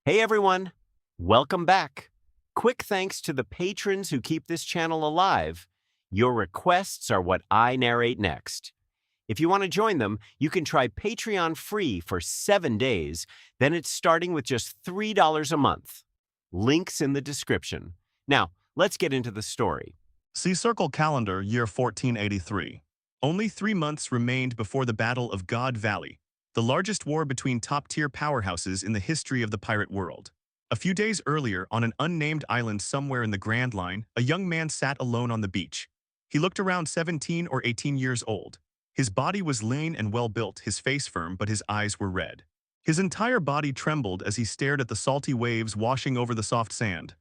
Hey everyone, welcome back. Quick thanks to the patrons who keep this channel alive. Your requests are what I narrate next. If you want to join them, you can try Patreon free for 7 days, then it's starting with just $3 a month. Links in the description. Now, let's get into the story. See Circle Calendar, year 1483. Only 3 months remained before the Battle of God Valley, the largest war between top-tier powerhouses in the history of the pirate world. A few days earlier, on an unnamed island somewhere in the Grand Line, a young man sat alone on the beach. He looked around 17 or 18 years old. His body was lean and well-built, his face firm, but his eyes were red. His entire body trembled as he stared at the salty waves washing over the soft sand.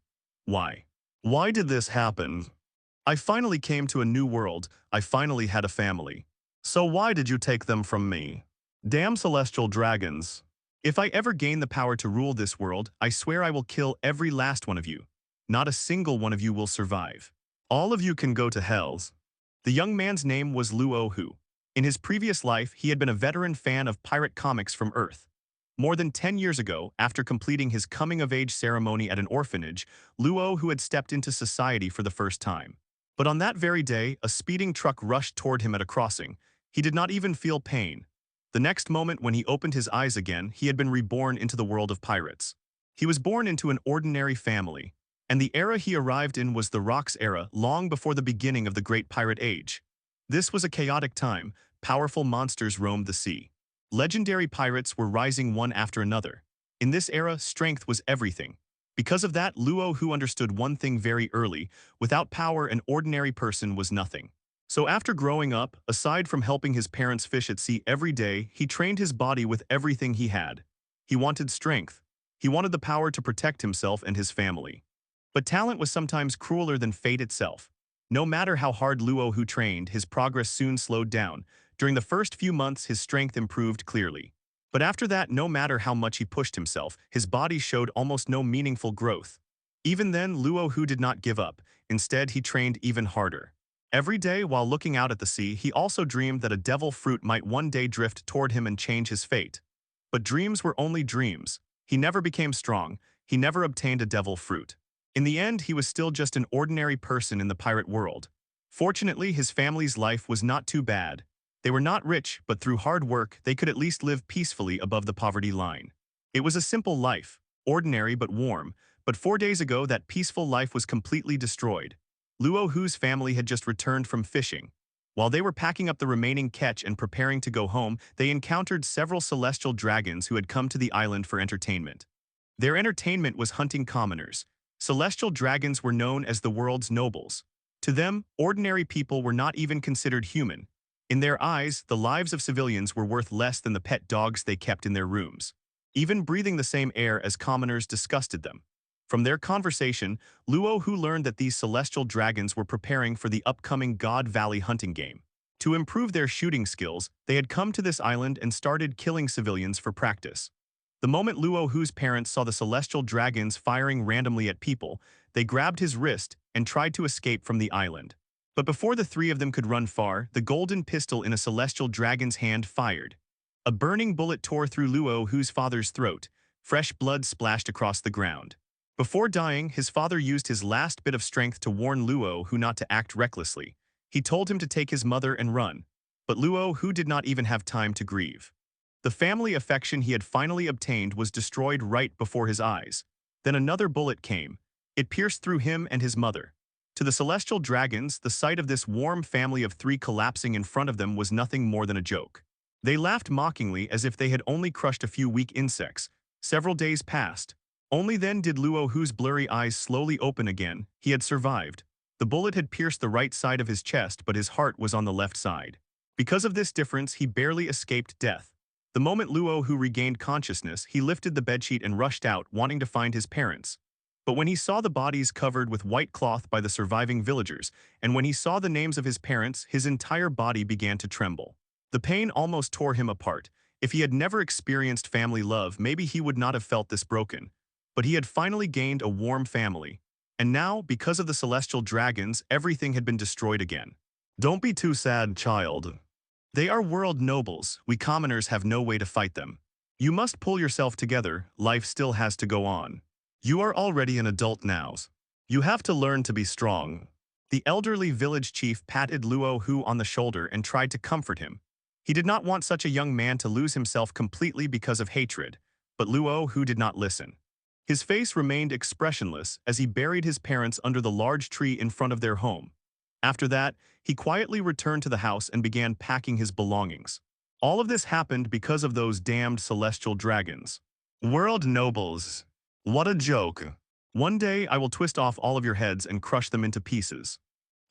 Why? Why did this happen? I finally came to a new world. I finally had a family. So why did you take them from me? Damn celestial dragons. If I ever gain the power to rule this world, I swear I will kill every last one of you. Not a single one of you will survive. All of you can go to hells. The young man's name was Luo Hu. In his previous life, he had been a veteran fan of pirate comics from Earth. More than 10 years ago, after completing his coming-of-age ceremony at an orphanage, Luo Hu had stepped into society for the first time. But on that very day, a speeding truck rushed toward him at a crossing. He did not even feel pain. The next moment, when he opened his eyes again, he had been reborn into the world of pirates. He was born into an ordinary family, and the era he arrived in was the Rocks era, long before the beginning of the Great Pirate Age. This was a chaotic time. Powerful monsters roamed the sea. Legendary pirates were rising one after another. In this era, strength was everything. Because of that, Luo Hu understood one thing very early: without power, an ordinary person was nothing. So after growing up, aside from helping his parents fish at sea every day, he trained his body with everything he had. He wanted strength. He wanted the power to protect himself and his family. But talent was sometimes crueler than fate itself. No matter how hard Luo Hu trained, his progress soon slowed down. During the first few months, his strength improved clearly. But after that, no matter how much he pushed himself, his body showed almost no meaningful growth. Even then, Luo Hu did not give up. Instead, he trained even harder. Every day, while looking out at the sea, he also dreamed that a devil fruit might one day drift toward him and change his fate. But dreams were only dreams. He never became strong. He never obtained a devil fruit. In the end, he was still just an ordinary person in the pirate world. Fortunately, his family's life was not too bad. They were not rich, but through hard work, they could at least live peacefully above the poverty line. It was a simple life, ordinary but warm, but 4 days ago that peaceful life was completely destroyed. Luo Hu's family had just returned from fishing. While they were packing up the remaining catch and preparing to go home, they encountered several celestial dragons who had come to the island for entertainment. Their entertainment was hunting commoners. Celestial dragons were known as the world's nobles. To them, ordinary people were not even considered human. In their eyes, the lives of civilians were worth less than the pet dogs they kept in their rooms. Even breathing the same air as commoners disgusted them. From their conversation, Luo Hu learned that these celestial dragons were preparing for the upcoming God Valley hunting game. To improve their shooting skills, they had come to this island and started killing civilians for practice. The moment Luo Hu's parents saw the celestial dragons firing randomly at people, they grabbed his wrist and tried to escape from the island. But before the three of them could run far, the golden pistol in a celestial dragon's hand fired. A burning bullet tore through Luo Hu's father's throat. Fresh blood splashed across the ground. Before dying, his father used his last bit of strength to warn Luo Hu not to act recklessly. He told him to take his mother and run. But Luo Hu did not even have time to grieve. The family affection he had finally obtained was destroyed right before his eyes. Then another bullet came. It pierced through him and his mother. To the celestial dragons, the sight of this warm family of three collapsing in front of them was nothing more than a joke. They laughed mockingly as if they had only crushed a few weak insects. Several days passed. Only then did Luo Hu's blurry eyes slowly open again. He had survived. The bullet had pierced the right side of his chest, but his heart was on the left side. Because of this difference, he barely escaped death. The moment Luo Hu regained consciousness, he lifted the bedsheet and rushed out, wanting to find his parents. But when he saw the bodies covered with white cloth by the surviving villagers, and when he saw the names of his parents, his entire body began to tremble. The pain almost tore him apart. If he had never experienced family love, maybe he would not have felt this broken. But he had finally gained a warm family. And now, because of the celestial dragons, everything had been destroyed again. Don't be too sad, child. They are world nobles. We commoners have no way to fight them. You must pull yourself together, life still has to go on. You are already an adult now. You have to learn to be strong. The elderly village chief patted Luo Hu on the shoulder and tried to comfort him. He did not want such a young man to lose himself completely because of hatred, but Luo Hu did not listen. His face remained expressionless as he buried his parents under the large tree in front of their home. After that, he quietly returned to the house and began packing his belongings. All of this happened because of those damned celestial dragons. World nobles. What a joke. One day I will twist off all of your heads and crush them into pieces.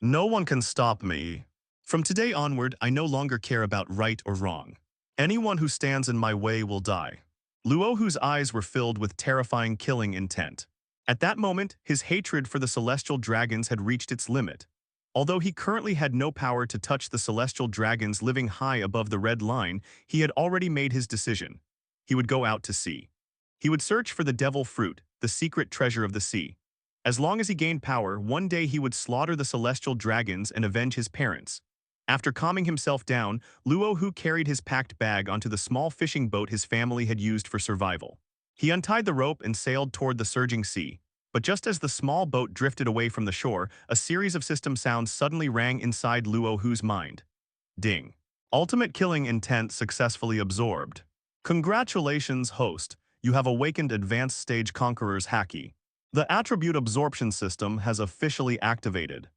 No one can stop me. From today onward, I no longer care about right or wrong. Anyone who stands in my way will die. Luo Hu's eyes were filled with terrifying killing intent. At that moment, his hatred for the celestial dragons had reached its limit. Although he currently had no power to touch the celestial dragons living high above the red line, he had already made his decision. He would go out to sea. He would search for the devil fruit, the secret treasure of the sea. As long as he gained power, one day he would slaughter the celestial dragons and avenge his parents. After calming himself down, Luo Hu carried his packed bag onto the small fishing boat his family had used for survival. He untied the rope and sailed toward the surging sea. But just as the small boat drifted away from the shore, a series of system sounds suddenly rang inside Luo Hu's mind. Ding. Ultimate killing intent successfully absorbed. Congratulations, host. You have awakened advanced stage conqueror's Haki. The attribute absorption system has officially activated.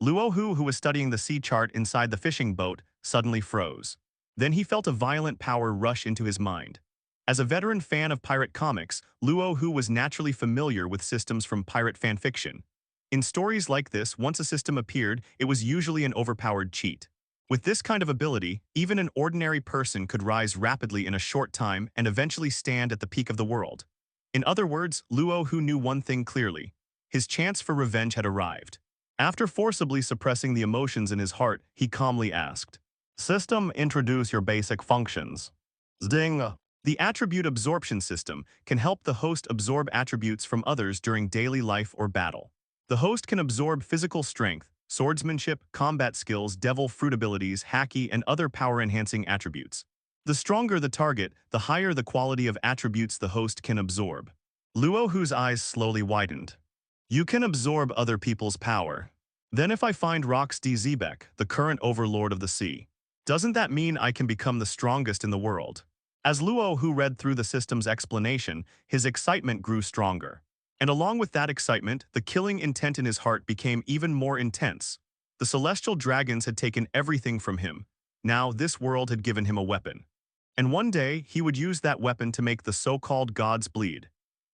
Luo Hu, who was studying the sea chart inside the fishing boat, suddenly froze. Then he felt a violent power rush into his mind. As a veteran fan of pirate comics, Luo Hu was naturally familiar with systems from pirate fanfiction. In stories like this, once a system appeared, it was usually an overpowered cheat. With this kind of ability, even an ordinary person could rise rapidly in a short time and eventually stand at the peak of the world. In other words, Luo Hu knew one thing clearly. His chance for revenge had arrived. After forcibly suppressing the emotions in his heart, he calmly asked, "System, introduce your basic functions." Ding. The attribute absorption system can help the host absorb attributes from others during daily life or battle. The host can absorb physical strength, swordsmanship, combat skills, devil fruit abilities, haki, and other power-enhancing attributes. The stronger the target, the higher the quality of attributes the host can absorb. Luo Hu's eyes slowly widened. You can absorb other people's power. Then if I find Rox D. Zebek, the current overlord of the sea, doesn't that mean I can become the strongest in the world? As Luo Hu read through the system's explanation, his excitement grew stronger. And along with that excitement, the killing intent in his heart became even more intense. The celestial dragons had taken everything from him. Now this world had given him a weapon. And one day, he would use that weapon to make the so-called gods bleed.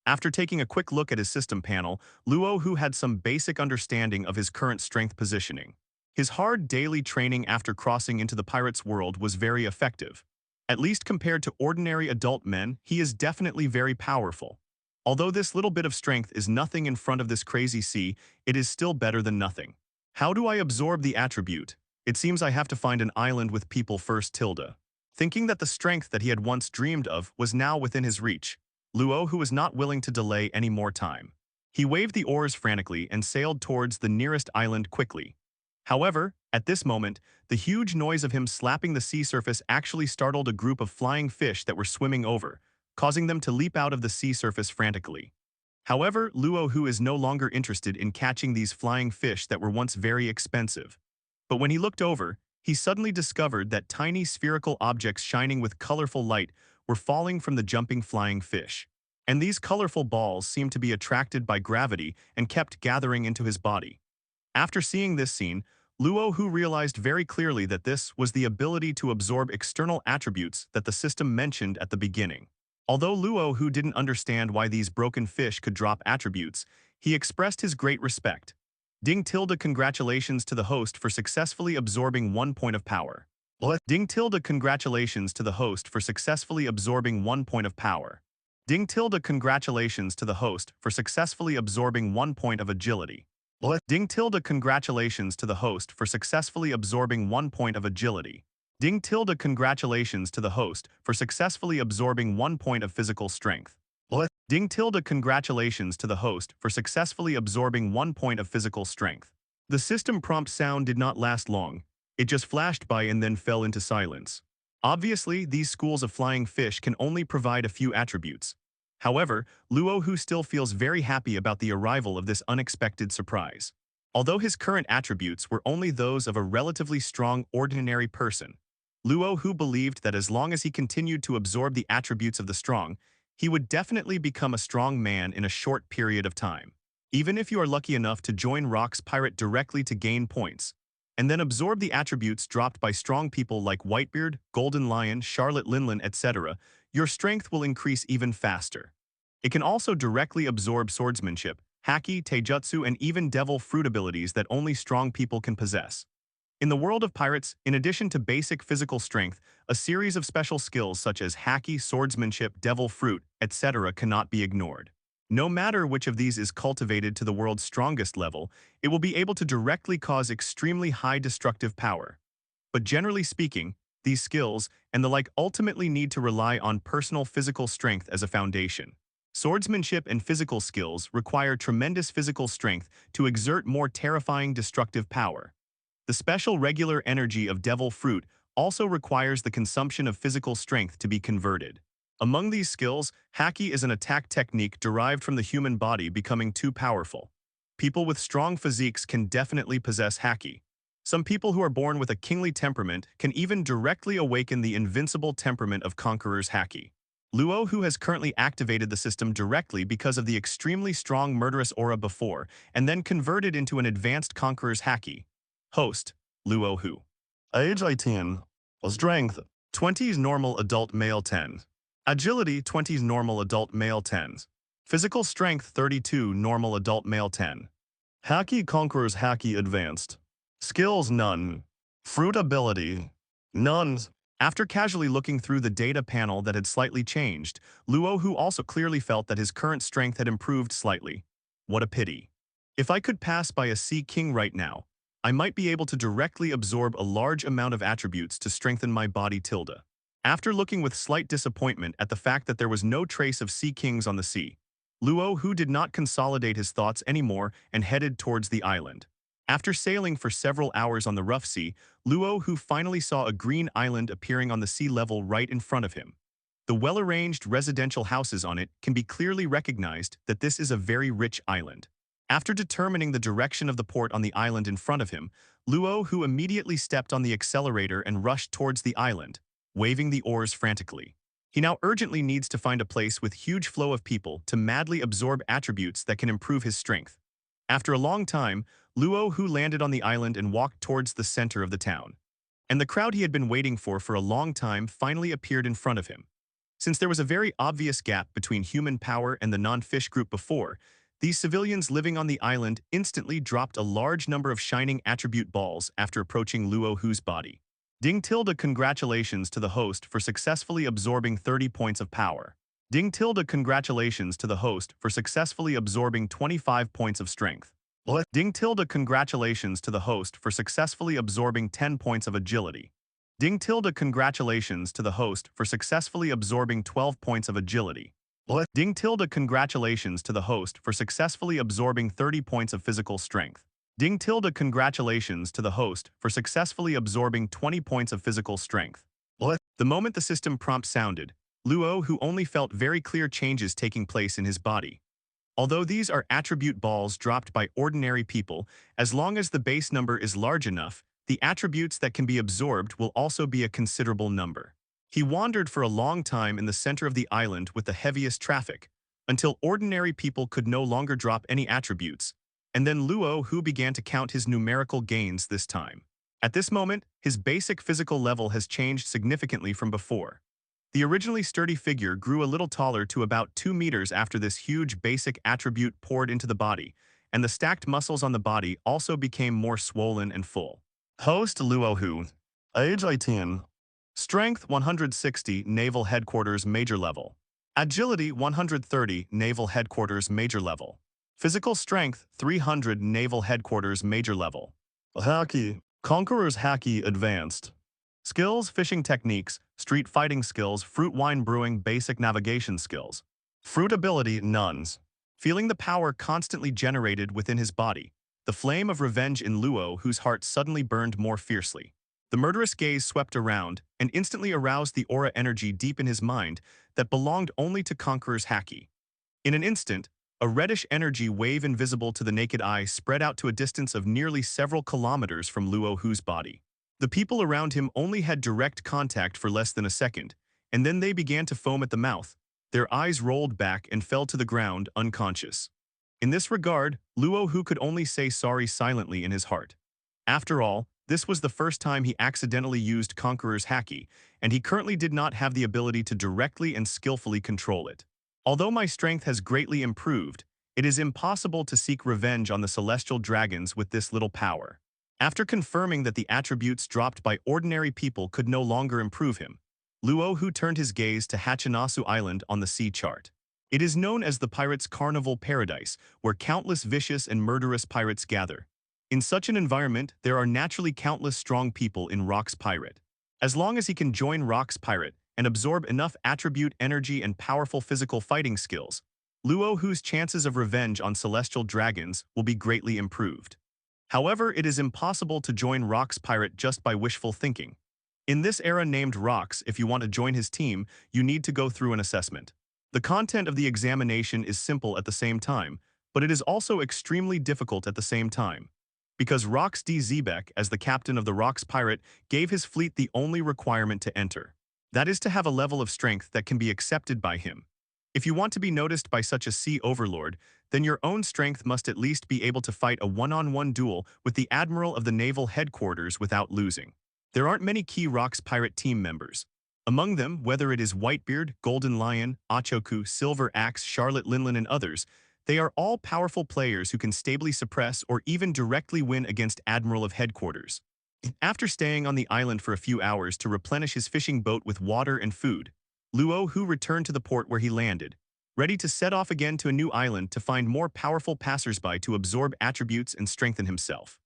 After taking a quick look at his system panel, Luo Hu had some basic understanding of his current strength positioning. His hard daily training after crossing into the pirate's world was very effective. At least compared to ordinary adult men, he is definitely very powerful. Although this little bit of strength is nothing in front of this crazy sea, it is still better than nothing. How do I absorb the attribute? It seems I have to find an island with people first. Thinking that the strength that he had once dreamed of was now within his reach, Luo Hu was not willing to delay any more time. He waved the oars frantically and sailed towards the nearest island quickly. However, at this moment, the huge noise of him slapping the sea surface actually startled a group of flying fish that were swimming over, causing them to leap out of the sea surface frantically. However, Luo Hu is no longer interested in catching these flying fish that were once very expensive. But when he looked over, he suddenly discovered that tiny spherical objects shining with colorful light were falling from the jumping flying fish. And these colorful balls seemed to be attracted by gravity and kept gathering into his body. After seeing this scene, Luo Hu realized very clearly that this was the ability to absorb external attributes that the system mentioned at the beginning. Although Luo Hu didn't understand why these broken fish could drop attributes, he expressed his great respect. Ding tilde congratulations to the host for successfully absorbing 1 point of power. Ding tilde congratulations to the host for successfully absorbing 1 point of power. Ding tilde congratulations to the host for successfully absorbing 1 point of agility. Ding tilde congratulations to the host for successfully absorbing 1 point of agility. Ding tilde congratulations to the host for successfully absorbing 1 point of physical strength. Ding tilde congratulations to the host for successfully absorbing 1 point of physical strength. The system prompt sound did not last long. It just flashed by and then fell into silence. Obviously, these schools of flying fish can only provide a few attributes. However, Luo Hu still feels very happy about the arrival of this unexpected surprise. Although his current attributes were only those of a relatively strong ordinary person, Luo Hu believed that as long as he continued to absorb the attributes of the strong, he would definitely become a strong man in a short period of time. Even if you are lucky enough to join Rock's pirate directly to gain points, and then absorb the attributes dropped by strong people like Whitebeard, Golden Lion, Charlotte Linlin, etc., your strength will increase even faster. It can also directly absorb swordsmanship, haki, taijutsu, and even devil fruit abilities that only strong people can possess. In the world of pirates, in addition to basic physical strength, a series of special skills such as haki, swordsmanship, devil fruit, etc. cannot be ignored. No matter which of these is cultivated to the world's strongest level, it will be able to directly cause extremely high destructive power. But generally speaking, these skills and the like ultimately need to rely on personal physical strength as a foundation. Swordsmanship and physical skills require tremendous physical strength to exert more terrifying destructive power. The special regular energy of devil fruit also requires the consumption of physical strength to be converted. Among these skills, Haki is an attack technique derived from the human body becoming too powerful. People with strong physiques can definitely possess Haki. Some people who are born with a kingly temperament can even directly awaken the invincible temperament of Conqueror's Haki. Luo Hu has currently activated the system directly because of the extremely strong murderous aura before, and then converted into an advanced Conqueror's Haki. Host, Luo Hu. Age 18. Strength, 20s normal adult male 10. Agility, 20s normal adult male 10. Physical strength, 32 normal adult male 10. Haki Conqueror's Haki advanced. Skills, none. Fruit ability, none. After casually looking through the data panel that had slightly changed, Luo Hu also clearly felt that his current strength had improved slightly. What a pity. If I could pass by a Sea King right now, I might be able to directly absorb a large amount of attributes to strengthen my body tilde. After looking with slight disappointment at the fact that there was no trace of Sea Kings on the sea, Luo Hu did not consolidate his thoughts anymore and headed towards the island. After sailing for several hours on the rough sea, Luo Hu finally saw a green island appearing on the sea level right in front of him. The well-arranged residential houses on it can be clearly recognized that this is a very rich island. After determining the direction of the port on the island in front of him, Luo Hu immediately stepped on the accelerator and rushed towards the island, waving the oars frantically. He now urgently needs to find a place with huge flow of people to madly absorb attributes that can improve his strength. After a long time, Luo Hu landed on the island and walked towards the center of the town. And the crowd he had been waiting for a long time finally appeared in front of him. Since there was a very obvious gap between human power and the non-fish group before, these civilians living on the island instantly dropped a large number of shining attribute balls after approaching Luo Hu's body. Ding tilde congratulations to the host for successfully absorbing 30 points of power. Ding tilde congratulations to the host for successfully absorbing 25 points of strength. What? Ding tilde congratulations to the host for successfully absorbing 10 points of agility. Ding tilde congratulations to the host for successfully absorbing 12 points of agility. What? Ding tilde congratulations to the host for successfully absorbing 30 points of physical strength. Ding tilde congratulations to the host for successfully absorbing 20 points of physical strength. What? The moment the system prompt sounded, Luo Hu only felt very clear changes taking place in his body. Although these are attribute balls dropped by ordinary people, as long as the base number is large enough, the attributes that can be absorbed will also be a considerable number. He wandered for a long time in the center of the island with the heaviest traffic, until ordinary people could no longer drop any attributes, and then Luo Hu began to count his numerical gains this time. At this moment, his basic physical level has changed significantly from before. The originally sturdy figure grew a little taller to about 2 meters after this huge basic attribute poured into the body, and the stacked muscles on the body also became more swollen and full. Host Luo Hu. Age 18. Strength 160, Naval Headquarters Major Level. Agility 130, Naval Headquarters Major Level. Physical Strength 300, Naval Headquarters Major Level. Haki. Conqueror's Haki Advanced. Skills, Fishing Techniques, Street Fighting Skills, Fruit Wine Brewing, Basic Navigation Skills. Fruit Ability, Nuns. Feeling the power constantly generated within his body, the flame of revenge in Luo Hu's heart suddenly burned more fiercely. The murderous gaze swept around, and instantly aroused the aura energy deep in his mind that belonged only to Conqueror's Haki. In an instant, a reddish energy wave invisible to the naked eye spread out to a distance of nearly several kilometers from Luo Hu's body. The people around him only had direct contact for less than a second, and then they began to foam at the mouth. Their eyes rolled back and fell to the ground unconscious. In this regard, Luo Hu could only say sorry silently in his heart. After all, this was the first time he accidentally used Conqueror's Haki, and he currently did not have the ability to directly and skillfully control it. Although my strength has greatly improved, it is impossible to seek revenge on the celestial dragons with this little power. After confirming that the attributes dropped by ordinary people could no longer improve him, Luo Hu turned his gaze to Hachinasu Island on the sea chart. It is known as the pirates' carnival paradise, where countless vicious and murderous pirates gather. In such an environment, there are naturally countless strong people in Rock's Pirate. As long as he can join Rock's Pirate and absorb enough attribute energy and powerful physical fighting skills, Luo Hu's chances of revenge on celestial dragons will be greatly improved. However, it is impossible to join Rock's Pirate just by wishful thinking. In this era named Rocks, if you want to join his team, you need to go through an assessment. The content of the examination is simple at the same time, but it is also extremely difficult at the same time. Because Rox D. Zebek, as the captain of the Rox Pirate, gave his fleet the only requirement to enter. That is to have a level of strength that can be accepted by him. If you want to be noticed by such a sea overlord, then your own strength must at least be able to fight a one-on-one duel with the admiral of the naval headquarters without losing. There aren't many key Rox Pirate team members. Among them, whether it is Whitebeard, Golden Lion, Achoku, Silver Axe, Charlotte Linlin, and others, they are all powerful players who can stably suppress or even directly win against Admiral of Headquarters. After staying on the island for a few hours to replenish his fishing boat with water and food, Luo Hu returned to the port where he landed, ready to set off again to a new island to find more powerful passersby to absorb attributes and strengthen himself.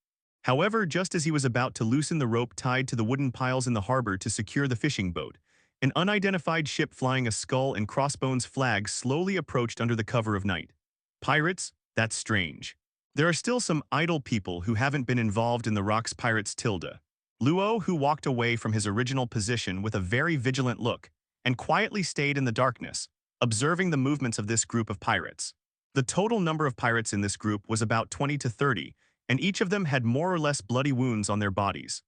However, just as he was about to loosen the rope tied to the wooden piles in the harbor to secure the fishing boat, an unidentified ship flying a skull and crossbones flag slowly approached under the cover of night. Pirates? That's strange. There are still some idle people who haven't been involved in the Rox Pirates tilde. Luo Hu walked away from his original position with a very vigilant look and quietly stayed in the darkness, observing the movements of this group of pirates. The total number of pirates in this group was about 20 to 30, and each of them had more or less bloody wounds on their bodies.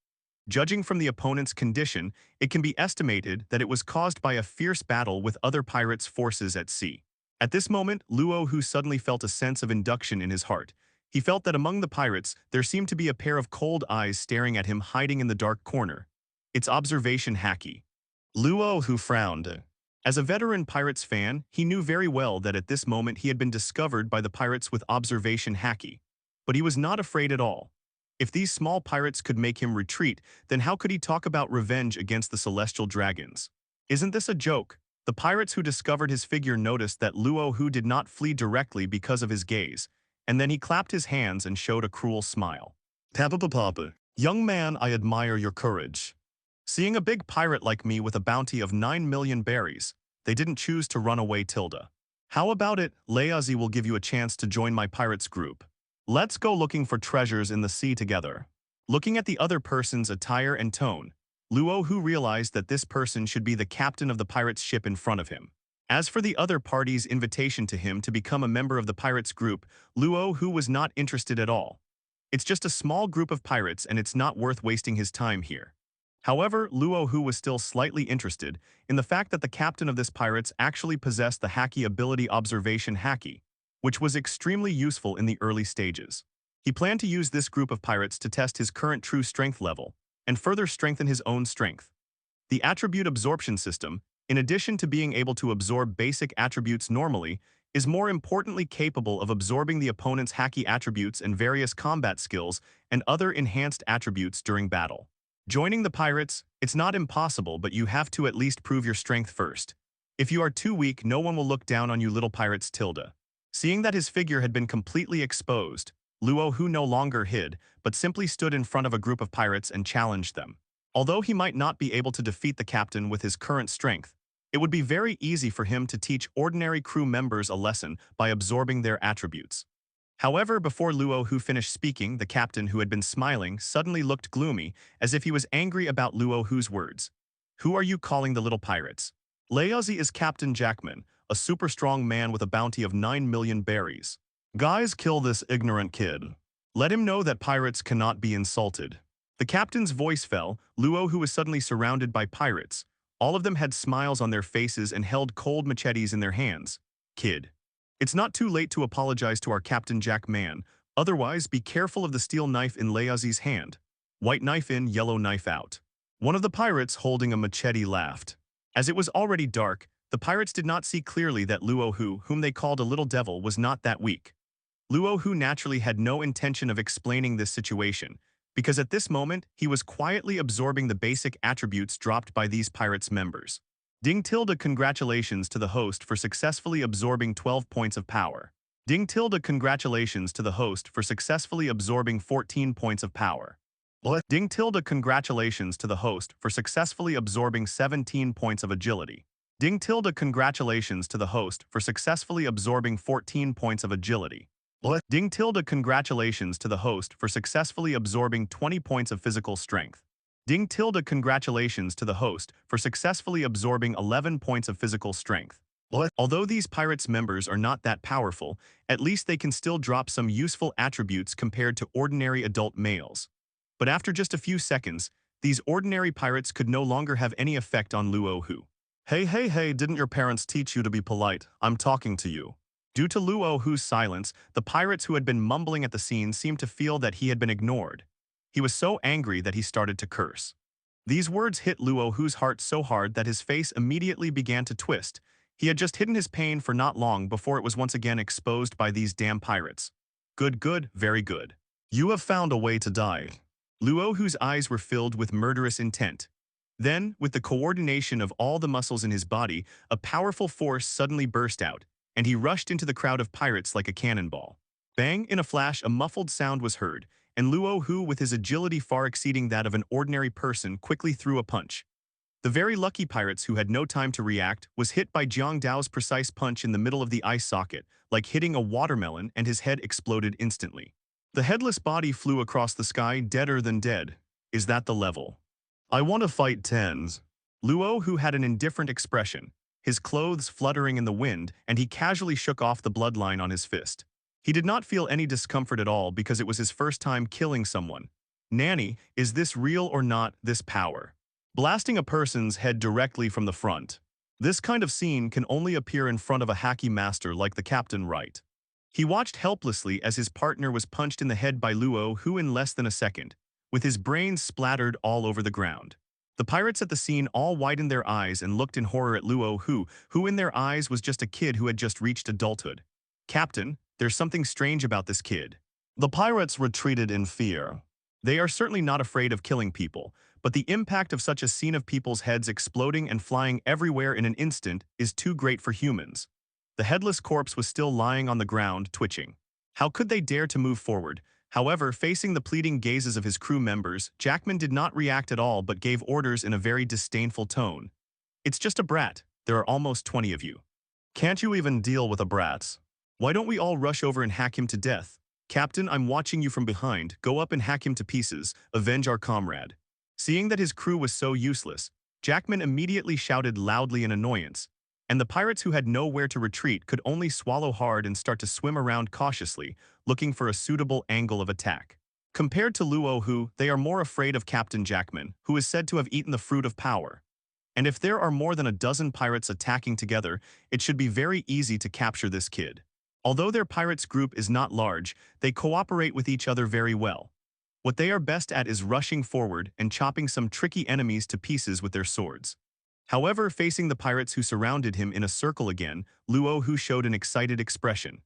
Judging from the opponent's condition, it can be estimated that it was caused by a fierce battle with other pirates' forces at sea. At this moment, Luo Hu suddenly felt a sense of induction in his heart. He felt that among the pirates, there seemed to be a pair of cold eyes staring at him hiding in the dark corner. It's observation Haki. Luo Hu frowned. As a veteran Pirates fan, he knew very well that at this moment he had been discovered by the pirates with observation Haki. But he was not afraid at all. If these small pirates could make him retreat, then how could he talk about revenge against the celestial dragons? Isn't this a joke? The pirates who discovered his figure noticed that Luo Hu did not flee directly because of his gaze, and then he clapped his hands and showed a cruel smile. Papa, young man, I admire your courage. Seeing a big pirate like me with a bounty of 9 million berries, they didn't choose to run away tilde. How about it, Leazi will give you a chance to join my pirates group. Let's go looking for treasures in the sea together. Looking at the other person's attire and tone, Luo Hu realized that this person should be the captain of the pirate's ship in front of him. As for the other party's invitation to him to become a member of the pirates group, Luo Hu was not interested at all. It's just a small group of pirates and it's not worth wasting his time here. However, Luo Hu was still slightly interested in the fact that the captain of this pirates actually possessed the Haki ability observation Haki, which was extremely useful in the early stages. He planned to use this group of pirates to test his current true strength level and further strengthen his own strength. The attribute absorption system, in addition to being able to absorb basic attributes normally, is more importantly capable of absorbing the opponent's Haki attributes and various combat skills and other enhanced attributes during battle. Joining the pirates, it's not impossible, but you have to at least prove your strength first. If you are too weak, no one will look down on you little pirates tilde. Seeing that his figure had been completely exposed, Luo Hu no longer hid, but simply stood in front of a group of pirates and challenged them. Although he might not be able to defeat the captain with his current strength, it would be very easy for him to teach ordinary crew members a lesson by absorbing their attributes. However, before Luo Hu finished speaking, the captain, who had been smiling, suddenly looked gloomy, as if he was angry about Luo Hu's words. Who are you calling the little pirates? Laozi is Captain Jackman, a super strong man with a bounty of 9 million berries. Guys, kill this ignorant kid. Let him know that pirates cannot be insulted. The captain's voice fell. Luo Hu was suddenly surrounded by pirates. All of them had smiles on their faces and held cold machetes in their hands. Kid. It's not too late to apologize to our Captain Jack man. Otherwise, be careful of the steel knife in Laozi's hand. White knife in, yellow knife out. One of the pirates holding a machete laughed. As it was already dark, the pirates did not see clearly that Luo Hu, whom they called a little devil, was not that weak. Luo Hu naturally had no intention of explaining this situation, because at this moment, he was quietly absorbing the basic attributes dropped by these pirates' members. Ding tilde congratulations to the host for successfully absorbing 12 points of power. Ding tilde congratulations to the host for successfully absorbing 14 points of power. Ding tilde congratulations to the host for successfully absorbing 17 points of agility. Ding tilde congratulations to the host for successfully absorbing 14 points of agility. Ding tilde congratulations to the host for successfully absorbing 20 points of physical strength. Ding tilde congratulations to the host for successfully absorbing 11 points of physical strength. Although these pirates' members are not that powerful, at least they can still drop some useful attributes compared to ordinary adult males. But after just a few seconds, these ordinary pirates could no longer have any effect on Luo Hu. Hey, didn't your parents teach you to be polite? I'm talking to you. Due to Luo Hu's silence, the pirates who had been mumbling at the scene seemed to feel that he had been ignored. He was so angry that he started to curse. These words hit Luo Hu's heart so hard that his face immediately began to twist. He had just hidden his pain for not long before it was once again exposed by these damn pirates. Good, very good. You have found a way to die. Luo Hu's eyes were filled with murderous intent. Then, with the coordination of all the muscles in his body, a powerful force suddenly burst out, and he rushed into the crowd of pirates like a cannonball. Bang! In a flash, a muffled sound was heard, and Luo Hu, with his agility far exceeding that of an ordinary person, quickly threw a punch. The very lucky pirates who had no time to react was hit by Jiang Dao's precise punch in the middle of the eye socket, like hitting a watermelon, and his head exploded instantly. The headless body flew across the sky, deader than dead. Is that the level? I want to fight tens. Luo Hu had an indifferent expression, his clothes fluttering in the wind, and he casually shook off the bloodline on his fist. He did not feel any discomfort at all because it was his first time killing someone. Nanny, is this real or not, this power? Blasting a person's head directly from the front. This kind of scene can only appear in front of a Haki master like the captain, right? He watched helplessly as his partner was punched in the head by Luo Hu in less than a second, with his brains splattered all over the ground. The pirates at the scene all widened their eyes and looked in horror at Luo Hu, who in their eyes was just a kid who had just reached adulthood. Captain, there's something strange about this kid. The pirates retreated in fear. They are certainly not afraid of killing people, but the impact of such a scene of people's heads exploding and flying everywhere in an instant is too great for humans. The headless corpse was still lying on the ground, twitching. How could they dare to move forward? However, facing the pleading gazes of his crew members, Jackman did not react at all but gave orders in a very disdainful tone. It's just a brat. There are almost 20 of you. Can't you even deal with a brat? Why don't we all rush over and hack him to death? Captain, I'm watching you from behind. Go up and hack him to pieces. Avenge our comrade. Seeing that his crew was so useless, Jackman immediately shouted loudly in annoyance, and the pirates who had nowhere to retreat could only swallow hard and start to swim around cautiously, looking for a suitable angle of attack. Compared to Luo Hu, they are more afraid of Captain Jackman, who is said to have eaten the fruit of power. And if there are more than a dozen pirates attacking together, it should be very easy to capture this kid. Although their pirates group is not large, they cooperate with each other very well. What they are best at is rushing forward and chopping some tricky enemies to pieces with their swords. However, facing the pirates who surrounded him in a circle again, Luo Hu showed an excited expression.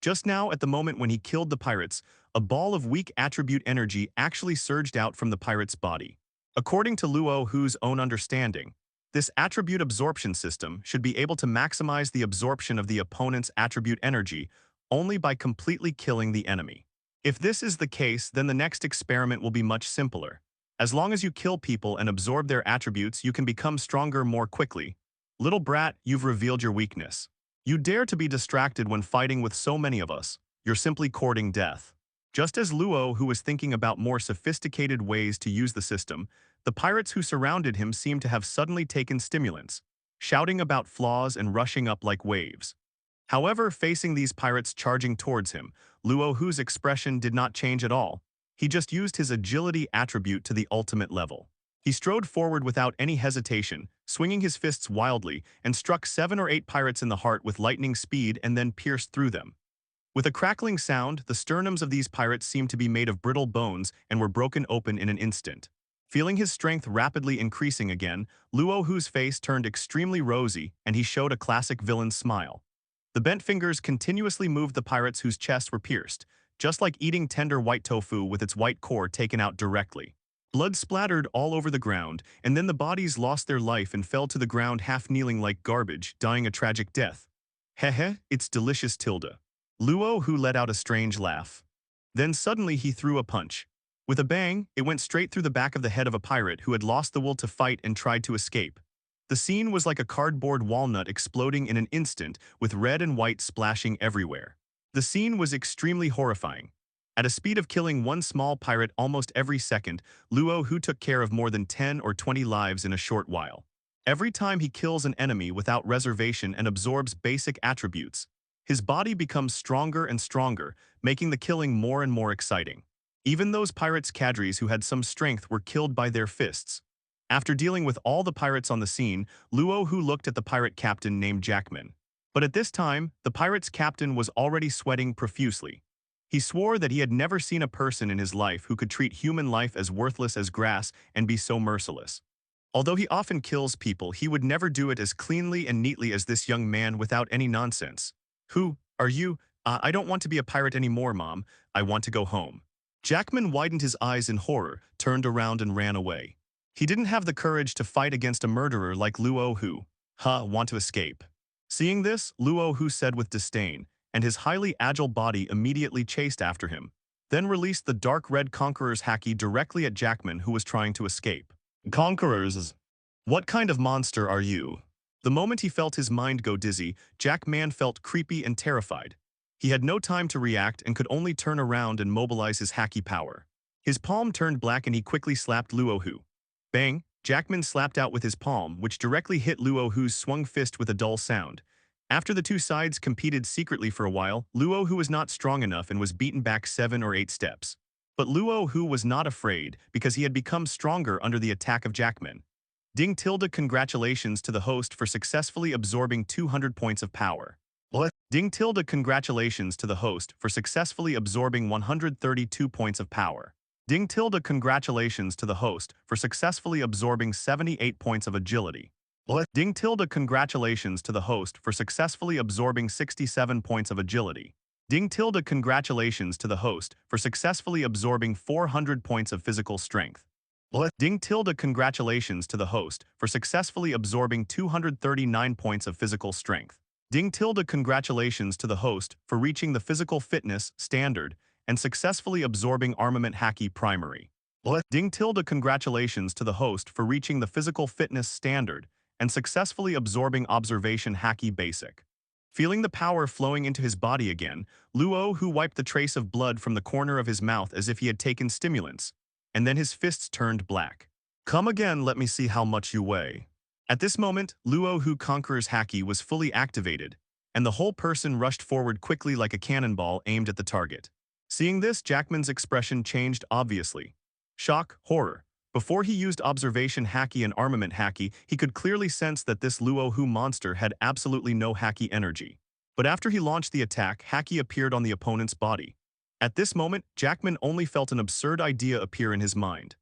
Just now, at the moment when he killed the pirates, a ball of weak attribute energy actually surged out from the pirate's body. According to Luo Hu's own understanding, this attribute absorption system should be able to maximize the absorption of the opponent's attribute energy only by completely killing the enemy. If this is the case, then the next experiment will be much simpler. As long as you kill people and absorb their attributes, you can become stronger more quickly. Little brat, you've revealed your weakness. You dare to be distracted when fighting with so many of us. You're simply courting death. Just as Luo, who was thinking about more sophisticated ways to use the system, the pirates who surrounded him seemed to have suddenly taken stimulants, shouting about flaws and rushing up like waves. However, facing these pirates charging towards him, Luo Hu's expression did not change at all. He just used his agility attribute to the ultimate level. He strode forward without any hesitation, swinging his fists wildly, and struck 7 or 8 pirates in the heart with lightning speed and then pierced through them. With a crackling sound, the sternums of these pirates seemed to be made of brittle bones and were broken open in an instant. Feeling his strength rapidly increasing again, Luo Hu's face turned extremely rosy and he showed a classic villain's smile. The bent fingers continuously moved the pirates whose chests were pierced, just like eating tender white tofu with its white core taken out directly. Blood splattered all over the ground, and then the bodies lost their life and fell to the ground half-kneeling like garbage, dying a tragic death. Heh, it's delicious, Tilda. Luo Hu let out a strange laugh. Then suddenly he threw a punch. With a bang, it went straight through the back of the head of a pirate who had lost the will to fight and tried to escape. The scene was like a cardboard walnut exploding in an instant, with red and white splashing everywhere. The scene was extremely horrifying. At a speed of killing one small pirate almost every second, Luo Hu took care of more than 10 or 20 lives in a short while. Every time he kills an enemy without reservation and absorbs basic attributes, his body becomes stronger and stronger, making the killing more and more exciting. Even those pirates' cadres who had some strength were killed by their fists. After dealing with all the pirates on the scene, Luo Hu looked at the pirate captain named Jackman. But at this time, the pirate's captain was already sweating profusely. He swore that he had never seen a person in his life who could treat human life as worthless as grass and be so merciless. Although he often kills people, he would never do it as cleanly and neatly as this young man without any nonsense. Who are you? I don't want to be a pirate anymore, Mom. I want to go home. Jackman widened his eyes in horror, turned around and ran away. He didn't have the courage to fight against a murderer like Luo Hu. Want to escape. Seeing this, Luo Hu said with disdain, and his highly agile body immediately chased after him, then released the dark red Conqueror's Haki directly at Jackman, who was trying to escape. Conquerors? What kind of monster are you? The moment he felt his mind go dizzy, Jackman felt creepy and terrified. He had no time to react and could only turn around and mobilize his Haki power. His palm turned black and he quickly slapped Luo Hu. Bang! Jackman slapped out with his palm, which directly hit Luo Hu's swung fist with a dull sound. After the two sides competed secretly for a while, Luo Hu was not strong enough and was beaten back 7 or 8 steps. But Luo Hu was not afraid because he had become stronger under the attack of Jackman. Ding tilde congratulations to the host for successfully absorbing 200 points of power. What? Ding tilde congratulations to the host for successfully absorbing 132 points of power. Ding tilde congratulations to the host for successfully absorbing 78 points of agility. What? Ding tilde congratulations to the host for successfully absorbing 67 points of agility. Ding tilde congratulations to the host for successfully absorbing 400 points of physical strength. What? Ding tilde congratulations to the host for successfully absorbing 239 points of physical strength. Ding tilde congratulations to the host for reaching the physical fitness standard and successfully absorbing armament Haki primary. What? Ding tilde congratulations to the host for reaching the physical fitness standard and successfully absorbing observation Haki basic. Feeling the power flowing into his body again, Luo Hu wiped the trace of blood from the corner of his mouth as if he had taken stimulants, and then his fists turned black. Come again, let me see how much you weigh. At this moment, Luo Hu Conqueror's Haki was fully activated, and the whole person rushed forward quickly like a cannonball aimed at the target. Seeing this, Jackman's expression changed obviously. Shock, horror. Before he used observation Haki and armament Haki, he could clearly sense that this Luo Hu monster had absolutely no Haki energy. But after he launched the attack, Haki appeared on the opponent's body. At this moment, Jackman only felt an absurd idea appear in his mind.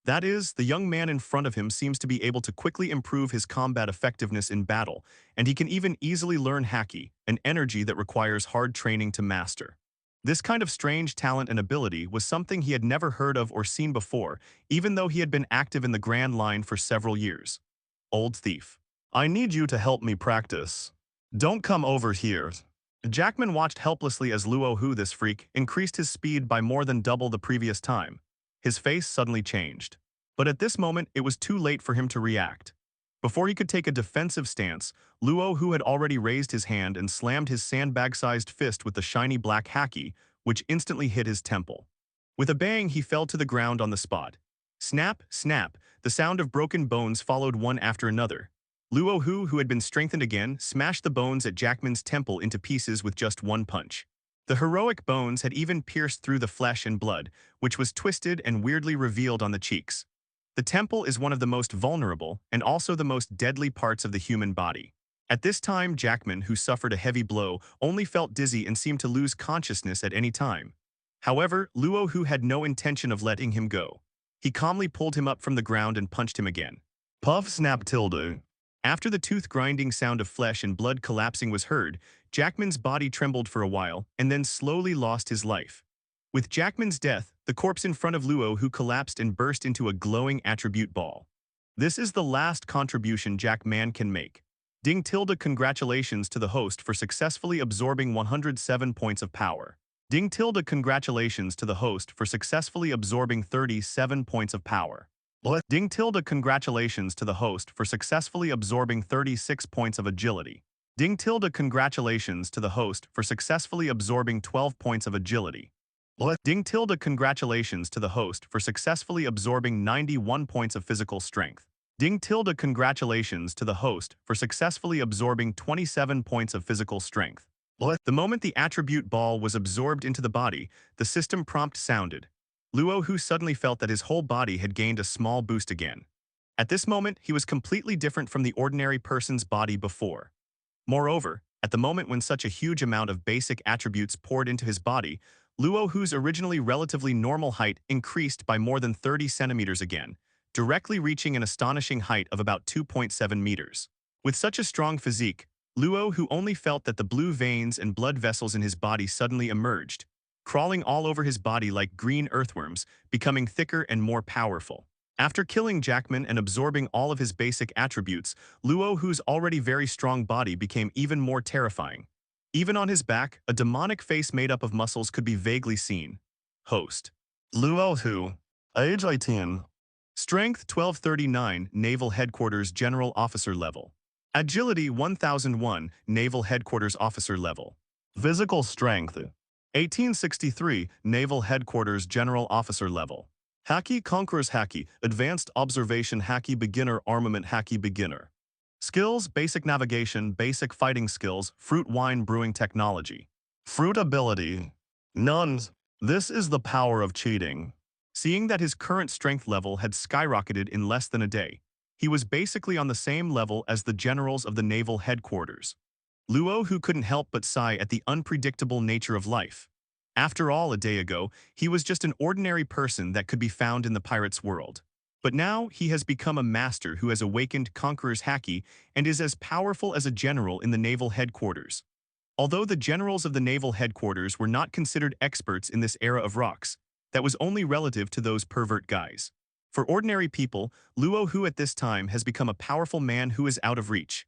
That is, the young man in front of him seems to be able to quickly improve his combat effectiveness in battle, and he can even easily learn Haki, an energy that requires hard training to master. This kind of strange talent and ability was something he had never heard of or seen before, even though he had been active in the Grand Line for several years. Old thief. I need you to help me practice. Don't come over here. Jackman watched helplessly as Luo Hu, this freak, increased his speed by more than double the previous time. His face suddenly changed. But at this moment, it was too late for him to react. Before he could take a defensive stance, Luo Hu had already raised his hand and slammed his sandbag-sized fist with the shiny black Haki, which instantly hit his temple. With a bang, he fell to the ground on the spot. Snap, snap, the sound of broken bones followed one after another. Luo Hu, who had been strengthened again, smashed the bones at Jackman's temple into pieces with just one punch. The heroic bones had even pierced through the flesh and blood, which was twisted and weirdly revealed on the cheeks. The temple is one of the most vulnerable and also the most deadly parts of the human body. At this time, Jackman, who suffered a heavy blow, only felt dizzy and seemed to lose consciousness at any time. However, Luo Hu had no intention of letting him go. He calmly pulled him up from the ground and punched him again. Puff snap tilde. After the tooth-grinding sound of flesh and blood collapsing was heard, Jackman's body trembled for a while and then slowly lost his life. With Jackman's death, the corpse in front of Luo Hu collapsed and burst into a glowing attribute ball. This is the last contribution Jackman can make. Ding tilde congratulations to the host for successfully absorbing 107 points of power. Ding tilde congratulations to the host for successfully absorbing 37 points of power. Ding tilde congratulations to the host for successfully absorbing 36 points of agility. Ding tilde congratulations to the host for successfully absorbing 12 points of agility. Ding tilde congratulations to the host for successfully absorbing 91 points of physical strength. Ding tilde congratulations to the host for successfully absorbing 27 points of physical strength. The moment the attribute ball was absorbed into the body, the system prompt sounded. Luo Hu suddenly felt that his whole body had gained a small boost again. At this moment, he was completely different from the ordinary person's body before. Moreover, at the moment when such a huge amount of basic attributes poured into his body, Luo Hu's originally relatively normal height increased by more than 30 centimeters again, directly reaching an astonishing height of about 2.7 meters. With such a strong physique, Luo Hu only felt that the blue veins and blood vessels in his body suddenly emerged, crawling all over his body like green earthworms, becoming thicker and more powerful. After killing Jackman and absorbing all of his basic attributes, Luo Hu's already very strong body became even more terrifying. Even on his back, a demonic face made up of muscles could be vaguely seen. Host. Luo Hu. Age 18. Strength 1239, Naval Headquarters General Officer Level. Agility 1001, Naval Headquarters Officer Level. Physical Strength 1863, Naval Headquarters General Officer Level. Haki Conquerors Haki, Advanced Observation Haki Beginner Armament Haki Beginner. Skills, Basic Navigation, Basic Fighting Skills, Fruit Wine Brewing Technology. Fruit Ability. None. This is the power of cheating. Seeing that his current strength level had skyrocketed in less than a day, he was basically on the same level as the generals of the naval headquarters. Luo Hu couldn't help but sigh at the unpredictable nature of life. After all, a day ago, he was just an ordinary person that could be found in the pirates' world. But now he has become a master who has awakened Conqueror's Haki and is as powerful as a general in the naval headquarters. Although the generals of the naval headquarters were not considered experts in this era of rocks, that was only relative to those pervert guys. For ordinary people, Luo Hu at this time has become a powerful man who is out of reach.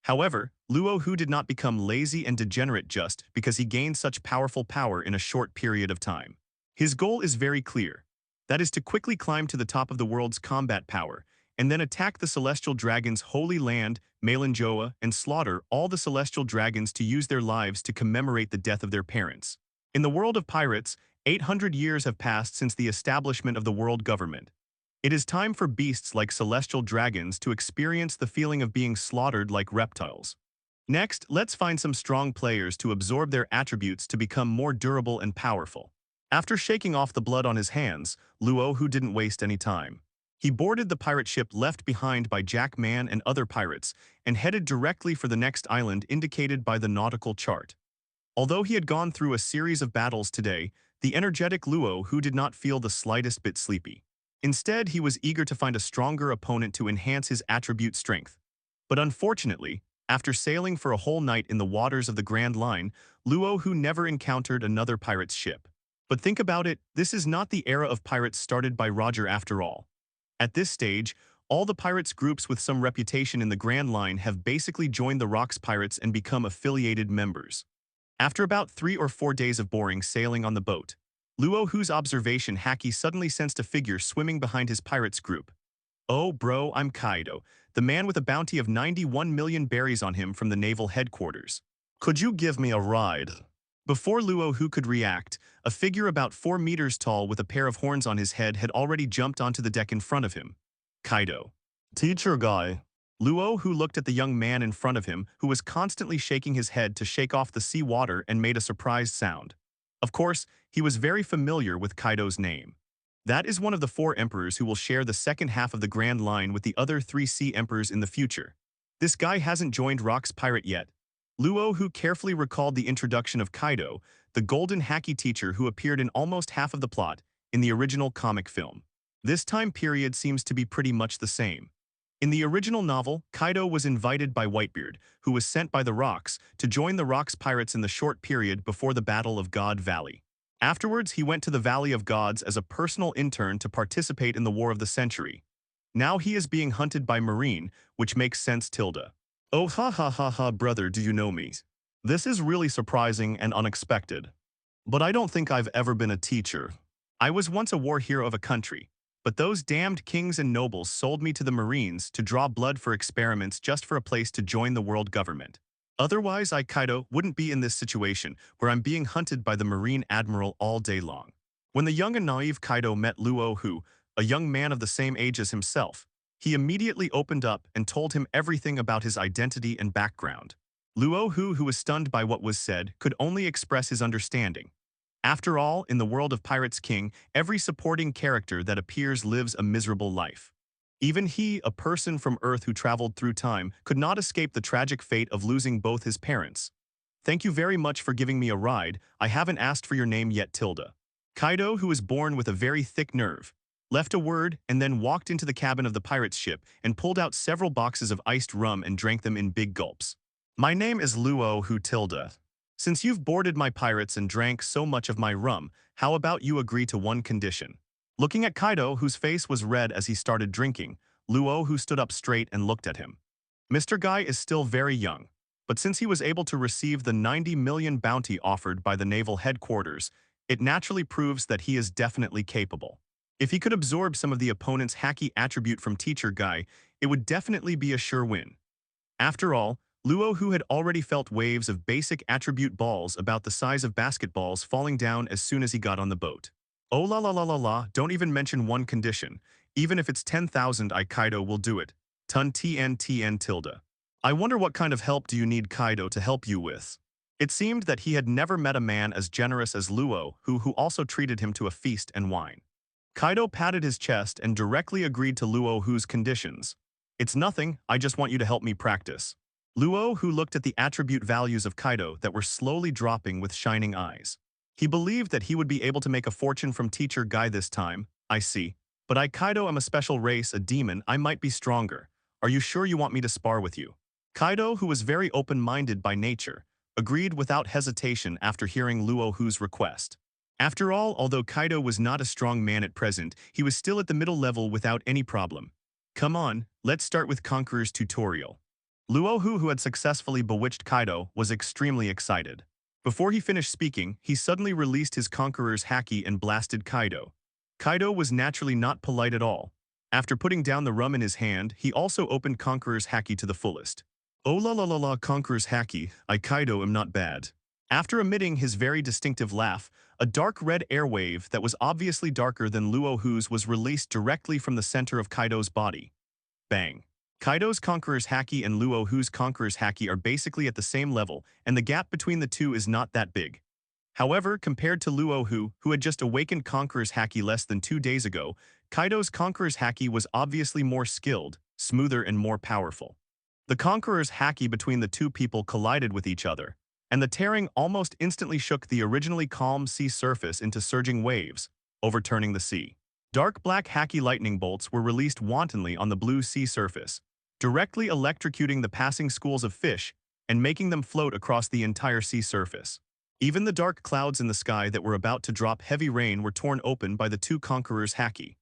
However, Luo Hu did not become lazy and degenerate just because he gained such powerful power in a short period of time. His goal is very clear. That is to quickly climb to the top of the world's combat power, and then attack the celestial dragon's holy land, Malinjoa, and slaughter all the celestial dragons to use their lives to commemorate the death of their parents. In the world of pirates, 800 years have passed since the establishment of the world government. It is time for beasts like celestial dragons to experience the feeling of being slaughtered like reptiles. Next, let's find some strong players to absorb their attributes to become more durable and powerful. After shaking off the blood on his hands, Luo Hu didn't waste any time. He boarded the pirate ship left behind by Jack Man and other pirates and headed directly for the next island indicated by the nautical chart. Although he had gone through a series of battles today, the energetic Luo Hu did not feel the slightest bit sleepy. Instead, he was eager to find a stronger opponent to enhance his attribute strength. But unfortunately, after sailing for a whole night in the waters of the Grand Line, Luo Hu never encountered another pirate's ship. But think about it, this is not the era of pirates started by Roger after all. At this stage, all the pirates groups with some reputation in the Grand Line have basically joined the Rocks Pirates and become affiliated members. After about 3 or 4 days of boring sailing on the boat, Luo Hu's observation Haki suddenly sensed a figure swimming behind his pirates group. "Oh bro, I'm Kaido, the man with a bounty of 91 million berries on him from the naval headquarters. Could you give me a ride?" Before Luo Hu could react, a figure about 4 meters tall with a pair of horns on his head had already jumped onto the deck in front of him. Kaido. Teacher guy. Luo Hu looked at the young man in front of him, who was constantly shaking his head to shake off the sea water, and made a surprised sound. Of course, he was very familiar with Kaido's name. That is one of the 4 emperors who will share the second half of the Grand Line with the other 3 sea emperors in the future. This guy hasn't joined Rock's Pirate yet. Luo Hu carefully recalled the introduction of Kaido, the golden Haki teacher who appeared in almost half of the plot in the original comic film. This time period seems to be pretty much the same. In the original novel, Kaido was invited by Whitebeard, who was sent by the Rocks, to join the Rocks pirates in the short period before the Battle of God Valley. Afterwards, he went to the Valley of Gods as a personal intern to participate in the War of the Century. Now he is being hunted by Marine, which makes sense tilde. Oh ha ha ha ha brother, do you know me? This is really surprising and unexpected. But I don't think I've ever been a teacher. I was once a war hero of a country, but those damned kings and nobles sold me to the Marines to draw blood for experiments just for a place to join the world government. Otherwise, I, Kaido, wouldn't be in this situation where I'm being hunted by the Marine Admiral all day long. When the young and naive Kaido met Luo Hu, a young man of the same age as himself, he immediately opened up and told him everything about his identity and background. Luo Hu, who was stunned by what was said, could only express his understanding. After all, in the world of Pirates King, every supporting character that appears lives a miserable life. Even he, a person from Earth who traveled through time, could not escape the tragic fate of losing both his parents. Thank you very much for giving me a ride. I haven't asked for your name yet, tilde. Kaido, who was born with a very thick nerve, left a word and then walked into the cabin of the pirate's ship and pulled out several boxes of iced rum and drank them in big gulps. My name is Luo Hu tilde. Since you've boarded my pirates and drank so much of my rum, how about you agree to one condition? Looking at Kaido, whose face was red as he started drinking, Luo Hu stood up straight and looked at him. Mr. Guy is still very young, but since he was able to receive the 90 million bounty offered by the naval headquarters, it naturally proves that he is definitely capable. If he could absorb some of the opponent's Haki attribute from Teacher Guy, it would definitely be a sure win. After all, Luo Hu had already felt waves of basic attribute balls about the size of basketballs falling down as soon as he got on the boat. Oh la la la la la, don't even mention one condition. Even if it's 10,000, Kaido will do it. Tun tn tilde. I wonder what kind of help do you need Kaido to help you with? It seemed that he had never met a man as generous as Luo Hu, who also treated him to a feast and wine. Kaido patted his chest and directly agreed to Luo Hu's conditions. It's nothing, I just want you to help me practice. Luo Hu looked at the attribute values of Kaido that were slowly dropping with shining eyes. He believed that he would be able to make a fortune from Teacher Guy this time. I see. But I, Kaido, am a special race, a demon, I might be stronger. Are you sure you want me to spar with you? Kaido, who was very open-minded by nature, agreed without hesitation after hearing Luo Hu's request. After all, although Kaido was not a strong man at present, he was still at the middle level without any problem. Come on, let's start with Conqueror's tutorial. Luo Hu, who had successfully bewitched Kaido, was extremely excited. Before he finished speaking, he suddenly released his Conqueror's Haki and blasted Kaido. Kaido was naturally not polite at all. After putting down the rum in his hand, he also opened Conqueror's Haki to the fullest. Oh la la la la, Conqueror's Haki, I, Kaido, am not bad. After emitting his very distinctive laugh, a dark red airwave that was obviously darker than Luo Hu's was released directly from the center of Kaido's body. Bang. Kaido's Conqueror's Haki and Luo Hu's Conqueror's Haki are basically at the same level, and the gap between the two is not that big. However, compared to Luo Hu, who had just awakened Conqueror's Haki less than 2 days ago, Kaido's Conqueror's Haki was obviously more skilled, smoother, and more powerful. The Conqueror's Haki between the two people collided with each other, and the tearing almost instantly shook the originally calm sea surface into surging waves, overturning the sea. Dark black Haki lightning bolts were released wantonly on the blue sea surface, directly electrocuting the passing schools of fish and making them float across the entire sea surface. Even the dark clouds in the sky that were about to drop heavy rain were torn open by the two Conquerors' Haki.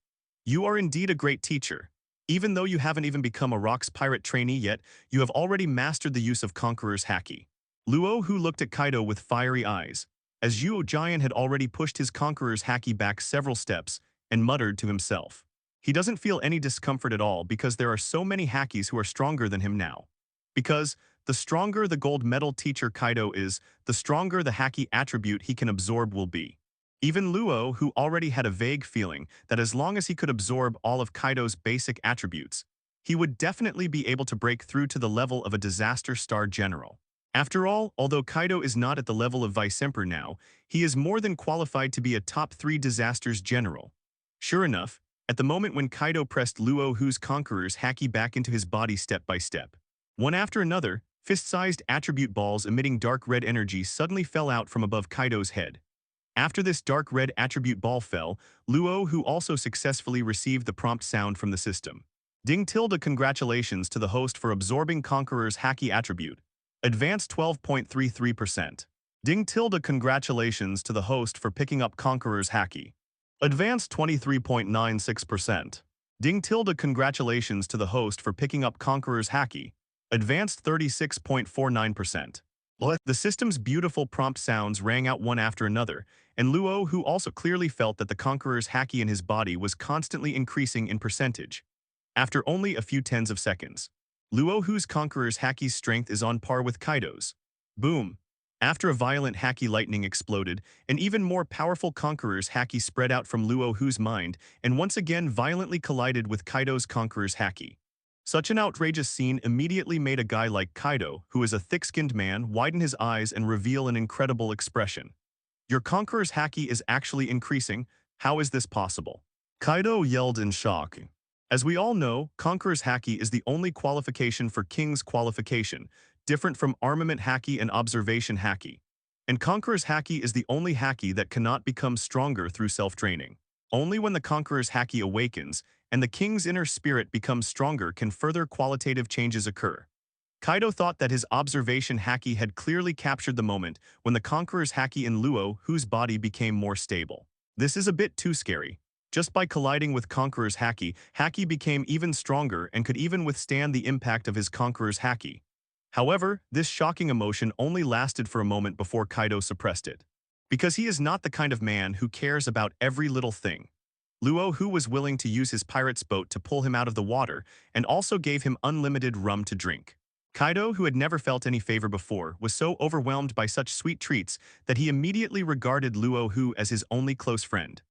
You are indeed a great teacher. Even though you haven't even become a Rocks pirate trainee yet, you have already mastered the use of Conqueror's Haki. Luo Hu looked at Kaido with fiery eyes, as Yuo Giant had already pushed his Conqueror's Haki back several steps and muttered to himself. He doesn't feel any discomfort at all because there are so many Hakis who are stronger than him now. Because the stronger the gold medal teacher Kaido is, the stronger the Haki attribute he can absorb will be. Even Luo, who already had a vague feeling that as long as he could absorb all of Kaido's basic attributes, he would definitely be able to break through to the level of a disaster star general. After all, although Kaido is not at the level of Vice Emperor now, he is more than qualified to be a top 3 disasters general. Sure enough, at the moment when Kaido pressed Luo Hu's Conqueror's Haki back into his body step by step, one after another, fist-sized attribute balls emitting dark red energy suddenly fell out from above Kaido's head. After this dark red attribute ball fell, Luo Hu also successfully received the prompt sound from the system. Ding tilde congratulations to the host for absorbing Conqueror's Haki attribute. Advanced 12.33%. Ding tilde congratulations to the host for picking up Conqueror's Haki. Advanced 23.96%. Ding tilde congratulations to the host for picking up Conqueror's Haki. Advanced 36.49%. The system's beautiful prompt sounds rang out one after another, and Luo Hu also clearly felt that the Conqueror's Haki in his body was constantly increasing in percentage. After only a few tens of seconds, Luo Hu's Conqueror's Haki's strength is on par with Kaido's. Boom! After a violent Haki lightning exploded, an even more powerful Conqueror's Haki spread out from Luo Hu's mind and once again violently collided with Kaido's Conqueror's Haki. Such an outrageous scene immediately made a guy like Kaido, who is a thick-skinned man, widen his eyes and reveal an incredible expression. Your Conqueror's Haki is actually increasing. How is this possible? Kaido yelled in shock. As we all know, Conqueror's Haki is the only qualification for King's qualification, different from Armament Haki and Observation Haki. And Conqueror's Haki is the only Haki that cannot become stronger through self-training. Only when the Conqueror's Haki awakens and the King's inner spirit becomes stronger can further qualitative changes occur. Kaido thought that his Observation Haki had clearly captured the moment when the Conqueror's Haki in Luo Hu's body became more stable. This is a bit too scary. Just by colliding with Conqueror's Haki, Haki became even stronger and could even withstand the impact of his Conqueror's Haki. However, this shocking emotion only lasted for a moment before Kaido suppressed it. Because he is not the kind of man who cares about every little thing. Luo Hu was willing to use his pirate's boat to pull him out of the water and also gave him unlimited rum to drink. Kaido, who had never felt any favor before, was so overwhelmed by such sweet treats that he immediately regarded Luo Hu as his only close friend.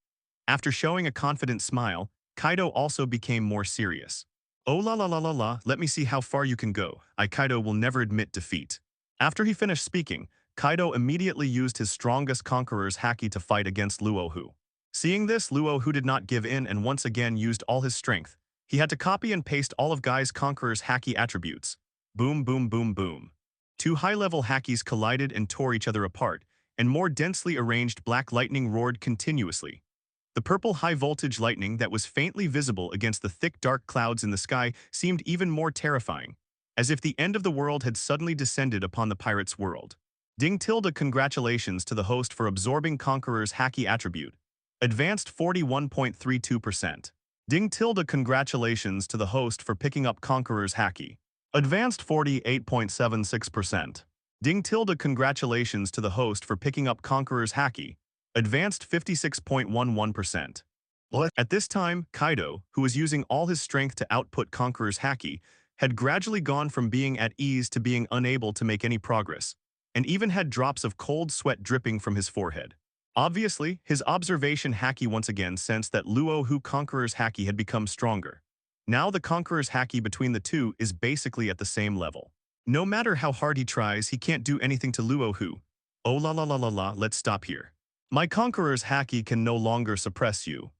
After showing a confident smile, Kaido also became more serious. Oh la la la la la, let me see how far you can go. Kaido will never admit defeat. After he finished speaking, Kaido immediately used his strongest Conqueror's Haki to fight against Luo Hu. Seeing this, Luo Hu did not give in and once again used all his strength. He had to copy and paste all of Guy's Conqueror's Haki attributes. Boom boom boom boom. Two high-level Hakis collided and tore each other apart, and more densely arranged black lightning roared continuously. The purple high-voltage lightning that was faintly visible against the thick dark clouds in the sky seemed even more terrifying, as if the end of the world had suddenly descended upon the pirate's world. Ding tilde congratulations to the host for absorbing Conqueror's Haki attribute. Advanced 41.32%. Ding tilde congratulations to the host for picking up Conqueror's Haki. Advanced 48.76%. Ding tilde congratulations to the host for picking up Conqueror's Haki. Advanced 56.11%. At this time, Kaido, who was using all his strength to output Conqueror's Haki, had gradually gone from being at ease to being unable to make any progress, and even had drops of cold sweat dripping from his forehead. Obviously, his Observation Haki once again sensed that Luo Hu Conqueror's Haki had become stronger. Now the Conqueror's Haki between the two is basically at the same level. No matter how hard he tries, he can't do anything to Luo Hu. Oh la la la la la, let's stop here. My Conqueror's Haki can no longer suppress you.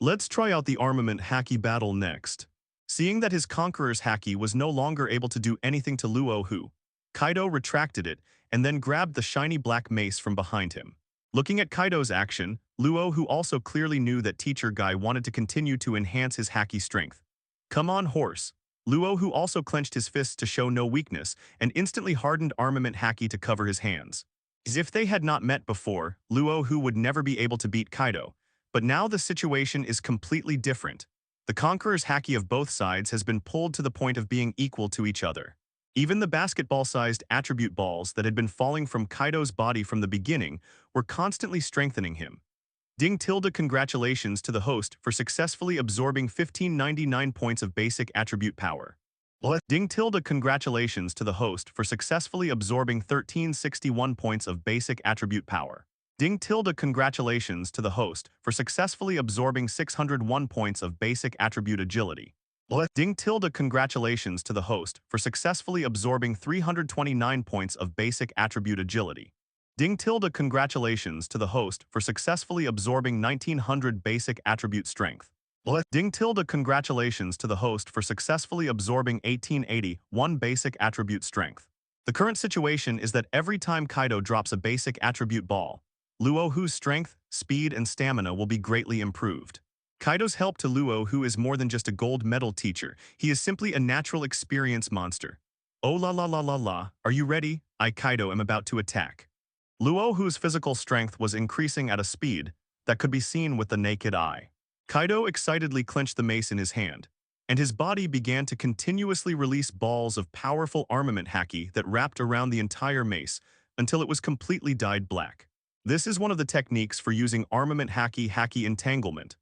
Let's try out the Armament Haki battle next. Seeing that his Conqueror's Haki was no longer able to do anything to Luo Hu, Kaido retracted it and then grabbed the shiny black mace from behind him. Looking at Kaido's action, Luo Hu also clearly knew that Teacher Guy wanted to continue to enhance his Haki strength. Come on, horse. Luo Hu also clenched his fists to show no weakness and instantly hardened Armament Haki to cover his hands. As if they had not met before, Luo Hu would never be able to beat Kaido. But now the situation is completely different. The Conqueror's Haki of both sides has been pulled to the point of being equal to each other. Even the basketball-sized attribute balls that had been falling from Kaido's body from the beginning were constantly strengthening him. Ding tilde congratulations to the host for successfully absorbing 1599 points of basic attribute power. Ding tilde congratulations to the host for successfully absorbing 1361 points of basic attribute power. Ding tilde congratulations to the host for successfully absorbing 601 points of basic attribute agility. Ding tilde congratulations to the host for successfully absorbing 329 points of basic attribute agility. Ding tilde congratulations to the host for successfully absorbing 1900 basic attribute strength. Ding tilde congratulations to the host for successfully absorbing 1881 basic attribute strength. The current situation is that every time Kaido drops a basic attribute ball, Luo Hu's strength, speed, and stamina will be greatly improved. Kaido's help to Luo Hu is more than just a gold medal teacher, he is simply a natural experience monster. Oh la la la la la, are you ready? I Kaido am about to attack. Luo Hu's physical strength was increasing at a speed that could be seen with the naked eye. Kaido excitedly clenched the mace in his hand, and his body began to continuously release balls of powerful armament haki that wrapped around the entire mace until it was completely dyed black. This is one of the techniques for using armament haki entanglement.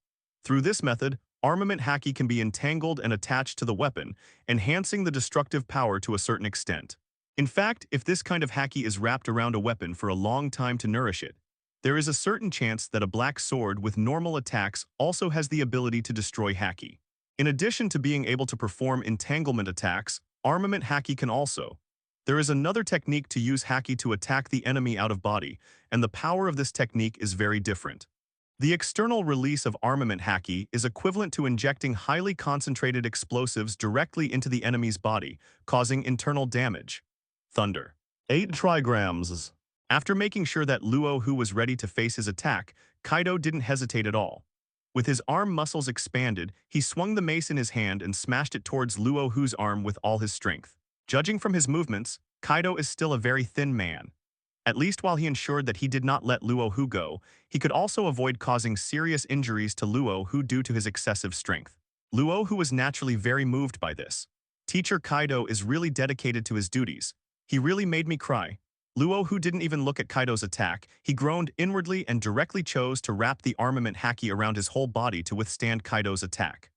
Through this method, armament haki can be entangled and attached to the weapon, enhancing the destructive power to a certain extent. In fact, if this kind of haki is wrapped around a weapon for a long time to nourish it, there is a certain chance that a black sword with normal attacks also has the ability to destroy haki. In addition to being able to perform entanglement attacks, armament haki can also. There is another technique to use haki to attack the enemy out of body, and the power of this technique is very different. The external release of armament haki is equivalent to injecting highly concentrated explosives directly into the enemy's body, causing internal damage. Thunder. 8 trigrams. After making sure that Luo Hu was ready to face his attack, Kaido didn't hesitate at all. With his arm muscles expanded, he swung the mace in his hand and smashed it towards Luo Hu's arm with all his strength. Judging from his movements, Kaido is still a very thin man. At least while he ensured that he did not let Luo Hu go, he could also avoid causing serious injuries to Luo Hu due to his excessive strength. Luo Hu was naturally very moved by this. Teacher Kaido is really dedicated to his duties. He really made me cry. Luo Hu didn't even look at Kaido's attack, he groaned inwardly and directly chose to wrap the armament haki around his whole body to withstand Kaido's attack.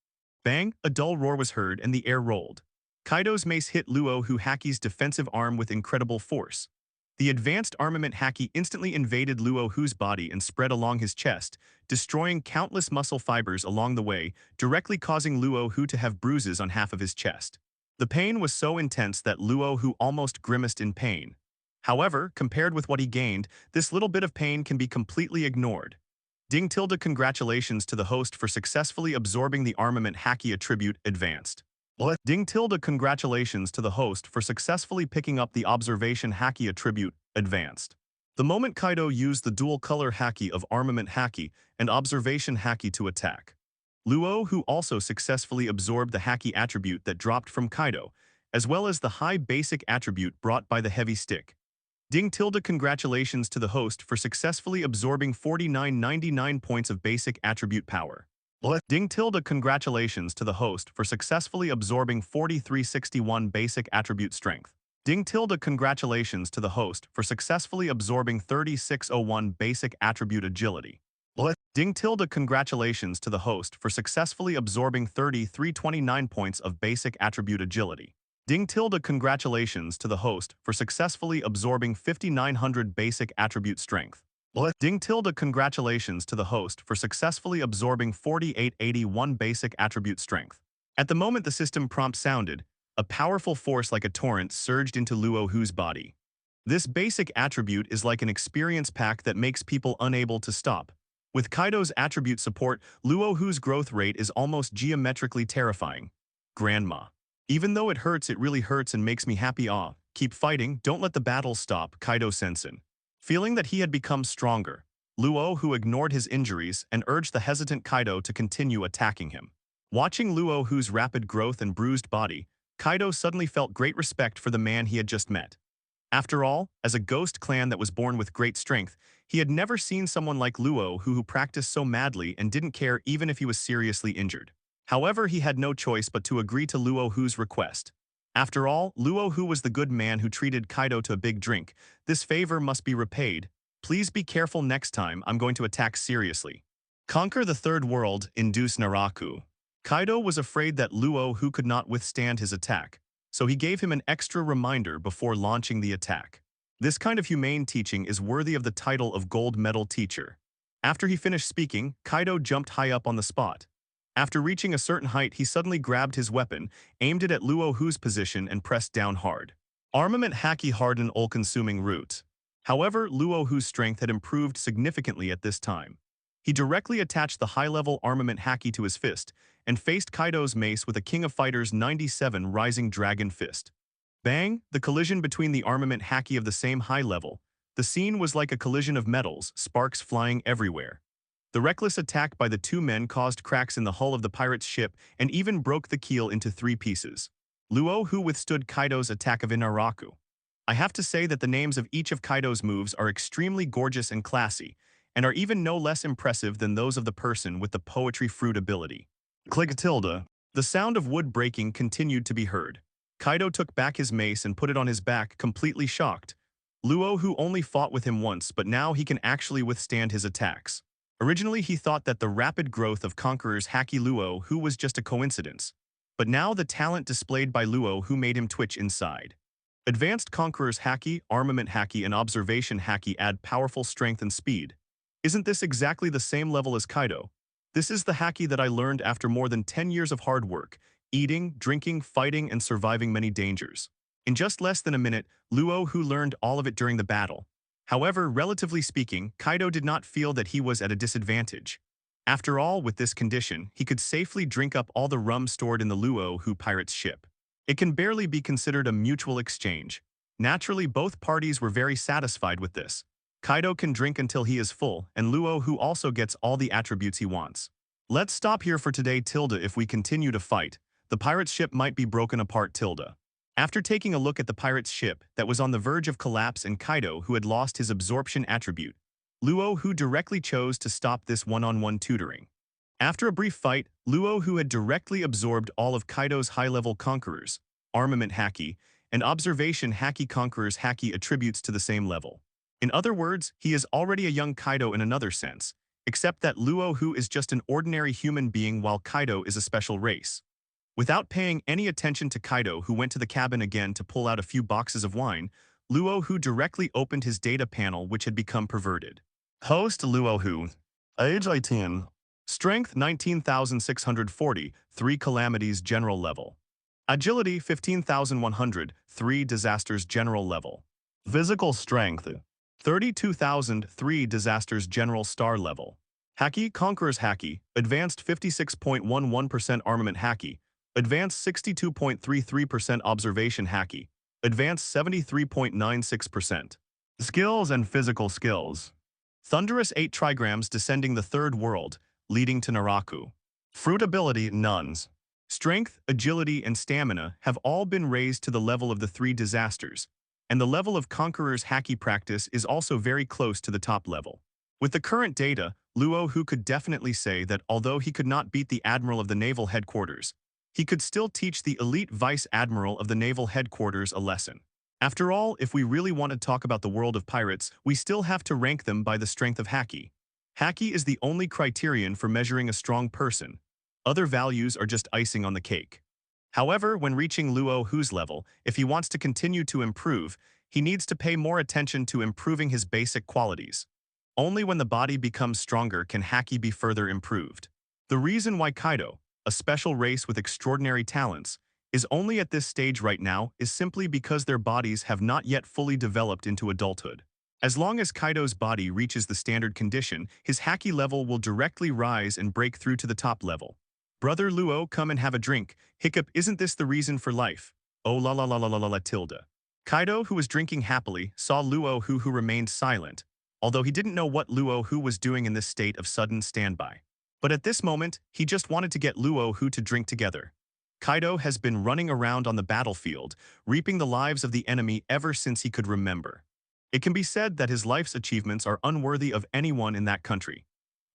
Bang! A dull roar was heard and the air rolled. Kaido's mace hit Luo Hu Haki's defensive arm with incredible force. The advanced armament haki instantly invaded Luo Hu's body and spread along his chest, destroying countless muscle fibers along the way, directly causing Luo Hu to have bruises on half of his chest. The pain was so intense that Luo Hu almost grimaced in pain. However, compared with what he gained, this little bit of pain can be completely ignored. Ding tilde congratulations to the host for successfully absorbing the armament haki attribute advanced. Ding tilde congratulations to the host for successfully picking up the observation haki attribute advanced. The moment Kaido used the dual color haki of armament haki and observation haki to attack, Luo Hu also successfully absorbed the haki attribute that dropped from Kaido, as well as the high basic attribute brought by the heavy stick. Ding tilde congratulations to the host for successfully absorbing 4999 points of basic attribute power. Ding tilde congratulations to the host for successfully absorbing 4361 basic attribute strength. Ding tilde congratulations to the host for successfully absorbing 3601 basic attribute agility. Ding tilde congratulations to the host for successfully absorbing 3329 points of basic attribute agility. Ding tilde congratulations to the host for successfully absorbing 5900 basic attribute strength. Ding tilde congratulations to the host for successfully absorbing 4881 basic attribute strength. At the moment the system prompt sounded, a powerful force like a torrent surged into Luo Hu's body. This basic attribute is like an experience pack that makes people unable to stop. With Kaido's attribute support, Luo Hu's growth rate is almost geometrically terrifying. Grandma. Even though it hurts, it really hurts and makes me happy. Keep fighting, don't let the battle stop, Kaido Sensen. Feeling that he had become stronger, Luo Hu ignored his injuries and urged the hesitant Kaido to continue attacking him. Watching Luo Hu's rapid growth and bruised body, Kaido suddenly felt great respect for the man he had just met. After all, as a ghost clan that was born with great strength, he had never seen someone like Luo Hu practiced so madly and didn't care even if he was seriously injured. However, he had no choice but to agree to Luo Hu's request. After all, Luo Hu was the good man who treated Kaido to a big drink. This favor must be repaid. Please be careful next time, I'm going to attack seriously. Conquer the third world, induce Naraku. Kaido was afraid that Luo Hu could not withstand his attack. so he gave him an extra reminder before launching the attack. This kind of humane teaching is worthy of the title of gold medal teacher. After he finished speaking, Kaido jumped high up on the spot. After reaching a certain height, he suddenly grabbed his weapon, aimed it at Luo Hu's position, and pressed down hard. Armament Haki hardened all-consuming root. However, Luo Hu's strength had improved significantly at this time. He directly attached the high-level armament Haki to his fist and faced Kaido's mace with a King of Fighters 97 Rising Dragon fist. Bang! The collision between the armament Haki of the same high level. The scene was like a collision of metals, sparks flying everywhere. The reckless attack by the two men caused cracks in the hull of the pirate's ship and even broke the keel into 3 pieces. Luo Hu withstood Kaido's attack of Inaraku. I have to say that the names of each of Kaido's moves are extremely gorgeous and classy, and are even no less impressive than those of the person with the poetry fruit ability. Click tilde. The sound of wood breaking continued to be heard. Kaido took back his mace and put it on his back, completely shocked. Luo Hu only fought with him once, but now he can actually withstand his attacks. Originally, he thought that the rapid growth of Conqueror's Haki Luo Hu was just a coincidence. But now the talent displayed by Luo Hu made him twitch inside. Advanced Conqueror's Haki, Armament Haki, and Observation Haki add powerful strength and speed. Isn't this exactly the same level as Kaido? This is the Haki that I learned after more than 10 years of hard work, eating, drinking, fighting, and surviving many dangers. In just less than a minute, Luo Hu learned all of it during the battle. However, relatively speaking, Kaido did not feel that he was at a disadvantage. After all, with this condition, he could safely drink up all the rum stored in the Luo Hu pirate's ship. It can barely be considered a mutual exchange. Naturally, both parties were very satisfied with this. Kaido can drink until he is full, and Luo Hu also gets all the attributes he wants. Let's stop here for today tilde. If we continue to fight, the pirate's ship might be broken apart tilde. After taking a look at the pirate's ship that was on the verge of collapse and Kaido, who had lost his absorption attribute, Luo Hu directly chose to stop this one-on-one tutoring. After a brief fight, Luo Hu had directly absorbed all of Kaido's high-level Conquerors, Armament Haki, and Observation Haki Conqueror's Haki attributes to the same level. In other words, he is already a young Kaido in another sense, except that Luo Hu is just an ordinary human being while Kaido is a special race. Without paying any attention to Kaido, who went to the cabin again to pull out a few boxes of wine, Luo Hu directly opened his data panel, which had become perverted. Host Luo Hu. Age 18. Strength 19,640, 3 calamities general level. Agility 15,100, 3 disasters general level. Physical strength 32,000, 3 disasters general star level. Haki Conqueror's Haki, advanced 56.11% armament Haki, advanced 62.33% observation Haki, advanced 73.96%. Skills and physical skills. Thunderous 8 trigrams descending the 3rd world, leading to Naraku. Fruit ability nuns. Strength, agility, and stamina have all been raised to the level of the 3 disasters, and the level of Conqueror's Haki practice is also very close to the top level. With the current data, Luo Hu could definitely say that although he could not beat the Admiral of the Naval Headquarters, he could still teach the elite Vice Admiral of the Naval Headquarters a lesson. After all, if we really want to talk about the world of pirates, we still have to rank them by the strength of Haki. Haki is the only criterion for measuring a strong person. Other values are just icing on the cake. However, when reaching Luo Hu's level, if he wants to continue to improve, he needs to pay more attention to improving his basic qualities. Only when the body becomes stronger can Haki be further improved. The reason why Kaido, a special race with extraordinary talents, is only at this stage right now is simply because their bodies have not yet fully developed into adulthood. As long as Kaido's body reaches the standard condition, his Haki level will directly rise and break through to the top level. Brother Luo, come and have a drink. Hiccup, isn't this the reason for life? Oh la la la la la la la tilde. Kaido, who was drinking happily, saw Luo Hu, who remained silent, although he didn't know what Luo Hu was doing in this state of sudden standby. But at this moment, he just wanted to get Luo Hu to drink together. Kaido has been running around on the battlefield, reaping the lives of the enemy ever since he could remember. It can be said that his life's achievements are unworthy of anyone in that country.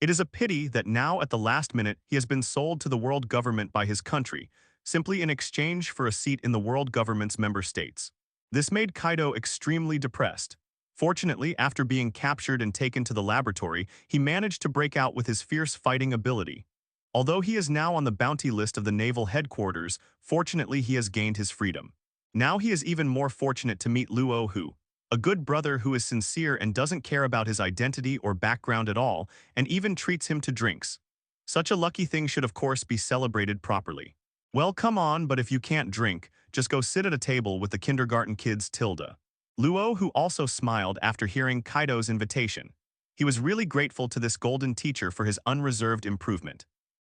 It is a pity that now at the last minute he has been sold to the world government by his country, simply in exchange for a seat in the world government's member states. This made Kaido extremely depressed. Fortunately, after being captured and taken to the laboratory, he managed to break out with his fierce fighting ability. Although he is now on the bounty list of the naval headquarters, fortunately he has gained his freedom. Now he is even more fortunate to meet Luo Hu, a good brother who is sincere and doesn't care about his identity or background at all, and even treats him to drinks. Such a lucky thing should of course be celebrated properly. Well, come on, but if you can't drink, just go sit at a table with the kindergarten kids Tilda. Luo Hu also smiled after hearing Kaido's invitation. He was really grateful to this golden teacher for his unreserved improvement.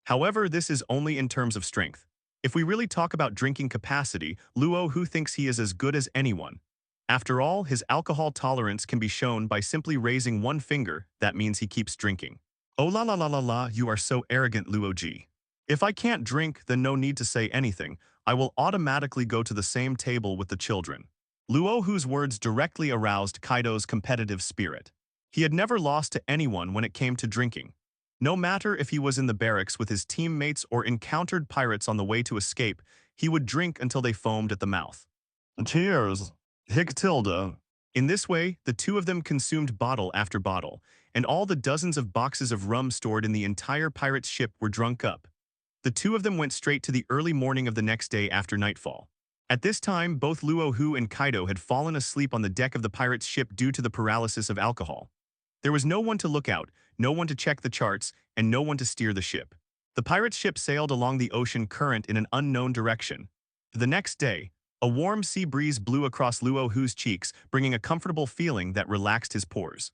However, this is only in terms of strength. If we really talk about drinking capacity, Luo Hu thinks he is as good as anyone. After all, his alcohol tolerance can be shown by simply raising one finger. That means he keeps drinking. Oh la la la la la, you are so arrogant, Luo Ji. If I can't drink, then no need to say anything. I will automatically go to the same table with the children. Luo Hu's words directly aroused Kaido's competitive spirit. He had never lost to anyone when it came to drinking. No matter if he was in the barracks with his teammates or encountered pirates on the way to escape, he would drink until they foamed at the mouth. Cheers, Hick Tilda. In this way, the two of them consumed bottle after bottle, and all the dozens of boxes of rum stored in the entire pirate's ship were drunk up. The two of them went straight to the early morning of the next day after nightfall. At this time, both Luo Hu and Kaido had fallen asleep on the deck of the pirate's ship due to the paralysis of alcohol. There was no one to look out, no one to check the charts, and no one to steer the ship. The pirate's ship sailed along the ocean current in an unknown direction. The next day, a warm sea breeze blew across Luo Hu's cheeks, bringing a comfortable feeling that relaxed his pores.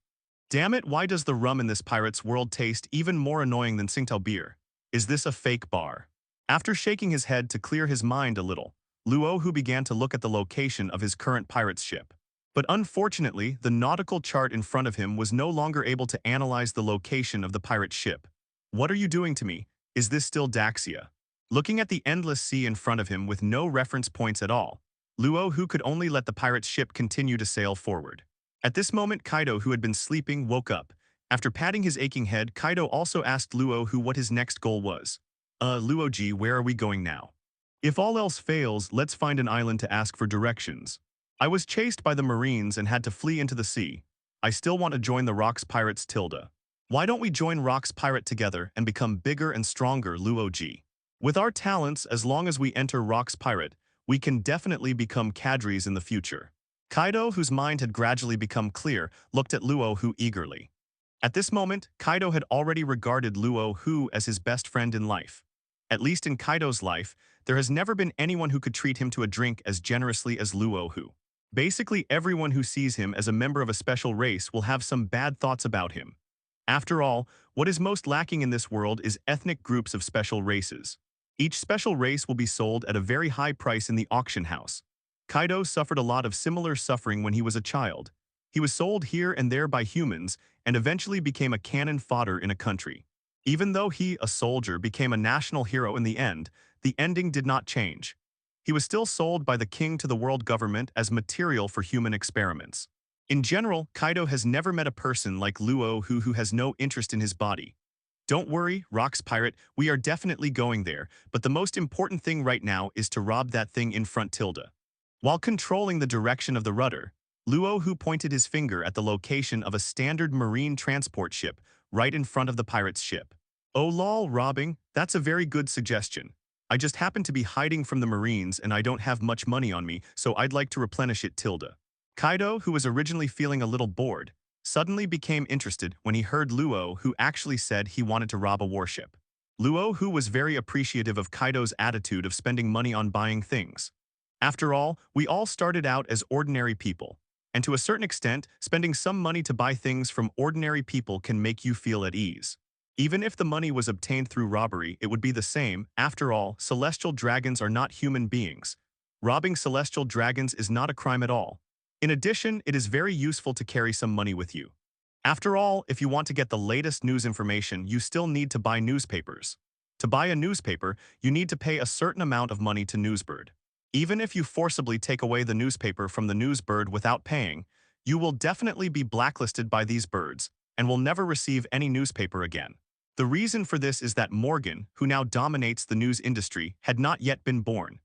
Damn it, why does the rum in this pirate's world taste even more annoying than Tsingtao beer? Is this a fake bar? After shaking his head to clear his mind a little, Luo Hu began to look at the location of his current pirate's ship. But unfortunately, the nautical chart in front of him was no longer able to analyze the location of the pirate ship. What are you doing to me? Is this still Daxia? Looking at the endless sea in front of him with no reference points at all, Luo Hu could only let the pirate's ship continue to sail forward. At this moment, Kaido, who had been sleeping, woke up. After patting his aching head, Kaido also asked Luo Hu what his next goal was. Luo Ji, where are we going now? If all else fails, let's find an island to ask for directions. I was chased by the Marines and had to flee into the sea. I still want to join the Rocks Pirates Tilda. Why don't we join Rocks Pirate together and become bigger and stronger, Luo Ji? With our talents, as long as we enter Rocks Pirate, we can definitely become cadres in the future. Kaido, whose mind had gradually become clear, looked at Luo Hu eagerly. At this moment, Kaido had already regarded Luo Hu as his best friend in life. At least in Kaido's life, there has never been anyone who could treat him to a drink as generously as Luo Hu. Basically, everyone who sees him as a member of a special race will have some bad thoughts about him. After all, what is most lacking in this world is ethnic groups of special races. Each special race will be sold at a very high price in the auction house. Kaido suffered a lot of similar suffering when he was a child. He was sold here and there by humans and eventually became a cannon fodder in a country. Even though he, a soldier, became a national hero in the ending did not change. He was still sold by the king to the world government as material for human experiments. In general, Kaido has never met a person like Luo Hu who has no interest in his body. Don't worry, Rocks Pirate, we are definitely going there, but the most important thing right now is to rob that thing in front Tilda. While controlling the direction of the rudder, Luo Hu pointed his finger at the location of a standard marine transport ship right in front of the pirate's ship. Oh lol, robbing, that's a very good suggestion. I just happen to be hiding from the Marines and I don't have much money on me, so I'd like to replenish it Tilda. Kaido, who was originally feeling a little bored, suddenly became interested when he heard Luo Hu actually said he wanted to rob a warship. Luo Hu was very appreciative of Kaido's attitude of spending money on buying things. After all, we all started out as ordinary people, and to a certain extent, spending some money to buy things from ordinary people can make you feel at ease. Even if the money was obtained through robbery, it would be the same. After all, celestial dragons are not human beings. Robbing celestial dragons is not a crime at all. In addition, it is very useful to carry some money with you. After all, if you want to get the latest news information, you still need to buy newspapers. To buy a newspaper, you need to pay a certain amount of money to Newsbird. Even if you forcibly take away the newspaper from the Newsbird without paying, you will definitely be blacklisted by these birds and will never receive any newspaper again. The reason for this is that Morgan, who now dominates the news industry, had not yet been born.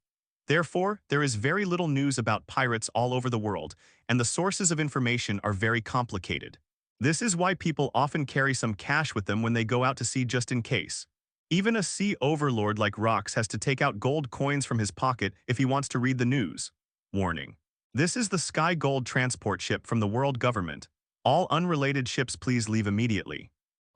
Therefore, there is very little news about pirates all over the world, and the sources of information are very complicated. This is why people often carry some cash with them when they go out to sea just in case. Even a sea overlord like Rocks has to take out gold coins from his pocket if he wants to read the news. Warning. This is the Sky Gold transport ship from the world government. All unrelated ships please leave immediately.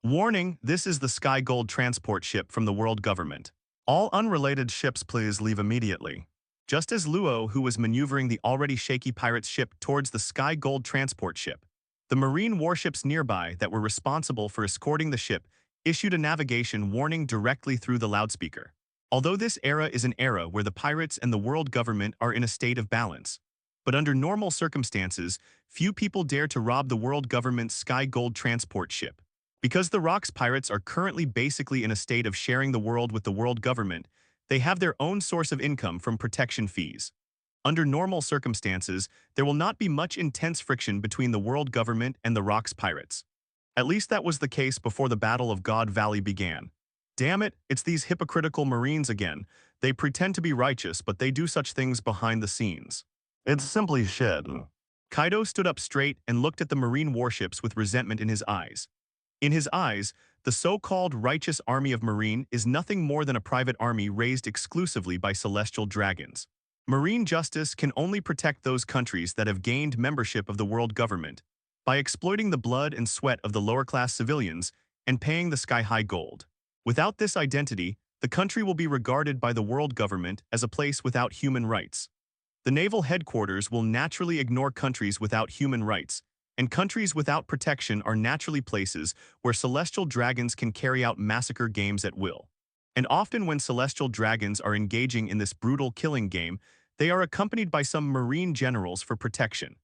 Warning, this is the Sky Gold transport ship from the world government. All unrelated ships please leave immediately. Just as Luo Hu was maneuvering the already shaky pirate's ship towards the Sky Gold transport ship, the marine warships nearby that were responsible for escorting the ship issued a navigation warning directly through the loudspeaker. Although this era is an era where the pirates and the world government are in a state of balance, but under normal circumstances, few people dare to rob the world government's Sky Gold transport ship. Because the Rock's pirates are currently basically in a state of sharing the world with the world government, they have their own source of income from protection fees. Under normal circumstances, there will not be much intense friction between the world government and the Rock's pirates. At least that was the case before the Battle of God Valley began. Damn it, it's these hypocritical Marines again. They pretend to be righteous, but they do such things behind the scenes. It's simply shit. Kaido stood up straight and looked at the Marine warships with resentment in his eyes. In his eyes, the so-called righteous army of Marine is nothing more than a private army raised exclusively by celestial dragons. Marine justice can only protect those countries that have gained membership of the world government by exploiting the blood and sweat of the lower-class civilians and paying the sky-high gold. Without this identity, the country will be regarded by the world government as a place without human rights. The naval headquarters will naturally ignore countries without human rights, and countries without protection are naturally places where celestial dragons can carry out massacre games at will. And often when celestial dragons are engaging in this brutal killing game, they are accompanied by some marine generals for protection.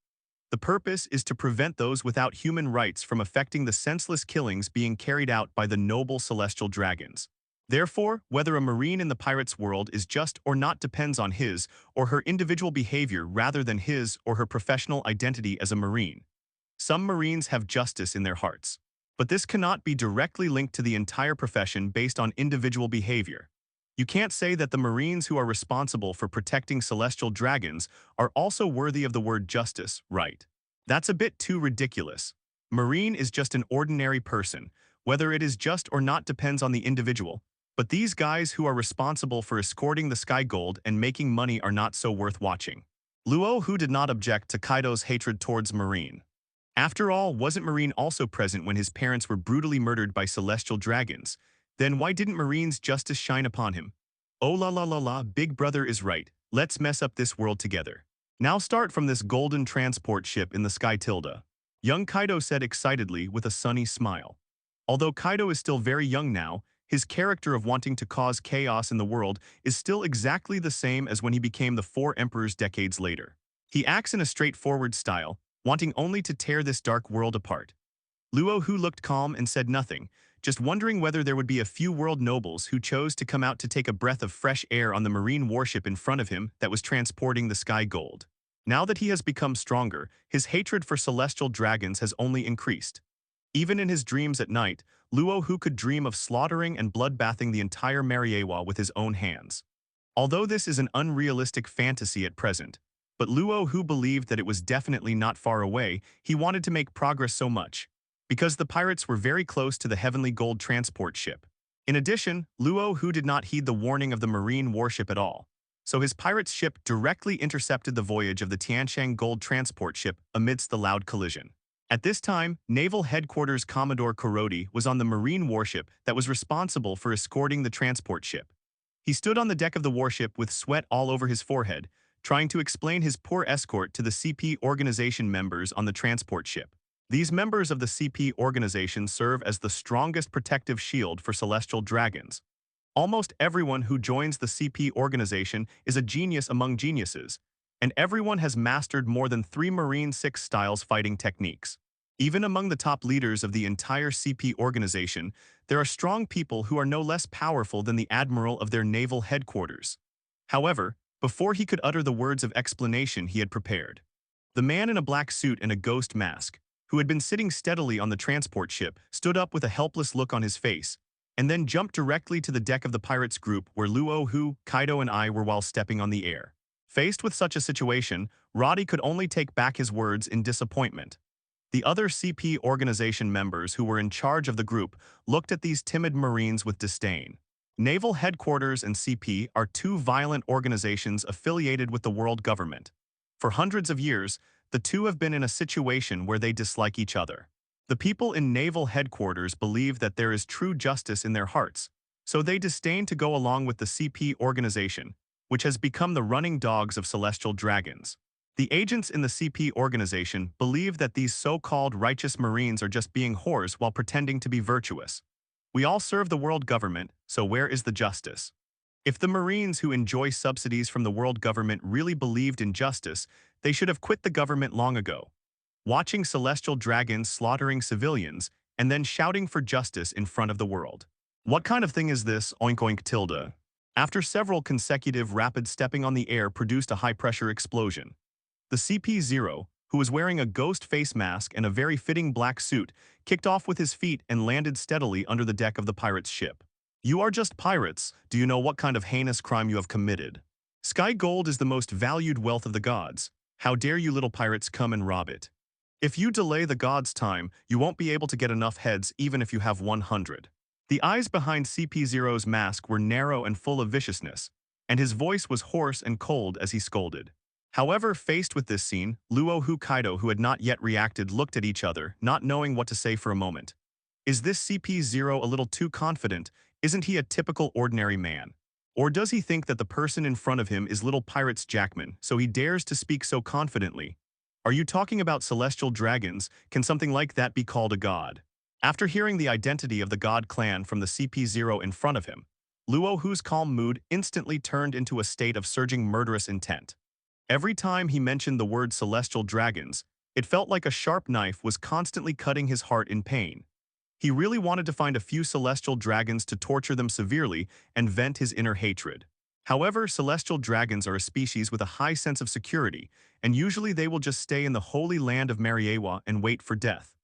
The purpose is to prevent those without human rights from affecting the senseless killings being carried out by the noble celestial dragons. Therefore, whether a marine in the pirate's world is just or not depends on his or her individual behavior rather than his or her professional identity as a marine. Some marines have justice in their hearts, but this cannot be directly linked to the entire profession based on individual behavior. You can't say that the marines who are responsible for protecting celestial dragons are also worthy of the word justice, right? That's a bit too ridiculous. Marine is just an ordinary person. Whether it is just or not depends on the individual. But these guys who are responsible for escorting the Sky Gold and making money are not so worth watching. Luo Hu did not object to Kaido's hatred towards Marine. After all, wasn't Marine also present when his parents were brutally murdered by celestial dragons? Then why didn't Marine's justice shine upon him? Oh la la la la, Big Brother is right. Let's mess up this world together. Now start from this golden transport ship in the sky tilde. Young Kaido said excitedly with a sunny smile. Although Kaido is still very young now, his character of wanting to cause chaos in the world is still exactly the same as when he became the Four Emperors decades later. He acts in a straightforward style, wanting only to tear this dark world apart. Luo Hu looked calm and said nothing, just wondering whether there would be a few world nobles who chose to come out to take a breath of fresh air on the marine warship in front of him that was transporting the Sky Gold. Now that he has become stronger, his hatred for celestial dragons has only increased. Even in his dreams at night, Luo Hu could dream of slaughtering and bloodbathing the entire Mariewa with his own hands. Although this is an unrealistic fantasy at present, but Luo Hu believed that it was definitely not far away, he wanted to make progress so much, because the pirates were very close to the Heavenly Gold transport ship. In addition, Luo Hu did not heed the warning of the marine warship at all, so his pirate's ship directly intercepted the voyage of the Tianshang Gold transport ship amidst the loud collision. At this time, Naval Headquarters Commodore Kuroti was on the marine warship that was responsible for escorting the transport ship. He stood on the deck of the warship with sweat all over his forehead, trying to explain his poor escort to the CP organization members on the transport ship. These members of the CP organization serve as the strongest protective shield for celestial dragons. Almost everyone who joins the CP organization is a genius among geniuses, and everyone has mastered more than 3 Marine 6 styles fighting techniques. Even among the top leaders of the entire CP organization, there are strong people who are no less powerful than the admiral of their naval headquarters. However, before he could utter the words of explanation he had prepared, the man in a black suit and a ghost mask, who had been sitting steadily on the transport ship, stood up with a helpless look on his face, and then jumped directly to the deck of the pirates group where Luo Hu, Kaido and I were while stepping on the air. Faced with such a situation, Roddy could only take back his words in disappointment. The other CP organization members who were in charge of the group looked at these timid Marines with disdain. Naval Headquarters and CP are 2 violent organizations affiliated with the world government. For hundreds of years, the two have been in a situation where they dislike each other. The people in naval headquarters believe that there is true justice in their hearts, so they disdain to go along with the CP organization, which has become the running dogs of celestial dragons. The agents in the CP organization believe that these so-called righteous Marines are just being whores while pretending to be virtuous. We all serve the world government, so where is the justice? If the Marines who enjoy subsidies from the world government really believed in justice, they should have quit the government long ago. Watching celestial dragons slaughtering civilians and then shouting for justice in front of the world. What kind of thing is this, oink oink tilde? After several consecutive rapid stepping on the air produced a high-pressure explosion. The CP-0, who was wearing a ghost face mask and a very fitting black suit, kicked off with his feet and landed steadily under the deck of the pirate's ship. You are just pirates. Do you know what kind of heinous crime you have committed? Sky gold is the most valued wealth of the gods. How dare you little pirates come and rob it? If you delay the gods' time, you won't be able to get enough heads even if you have 100. The eyes behind CP-0's mask were narrow and full of viciousness, and his voice was hoarse and cold as he scolded. However, faced with this scene, Luo Hu Kaido, who had not yet reacted, looked at each other, not knowing what to say for a moment. Is this CP-0 a little too confident? Isn't he a typical ordinary man? Or does he think that the person in front of him is little pirates Jackman, so he dares to speak so confidently? Are you talking about celestial dragons? Can something like that be called a god? After hearing the identity of the god clan from the CP-0 in front of him, Luo Hu's calm mood instantly turned into a state of surging murderous intent. Every time he mentioned the word celestial dragons, it felt like a sharp knife was constantly cutting his heart in pain. He really wanted to find a few celestial dragons to torture them severely and vent his inner hatred. However, celestial dragons are a species with a high sense of security, and usually they will just stay in the holy land of Mariewa and wait for death.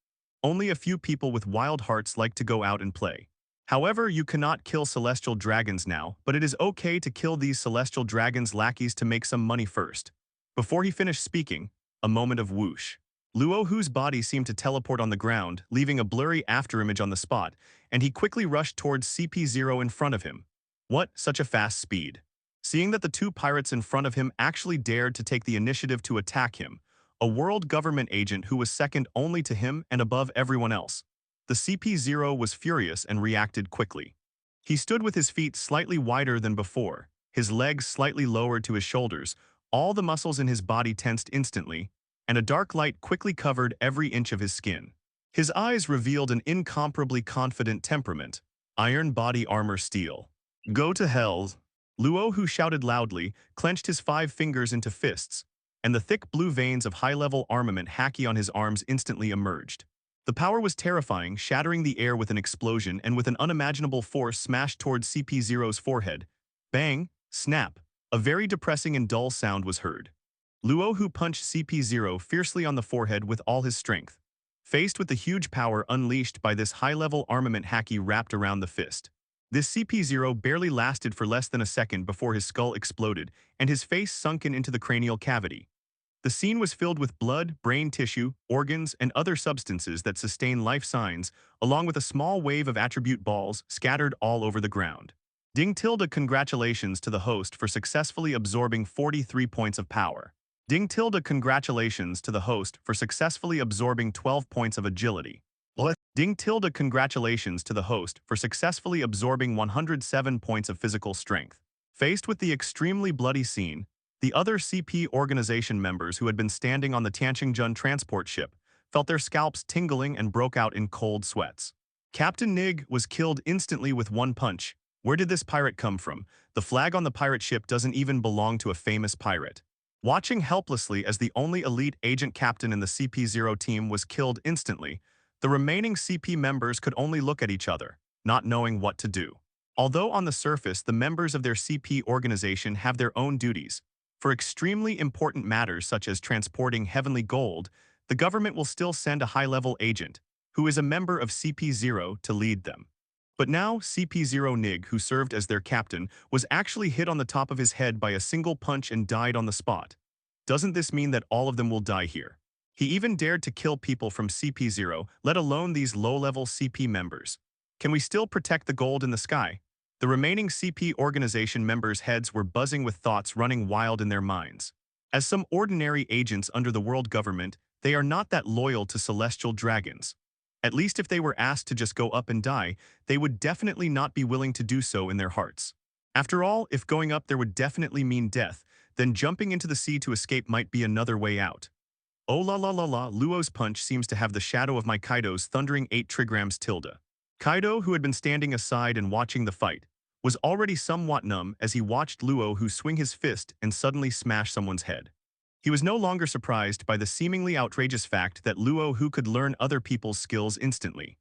Only a few people with wild hearts like to go out and play. However, you cannot kill celestial dragons now, but it is okay to kill these celestial dragons' lackeys to make some money first. Before he finished speaking, a moment of whoosh. Luo Hu's body seemed to teleport on the ground, leaving a blurry afterimage on the spot, and he quickly rushed towards CP-0 in front of him. What, such a fast speed? Seeing that the two pirates in front of him actually dared to take the initiative to attack him, a world government agent who was second only to him and above everyone else, the CP-0 was furious and reacted quickly. He stood with his feet slightly wider than before, his legs slightly lowered to his shoulders, all the muscles in his body tensed instantly, and a dark light quickly covered every inch of his skin. His eyes revealed an incomparably confident temperament. Iron body armor steel. Go to hell. Luo Hu shouted loudly, clenched his 5 fingers into fists, and the thick blue veins of high-level armament Haki on his arms instantly emerged. The power was terrifying, shattering the air with an explosion and with an unimaginable force smashed towards CP-0's forehead. Bang, snap, a very depressing and dull sound was heard. Luo Hu punched CP-0 fiercely on the forehead with all his strength. Faced with the huge power unleashed by this high-level armament Haki wrapped around the fist. This CP-0 barely lasted for less than a second before his skull exploded and his face sunken into the cranial cavity. The scene was filled with blood, brain tissue, organs, and other substances that sustain life signs, along with a small wave of attribute balls scattered all over the ground. Ding tilde congratulations to the host for successfully absorbing 43 points of power. Ding tilde congratulations to the host for successfully absorbing 12 points of agility. What? Ding tilde congratulations to the host for successfully absorbing 107 points of physical strength. Faced with the extremely bloody scene, the other CP organization members who had been standing on the Tianqingjun transport ship felt their scalps tingling and broke out in cold sweats. Captain Nig was killed instantly with one punch. Where did this pirate come from? The flag on the pirate ship doesn't even belong to a famous pirate. Watching helplessly as the only elite agent captain in the CP-0 team was killed instantly, the remaining CP members could only look at each other, not knowing what to do. Although on the surface the members of their CP organization have their own duties, for extremely important matters such as transporting heavenly gold, the government will still send a high-level agent, who is a member of CP-0, to lead them. But now CP-0 Nig, who served as their captain, was actually hit on the top of his head by a single punch and died on the spot. Doesn't this mean that all of them will die here? He even dared to kill people from CP-0, let alone these low-level CP members. Can we still protect the gold in the sky? The remaining CP organization members' heads were buzzing with thoughts running wild in their minds. As some ordinary agents under the world government, they are not that loyal to celestial dragons. At least if they were asked to just go up and die, they would definitely not be willing to do so in their hearts. After all, if going up there would definitely mean death, then jumping into the sea to escape might be another way out. Oh la la la la, Luo's punch seems to have the shadow of my Kaido's thundering 8 trigrams tilde. Kaido, who had been standing aside and watching the fight, was already somewhat numb as he watched Luo Hu swing his fist and suddenly smash someone's head. He was no longer surprised by the seemingly outrageous fact that Luo Hu could learn other people's skills instantly.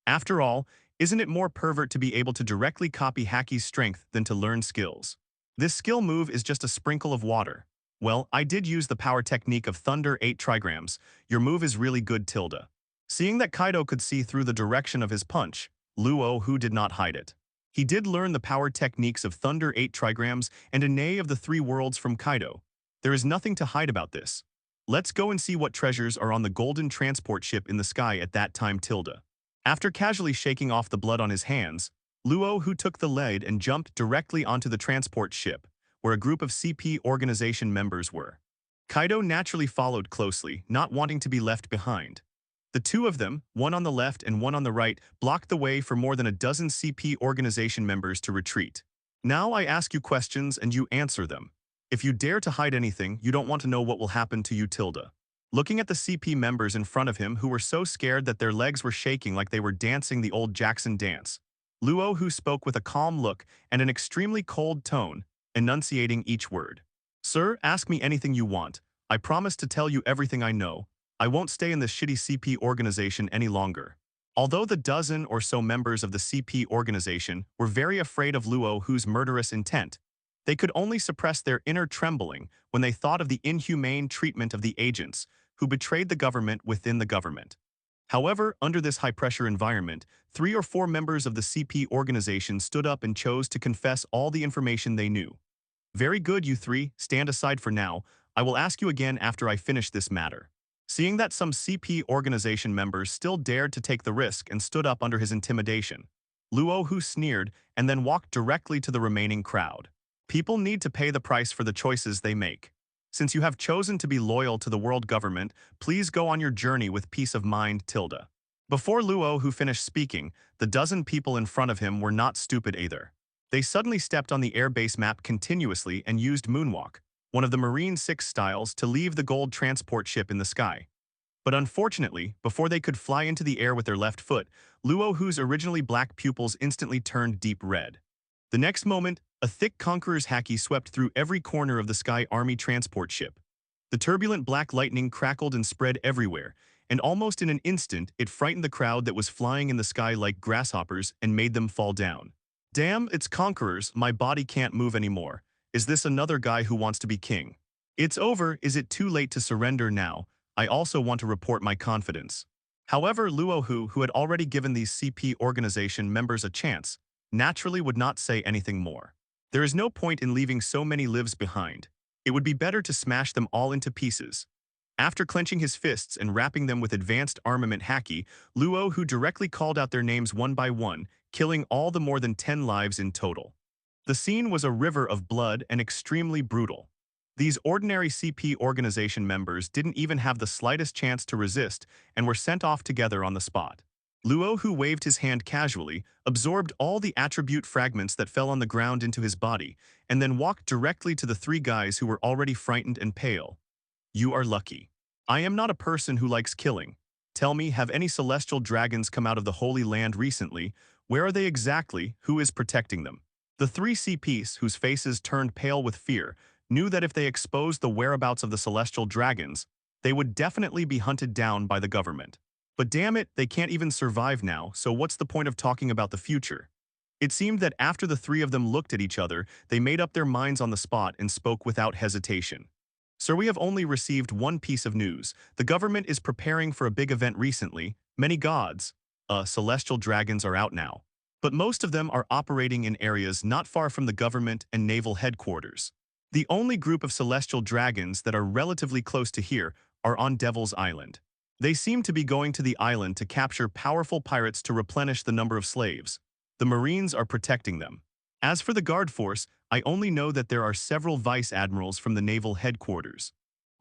After all, isn't it more pervert to be able to directly copy Haki's strength than to learn skills? This skill move is just a sprinkle of water. Well, I did use the power technique of Thunder 8 trigrams. Your move is really good tilde. Seeing that Kaido could see through the direction of his punch, Luo Hu did not hide it. He did learn the power techniques of Thunder 8 trigrams and a Nay of the 3 worlds from Kaido. There is nothing to hide about this. Let's go and see what treasures are on the golden transport ship in the sky at that time tilde. After casually shaking off the blood on his hands, Luo Hu took the lead and jumped directly onto the transport ship, where a group of CP organization members were. Kaido naturally followed closely, not wanting to be left behind. The two of them, one on the left and one on the right, blocked the way for more than a dozen CP organization members to retreat. Now I ask you questions and you answer them. If you dare to hide anything, you don't want to know what will happen to you tilde. Looking at the CP members in front of him who were so scared that their legs were shaking like they were dancing the old Jackson dance, Luo Hu spoke with a calm look and an extremely cold tone, enunciating each word. Sir, ask me anything you want. I promise to tell you everything I know. I won't stay in this shitty CP organization any longer. Although the dozen or so members of the CP organization were very afraid of Luo Hu's murderous intent, they could only suppress their inner trembling when they thought of the inhumane treatment of the agents who betrayed the government within the government. However, under this high-pressure environment, 3 or 4 members of the CP organization stood up and chose to confess all the information they knew. Very good, you 3, stand aside for now. I will ask you again after I finish this matter. Seeing that some CP organization members still dared to take the risk and stood up under his intimidation, Luo Hu sneered and then walked directly to the remaining crowd. People need to pay the price for the choices they make. Since you have chosen to be loyal to the world government, please go on your journey with peace of mind tilde. Before Luo Hu finished speaking, the dozen people in front of him were not stupid either. They suddenly stepped on the airbase map continuously and used Moonwalk, one of the Marine 6 styles, to leave the gold transport ship in the sky. But unfortunately, before they could fly into the air with their left foot, Luo Hu's originally black pupils instantly turned deep red. The next moment, a thick Conqueror's Haki swept through every corner of the Sky Army transport ship. The turbulent black lightning crackled and spread everywhere, and almost in an instant it frightened the crowd that was flying in the sky like grasshoppers and made them fall down. Damn, it's Conquerors, my body can't move anymore. Is this another guy who wants to be king? It's over, is it too late to surrender now? I also want to report my confidence. However, Luo Hu, who had already given these CP organization members a chance, naturally would not say anything more. There is no point in leaving so many lives behind. It would be better to smash them all into pieces. After clenching his fists and wrapping them with advanced armament Haki, Luo Hu directly called out their names one by one, killing all the more than 10 lives in total. The scene was a river of blood and extremely brutal. These ordinary CP organization members didn't even have the slightest chance to resist and were sent off together on the spot. Luo Hu waved his hand casually, absorbed all the attribute fragments that fell on the ground into his body, and then walked directly to the 3 guys who were already frightened and pale. You are lucky. I am not a person who likes killing. Tell me, have any celestial dragons come out of the Holy Land recently? Where are they exactly? Who is protecting them? The 3 CPs, whose faces turned pale with fear, knew that if they exposed the whereabouts of the celestial dragons, they would definitely be hunted down by the government. But damn it, they can't even survive now, so what's the point of talking about the future? It seemed that after the 3 of them looked at each other, they made up their minds on the spot and spoke without hesitation. Sir, we have only received one piece of news. The government is preparing for a big event recently. Many gods, celestial dragons are out now. But most of them are operating in areas not far from the government and naval headquarters. The only group of celestial dragons that are relatively close to here are on Devil's Island. They seem to be going to the island to capture powerful pirates to replenish the number of slaves. The Marines are protecting them. As for the guard force, I only know that there are several vice admirals from the naval headquarters.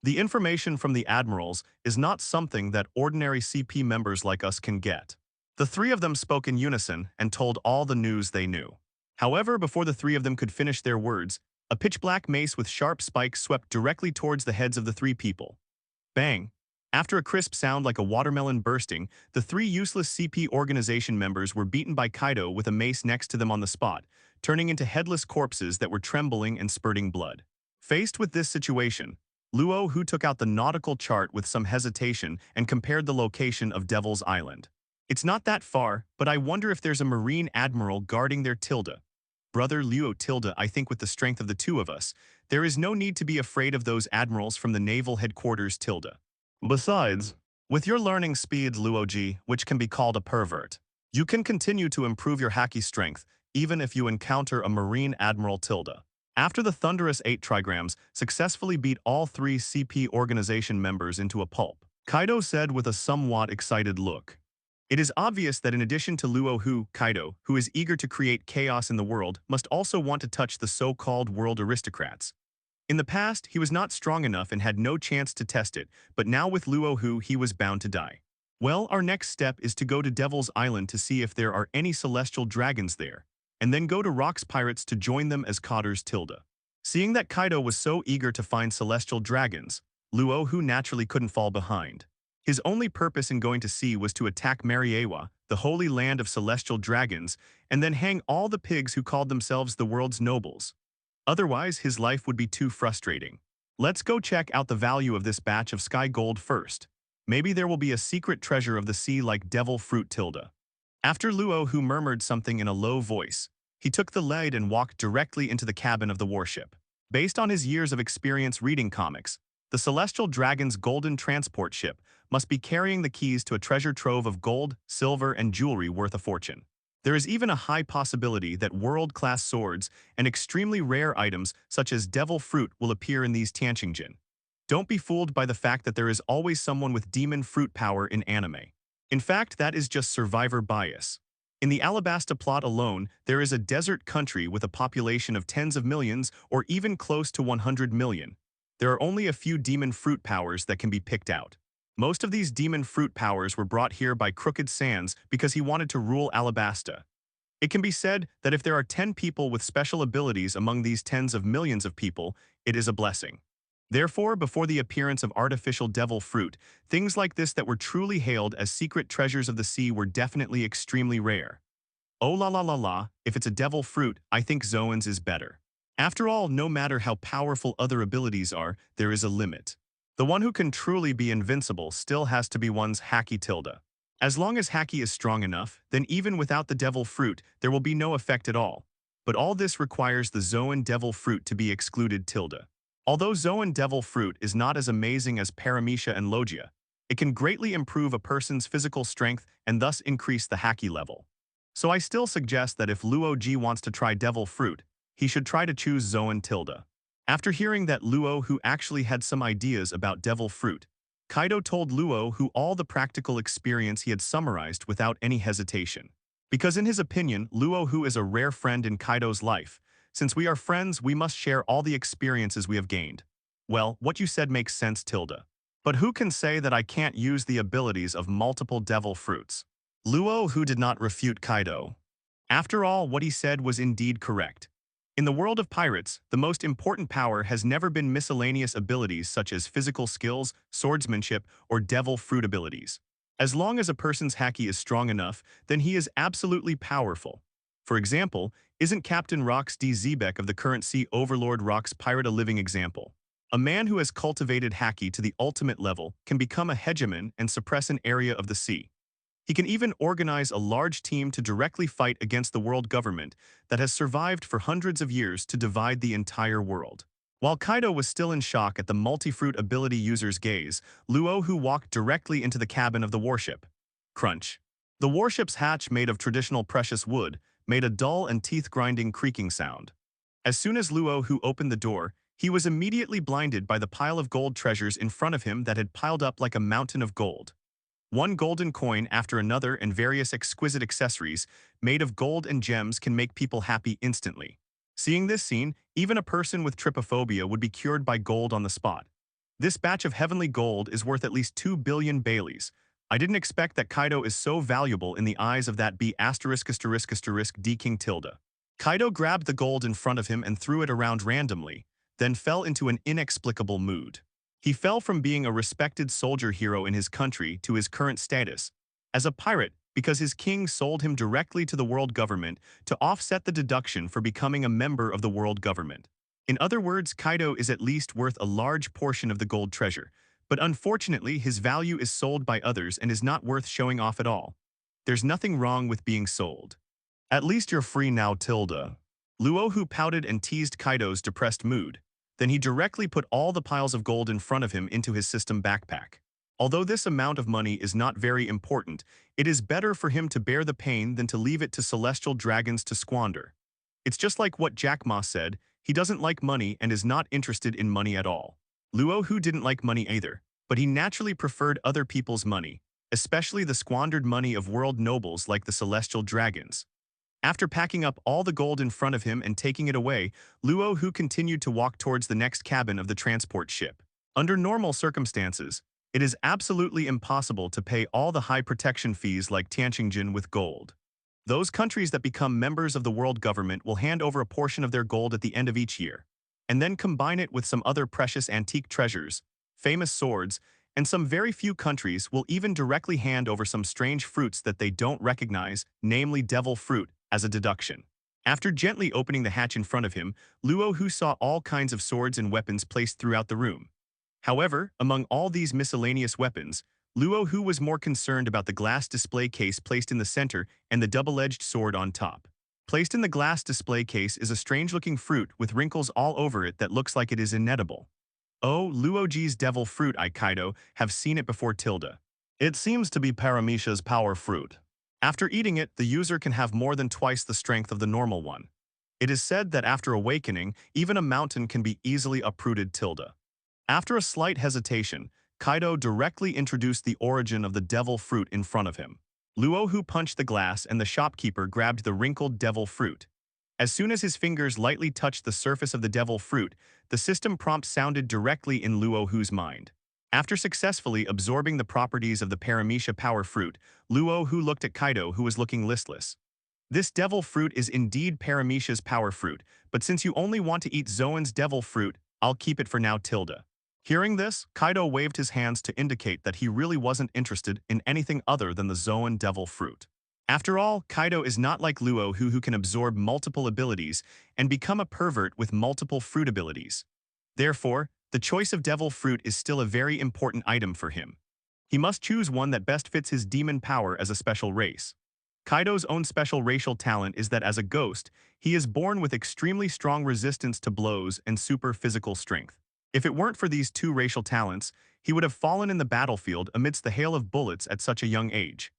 The information from the admirals is not something that ordinary CP members like us can get. The three of them spoke in unison and told all the news they knew. However, before the three of them could finish their words, a pitch-black mace with sharp spikes swept directly towards the heads of the three people. Bang! After a crisp sound like a watermelon bursting, the three useless CP organization members were beaten by Kaido with a mace next to them on the spot, turning into headless corpses that were trembling and spurting blood. Faced with this situation, Luo Hu took out the nautical chart with some hesitation and compared the location of Devil's Island. It's not that far, but I wonder if there's a marine admiral guarding their tilde. Brother Luo tilde, I think with the strength of the two of us, there is no need to be afraid of those admirals from the naval headquarters tilde. Besides, with your learning speed, Luoji, which can be called a pervert, you can continue to improve your Haki strength even if you encounter a marine admiral tilde. After the thunderous 8 trigrams successfully beat all 3 CP organization members into a pulp, Kaido said with a somewhat excited look. It is obvious that in addition to Luo Hu, Kaido, who is eager to create chaos in the world, must also want to touch the so-called world aristocrats. In the past, he was not strong enough and had no chance to test it, but now with Luo Hu, he was bound to die. Well, our next step is to go to Devil's Island to see if there are any celestial dragons there, and then go to Rock's Pirates to join them as Cotter's tilde. Seeing that Kaido was so eager to find celestial dragons, Luo Hu naturally couldn't fall behind. His only purpose in going to sea was to attack Mariewa, the holy land of celestial dragons, and then hang all the pigs who called themselves the world's nobles. Otherwise, his life would be too frustrating. Let's go check out the value of this batch of sky gold first. Maybe there will be a secret treasure of the sea like devil fruit tilde. After Luo Hu murmured something in a low voice, he took the lead and walked directly into the cabin of the warship. Based on his years of experience reading comics, the Celestial Dragon's golden transport ship must be carrying the keys to a treasure trove of gold, silver, and jewelry worth a fortune. There is even a high possibility that world-class swords and extremely rare items such as devil fruit will appear in these Tianqingjin. Don't be fooled by the fact that there is always someone with demon fruit power in anime. In fact, that is just survivor bias. In the Alabasta plot alone, there is a desert country with a population of tens of millions or even close to 100 million. There are only a few demon fruit powers that can be picked out. Most of these demon fruit powers were brought here by Crooked Sans because he wanted to rule Alabasta. It can be said that if there are 10 people with special abilities among these tens of millions of people, it is a blessing. Therefore, before the appearance of artificial devil fruit, things like this that were truly hailed as secret treasures of the sea were definitely extremely rare. Oh la la la la, if it's a devil fruit, I think Zoan's is better. After all, no matter how powerful other abilities are, there is a limit. The one who can truly be invincible still has to be one's Haki tilde. As long as Haki is strong enough, then even without the devil fruit, there will be no effect at all. But all this requires the Zoan devil fruit to be excluded tilde. Although Zoan devil fruit is not as amazing as Paramecia and Logia, it can greatly improve a person's physical strength and thus increase the Haki level. So I still suggest that if Luo Ji wants to try devil fruit, he should try to choose Zoan tilde. After hearing that Luo Hu actually had some ideas about devil fruit, Kaido told Luo Hu all the practical experience he had summarized without any hesitation. Because in his opinion, Luo Hu is a rare friend in Kaido's life. Since we are friends, we must share all the experiences we have gained. Well, what you said makes sense tilde. But who can say that I can't use the abilities of multiple devil fruits? Luo Hu did not refute Kaido. After all, what he said was indeed correct. In the world of pirates, the most important power has never been miscellaneous abilities such as physical skills, swordsmanship, or devil fruit abilities. As long as a person's Haki is strong enough, then he is absolutely powerful. For example, isn't Captain Rox D. Zebek of the current Sea Overlord Rox Pirate a living example? A man who has cultivated Haki to the ultimate level can become a hegemon and suppress an area of the sea. He can even organize a large team to directly fight against the world government that has survived for hundreds of years to divide the entire world. While Kaido was still in shock at the multi-fruit ability user's gaze, Luo Hu walked directly into the cabin of the warship. Crunch. The warship's hatch, made of traditional precious wood, made a dull and teeth-grinding creaking sound. As soon as Luo Hu opened the door, he was immediately blinded by the pile of gold treasures in front of him that had piled up like a mountain of gold. One golden coin after another and various exquisite accessories made of gold and gems can make people happy instantly. Seeing this scene, even a person with trypophobia would be cured by gold on the spot. This batch of heavenly gold is worth at least 2 billion Baileys. I didn't expect that Kaido is so valuable in the eyes of that B*** D King Tilda. Kaido grabbed the gold in front of him and threw it around randomly, then fell into an inexplicable mood. He fell from being a respected soldier hero in his country to his current status as a pirate because his king sold him directly to the world government to offset the deduction for becoming a member of the world government. In other words, Kaido is at least worth a large portion of the gold treasure, but unfortunately his value is sold by others and is not worth showing off at all. There's nothing wrong with being sold. At least you're free now, Tilda. Luo Hu pouted and teased Kaido's depressed mood. Then he directly put all the piles of gold in front of him into his system backpack. Although this amount of money is not very important, it is better for him to bear the pain than to leave it to celestial dragons to squander. It's just like what Jack Ma said, he doesn't like money and is not interested in money at all. Luo Hu didn't like money either, but he naturally preferred other people's money, especially the squandered money of world nobles like the celestial dragons. After packing up all the gold in front of him and taking it away, Luo Hu continued to walk towards the next cabin of the transport ship. Under normal circumstances, it is absolutely impossible to pay all the high protection fees like Tianqingjin with gold. Those countries that become members of the world government will hand over a portion of their gold at the end of each year, and then combine it with some other precious antique treasures, famous swords, and some very few countries will even directly hand over some strange fruits that they don't recognize, namely devil fruit, as a deduction. After gently opening the hatch in front of him, Luo Hu saw all kinds of swords and weapons placed throughout the room. However, among all these miscellaneous weapons, Luo Hu was more concerned about the glass display case placed in the center and the double-edged sword on top. Placed in the glass display case is a strange-looking fruit with wrinkles all over it that looks like it is inedible. Oh, Luoji's devil fruit, I Kaido, have seen it before Tilda. It seems to be Paramisha's power fruit. After eating it, the user can have more than twice the strength of the normal one. It is said that after awakening, even a mountain can be easily uprooted. Tilda. After a slight hesitation, Kaido directly introduced the origin of the devil fruit in front of him. Luo Hu punched the glass and the shopkeeper grabbed the wrinkled devil fruit. As soon as his fingers lightly touched the surface of the devil fruit, the system prompt sounded directly in Luo Hu's mind. After successfully absorbing the properties of the Paramisha power fruit, Luo Hu looked at Kaido, who was looking listless. This devil fruit is indeed Paramisha's power fruit, but since you only want to eat Zoan's devil fruit, I'll keep it for now. Tilda. Hearing this, Kaido waved his hands to indicate that he really wasn't interested in anything other than the Zoan devil fruit. After all, Kaido is not like Luo Hu, who can absorb multiple abilities and become a pervert with multiple fruit abilities. Therefore, the choice of devil fruit is still a very important item for him. He must choose one that best fits his demon power as a special race. Kaido's own special racial talent is that as a ghost, he is born with extremely strong resistance to blows and super physical strength. If it weren't for these two racial talents, he would have fallen in the battlefield amidst the hail of bullets at such a young age.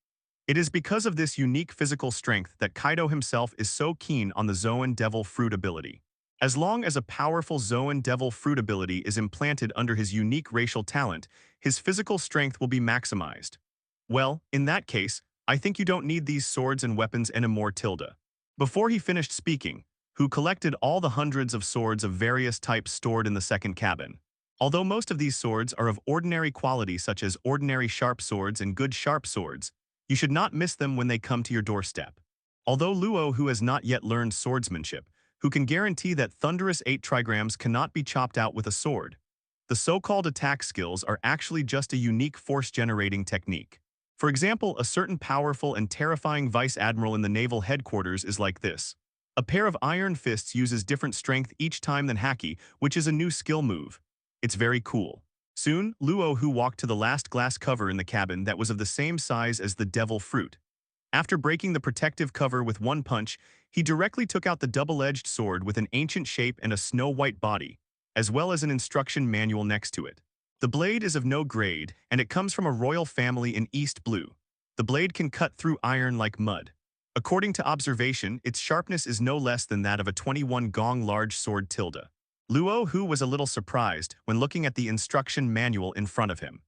It is because of this unique physical strength that Kaido himself is so keen on the Zoan devil fruit ability. As long as a powerful Zoan devil fruit ability is implanted under his unique racial talent, his physical strength will be maximized. Well, in that case, I think you don't need these swords and weapons anymore. Tilda. Before he finished speaking, Hu collected all the hundreds of swords of various types stored in the second cabin. Although most of these swords are of ordinary quality, such as ordinary sharp swords and good sharp swords, you should not miss them when they come to your doorstep. Although Luo Hu has not yet learned swordsmanship, who can guarantee that thunderous 8 trigrams cannot be chopped out with a sword. The so-called attack skills are actually just a unique force-generating technique. For example, a certain powerful and terrifying vice admiral in the naval headquarters is like this. A pair of iron fists uses different strength each time than Haki, which is a new skill move. It's very cool. Soon, Luo Hu walked to the last glass cover in the cabin that was of the same size as the devil fruit. After breaking the protective cover with one punch, he directly took out the double-edged sword with an ancient shape and a snow-white body, as well as an instruction manual next to it. The blade is of no grade, and it comes from a royal family in East Blue. The blade can cut through iron like mud. According to observation, its sharpness is no less than that of a 21 gong large sword. Tilda. Luo Hu was a little surprised when looking at the instruction manual in front of him.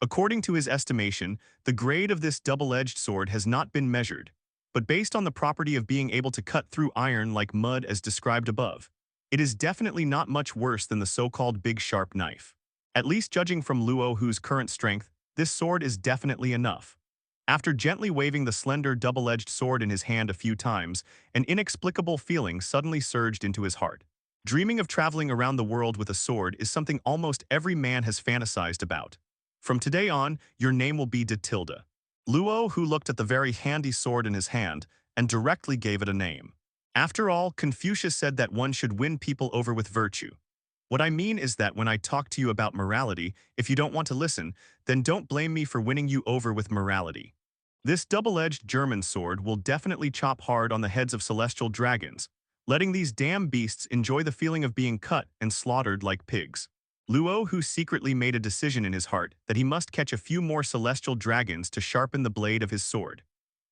According to his estimation, the grade of this double-edged sword has not been measured. but based on the property of being able to cut through iron like mud as described above, it is definitely not much worse than the so-called big sharp knife. At least judging from Luo Hu's current strength, this sword is definitely enough. After gently waving the slender double-edged sword in his hand a few times, an inexplicable feeling suddenly surged into his heart. Dreaming of traveling around the world with a sword is something almost every man has fantasized about. From today on, your name will be Tilda. Luo Hu looked at the very handy sword in his hand and directly gave it a name. After all, Confucius said that one should win people over with virtue. What I mean is that when I talk to you about morality, if you don't want to listen, then don't blame me for winning you over with morality. This double-edged German sword will definitely chop hard on the heads of celestial dragons, letting these damn beasts enjoy the feeling of being cut and slaughtered like pigs. Luo Hu secretly made a decision in his heart that he must catch a few more celestial dragons to sharpen the blade of his sword.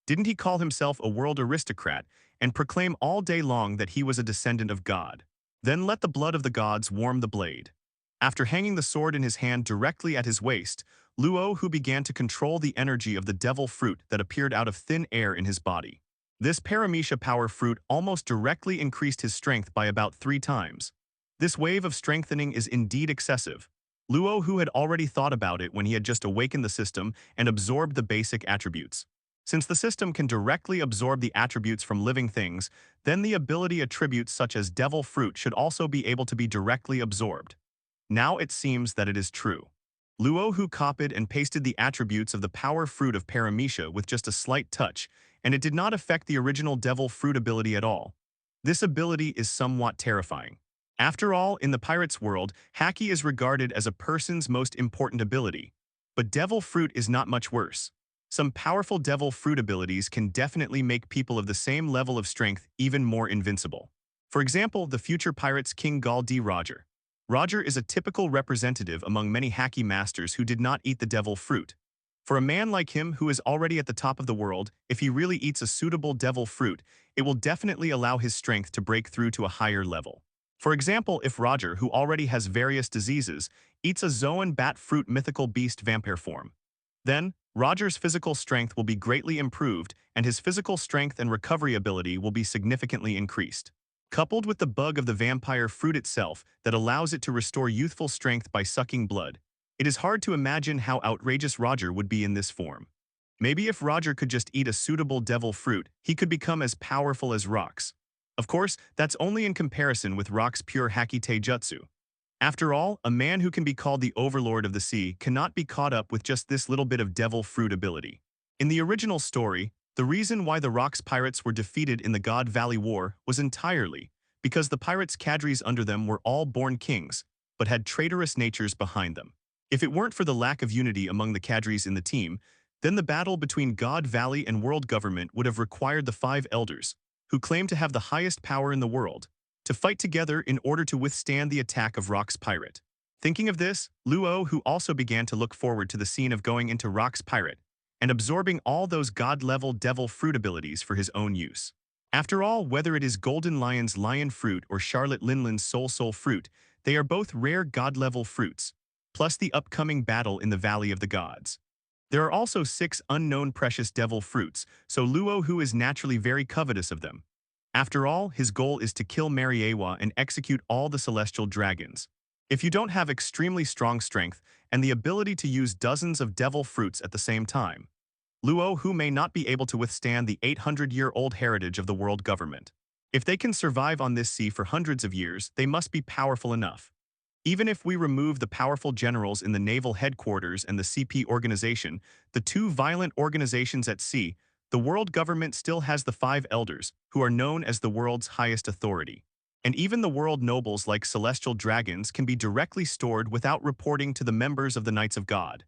Didn't he call himself a world aristocrat and proclaim all day long that he was a descendant of God? Then let the blood of the gods warm the blade. After hanging the sword in his hand directly at his waist, Luo Hu began to control the energy of the devil fruit that appeared out of thin air in his body. This Paramecia power fruit almost directly increased his strength by about 3 times. This wave of strengthening is indeed excessive. Luo Hu had already thought about it when he had just awakened the system and absorbed the basic attributes. Since the system can directly absorb the attributes from living things, then the ability attributes such as devil fruit should also be able to be directly absorbed. Now it seems that it is true. Luo Hu copied and pasted the attributes of the power fruit of Paramecia with just a slight touch, and it did not affect the original devil fruit ability at all. This ability is somewhat terrifying. After all, in the pirate's world, Haki is regarded as a person's most important ability. But devil fruit is not much worse. Some powerful devil fruit abilities can definitely make people of the same level of strength even more invincible. For example, the future pirate's King Gall D. Roger. Roger is a typical representative among many Haki masters who did not eat the devil fruit. For a man like him who is already at the top of the world, if he really eats a suitable devil fruit, it will definitely allow his strength to break through to a higher level. For example, if Roger, who already has various diseases, eats a Zoan bat fruit mythical beast vampire form, then Roger's physical strength will be greatly improved and his physical strength and recovery ability will be significantly increased. Coupled with the bug of the vampire fruit itself that allows it to restore youthful strength by sucking blood, it is hard to imagine how outrageous Roger would be in this form. Maybe if Roger could just eat a suitable devil fruit, he could become as powerful as Rox. Of course, that's only in comparison with Rock's pure Haki Taijutsu. After all, a man who can be called the overlord of the sea cannot be caught up with just this little bit of devil fruit ability. In the original story, the reason why the Rock's pirates were defeated in the God Valley War was entirely because the pirates' cadres under them were all born kings, but had traitorous natures behind them. If it weren't for the lack of unity among the cadres in the team, then the battle between God Valley and world government would have required the 5 elders, who claim to have the highest power in the world, to fight together in order to withstand the attack of Rock's pirate. Thinking of this, Luo Hu also began to look forward to the scene of going into Rock's pirate and absorbing all those god-level devil fruit abilities for his own use. After all, whether it is Golden Lion's lion fruit or Charlotte Linlin's soul fruit, they are both rare god-level fruits, plus the upcoming battle in the Valley of the Gods. There are also 6 unknown precious devil fruits, so Luo Hu is naturally very covetous of them. After all, his goal is to kill Mariewa and execute all the celestial dragons. If you don't have extremely strong strength and the ability to use dozens of devil fruits at the same time, Luo Hu may not be able to withstand the 800-year-old heritage of the world government. If they can survive on this sea for hundreds of years, they must be powerful enough. Even if we remove the powerful generals in the naval headquarters and the CP organization, the 2 violent organizations at sea, the world government still has the 5 elders, who are known as the world's highest authority. And even the world nobles like celestial dragons can be directly stored without reporting to the members of the Knights of God.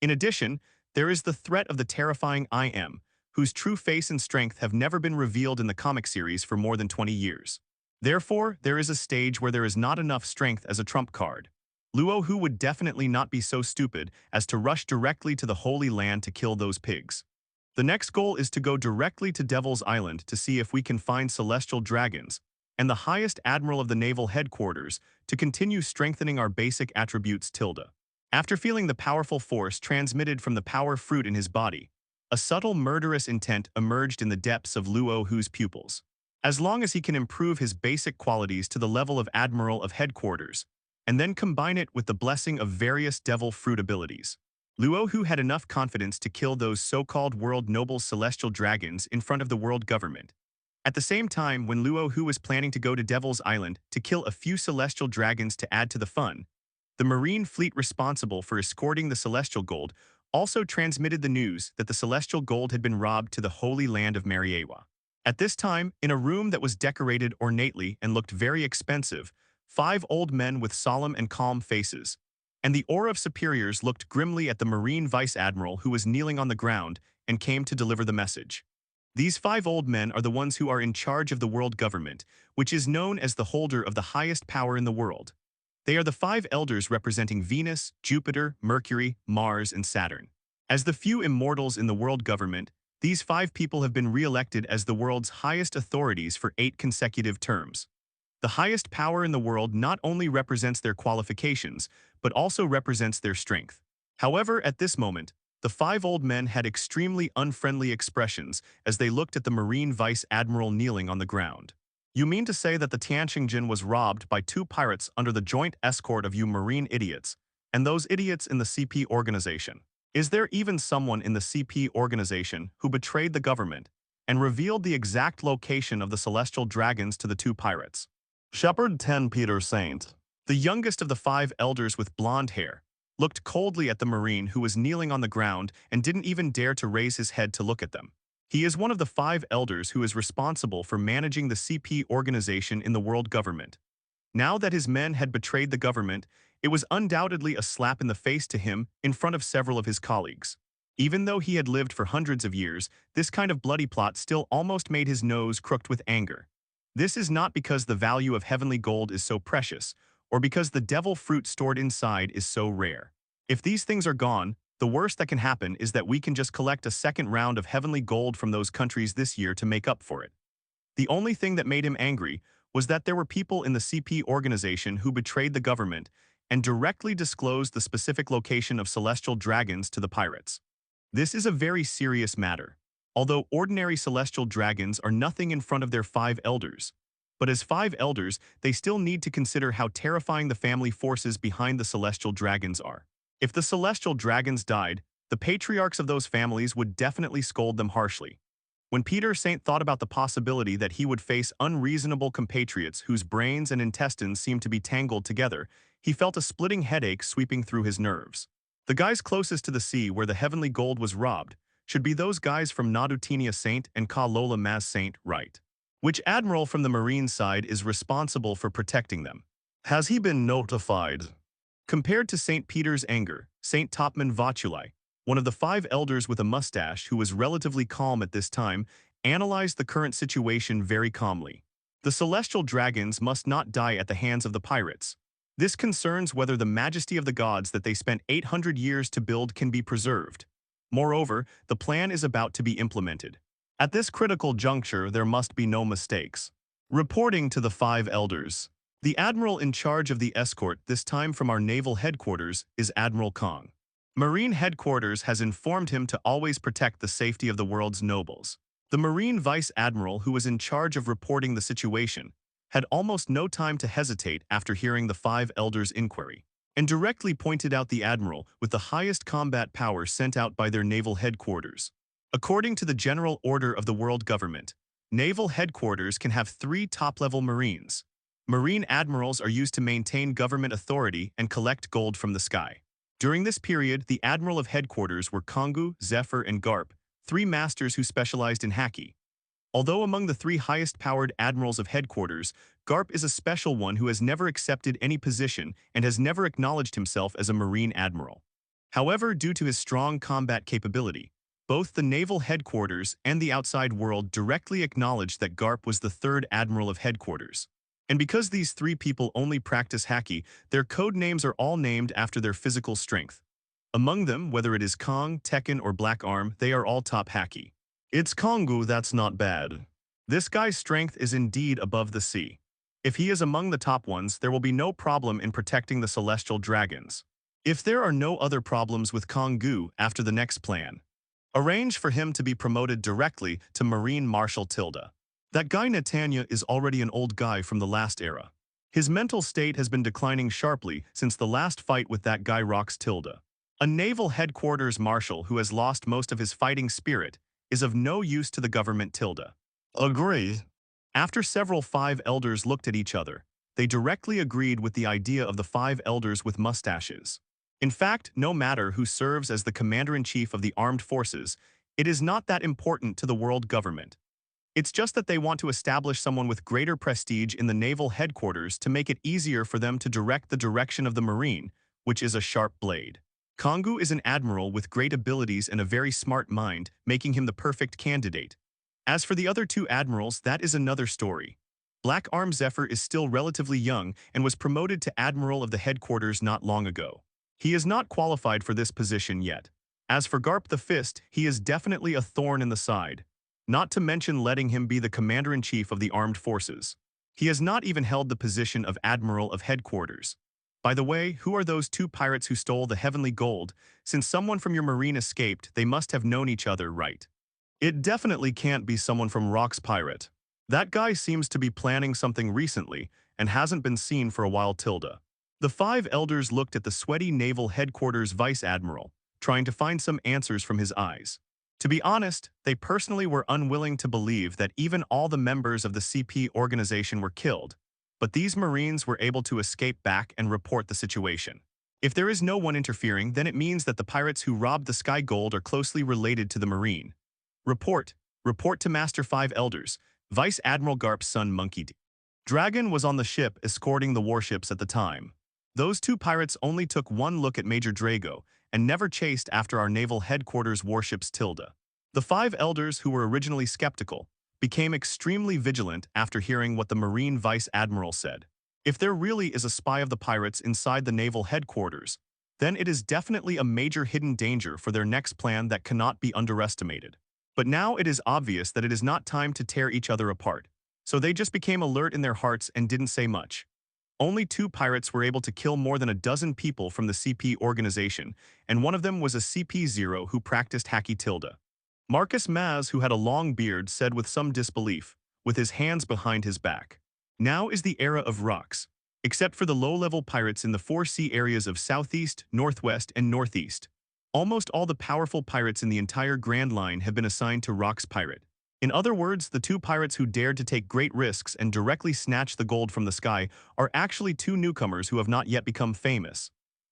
In addition, there is the threat of the terrifying IM, whose true face and strength have never been revealed in the comic series for more than 20 years. Therefore, there is a stage where there is not enough strength as a trump card. Luo Hu would definitely not be so stupid as to rush directly to the Holy Land to kill those pigs. The next goal is to go directly to Devil's Island to see if we can find celestial dragons, and the highest admiral of the naval headquarters to continue strengthening our basic attributes tilde. After feeling the powerful force transmitted from the power fruit in his body, A subtle murderous intent emerged in the depths of Luo Hu's pupils. As long as he can improve his basic qualities to the level of Admiral of Headquarters, and then combine it with the blessing of various devil fruit abilities, Luo Hu had enough confidence to kill those so-called world noble celestial dragons in front of the world government. At the same time, when Luo Hu was planning to go to Devil's Island to kill a few celestial dragons to add to the fun, the Marine fleet responsible for escorting the celestial gold also transmitted the news that the celestial gold had been robbed to the holy land of Mariewa. At this time, in a room that was decorated ornately and looked very expensive, 5 old men with solemn and calm faces, and the aura of superiors looked grimly at the Marine Vice Admiral who was kneeling on the ground and came to deliver the message. These 5 old men are the ones who are in charge of the world government, which is known as the holder of the highest power in the world. They are the 5 elders representing Venus, Jupiter, Mercury, Mars, and Saturn. As the few immortals in the world government, these 5 people have been re-elected as the world's highest authorities for 8 consecutive terms. The highest power in the world not only represents their qualifications, but also represents their strength. However, at this moment, the 5 old men had extremely unfriendly expressions as they looked at the Marine Vice Admiral kneeling on the ground. You mean to say that the Tianqingjin was robbed by 2 pirates under the joint escort of you marine idiots, and those idiots in the CP organization? Is there even someone in the CP organization who betrayed the government and revealed the exact location of the celestial dragons to the 2 pirates? Shepherd 10 Peter Saint, the youngest of the 5 elders with blonde hair, looked coldly at the Marine who was kneeling on the ground and didn't even dare to raise his head to look at them. He is one of the 5 elders who is responsible for managing the CP organization in the world government. Now that his men had betrayed the government, it was undoubtedly a slap in the face to him in front of several of his colleagues. Even though he had lived for hundreds of years, this kind of bloody plot still almost made his nose crooked with anger. This is not because the value of heavenly gold is so precious, or because the devil fruit stored inside is so rare. If these things are gone, the worst that can happen is that we can just collect a second round of heavenly gold from those countries this year to make up for it. The only thing that made him angry was that there were people in the CP organization who betrayed the government and directly disclosed the specific location of celestial dragons to the pirates. This is a very serious matter. Although ordinary celestial dragons are nothing in front of their 5 elders, but as 5 elders, they still need to consider how terrifying the family forces behind the celestial dragons are. If the celestial dragons died, the patriarchs of those families would definitely scold them harshly. When Peter Saint thought about the possibility that he would face unreasonable compatriots whose brains and intestines seemed to be tangled together, he felt a splitting headache sweeping through his nerves. The guys closest to the sea where the heavenly gold was robbed should be those guys from Nadutinia Saint and Ka Lola Maz Saint, right? Which admiral from the Marine side is responsible for protecting them? Has he been notified? Compared to St. Peter's anger, St. Topman Vachulai, one of the 5 elders with a mustache who was relatively calm at this time, analyzed the current situation very calmly. The celestial dragons must not die at the hands of the pirates. This concerns whether the majesty of the gods that they spent 800 years to build can be preserved. Moreover, the plan is about to be implemented. At this critical juncture, there must be no mistakes. Reporting to the 5 elders. The admiral in charge of the escort, this time from our naval headquarters, is Admiral Kong. Marine headquarters has informed him to always protect the safety of the world's nobles. The Marine Vice Admiral, who was in charge of reporting the situation, had almost no time to hesitate after hearing the 5 elders' inquiry, and directly pointed out the admiral with the highest combat power sent out by their naval headquarters. According to the general order of the world government, naval headquarters can have 3 top-level marines. Marine admirals are used to maintain government authority and collect gold from the sky. During this period, the admiral of headquarters were Kongu, Zephyr, and Garp, 3 masters who specialized in Haki. Although among the 3 highest-powered admirals of headquarters, Garp is a special one who has never accepted any position and has never acknowledged himself as a marine admiral. However, due to his strong combat capability, both the naval headquarters and the outside world directly acknowledged that Garp was the 3rd admiral of headquarters. And because these 3 people only practice Haki, their code names are all named after their physical strength. Among them, whether it is Kong, Tekken, or Black Arm, they are all top Haki. It's Kongu that's not bad. This guy's strength is indeed above the sea. If he is among the top ones, there will be no problem in protecting the celestial dragons. If there are no other problems with Kongu after the next plan. Arrange for him to be promoted directly to Marine Marshal Tilda. That guy Netanya is already an old guy from the last era. His mental state has been declining sharply since the last fight with that guy Rox Tilda. A naval headquarters marshal who has lost most of his fighting spirit is of no use to the government Tilda. Agree. After several five elders looked at each other, they directly agreed with the idea of the five elders with mustaches. In fact, no matter who serves as the commander-in-chief of the armed forces, it is not that important to the world government. It's just that they want to establish someone with greater prestige in the naval headquarters to make it easier for them to direct the direction of the marine, which is a sharp blade. Kongu is an admiral with great abilities and a very smart mind, making him the perfect candidate. As for the other two admirals, that is another story. Black Arm Zephyr is still relatively young and was promoted to admiral of the headquarters not long ago. He is not qualified for this position yet. As for Garp the Fist, he is definitely a thorn in the side. Not to mention letting him be the commander-in-chief of the armed forces. He has not even held the position of admiral of headquarters. By the way, who are those two pirates who stole the heavenly gold? Since someone from your marine escaped, they must have known each other, right? It definitely can't be someone from Rock's Pirate. That guy seems to be planning something recently and hasn't been seen for a while. Tilda. The five elders looked at the sweaty naval headquarters vice admiral, trying to find some answers from his eyes. To be honest, they personally were unwilling to believe that even all the members of the CP organization were killed, but these Marines were able to escape back and report the situation. If there is no one interfering, then it means that the pirates who robbed the Sky Gold are closely related to the Marine. Report to Master Five Elders, Vice Admiral Garp's son Monkey D. Dragon was on the ship escorting the warships at the time. Those two pirates only took one look at Major Drago and never chased after our naval headquarters warships. Tilda. The five elders who were originally skeptical became extremely vigilant after hearing what the Marine Vice Admiral said. If there really is a spy of the pirates inside the naval headquarters, then it is definitely a major hidden danger for their next plan that cannot be underestimated. But now it is obvious that it is not time to tear each other apart, so they just became alert in their hearts and didn't say much. Only two pirates were able to kill more than a dozen people from the CP organization, and one of them was a CP0 who practiced Haki. Tilda. Marcus Maz, who had a long beard, said with some disbelief, with his hands behind his back. Now is the era of rocks, except for the low-level pirates in the 4C areas of Southeast, Northwest, and Northeast. Almost all the powerful pirates in the entire Grand Line have been assigned to Rock's Pirate. In other words, the two pirates who dared to take great risks and directly snatch the gold from the sky are actually two newcomers who have not yet become famous.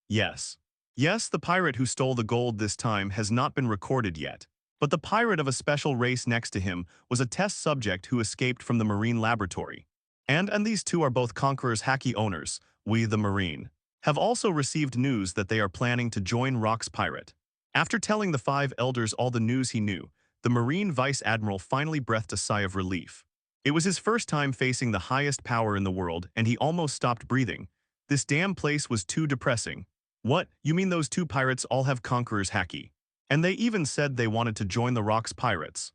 Yes, the pirate who stole the gold this time has not been recorded yet. But the pirate of a special race next to him was a test subject who escaped from the Marine laboratory. And these two are both Conqueror's Haki owners. We, the Marine, have also received news that they are planning to join Rock's Pirate. After telling the five elders all the news he knew, the Marine Vice Admiral finally breathed a sigh of relief. It was his first time facing the highest power in the world, and he almost stopped breathing. This damn place was too depressing. What, you mean those two pirates all have Conqueror's Haki? And they even said they wanted to join the Rock's Pirates.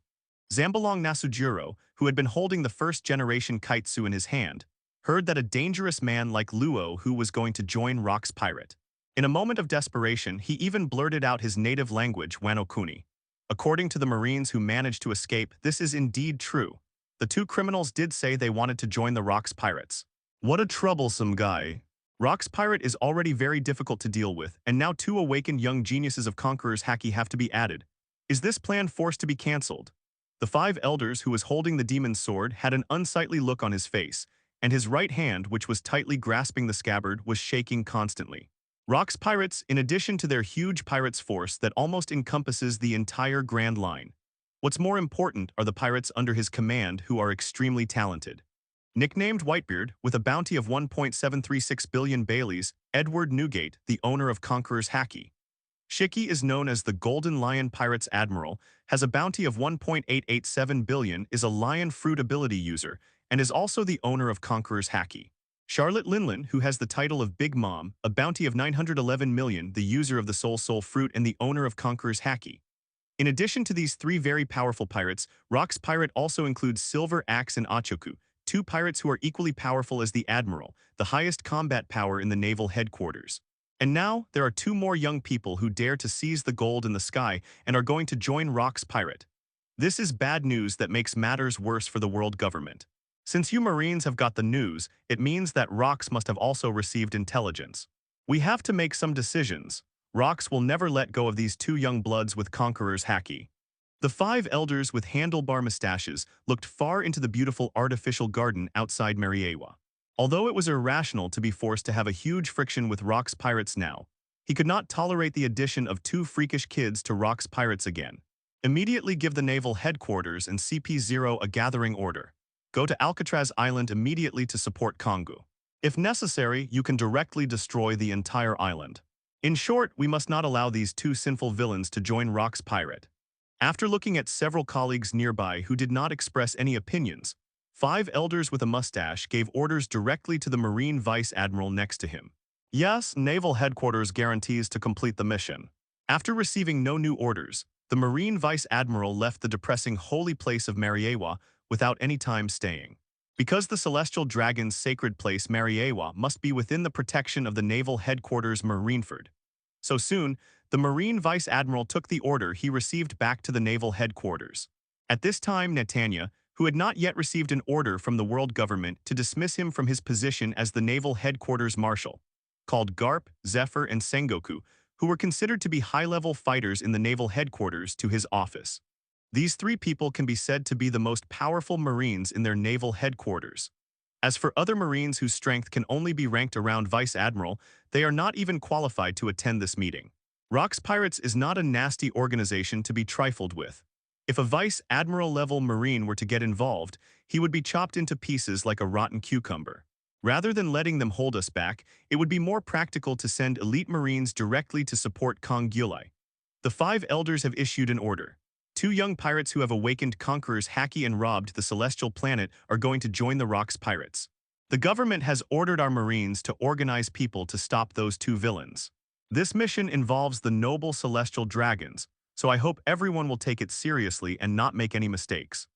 Zambalong Nasujiro, who had been holding the first-generation Kaitsu in his hand, heard that a dangerous man like Luo Hu was going to join Rock's Pirate. In a moment of desperation, he even blurted out his native language, Wanokuni. According to the Marines who managed to escape, this is indeed true. The two criminals did say they wanted to join the Rock's Pirates. What a troublesome guy. Rock's Pirate is already very difficult to deal with, and now two awakened young geniuses of Conqueror's Haki have to be added. Is this plan forced to be cancelled? The five elders who was holding the demon's sword had an unsightly look on his face, and his right hand, which was tightly grasping the scabbard, was shaking constantly. Rock's Pirates, in addition to their huge pirates force that almost encompasses the entire Grand Line. What's more important are the pirates under his command who are extremely talented. Nicknamed Whitebeard, with a bounty of 1.736 billion Baileys, Edward Newgate, the owner of Conqueror's Haki. Shiki is known as the Golden Lion Pirates Admiral, has a bounty of 1.887 billion, is a lion fruit ability user, and is also the owner of Conqueror's Haki. Charlotte Linlin, who has the title of Big Mom, a bounty of 911 million, the user of the Soul Fruit and the owner of Conqueror's Haki. In addition to these three very powerful pirates, Rock's Pirate also includes Silver Axe and Achoku, two pirates who are equally powerful as the Admiral, the highest combat power in the naval headquarters. And now, there are two more young people who dare to seize the gold in the sky and are going to join Rock's pirate. This is bad news that makes matters worse for the world government. Since you Marines have got the news, it means that Rox must have also received intelligence. We have to make some decisions. Rox will never let go of these two young bloods with Conqueror's Haki. The five elders with handlebar mustaches looked far into the beautiful artificial garden outside Mariewa. Although it was irrational to be forced to have a huge friction with Rock's pirates now, he could not tolerate the addition of two freakish kids to Rock's pirates again. Immediately give the naval headquarters and CP0 a gathering order. Go to Alcatraz Island immediately to support Kongu. If necessary, you can directly destroy the entire island. In short, we must not allow these two sinful villains to join Rock's pirate. After looking at several colleagues nearby who did not express any opinions, five elders with a mustache gave orders directly to the Marine Vice Admiral next to him. Yes, Naval Headquarters guarantees to complete the mission. After receiving no new orders, the Marine Vice Admiral left the depressing holy place of Mariewa without any time staying. Because the Celestial Dragon's sacred place Mariewa must be within the protection of the Naval Headquarters Marineford. So soon, the Marine Vice Admiral took the order he received back to the Naval Headquarters. At this time, Netanya, who had not yet received an order from the world government to dismiss him from his position as the Naval Headquarters Marshal, called Garp, Zephyr, and Sengoku, who were considered to be high-level fighters in the Naval Headquarters, to his office. These three people can be said to be the most powerful Marines in their Naval Headquarters. As for other Marines whose strength can only be ranked around Vice Admiral, they are not even qualified to attend this meeting. Rox Pirates is not a nasty organization to be trifled with. If a Vice Admiral-level Marine were to get involved, he would be chopped into pieces like a rotten cucumber. Rather than letting them hold us back, it would be more practical to send elite Marines directly to support Kong Gyulai. The five elders have issued an order. Two young pirates who have awakened Conqueror's Haki and robbed the celestial planet are going to join the Rox Pirates. The government has ordered our Marines to organize people to stop those two villains. This mission involves the noble celestial dragons, so I hope everyone will take it seriously and not make any mistakes.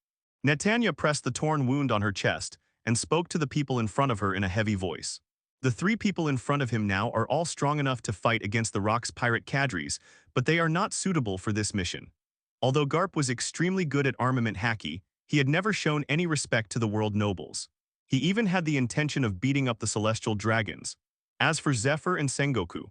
Netanya pressed the torn wound on her chest and spoke to the people in front of her in a heavy voice. The three people in front of him now are all strong enough to fight against the Rox pirate cadres, but they are not suitable for this mission. Although Garp was extremely good at armament Haki, he had never shown any respect to the world nobles. He even had the intention of beating up the celestial dragons. As for Zephyr and Sengoku,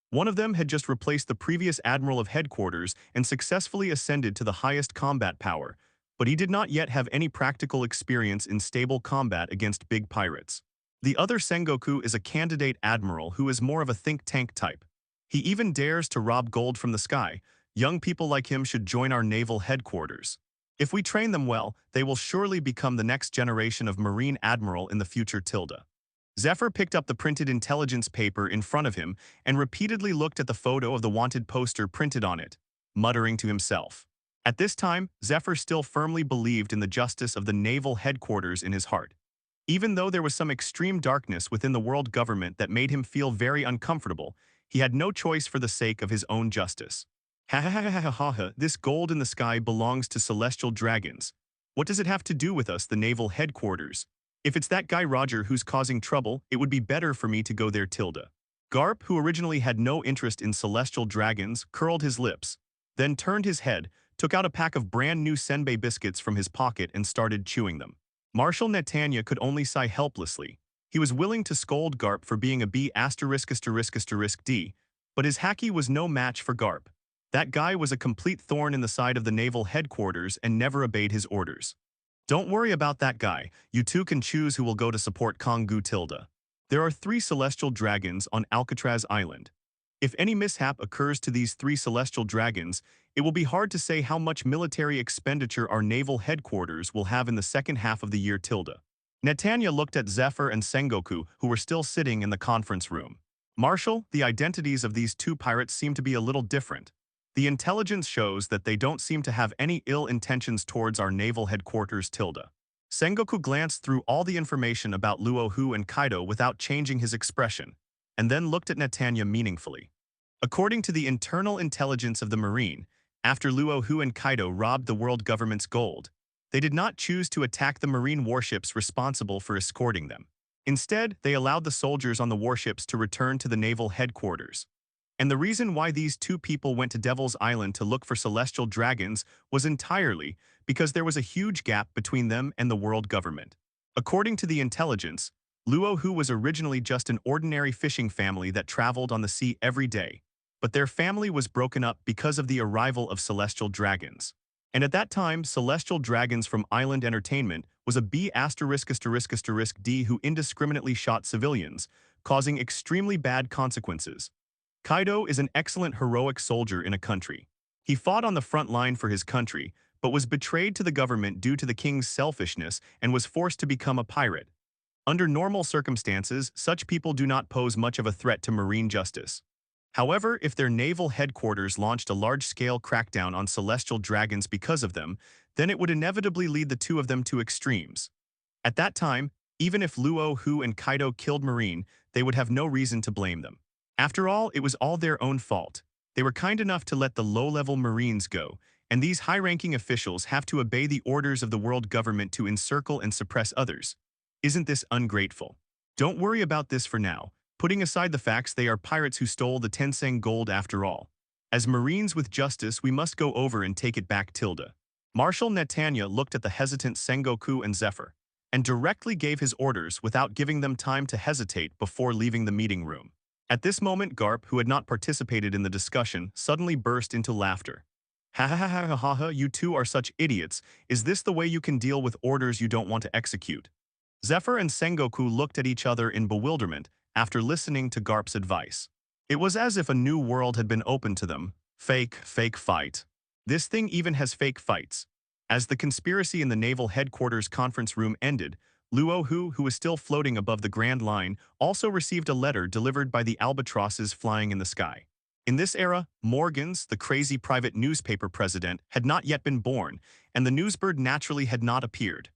one of them had just replaced the previous Admiral of Headquarters and successfully ascended to the highest combat power, but he did not yet have any practical experience in stable combat against big pirates. The other Sengoku is a candidate admiral who is more of a think tank type. He even dares to rob gold from the sky. Young people like him should join our naval headquarters. If we train them well, they will surely become the next generation of Marine Admiral in the future. Zephyr picked up the printed intelligence paper in front of him and repeatedly looked at the photo of the wanted poster printed on it, muttering to himself. At this time, Zephyr still firmly believed in the justice of the naval headquarters in his heart. Even though there was some extreme darkness within the world government that made him feel very uncomfortable, he had no choice for the sake of his own justice. Ha ha ha ha ha ha ha, this gold in the sky belongs to celestial dragons. What does it have to do with us, the naval headquarters? If it's that guy Roger who's causing trouble, it would be better for me to go there. Garp, who originally had no interest in celestial dragons, curled his lips, then turned his head, took out a pack of brand new senbei biscuits from his pocket and started chewing them. Marshal Netanya could only sigh helplessly. He was willing to scold Garp for being a B*******D, but his Haki was no match for Garp. That guy was a complete thorn in the side of the naval headquarters and never obeyed his orders. Don't worry about that guy, you two can choose who will go to support Kongu. There are 3 celestial dragons on Alcatraz Island. If any mishap occurs to these 3 celestial dragons, it will be hard to say how much military expenditure our naval headquarters will have in the second half of the year. Netanya looked at Zephyr and Sengoku, who were still sitting in the conference room. Marshal, the identities of these 2 pirates seem to be a little different. The intelligence shows that they don't seem to have any ill intentions towards our naval headquarters. Sengoku glanced through all the information about Luo Hu and Kaido without changing his expression, and then looked at Netanya meaningfully. According to the internal intelligence of the Marine, after Luo Hu and Kaido robbed the world government's gold, they did not choose to attack the Marine warships responsible for escorting them. Instead, they allowed the soldiers on the warships to return to the naval headquarters. And the reason why these two people went to Devil's Island to look for celestial dragons was entirely because there was a huge gap between them and the world government. According to the intelligence, Luo Hu was originally just an ordinary fishing family that traveled on the sea every day, but their family was broken up because of the arrival of celestial dragons. And at that time, celestial dragons from Island Entertainment was a B*****D who indiscriminately shot civilians, causing extremely bad consequences. Kaido is an excellent heroic soldier in a country. He fought on the front line for his country, but was betrayed to the government due to the king's selfishness and was forced to become a pirate. Under normal circumstances, such people do not pose much of a threat to marine justice. However, if their naval headquarters launched a large-scale crackdown on celestial dragons because of them, then it would inevitably lead the two of them to extremes. At that time, even if Luo Hu and Kaido killed Marine, they would have no reason to blame them. After all, it was all their own fault. They were kind enough to let the low-level Marines go, and these high-ranking officials have to obey the orders of the world government to encircle and suppress others. Isn't this ungrateful? Don't worry about this for now, putting aside the facts they are pirates who stole the Tenseng gold after all. As Marines with justice, we must go over and take it back. Marshal Netanya looked at the hesitant Sengoku and Zephyr, and directly gave his orders without giving them time to hesitate before leaving the meeting room. At this moment, Garp, who had not participated in the discussion, suddenly burst into laughter. Ha ha ha ha ha ha, you two are such idiots. Is this the way you can deal with orders you don't want to execute? Zephyr and Sengoku looked at each other in bewilderment after listening to Garp's advice. It was as if a new world had been opened to them. Fake fight. This thing even has fake fights. As the conspiracy in the naval headquarters conference room ended, Luo Hu, who was still floating above the Grand Line, also received a letter delivered by the albatrosses flying in the sky. In this era, Morgans, the crazy private newspaper president, had not yet been born, and the newsbird naturally had not appeared.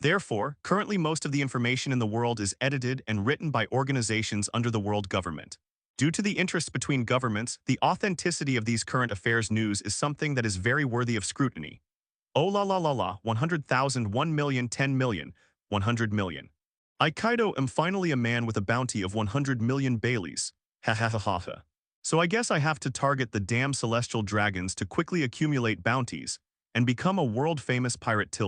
Therefore, currently most of the information in the world is edited and written by organizations under the world government. Due to the interests between governments, the authenticity of these current affairs news is something that is very worthy of scrutiny. Oh la la la la, 100,000, 1 million, 10 million, 100 million. I Kaido am finally a man with a bounty of 100 million Baileys. Ha ha ha ha ha. So I guess I have to target the damn celestial dragons to quickly accumulate bounties and become a world-famous pirate.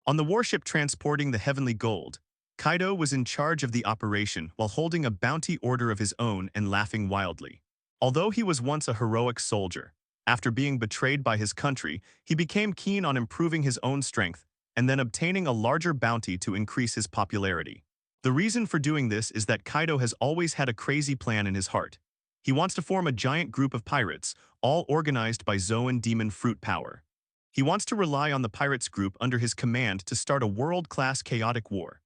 On the warship transporting the heavenly gold, Kaido was in charge of the operation while holding a bounty order of his own and laughing wildly. Although he was once a heroic soldier, after being betrayed by his country, he became keen on improving his own strength and then obtaining a larger bounty to increase his popularity. The reason for doing this is that Kaido has always had a crazy plan in his heart. He wants to form a giant group of pirates, all organized by Zoan demon fruit power. He wants to rely on the pirates group under his command to start a world-class chaotic war.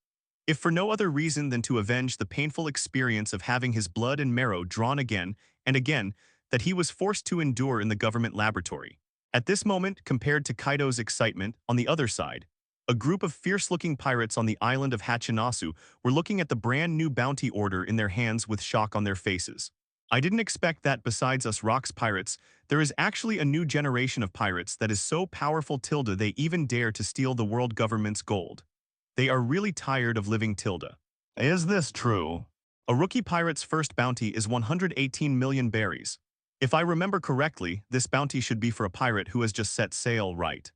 If for no other reason than to avenge the painful experience of having his blood and marrow drawn again and again that he was forced to endure in the government laboratory. At this moment, compared to Kaido's excitement, on the other side, a group of fierce-looking pirates on the island of Hachinasu were looking at the brand-new bounty order in their hands with shock on their faces. I didn't expect that besides us rocks pirates, there is actually a new generation of pirates that is so powerful they even dare to steal the world government's gold. They are really tired of living. Is this true? A rookie pirate's first bounty is 118 million berries. If I remember correctly, this bounty should be for a pirate who has just set sail, right?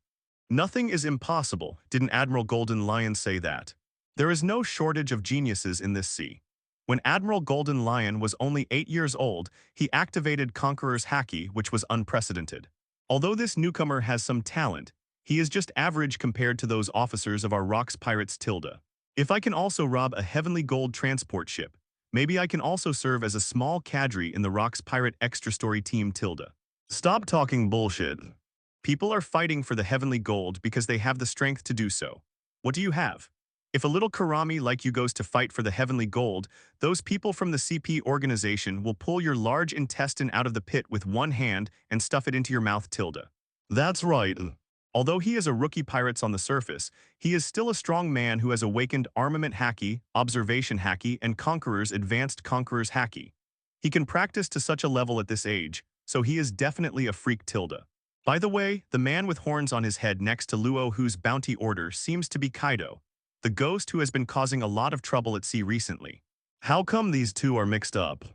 Nothing is impossible, didn't Admiral Golden Lion say that? There is no shortage of geniuses in this sea. When Admiral Golden Lion was only 8 years old, he activated Conqueror's Haki, which was unprecedented. Although this newcomer has some talent, he is just average compared to those officers of our Rocks Pirates. If I can also rob a heavenly gold transport ship, maybe I can also serve as a small cadre in the Rocks Pirate Extra Story Team. Stop talking bullshit. People are fighting for the heavenly gold because they have the strength to do so. What do you have? If a little Karami like you goes to fight for the heavenly gold, those people from the CP organization will pull your large intestine out of the pit with one hand and stuff it into your mouth. That's right. Although he is a rookie pirates on the surface, he is still a strong man who has awakened Armament Haki, Observation Haki, and Conqueror's Advanced Conqueror's Haki. He can practice to such a level at this age, so he is definitely a freak. By the way, the man with horns on his head next to Luo Hu's bounty order seems to be Kaido. the ghost who has been causing a lot of trouble at sea recently. How come these two are mixed up?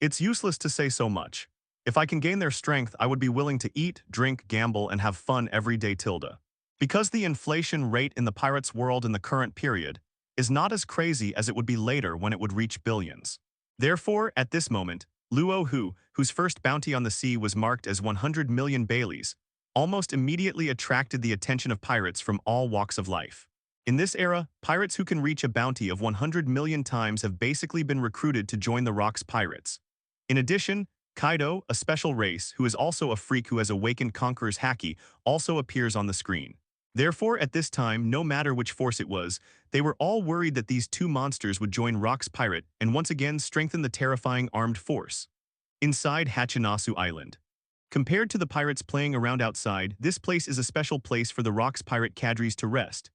It's useless to say so much. If I can gain their strength, I would be willing to eat, drink, gamble, and have fun every day tilde. Because the inflation rate in the pirates' world in the current period is not as crazy as it would be later when it would reach billions. Therefore, at this moment, Luo Hu, whose first bounty on the sea was marked as 100 million Baileys, almost immediately attracted the attention of pirates from all walks of life. In this era, pirates who can reach a bounty of 100 million times have basically been recruited to join the Rock's pirates. In addition, Kaido, a special race who is also a freak who has awakened Conqueror's Haki, also appears on the screen. Therefore, at this time, no matter which force it was, they were all worried that these two monsters would join Rock's pirate and once again strengthen the terrifying armed force. Inside Hachinasu Island. Compared to the pirates playing around outside, this place is a special place for the Rock's pirate cadres to rest.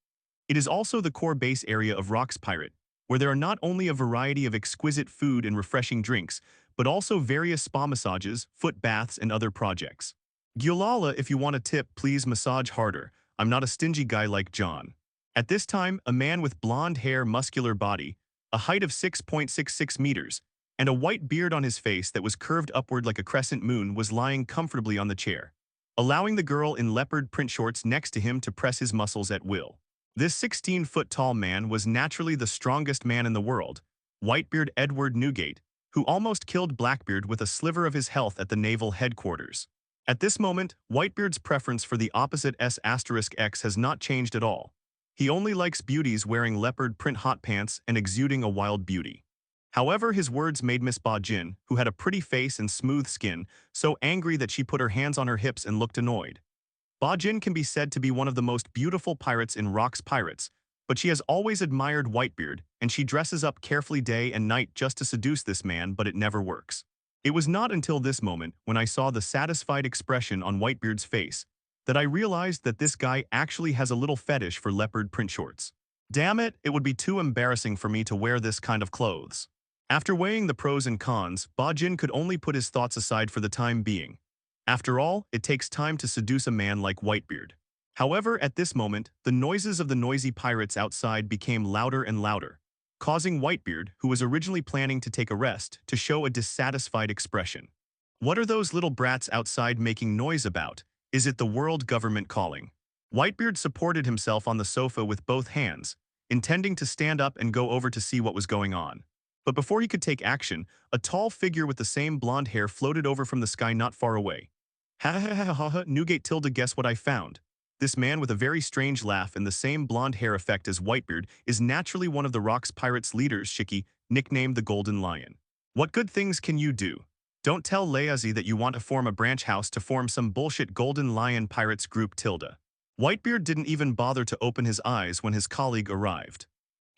It is also the core base area of Rock's pirate, where there are not only a variety of exquisite food and refreshing drinks, but also various spa massages, foot baths, and other projects. Gyulala, if you want a tip, please massage harder. I'm not a stingy guy like John. At this time, a man with blonde hair, muscular body, a height of 6.66 meters, and a white beard on his face that was curved upward like a crescent moon was lying comfortably on the chair, allowing the girl in leopard print shorts next to him to press his muscles at will. This 16-foot-tall man was naturally the strongest man in the world, Whitebeard Edward Newgate, who almost killed Blackbeard with a sliver of his health at the naval headquarters. At this moment, Whitebeard's preference for the opposite S*X has not changed at all. He only likes beauties wearing leopard print hot pants and exuding a wild beauty. However, his words made Miss Ba Jin, who had a pretty face and smooth skin, so angry that she put her hands on her hips and looked annoyed. Ba Jin can be said to be one of the most beautiful pirates in Rock's Pirates, but she has always admired Whitebeard, and she dresses up carefully day and night just to seduce this man, but it never works. It was not until this moment, when I saw the satisfied expression on Whitebeard's face, that I realized that this guy actually has a little fetish for leopard print shorts. Damn it, it would be too embarrassing for me to wear this kind of clothes. After weighing the pros and cons, Ba Jin could only put his thoughts aside for the time being. After all, it takes time to seduce a man like Whitebeard. However, at this moment, the noises of the noisy pirates outside became louder and louder, causing Whitebeard, who was originally planning to take a rest, to show a dissatisfied expression. What are those little brats outside making noise about? Is it the world government calling? Whitebeard supported himself on the sofa with both hands, intending to stand up and go over to see what was going on. But before he could take action, a tall figure with the same blonde hair floated over from the sky not far away. Ha ha ha ha ha, Newgate tilde, guess what I found? This man with a very strange laugh and the same blonde hair effect as Whitebeard is naturally one of the Rock's pirates' leaders, Shiki, nicknamed the Golden Lion. What good things can you do? Don't tell Leazi that you want to form a branch house to form some bullshit Golden Lion pirates group tilde. Whitebeard didn't even bother to open his eyes when his colleague arrived.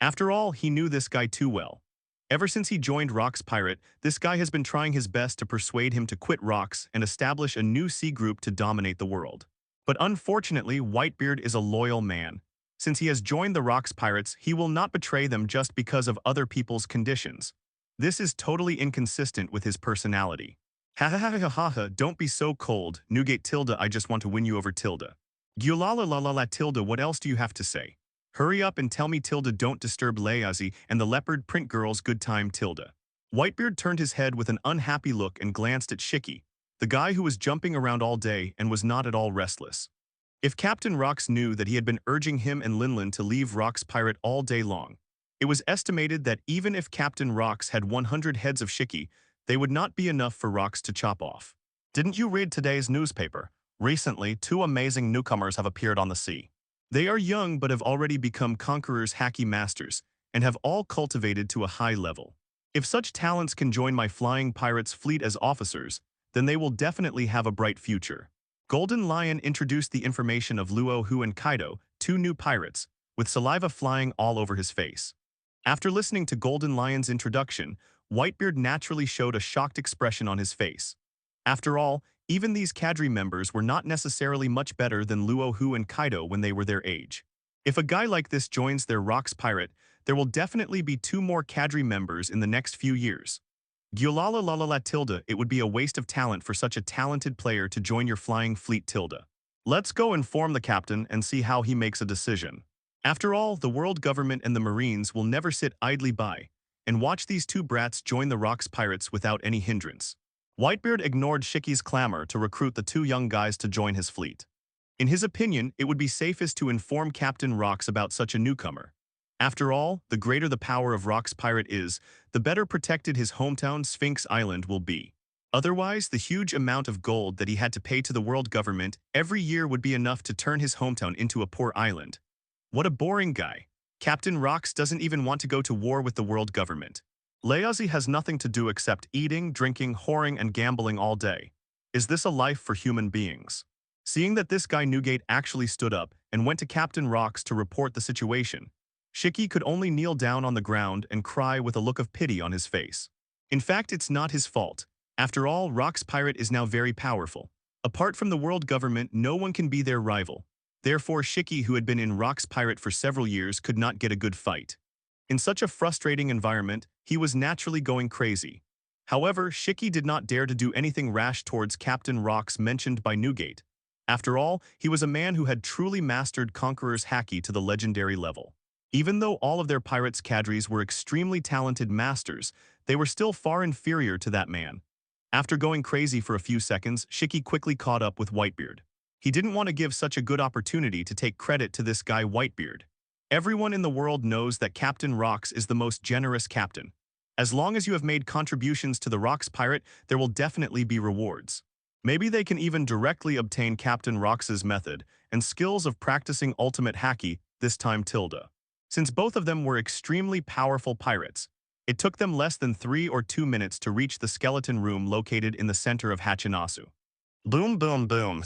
After all, he knew this guy too well. Ever since he joined Rock's pirate, this guy has been trying his best to persuade him to quit Rock's and establish a new sea group to dominate the world. But unfortunately, Whitebeard is a loyal man. Since he has joined the Rock's pirates, he will not betray them just because of other people's conditions. This is totally inconsistent with his personality. Ha ha ha ha ha ha, don't be so cold, Newgate tilde, I just want to win you over tilde. Gyulala la la la tilde, what else do you have to say? Hurry up and tell me tilde, don't disturb Leazi and the leopard print girl's good time tilde. Whitebeard turned his head with an unhappy look and glanced at Shiki, the guy who was jumping around all day and was not at all restless. If Captain Rox knew that he had been urging him and Linlin to leave Rock's pirate all day long, it was estimated that even if Captain Rox had 100 heads of Shiki, they would not be enough for Rox to chop off. Didn't you read today's newspaper? Recently, two amazing newcomers have appeared on the sea. They are young but have already become Conqueror's Haki masters and have all cultivated to a high level. If such talents can join my flying pirates fleet as officers, then they will definitely have a bright future. Golden Lion introduced the information of Luo Hu and Kaido, two new pirates, with saliva flying all over his face. After listening to Golden Lion's introduction, Whitebeard naturally showed a shocked expression on his face. After all, even these cadre members were not necessarily much better than Luo Hu and Kaido when they were their age. If a guy like this joins their Rock's pirate, there will definitely be two more cadre members in the next few years. Gyulala la la la tilde, it would be a waste of talent for such a talented player to join your flying fleet tilde. Let's go inform the captain and see how he makes a decision. After all, the world government and the Marines will never sit idly by and watch these two brats join the Rocks pirates without any hindrance. Whitebeard ignored Shiki's clamor to recruit the two young guys to join his fleet. In his opinion, it would be safest to inform Captain Rocks about such a newcomer. After all, the greater the power of Rocks' pirate is, the better protected his hometown Sphinx Island will be. Otherwise, the huge amount of gold that he had to pay to the world government every year would be enough to turn his hometown into a poor island. What a boring guy. Captain Rocks doesn't even want to go to war with the world government. Laozi has nothing to do except eating, drinking, whoring, and gambling all day. Is this a life for human beings? Seeing that this guy Newgate actually stood up and went to Captain Rocks to report the situation, Shiki could only kneel down on the ground and cry with a look of pity on his face. In fact, it's not his fault. After all, Rocks' pirate is now very powerful. Apart from the world government, no one can be their rival. Therefore, Shiki, who had been in Rocks' pirate for several years, could not get a good fight. In such a frustrating environment, he was naturally going crazy. However, Shiki did not dare to do anything rash towards Captain Rocks mentioned by Newgate. After all, he was a man who had truly mastered Conqueror's Haki to the legendary level. Even though all of their pirates' cadres were extremely talented masters, they were still far inferior to that man. After going crazy for a few seconds, Shiki quickly caught up with Whitebeard. He didn't want to give such a good opportunity to take credit to this guy Whitebeard. Everyone in the world knows that Captain Rocks is the most generous captain. As long as you have made contributions to the Rocks pirate, there will definitely be rewards. Maybe they can even directly obtain Captain Rox's method and skills of practicing ultimate Haki, this time Tilda. Since both of them were extremely powerful pirates, it took them less than 3 or 2 minutes to reach the skeleton room located in the center of Hachinasu. Boom, boom, boom.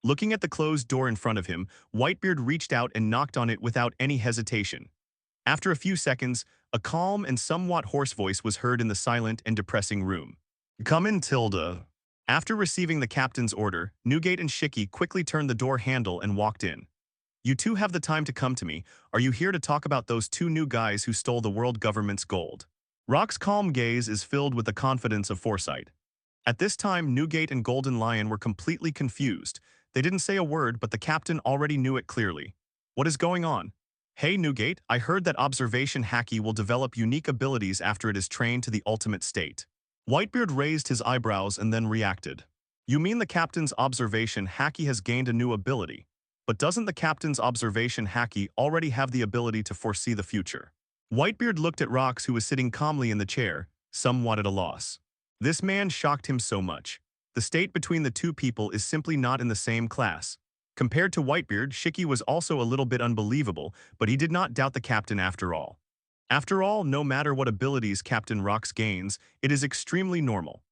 Looking at the closed door in front of him, Whitebeard reached out and knocked on it without any hesitation. After a few seconds, a calm and somewhat hoarse voice was heard in the silent and depressing room. Come in, Tilda. After receiving the captain's order, Newgate and Shiki quickly turned the door handle and walked in. You two have the time to come to me. Are you here to talk about those two new guys who stole the world government's gold? Rock's calm gaze is filled with the confidence of foresight. At this time, Newgate and Golden Lion were completely confused. They didn't say a word, but the captain already knew it clearly. What is going on? Hey, Newgate, I heard that Observation Haki will develop unique abilities after it is trained to the ultimate state. Whitebeard raised his eyebrows and then reacted. You mean the captain's Observation Haki has gained a new ability? But doesn't the captain's Observation Haki already have the ability to foresee the future? Whitebeard looked at Rocks, who was sitting calmly in the chair, somewhat at a loss. This man shocked him so much. The state between the two people is simply not in the same class. Compared to Whitebeard, Shiki was also a little bit unbelievable, but he did not doubt the captain after all. After all, no matter what abilities Captain Rocks gains, it is extremely normal.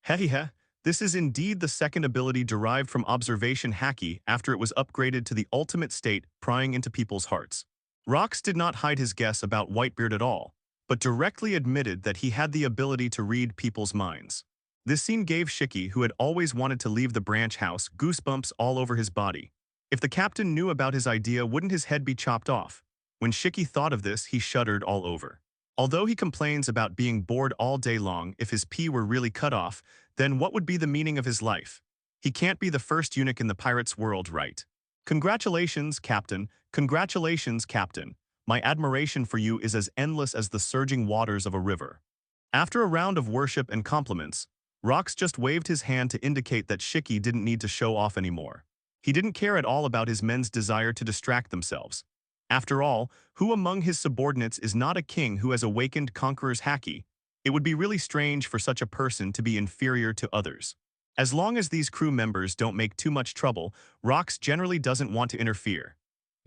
Hehehe, this is indeed the second ability derived from Observation Haki after it was upgraded to the ultimate state, prying into people's hearts. Rocks did not hide his guess about Whitebeard at all, but directly admitted that he had the ability to read people's minds. This scene gave Shiki, who had always wanted to leave the branch house, goosebumps all over his body. If the captain knew about his idea, wouldn't his head be chopped off? When Shiki thought of this, he shuddered all over. Although he complains about being bored all day long, if his pee were really cut off, then what would be the meaning of his life? He can't be the first eunuch in the pirates' world, right? Congratulations, Captain. Congratulations, Captain. My admiration for you is as endless as the surging waters of a river. After a round of worship and compliments, Rocks just waved his hand to indicate that Shiki didn't need to show off anymore. He didn't care at all about his men's desire to distract themselves. After all, who among his subordinates is not a king who has awakened Conqueror's Haki? It would be really strange for such a person to be inferior to others. As long as these crew members don't make too much trouble, Rocks generally doesn't want to interfere.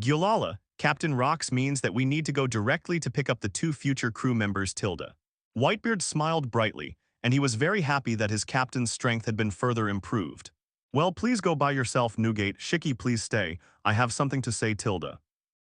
Gyolala, Captain Rocks means that we need to go directly to pick up the two future crew members Tilda. Whitebeard smiled brightly, and he was very happy that his captain's strength had been further improved. Well, please go by yourself, Newgate. Shiki, please stay. I have something to say, Tilda.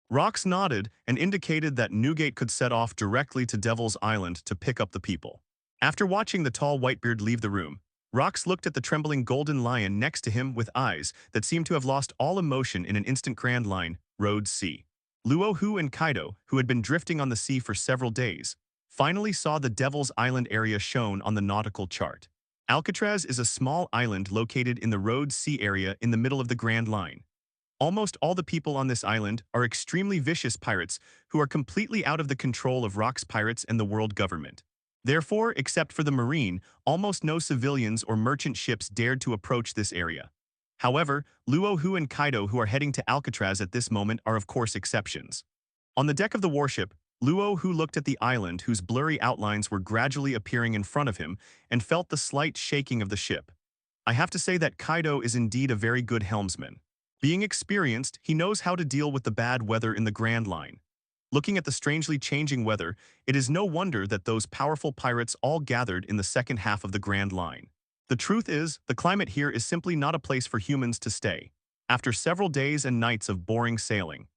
Rocks nodded and indicated that Newgate could set off directly to Devil's Island to pick up the people. After watching the tall Whitebeard leave the room, Rocks looked at the trembling Golden Lion next to him with eyes that seemed to have lost all emotion in an instant. Grand Line, Road C. Luo Hu and Kaido, who had been drifting on the sea for several days, finally saw the Devil's Island area shown on the nautical chart. Alcatraz is a small island located in the Road Sea area in the middle of the Grand Line. Almost all the people on this island are extremely vicious pirates who are completely out of the control of Rock's pirates and the world government. Therefore, except for the marine, almost no civilians or merchant ships dared to approach this area. However, Luo Hu and Kaido, who are heading to Alcatraz at this moment, are of course exceptions. On the deck of the warship, Luo Hu looked at the island whose blurry outlines were gradually appearing in front of him and felt the slight shaking of the ship. I have to say that Kaido is indeed a very good helmsman. Being experienced, he knows how to deal with the bad weather in the Grand Line. Looking at the strangely changing weather, it is no wonder that those powerful pirates all gathered in the second half of the Grand Line. The truth is, the climate here is simply not a place for humans to stay, after several days and nights of boring sailing.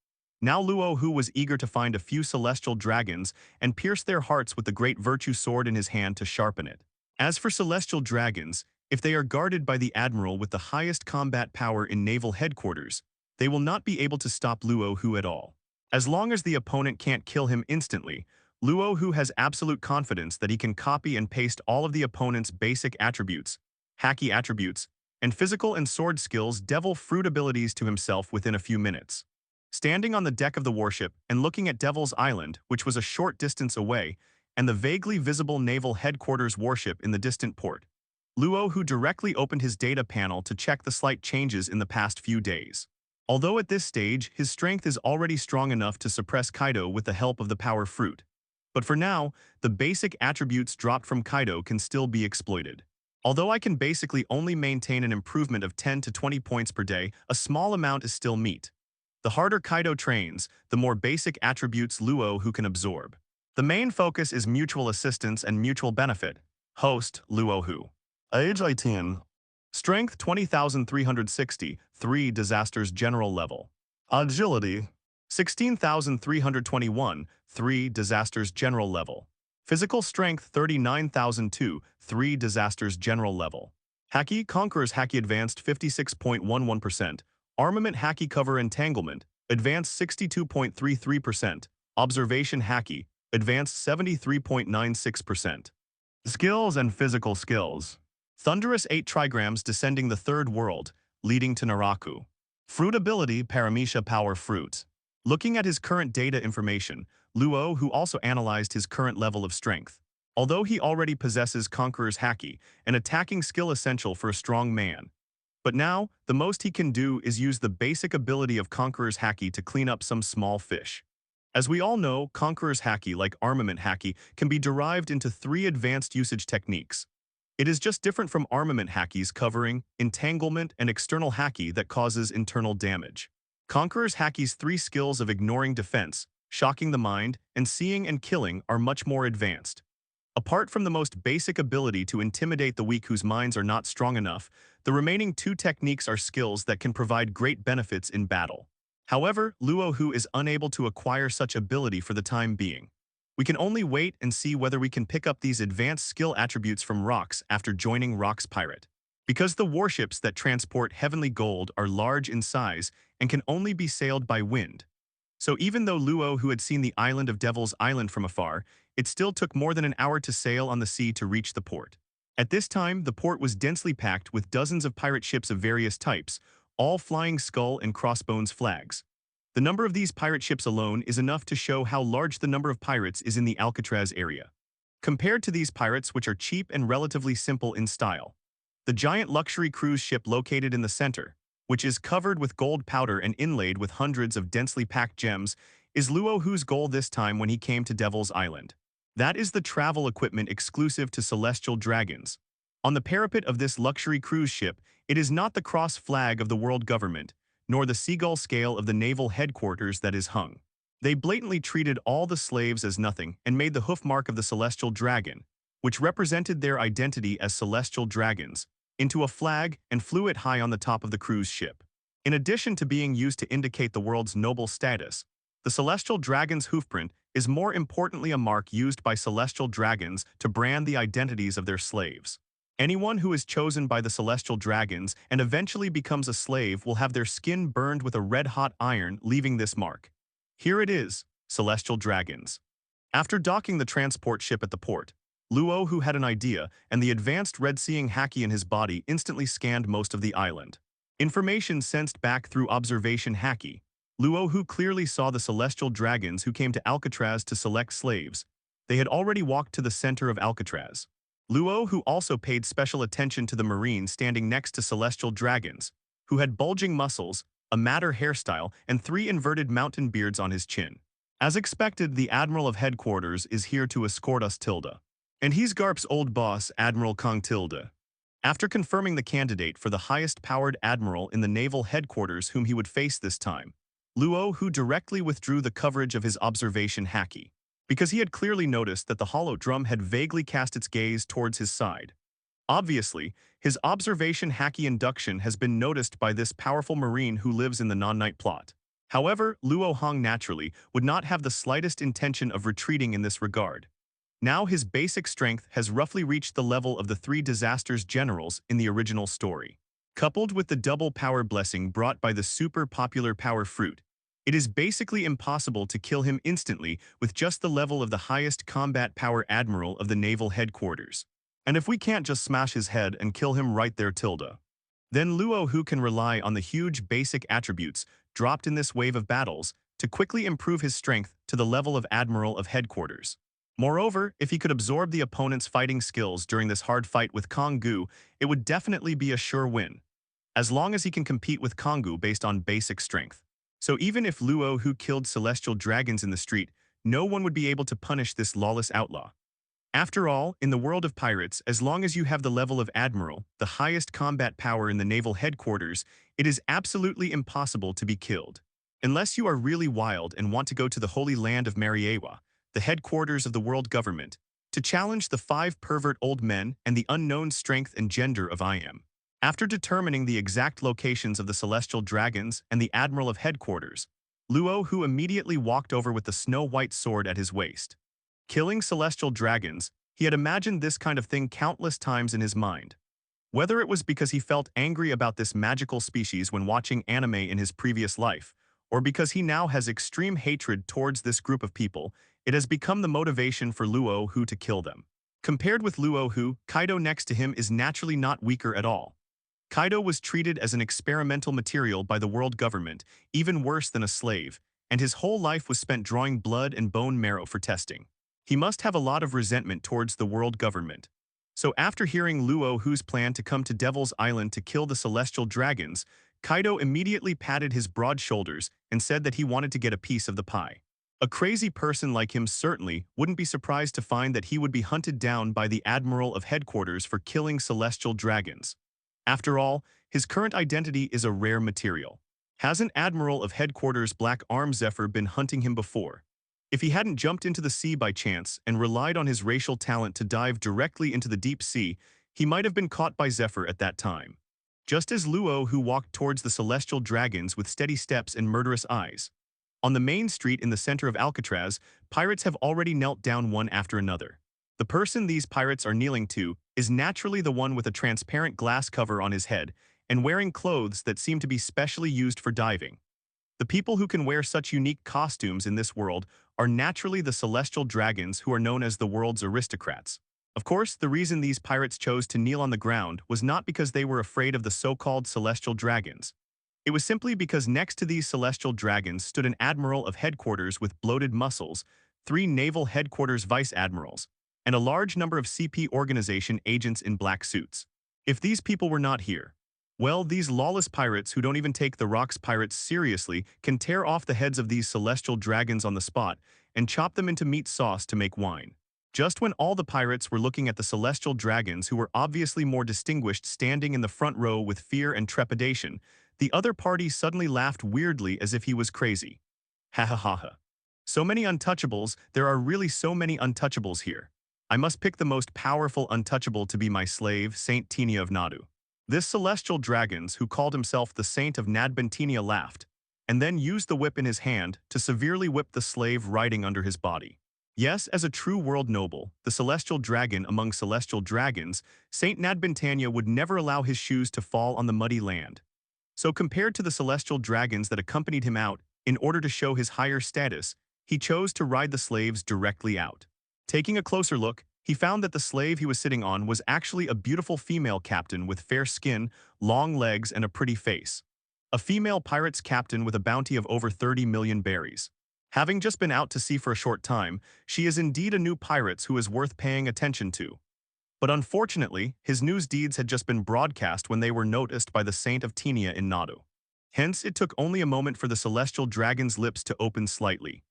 Now Luo Hu was eager to find a few celestial dragons and pierce their hearts with the great virtue sword in his hand to sharpen it. As for celestial dragons, if they are guarded by the admiral with the highest combat power in naval headquarters, they will not be able to stop Luo Hu at all. As long as the opponent can't kill him instantly, Luo Hu has absolute confidence that he can copy and paste all of the opponent's basic attributes, Haki attributes, and physical and sword skills devil fruit abilities to himself within a few minutes. Standing on the deck of the warship and looking at Devil's Island, which was a short distance away, and the vaguely visible naval headquarters warship in the distant port, Luo Hu directly opened his data panel to check the slight changes in the past few days. Although at this stage, his strength is already strong enough to suppress Kaido with the help of the power fruit. But for now, the basic attributes dropped from Kaido can still be exploited. Although I can basically only maintain an improvement of 10 to 20 points per day, a small amount is still meet. The harder Kaido trains, the more basic attributes Luo Hu can absorb. The main focus is mutual assistance and mutual benefit. Host, Luo Hu. Age 18. Strength 20,360, 3 disasters general level. Agility 16,321, 3 disasters general level. Physical strength 39,002, 3 disasters general level. Haki Conqueror's Haki advanced 56.11%. Armament Haki Cover Entanglement, advanced 62.33%. Observation Haki, advanced 73.96%. Skills and physical skills. Thunderous 8 trigrams descending the third world, leading to Naraku. Fruit ability Paramecia Power Fruit. Looking at his current data information, Luo Hu also analyzed his current level of strength. Although he already possesses Conqueror's Haki, an attacking skill essential for a strong man. But now, the most he can do is use the basic ability of Conqueror's Haki to clean up some small fish. As we all know, Conqueror's Haki, like Armament Haki, can be derived into 3 advanced usage techniques. It is just different from Armament Haki's covering, entanglement, and external Haki that causes internal damage. Conqueror's Haki's 3 skills of ignoring defense, shocking the mind, and seeing and killing are much more advanced. Apart from the most basic ability to intimidate the weak whose minds are not strong enough, the remaining 2 techniques are skills that can provide great benefits in battle. However, Luo Hu is unable to acquire such ability for the time being. We can only wait and see whether we can pick up these advanced skill attributes from Rox after joining Rox Pirate. Because the warships that transport heavenly gold are large in size and can only be sailed by wind. So even though Luo Hu had seen the island of Devil's Island from afar, it still took more than an hour to sail on the sea to reach the port. At this time, the port was densely packed with dozens of pirate ships of various types, all flying skull and crossbones flags. The number of these pirate ships alone is enough to show how large the number of pirates is in the Alcatraz area. Compared to these pirates, which are cheap and relatively simple in style, the giant luxury cruise ship located in the center, which is covered with gold powder and inlaid with hundreds of densely packed gems, is Luo Hu's goal this time when he came to Devil's Island. That is the travel equipment exclusive to celestial dragons. On the parapet of this luxury cruise ship, it is not the cross flag of the world government, nor the seagull scale of the naval headquarters that is hung. They blatantly treated all the slaves as nothing and made the hoof mark of the celestial dragon, which represented their identity as celestial dragons, into a flag and flew it high on the top of the cruise ship. In addition to being used to indicate the world's noble status, the celestial dragon's hoofprint is more importantly a mark used by celestial dragons to brand the identities of their slaves. Anyone who is chosen by the celestial dragons and eventually becomes a slave will have their skin burned with a red-hot iron, leaving this mark. Here it is, celestial dragons. After docking the transport ship at the port, Luo Hu had an idea, and the advanced red-seeing Haki in his body instantly scanned most of the island. Information sensed back through observation Haki. Luo Hu clearly saw the celestial dragons who came to Alcatraz to select slaves. They had already walked to the center of Alcatraz. Luo Hu also paid special attention to the marine standing next to celestial dragons, who had bulging muscles, a madder hairstyle, and 3 inverted mountain beards on his chin. As expected, the Admiral of Headquarters is here to escort us Tilda. And he's Garp's old boss, Admiral Kong Tilda. After confirming the candidate for the highest-powered admiral in the naval headquarters whom he would face this time, Luo Hu directly withdrew the coverage of his observation Haki, because he had clearly noticed that the hollow drum had vaguely cast its gaze towards his side. Obviously, his observation Haki induction has been noticed by this powerful marine who lives in the non-night plot. However, Luo Hong naturally would not have the slightest intention of retreating in this regard. Now his basic strength has roughly reached the level of the 3 disasters generals in the original story. Coupled with the double power blessing brought by the super popular power fruit, it is basically impossible to kill him instantly with just the level of the highest combat power admiral of the naval headquarters. And if we can't just smash his head and kill him right there Tilda, then Luo Hu can rely on the huge basic attributes dropped in this wave of battles to quickly improve his strength to the level of Admiral of Headquarters. Moreover, if he could absorb the opponent's fighting skills during this hard fight with Kongu, it would definitely be a sure win, as long as he can compete with Kongu based on basic strength. So even if Luo Hu killed celestial dragons in the street, no one would be able to punish this lawless outlaw. After all, in the world of pirates, as long as you have the level of Admiral, the highest combat power in the naval headquarters, it is absolutely impossible to be killed. Unless you are really wild and want to go to the Holy Land of Mariewa, the headquarters of the world government, to challenge the 5 pervert old men and the unknown strength and gender of I am. After determining the exact locations of the celestial dragons and the Admiral of Headquarters, Luo Hu immediately walked over with the snow-white sword at his waist. Killing celestial dragons, he had imagined this kind of thing countless times in his mind. Whether it was because he felt angry about this magical species when watching anime in his previous life, or because he now has extreme hatred towards this group of people, it has become the motivation for Luo Hu to kill them. Compared with Luo Hu, Kaido next to him is naturally not weaker at all. Kaido was treated as an experimental material by the world government, even worse than a slave, and his whole life was spent drawing blood and bone marrow for testing. He must have a lot of resentment towards the world government. So after hearing Luo Hu's plan to come to Devil's Island to kill the celestial dragons, Kaido immediately patted his broad shoulders and said that he wanted to get a piece of the pie. A crazy person like him certainly wouldn't be surprised to find that he would be hunted down by the Admiral of Headquarters for killing celestial dragons. After all, his current identity is a rare material. Hasn't Admiral of Headquarters Black Arm Zephyr been hunting him before? If he hadn't jumped into the sea by chance and relied on his racial talent to dive directly into the deep sea, he might have been caught by Zephyr at that time. Just as Luo Hu walked towards the celestial dragons with steady steps and murderous eyes. On the main street in the center of Alcatraz, pirates have already knelt down one after another. The person these pirates are kneeling to is naturally the one with a transparent glass cover on his head and wearing clothes that seem to be specially used for diving. The people who can wear such unique costumes in this world are naturally the celestial dragons who are known as the world's aristocrats. Of course, the reason these pirates chose to kneel on the ground was not because they were afraid of the so-called celestial dragons. It was simply because next to these celestial dragons stood an admiral of headquarters with bloated muscles, 3 naval headquarters vice admirals, and a large number of CP organization agents in black suits. If these people were not here, well, these lawless pirates who don't even take the Rocks pirates seriously can tear off the heads of these celestial dragons on the spot and chop them into meat sauce to make wine. Just when all the pirates were looking at the celestial dragons who were obviously more distinguished standing in the front row with fear and trepidation, the other party suddenly laughed weirdly as if he was crazy. Ha ha ha ha. So many untouchables, there are really so many untouchables here. I must pick the most powerful untouchable to be my slave, Saint Tinia of Nadu. This celestial dragons, who called himself the Saint of Nadbentinia, laughed, and then used the whip in his hand to severely whip the slave riding under his body. Yes, as a true world noble, the celestial dragon among celestial dragons, Saint Nadbentania would never allow his shoes to fall on the muddy land. So compared to the celestial dragons that accompanied him out, in order to show his higher status, he chose to ride the slaves directly out. Taking a closer look, He found that the slave he was sitting on was actually a beautiful female captain with fair skin, long legs, and a pretty face. A female pirate's captain with a bounty of over 30 million berries. Having just been out to sea for a short time, she is indeed a new pirate who is worth paying attention to. But unfortunately, his news deeds had just been broadcast when they were noticed by the Saint of Tenia in Nadu. Hence, it took only a moment for the celestial dragon's lips to open slightly.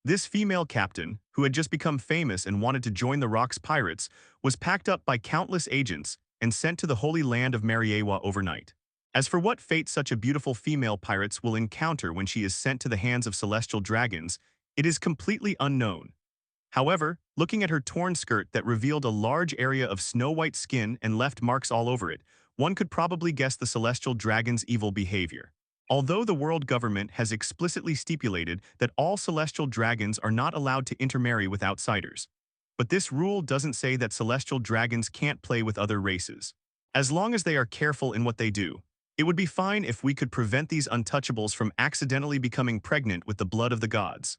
This female captain, who had just become famous and wanted to join the Rock's pirates, was packed up by countless agents and sent to the holy land of Mariewa overnight. As for what fate such a beautiful female pirate will encounter when she is sent to the hands of celestial dragons, it is completely unknown. However, looking at her torn skirt that revealed a large area of snow-white skin and left marks all over it, one could probably guess the celestial dragon's evil behavior. Although the world government has explicitly stipulated that all celestial dragons are not allowed to intermarry with outsiders. But this rule doesn't say that celestial dragons can't play with other races. As long as they are careful in what they do, it would be fine if we could prevent these untouchables from accidentally becoming pregnant with the blood of the gods.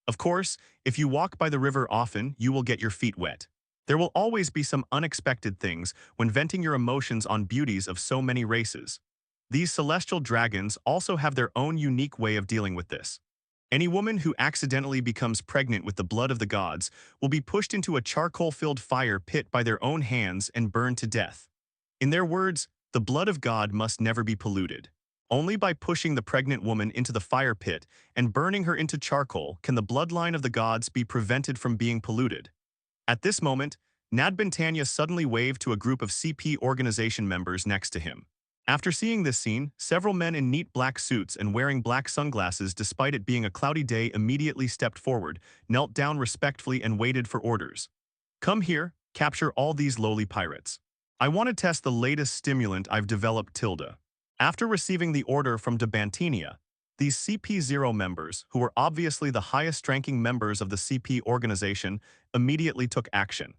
Of course, if you walk by the river often, you will get your feet wet. There will always be some unexpected things when venting your emotions on beauties of so many races. These celestial dragons also have their own unique way of dealing with this. Any woman who accidentally becomes pregnant with the blood of the gods will be pushed into a charcoal-filled fire pit by their own hands and burned to death. In their words, the blood of God must never be polluted. Only by pushing the pregnant woman into the fire pit and burning her into charcoal can the bloodline of the gods be prevented from being polluted. At this moment, Nadbintanya suddenly waved to a group of CP organization members next to him. After seeing this scene, several men in neat black suits and wearing black sunglasses despite it being a cloudy day immediately stepped forward, knelt down respectfully and waited for orders. Come here, capture all these lowly pirates. I want to test the latest stimulant I've developed, Tilda. After receiving the order from Dabantinia, these CP0 members, who were obviously the highest-ranking members of the CP organization, immediately took action.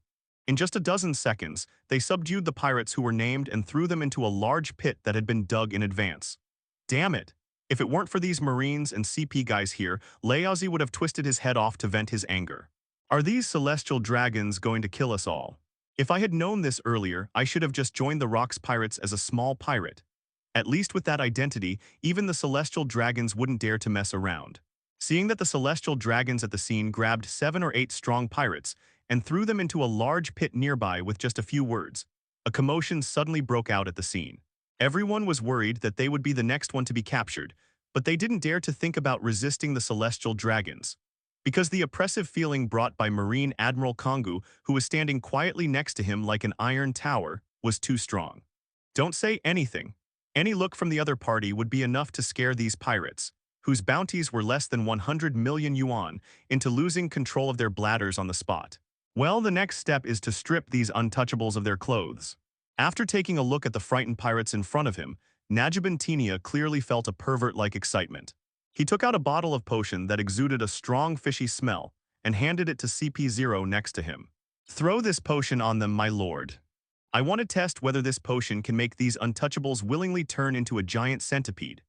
In just a dozen seconds, they subdued the pirates who were named and threw them into a large pit that had been dug in advance. Damn it! If it weren't for these Marines and CP guys here, Laozi would have twisted his head off to vent his anger. Are these celestial dragons going to kill us all? If I had known this earlier, I should have just joined the Rock's pirates as a small pirate. At least with that identity, even the celestial dragons wouldn't dare to mess around. Seeing that the celestial dragons at the scene grabbed 7 or 8 strong pirates and threw them into a large pit nearby with just a few words, a commotion suddenly broke out at the scene. Everyone was worried that they would be the next one to be captured, but they didn't dare to think about resisting the celestial dragons. Because the oppressive feeling brought by Marine Admiral Kongu, who was standing quietly next to him like an iron tower, was too strong. Don't say anything. Any look from the other party would be enough to scare these pirates, whose bounties were less than 100 million yuan, into losing control of their bladders on the spot. Well, the next step is to strip these untouchables of their clothes. After taking a look at the frightened pirates in front of him, Najibantenia clearly felt a pervert-like excitement. He took out a bottle of potion that exuded a strong fishy smell and handed it to CP0 next to him. Throw this potion on them, my lord. I want to test whether this potion can make these untouchables willingly turn into a giant centipede.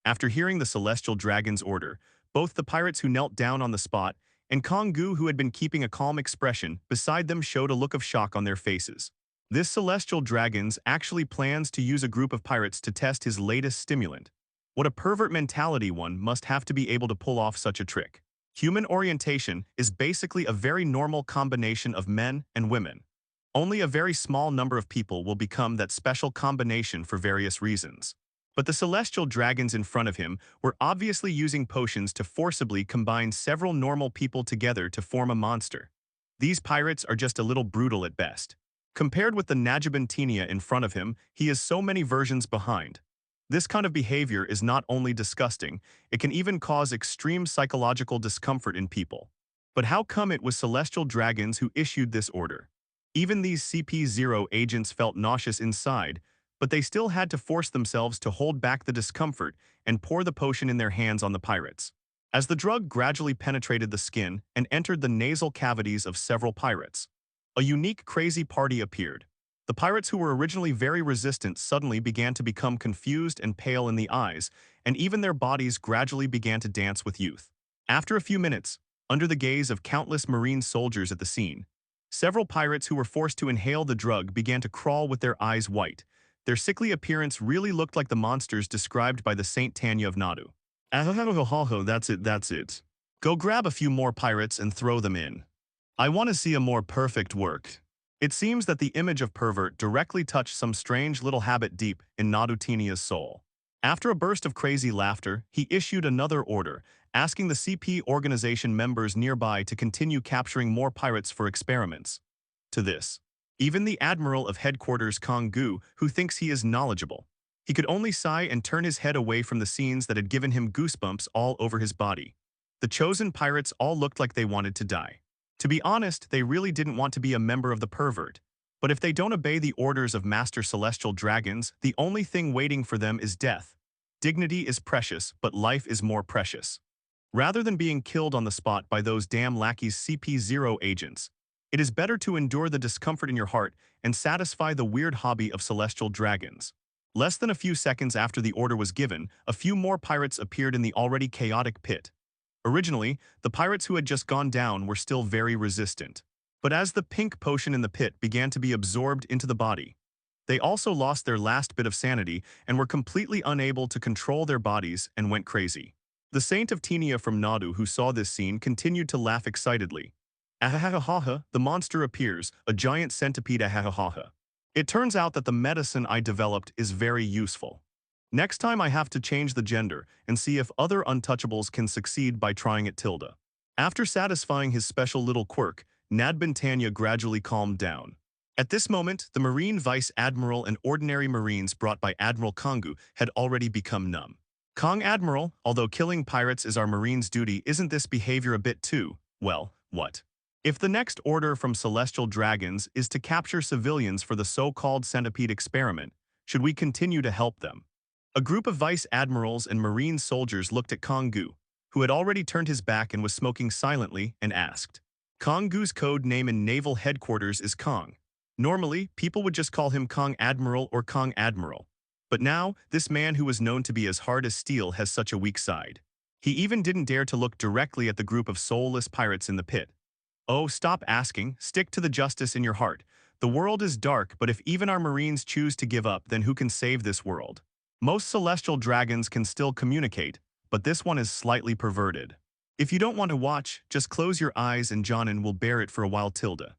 After hearing the celestial dragon's order, both the pirates who knelt down on the spot and Kongu, who had been keeping a calm expression beside them, showed a look of shock on their faces. This celestial dragon actually plans to use a group of pirates to test his latest stimulant. What a pervert mentality one must have to be able to pull off such a trick. Human orientation is basically a very normal combination of men and women. Only a very small number of people will become that special combination for various reasons. But the celestial dragons in front of him were obviously using potions to forcibly combine several normal people together to form a monster. These pirates are just a little brutal at best. Compared with the Najibantenia in front of him, he is so many versions behind. This kind of behavior is not only disgusting, it can even cause extreme psychological discomfort in people. But how come it was celestial dragons who issued this order? Even these CP0 agents felt nauseous inside, but they still had to force themselves to hold back the discomfort and pour the potion in their hands on the pirates. As the drug gradually penetrated the skin and entered the nasal cavities of several pirates, a unique crazy party appeared. The pirates who were originally very resistant suddenly began to become confused and pale in the eyes, and even their bodies gradually began to dance with youth. After a few minutes, under the gaze of countless Marine soldiers at the scene, Several pirates who were forced to inhale the drug began to crawl with their eyes white. Their sickly appearance really looked like the monsters described by the Saint Tanya of Nadu. That's it. Go grab a few more pirates and throw them in. I want to see a more perfect work. It seems that the image of pervert directly touched some strange little habit deep in Nadu Tinia's soul. After a burst of crazy laughter, he issued another order, asking the CP organization members nearby to continue capturing more pirates for experiments. To this, even the admiral of headquarters Kong Gu, who thinks he is knowledgeable, he could only sigh and turn his head away from the scenes that had given him goosebumps all over his body. The chosen pirates all looked like they wanted to die. To be honest, they really didn't want to be a member of the pervert. But if they don't obey the orders of Master Celestial Dragons, the only thing waiting for them is death. Dignity is precious, but life is more precious. Rather than being killed on the spot by those damn lackeys CP0 agents, it is better to endure the discomfort in your heart and satisfy the weird hobby of Celestial Dragons. Less than a few seconds after the order was given, a few more pirates appeared in the already chaotic pit. Originally, the pirates who had just gone down were still very resistant. But as the pink potion in the pit began to be absorbed into the body, they also lost their last bit of sanity and were completely unable to control their bodies and went crazy. The Saint of Tinia from Nadu who saw this scene continued to laugh excitedly. Ahahaha, the monster appears, a giant centipede ahahaha. It turns out that the medicine I developed is very useful. Next time I have to change the gender and see if other untouchables can succeed by trying it tilde. After satisfying his special little quirk, Nadbintania gradually calmed down. At this moment, the Marine Vice Admiral and ordinary Marines brought by Admiral Kongu had already become numb. Kong Admiral, although killing pirates is our Marines' duty, isn't this behavior a bit too, well, what? If the next order from Celestial Dragons is to capture civilians for the so-called centipede experiment, should we continue to help them? A group of vice admirals and marine soldiers looked at Kong Gu, who had already turned his back and was smoking silently, and asked. Kong Gu's code name in naval headquarters is Kong. Normally, people would just call him Kong Admiral or Kong Admiral. But now, this man who was known to be as hard as steel has such a weak side. He even didn't dare to look directly at the group of soulless pirates in the pit. Oh, stop asking, stick to the justice in your heart. The world is dark, but if even our Marines choose to give up, then who can save this world? Most celestial dragons can still communicate, but this one is slightly perverted. If you don't want to watch, just close your eyes and Jonin will bear it for a while tilde.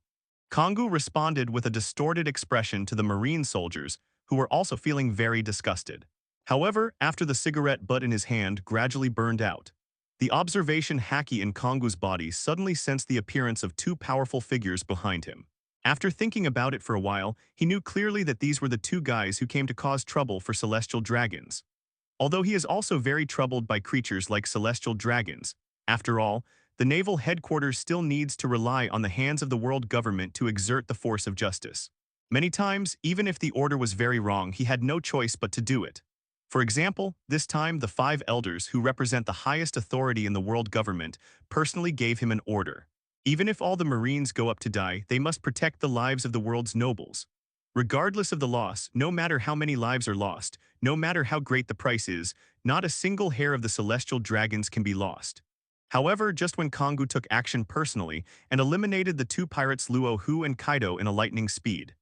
Kongu responded with a distorted expression to the Marine soldiers, who were also feeling very disgusted. However, after the cigarette butt in his hand gradually burned out, the observation Haki in Kongu's body suddenly sensed the appearance of two powerful figures behind him. After thinking about it for a while, he knew clearly that these were the two guys who came to cause trouble for celestial dragons. Although he is also very troubled by creatures like celestial dragons, after all, the naval headquarters still needs to rely on the hands of the world government to exert the force of justice. Many times, even if the order was very wrong, he had no choice but to do it. For example, this time the 5 elders who represent the highest authority in the world government personally gave him an order. Even if all the Marines go up to die, they must protect the lives of the world's nobles. Regardless of the loss, no matter how many lives are lost, no matter how great the price is, not a single hair of the celestial dragons can be lost. However, just when Kongu took action personally and eliminated the 2 pirates Luo Hu and Kaido in a lightning speed,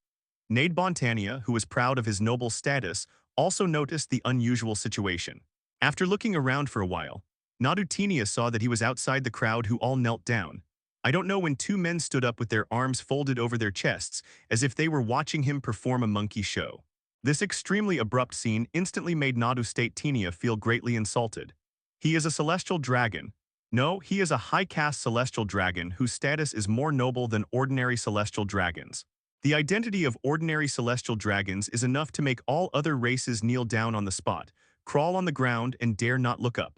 Nade Bontania, who was proud of his noble status, also noticed the unusual situation. After looking around for a while, Nadutinia saw that he was outside the crowd who all knelt down. I don't know when 2 men stood up with their arms folded over their chests, as if they were watching him perform a monkey show. This extremely abrupt scene instantly made Nadu State Tinia feel greatly insulted. He is a celestial dragon. No, he is a high-caste celestial dragon whose status is more noble than ordinary celestial dragons. The identity of ordinary celestial dragons is enough to make all other races kneel down on the spot, crawl on the ground, and dare not look up.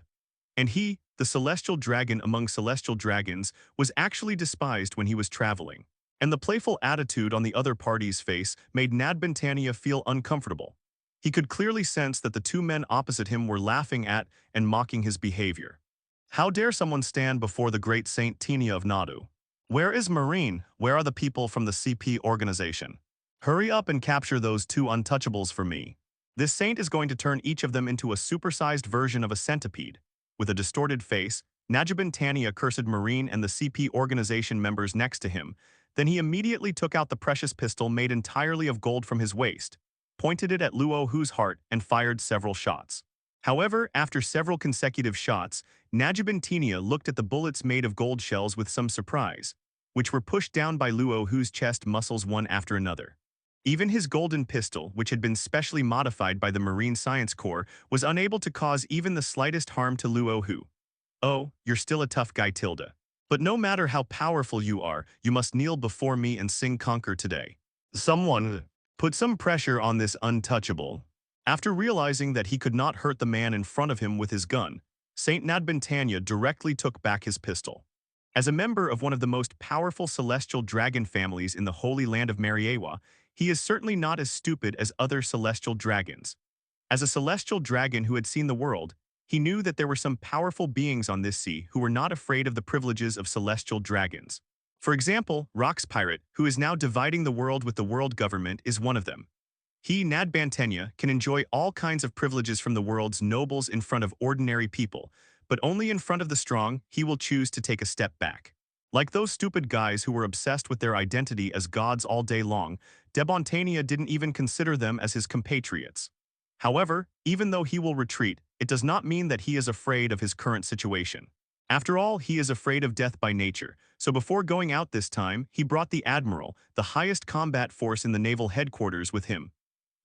And he, the celestial dragon among celestial dragons, was actually despised when he was traveling. And the playful attitude on the other party's face made Nadbintania feel uncomfortable. He could clearly sense that the 2 men opposite him were laughing at and mocking his behavior. How dare someone stand before the great Saint Tinia of Nadu? Where is Marine? Where are the people from the CP organization? Hurry up and capture those 2 untouchables for me. This saint is going to turn each of them into a supersized version of a centipede. With a distorted face, Najibin Tania cursed Marine and the CP organization members next to him, Then he immediately took out the precious pistol made entirely of gold from his waist, pointed it at Luo Hu's heart, and fired several shots. However, after several consecutive shots, Najibintinia looked at the bullets made of gold shells with some surprise, which were pushed down by Luo Hu's chest muscles one after another. Even his golden pistol, which had been specially modified by the Marine Science Corps, was unable to cause even the slightest harm to Luo Hu. Oh, you're still a tough guy, Tilda. But no matter how powerful you are, you must kneel before me and sing conquer today. Someone put some pressure on this untouchable. After realizing that he could not hurt the man in front of him with his gun, Saint Nadbintanya directly took back his pistol. As a member of one of the most powerful celestial dragon families in the Holy Land of Mariewa, he is certainly not as stupid as other celestial dragons. As a celestial dragon who had seen the world, he knew that there were some powerful beings on this sea who were not afraid of the privileges of celestial dragons. For example, Rock's pirate, who is now dividing the world with the world government, is one of them. He, Nadbantenya, can enjoy all kinds of privileges from the world's nobles in front of ordinary people, but only in front of the strong, he will choose to take a step back. Like those stupid guys who were obsessed with their identity as gods all day long, Debontania didn't even consider them as his compatriots. However, even though he will retreat, it does not mean that he is afraid of his current situation. After all, he is afraid of death by nature, so before going out this time, he brought the Admiral, the highest combat force in the naval headquarters, with him.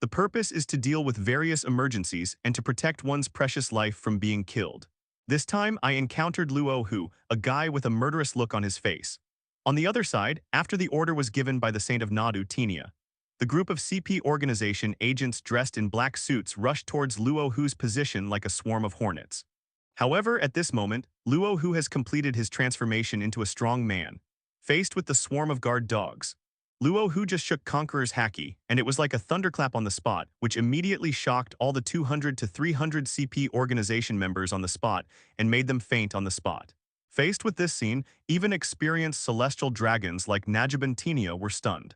The purpose is to deal with various emergencies and to protect one's precious life from being killed. This time, I encountered Luo Hu, a guy with a murderous look on his face. On the other side, after the order was given by the Saint of Nadu, Tinia, the group of CP organization agents dressed in black suits rushed towards Luo Hu's position like a swarm of hornets. However, at this moment, Luo Hu has completed his transformation into a strong man. Faced with the swarm of guard dogs, Luo Hu just shook Conqueror's Haki, and it was like a thunderclap on the spot, which immediately shocked all the 200 to 300 CP organization members on the spot and made them faint on the spot. Faced with this scene, even experienced celestial dragons like Najibintinia were stunned.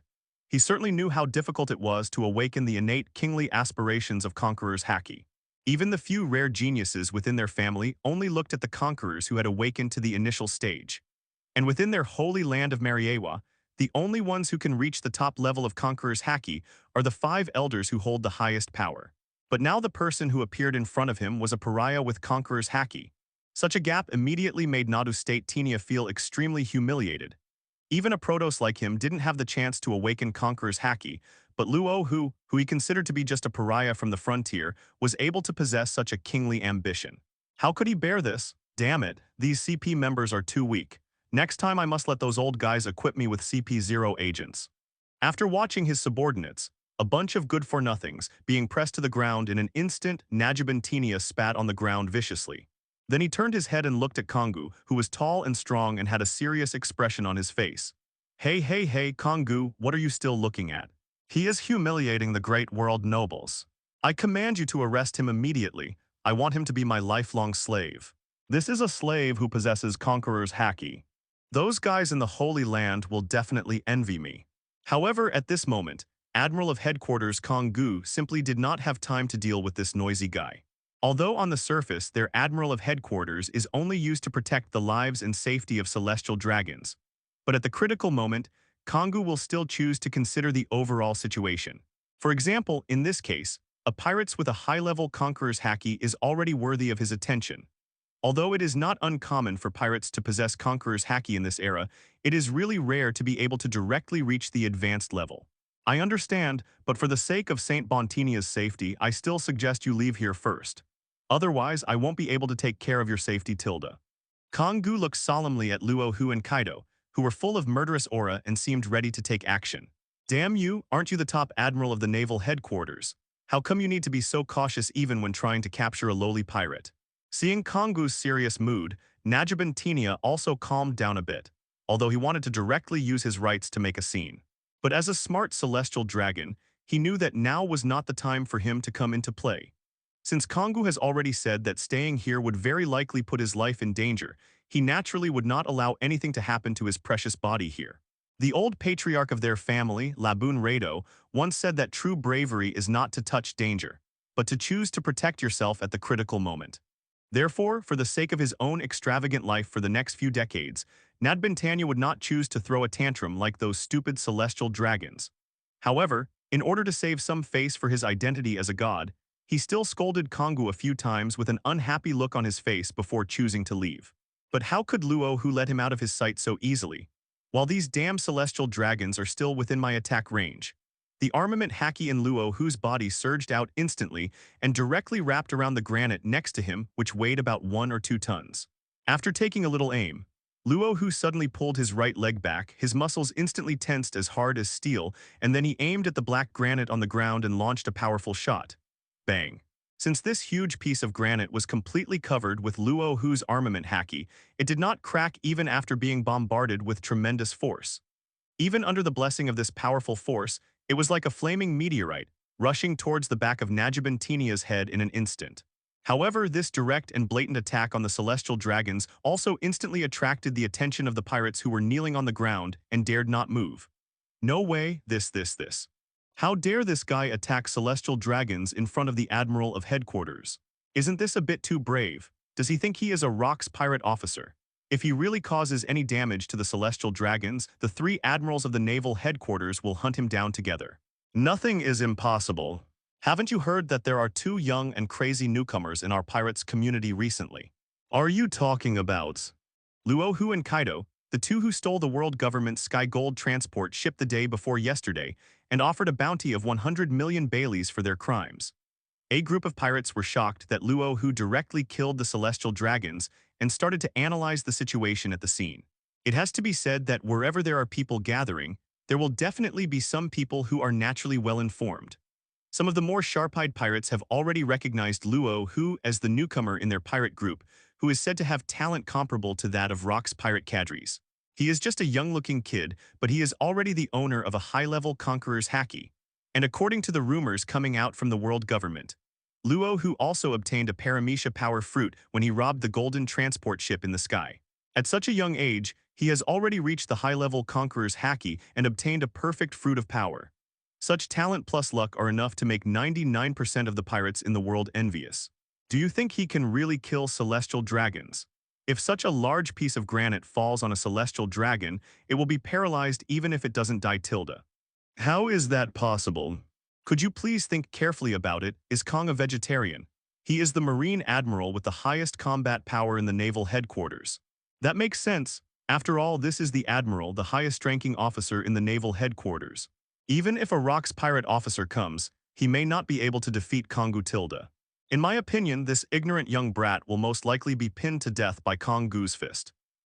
He certainly knew how difficult it was to awaken the innate kingly aspirations of Conqueror's Haki. Even the few rare geniuses within their family only looked at the conquerors who had awakened to the initial stage. And within their holy land of Mariewa, the only ones who can reach the top level of Conqueror's Haki are the 5 elders who hold the highest power. But now the person who appeared in front of him was a pariah with Conqueror's Haki. Such a gap immediately made Nadu State Tinia feel extremely humiliated. Even a Protos like him didn't have the chance to awaken Conqueror's Haki, but Luo Hu, who he considered to be just a pariah from the frontier, was able to possess such a kingly ambition. How could he bear this? Damn it, these CP members are too weak. Next time I must let those old guys equip me with CP0 agents. After watching his subordinates, a bunch of good-for-nothings, being pressed to the ground in an instant, Najibintinia spat on the ground viciously. Then he turned his head and looked at Kongu, who was tall and strong and had a serious expression on his face. Hey, Kongu, what are you still looking at? He is humiliating the great world nobles. I command you to arrest him immediately. I want him to be my lifelong slave. This is a slave who possesses Conqueror's Haki. Those guys in the Holy Land will definitely envy me. However, at this moment, Admiral of Headquarters Kongu simply did not have time to deal with this noisy guy. Although on the surface their Admiral of Headquarters is only used to protect the lives and safety of celestial dragons, but at the critical moment, Kongu will still choose to consider the overall situation. For example, in this case, a pirates with a high-level Conqueror's Haki is already worthy of his attention. Although it is not uncommon for pirates to possess Conqueror's Haki in this era, it is really rare to be able to directly reach the advanced level. I understand, but for the sake of Saint Bontinia's safety, I still suggest you leave here first. Otherwise, I won't be able to take care of your safety, Tilda. Kongu looked solemnly at Luo Hu and Kaido, who were full of murderous aura and seemed ready to take action. Damn you, aren't you the top admiral of the naval headquarters? How come you need to be so cautious even when trying to capture a lowly pirate? Seeing Kongu's serious mood, Najibintinia also calmed down a bit, although he wanted to directly use his rights to make a scene. But as a smart celestial dragon, he knew that now was not the time for him to come into play. Since Kongu has already said that staying here would very likely put his life in danger, he naturally would not allow anything to happen to his precious body here. The old patriarch of their family, Labun Rado, once said that true bravery is not to touch danger, but to choose to protect yourself at the critical moment. Therefore, for the sake of his own extravagant life for the next few decades, Nadbintanya would not choose to throw a tantrum like those stupid celestial dragons. However, in order to save some face for his identity as a god, he still scolded Kongu a few times with an unhappy look on his face before choosing to leave. But how could Luo Hu let him out of his sight so easily? While these damn celestial dragons are still within my attack range. The armament Haki in Luo Hu's body surged out instantly and directly wrapped around the granite next to him, which weighed about 1 or 2 tons. After taking a little aim, Luo Hu suddenly pulled his right leg back, his muscles instantly tensed as hard as steel, and then he aimed at the black granite on the ground and launched a powerful shot. Bang. Since this huge piece of granite was completely covered with Luo Hu's armament Haki, it did not crack even after being bombarded with tremendous force. Even under the blessing of this powerful force, it was like a flaming meteorite, rushing towards the back of Najibantinia's head in an instant. However, this direct and blatant attack on the celestial dragons also instantly attracted the attention of the pirates who were kneeling on the ground and dared not move. No way, this. How dare this guy attack celestial dragons in front of the Admiral of Headquarters? Isn't this a bit too brave? Does he think he is a Rock's pirate officer? If he really causes any damage to the celestial dragons, the 3 admirals of the naval headquarters will hunt him down together. Nothing is impossible. Haven't you heard that there are 2 young and crazy newcomers in our pirates community recently? Are you talking about Luo Hu and Kaido, the 2 who stole the world government's Sky Gold transport ship the day before yesterday and offered a bounty of 100 million Baileys for their crimes? A group of pirates were shocked that Luo Hu directly killed the celestial dragons and started to analyze the situation at the scene. It has to be said that wherever there are people gathering, there will definitely be some people who are naturally well-informed. Some of the more sharp-eyed pirates have already recognized Luo Hu as the newcomer in their pirate group, who is said to have talent comparable to that of Rock's pirate cadres. He is just a young-looking kid, but he is already the owner of a high-level conqueror's Haki. And according to the rumors coming out from the world government, Luo Hu also obtained a Paramecia power fruit when he robbed the golden transport ship in the sky. At such a young age, he has already reached the high-level conqueror's Haki and obtained a perfect fruit of power. Such talent plus luck are enough to make 99% of the pirates in the world envious. Do you think he can really kill celestial dragons? If such a large piece of granite falls on a celestial dragon, it will be paralyzed even if it doesn't die tilde. How is that possible? Could you please think carefully about it? Is Kong a vegetarian? He is the Marine Admiral with the highest combat power in the naval headquarters. That makes sense. After all, this is the Admiral, the highest-ranking officer in the naval headquarters. Even if a Rock's pirate officer comes, he may not be able to defeat Kongu Tilda. In my opinion, this ignorant young brat will most likely be pinned to death by Kongu's fist.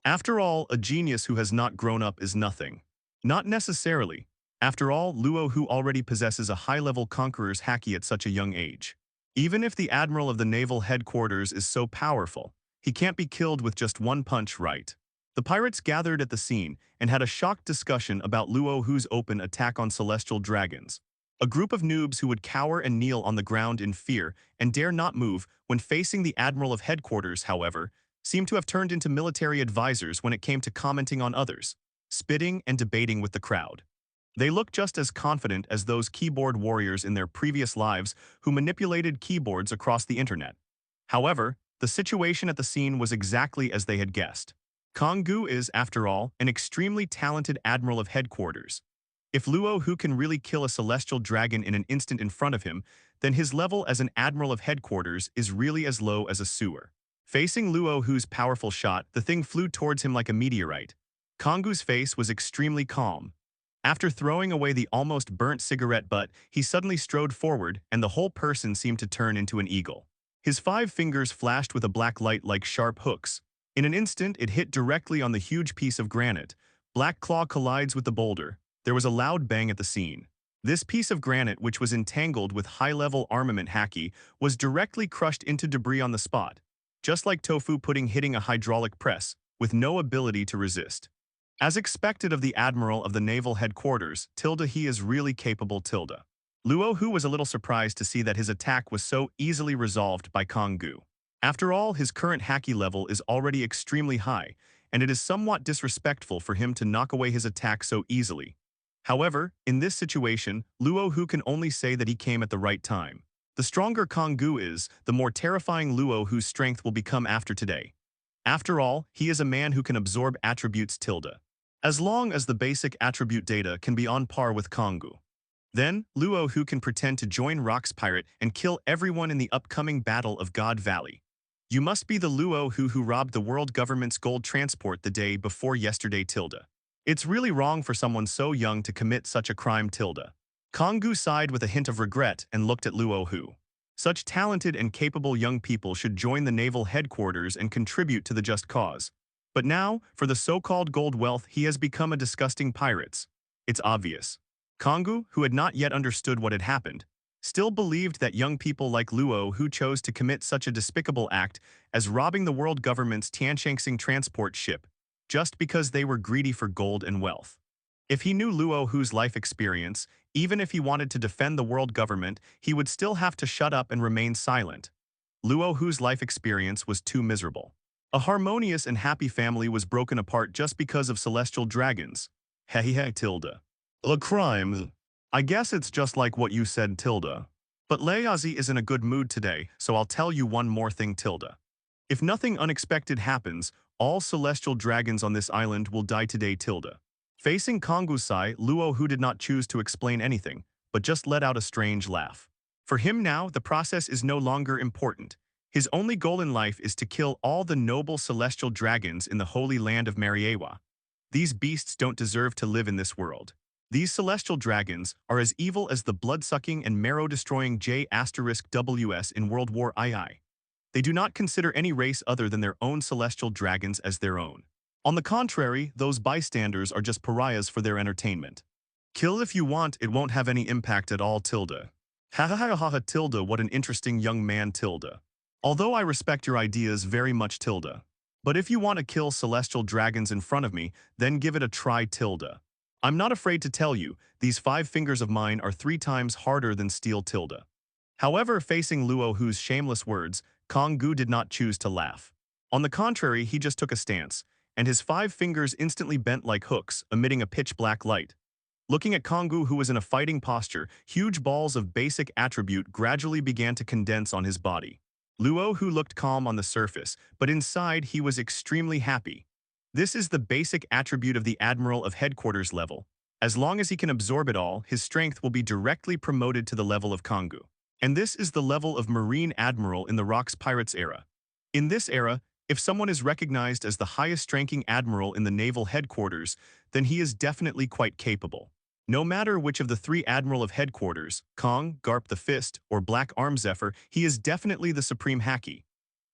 After all, a genius who has not grown up is nothing. Not necessarily. After all, Luo Hu already possesses a high-level conqueror's Haki at such a young age. Even if the Admiral of the naval headquarters is so powerful, he can't be killed with just one punch, right? The pirates gathered at the scene and had a shocked discussion about Luo Hu's open attack on celestial dragons. A group of noobs who would cower and kneel on the ground in fear and dare not move when facing the Admiral of Headquarters, however, seemed to have turned into military advisors when it came to commenting on others, spitting and debating with the crowd. They look just as confident as those keyboard warriors in their previous lives who manipulated keyboards across the internet. However, the situation at the scene was exactly as they had guessed. Kongu is, after all, an extremely talented Admiral of Headquarters. If Luo Hu can really kill a celestial dragon in an instant in front of him, then his level as an Admiral of Headquarters is really as low as a sewer. Facing Luo Hu's powerful shot, the thing flew towards him like a meteorite. Kongu's face was extremely calm. After throwing away the almost burnt cigarette butt, he suddenly strode forward, and the whole person seemed to turn into an eagle. His 5 fingers flashed with a black light like sharp hooks. In an instant, it hit directly on the huge piece of granite. Black Claw collides with the boulder. There was a loud bang at the scene. This piece of granite, which was entangled with high-level armament Haki, was directly crushed into debris on the spot, just like tofu pudding hitting a hydraulic press, with no ability to resist. As expected of the Admiral of the Naval Headquarters, he is really capable. Luo Hu was a little surprised to see that his attack was so easily resolved by Kongu. After all, his current Haki level is already extremely high, and it is somewhat disrespectful for him to knock away his attack so easily. However, in this situation, Luo Hu can only say that he came at the right time. The stronger Kongu is, the more terrifying Luo Hu's strength will become after today. After all, he is a man who can absorb attributes tilde. As long as the basic attribute data can be on par with Kongu. Then, Luo Hu can pretend to join Rock's pirate and kill everyone in the upcoming Battle of God Valley. You must be the Luo Hu who robbed the world government's gold transport the day before yesterday tilde. It's really wrong for someone so young to commit such a crime tilde. Kongu sighed with a hint of regret and looked at Luo Hu. Such talented and capable young people should join the naval headquarters and contribute to the just cause. But now, for the so-called gold wealth, he has become a disgusting pirate. It's obvious. Kongu, who had not yet understood what had happened, still believed that young people like Luo Hu chose to commit such a despicable act as robbing the world government's Tianchangsing transport ship, just because they were greedy for gold and wealth. If he knew Luo Hu's life experience, even if he wanted to defend the world government, he would still have to shut up and remain silent. Luo Hu's life experience was too miserable. A harmonious and happy family was broken apart just because of celestial dragons. Hehehe tilde. A crime. I guess it's just like what you said tilde. But Layazi is in a good mood today, so I'll tell you one more thing tilde. If nothing unexpected happens, all celestial dragons on this island will die today tilde. Facing Kongusai, Luo Hu did not choose to explain anything, but just let out a strange laugh. For him now, the process is no longer important. His only goal in life is to kill all the noble celestial dragons in the holy land of Mariewa. These beasts don't deserve to live in this world. These celestial dragons are as evil as the blood-sucking and marrow-destroying J*WS in World War II. They do not consider any race other than their own celestial dragons as their own. On the contrary, those bystanders are just pariahs for their entertainment. Kill if you want, it won't have any impact at all tilde. Ha ha ha ha ha tilde, what an interesting young man tilde. Although I respect your ideas very much tilde. But if you want to kill celestial dragons in front of me, then give it a try tilde. I'm not afraid to tell you, these 5 fingers of mine are 3 times harder than steel tilde. However, facing Luo Hu's shameless words, Kongu did not choose to laugh. On the contrary, he just took a stance, and his 5 fingers instantly bent like hooks, emitting a pitch-black light. Looking at Kongu, who was in a fighting posture, huge balls of basic attribute gradually began to condense on his body. Luo Hu looked calm on the surface, but inside he was extremely happy. This is the basic attribute of the Admiral of Headquarters level. As long as he can absorb it all, his strength will be directly promoted to the level of Kongu. And this is the level of Marine Admiral in the Rocks Pirates era. In this era, if someone is recognized as the highest-ranking admiral in the naval headquarters, then he is definitely quite capable. No matter which of the 3 Admiral of Headquarters, Kong, Garp the Fist, or Black Arm Zephyr, he is definitely the supreme Haki.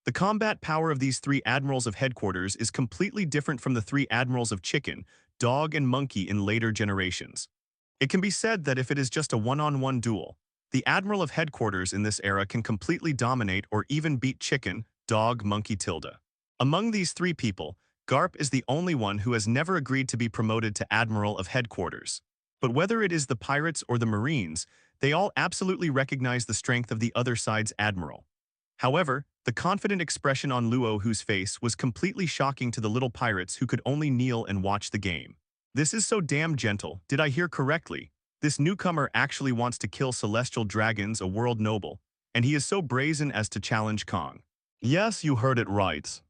The combat power of these 3 Admirals of Headquarters is completely different from the 3 Admirals of Chicken, Dog, and Monkey in later generations. It can be said that if it is just a one-on-one duel, the Admiral of Headquarters in this era can completely dominate or even beat Chicken, Dog, Monkey tilde. Among these 3 people, Garp is the only one who has never agreed to be promoted to Admiral of Headquarters. But whether it is the pirates or the Marines, they all absolutely recognize the strength of the other side's admiral. However, the confident expression on Luo Hu's face was completely shocking to the little pirates who could only kneel and watch the game. This is so damn gentle, did I hear correctly? This newcomer actually wants to kill celestial dragons, a world noble, and he is so brazen as to challenge Kong. Yes, you heard it right.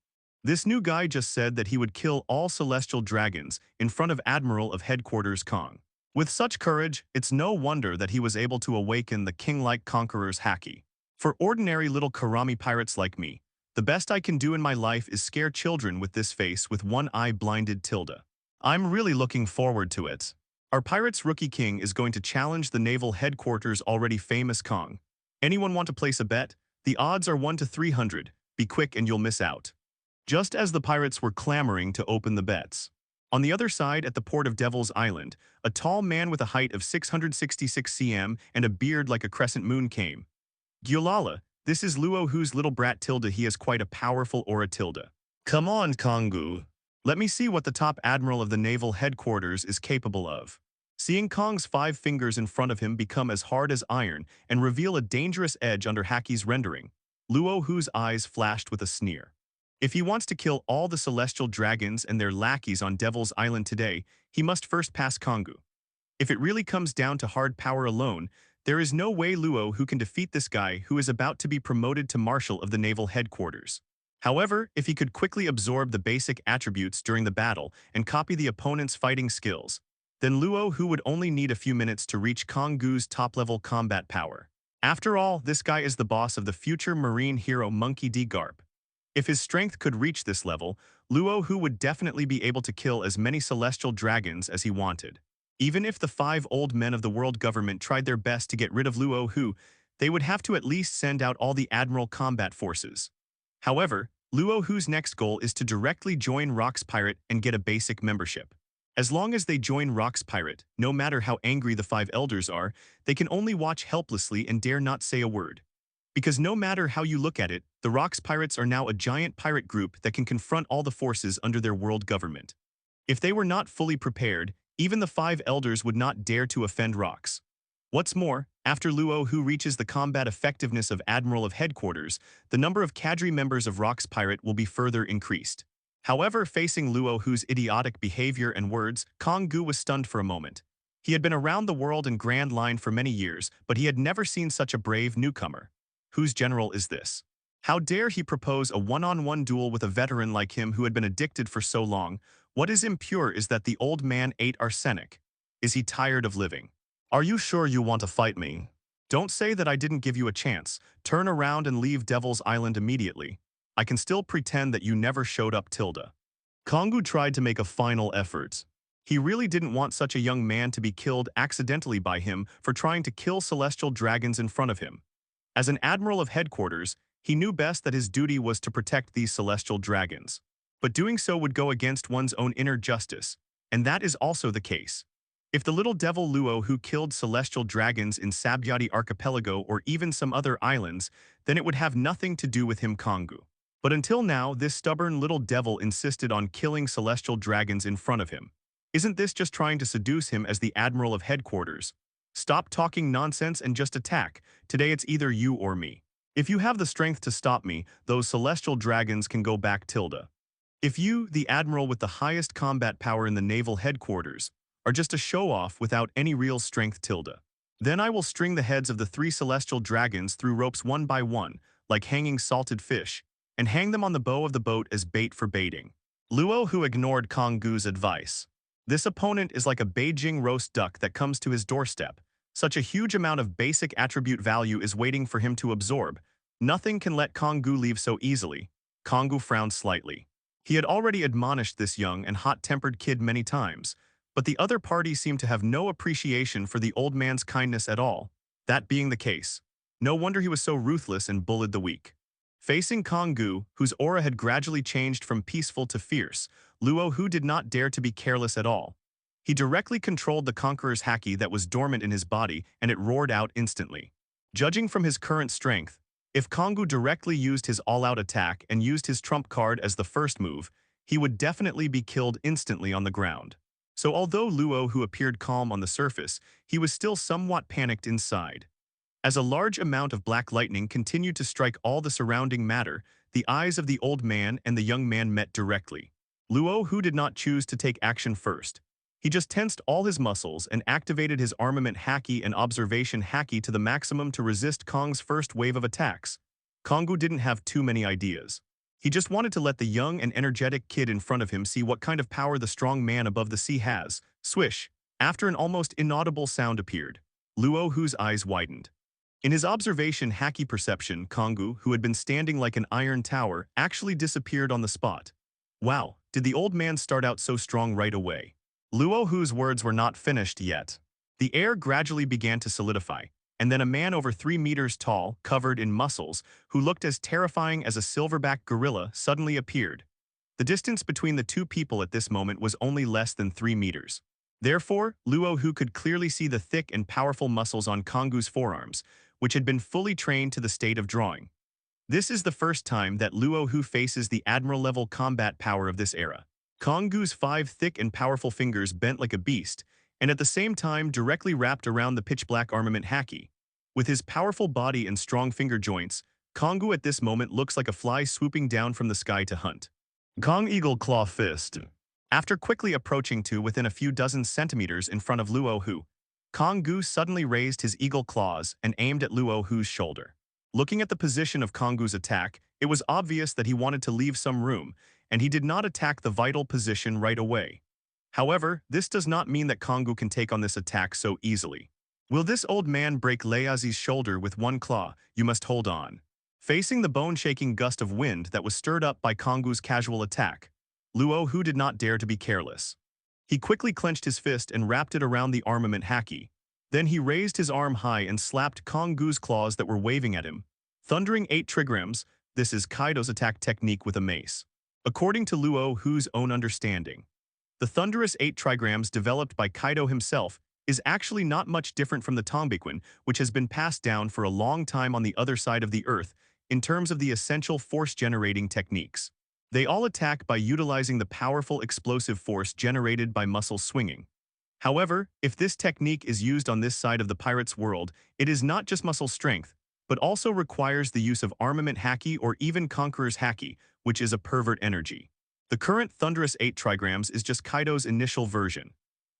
This new guy just said that he would kill all celestial dragons in front of Admiral of Headquarters Kong. With such courage, it's no wonder that he was able to awaken the king-like conqueror's Haki. For ordinary little Karami pirates like me, the best I can do in my life is scare children with this face with one eye blinded tilde. I'm really looking forward to it. Our pirate's rookie king is going to challenge the naval headquarters' already famous Kong. Anyone want to place a bet? The odds are 1 to 300. Be quick and you'll miss out. Just as the pirates were clamoring to open the bets. On the other side, at the port of Devil's Island, a tall man with a height of 666 cm and a beard like a crescent moon came. Gyulala, this is Luo Hu's little brat tilde. He has quite a powerful aura tilde. Come on, Kongu. Let me see what the top admiral of the naval headquarters is capable of. Seeing Kong's 5 fingers in front of him become as hard as iron and reveal a dangerous edge under Haki's rendering, Luo Hu's eyes flashed with a sneer. If he wants to kill all the celestial dragons and their lackeys on Devil's Island today, he must first pass Kongu. If it really comes down to hard power alone, There is no way Luo Hu can defeat this guy who is about to be promoted to Marshal of the Naval Headquarters. However, if he could quickly absorb the basic attributes during the battle and copy the opponent's fighting skills, then Luo Hu would only need a few minutes to reach Kong Gu's top-level combat power. After all, this guy is the boss of the future marine hero Monkey D. Garp. If his strength could reach this level, Luo Hu would definitely be able to kill as many celestial dragons as he wanted. Even if the 5 old men of the world government tried their best to get rid of Luo Hu, they would have to at least send out all the Admiral combat forces. However, Luo Hu's next goal is to directly join Rock's Pirate and get a basic membership. As long as they join Rock's Pirate, no matter how angry the 5 elders are, they can only watch helplessly and dare not say a word. Because no matter how you look at it, the Rock's Pirates are now a giant pirate group that can confront all the forces under their world government. If they were not fully prepared, even the 5 elders would not dare to offend Rocks. What's more, after Luo Hu reaches the combat effectiveness of Admiral of Headquarters, the number of cadre members of Rock's Pirate will be further increased. However, facing Luo Hu's idiotic behavior and words, Kong Gu was stunned for a moment. He had been around the world in Grand Line for many years, but he had never seen such a brave newcomer. Whose general is this? How dare he propose a one-on-one duel with a veteran like him who had been addicted for so long? What is impure is that the old man ate arsenic. Is he tired of living? Are you sure you want to fight me? Don't say that I didn't give you a chance. Turn around and leave Devil's Island immediately. I can still pretend that you never showed up, Tilda. Kongu tried to make a final effort. He really didn't want such a young man to be killed accidentally by him for trying to kill celestial dragons in front of him. As an admiral of headquarters, he knew best that his duty was to protect these celestial dragons. But doing so would go against one's own inner justice, and that is also the case. If the little devil Luo Hu killed celestial dragons in Sabyati Archipelago or even some other islands, then it would have nothing to do with him, Kongu. But until now, this stubborn little devil insisted on killing celestial dragons in front of him. Isn't this just trying to seduce him as the admiral of headquarters? Stop talking nonsense and just attack. Today it's either you or me. If you have the strength to stop me, those celestial dragons can go back, Tilda. If you, the admiral with the highest combat power in the naval headquarters, are just a show-off without any real strength, Tilda, then I will string the heads of the 3 celestial dragons through ropes one by one, like hanging salted fish, and hang them on the bow of the boat as bait for baiting. Luo Hu ignored Kongu's advice. This opponent is like a Beijing roast duck that comes to his doorstep. Such a huge amount of basic attribute value is waiting for him to absorb. Nothing can let Kongu leave so easily. Kongu frowned slightly. He had already admonished this young and hot-tempered kid many times, but the other party seemed to have no appreciation for the old man's kindness at all. That being the case, no wonder he was so ruthless and bullied the weak. Facing Kongu, whose aura had gradually changed from peaceful to fierce, Luo Hu did not dare to be careless at all. He directly controlled the conqueror's haki that was dormant in his body, and it roared out instantly. Judging from his current strength, if Kongu directly used his all-out attack and used his trump card as the first move, he would definitely be killed instantly on the ground. So although Luo Hu appeared calm on the surface, he was still somewhat panicked inside. As a large amount of black lightning continued to strike all the surrounding matter, the eyes of the old man and the young man met directly. Luo Hu did not choose to take action first. He just tensed all his muscles and activated his armament haki and observation haki to the maximum to resist Kong's first wave of attacks. Kongu didn't have too many ideas. He just wanted to let the young and energetic kid in front of him see what kind of power the strong man above the sea has. Swish! After an almost inaudible sound appeared, Luo Hu's eyes widened. In his observation haki perception, Kongu, who had been standing like an iron tower, actually disappeared on the spot. Wow, did the old man start out so strong right away? Luo Hu's words were not finished yet. The air gradually began to solidify, and then a man over 3 meters tall, covered in muscles, who looked as terrifying as a silverback gorilla, suddenly appeared. The distance between the two people at this moment was only less than 3 meters. Therefore, Luo Hu could clearly see the thick and powerful muscles on Kongu's forearms, which had been fully trained to the state of drawing. This is the first time that Luo Hu faces the admiral-level combat power of this era. Kongu's 5 thick and powerful fingers bent like a beast, and at the same time directly wrapped around the pitch-black armament haki. With his powerful body and strong finger joints, Kongu at this moment looks like a fly swooping down from the sky to hunt. Kong Eagle Claw Fist. After quickly approaching to within a few dozen centimeters in front of Luo Hu, Kongu suddenly raised his eagle claws and aimed at Luo Hu's shoulder. Looking at the position of Kongu's attack, it was obvious that he wanted to leave some room, and he did not attack the vital position right away. However, this does not mean that Kongu can take on this attack so easily. Will this old man break Leazi's shoulder with one claw? You must hold on. Facing the bone-shaking gust of wind that was stirred up by Kongu's casual attack, Luo Hu did not dare to be careless. He quickly clenched his fist and wrapped it around the armament Haki. Then he raised his arm high and slapped Kongu's claws that were waving at him. Thundering 8 trigrams, this is Kaido's attack technique with a mace. According to Luo Hu's own understanding, the thunderous 8 trigrams developed by Kaido himself is actually not much different from the Tongbiquan, which has been passed down for a long time on the other side of the earth in terms of the essential force-generating techniques. They all attack by utilizing the powerful explosive force generated by muscle swinging. However, if this technique is used on this side of the pirate's world, it is not just muscle strength, but also requires the use of armament Haki or even Conqueror's Haki, which is a pervert energy. The current Thunderous 8 trigrams is just Kaido's initial version.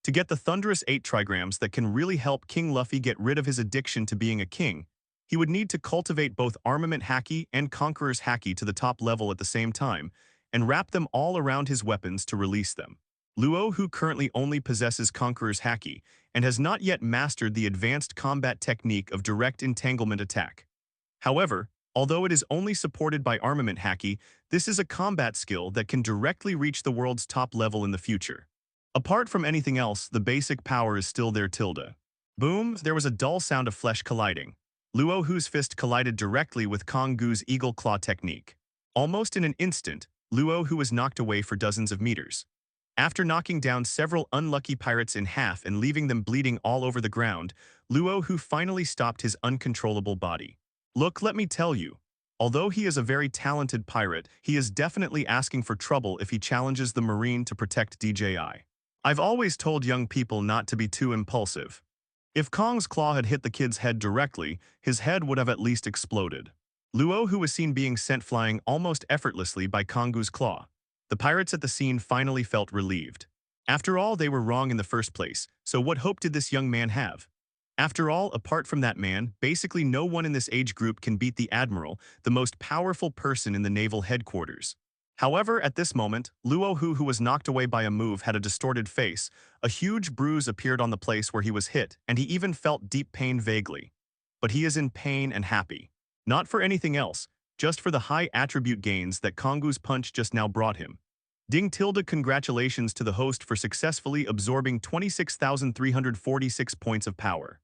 To get the Thunderous 8 trigrams that can really help King Luffy get rid of his addiction to being a king, he would need to cultivate both Armament Haki and Conqueror's Haki to the top level at the same time, and wrap them all around his weapons to release them. Luo Hu currently only possesses Conqueror's Haki, and has not yet mastered the advanced combat technique of direct entanglement attack. However, although it is only supported by Armament Haki, this is a combat skill that can directly reach the world's top level in the future. Apart from anything else, the basic power is still there. Boom, there was a dull sound of flesh colliding. Luo Hu's fist collided directly with Kongu's eagle claw technique. Almost in an instant, Luo Hu was knocked away for dozens of meters. After knocking down several unlucky pirates in half and leaving them bleeding all over the ground, Luo Hu finally stopped his uncontrollable body. Look, let me tell you, although he is a very talented pirate, he is definitely asking for trouble if he challenges the Marine to protect DJI. I've always told young people not to be too impulsive. If Kong's claw had hit the kid's head directly, his head would have at least exploded. Luo Hu was seen being sent flying almost effortlessly by Kongu's claw. The pirates at the scene finally felt relieved. After all, they were wrong in the first place, so what hope did this young man have? After all, apart from that man, basically no one in this age group can beat the Admiral, the most powerful person in the naval headquarters. However, at this moment, Luo Hu, who was knocked away by a move, had a distorted face. A huge bruise appeared on the place where he was hit, and he even felt deep pain vaguely. But he is in pain and happy. Not for anything else, just for the high attribute gains that Kongu's punch just now brought him. Ding tilde congratulations to the host for successfully absorbing 26,346 points of power.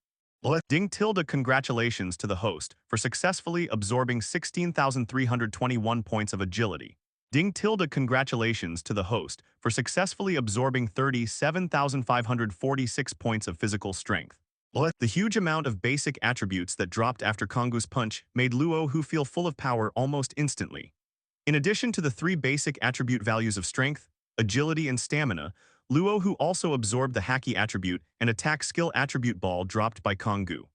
Ding tilde congratulations to the host for successfully absorbing 16,321 points of agility. Ding tilde congratulations to the host for successfully absorbing 37,546 points of physical strength. The huge amount of basic attributes that dropped after Kongu's punch made Luo Hu feel full of power almost instantly. In addition to the 3 basic attribute values of strength, agility, and stamina, Luo Hu also absorbed the Haki attribute and attack skill attribute ball dropped by Kongu.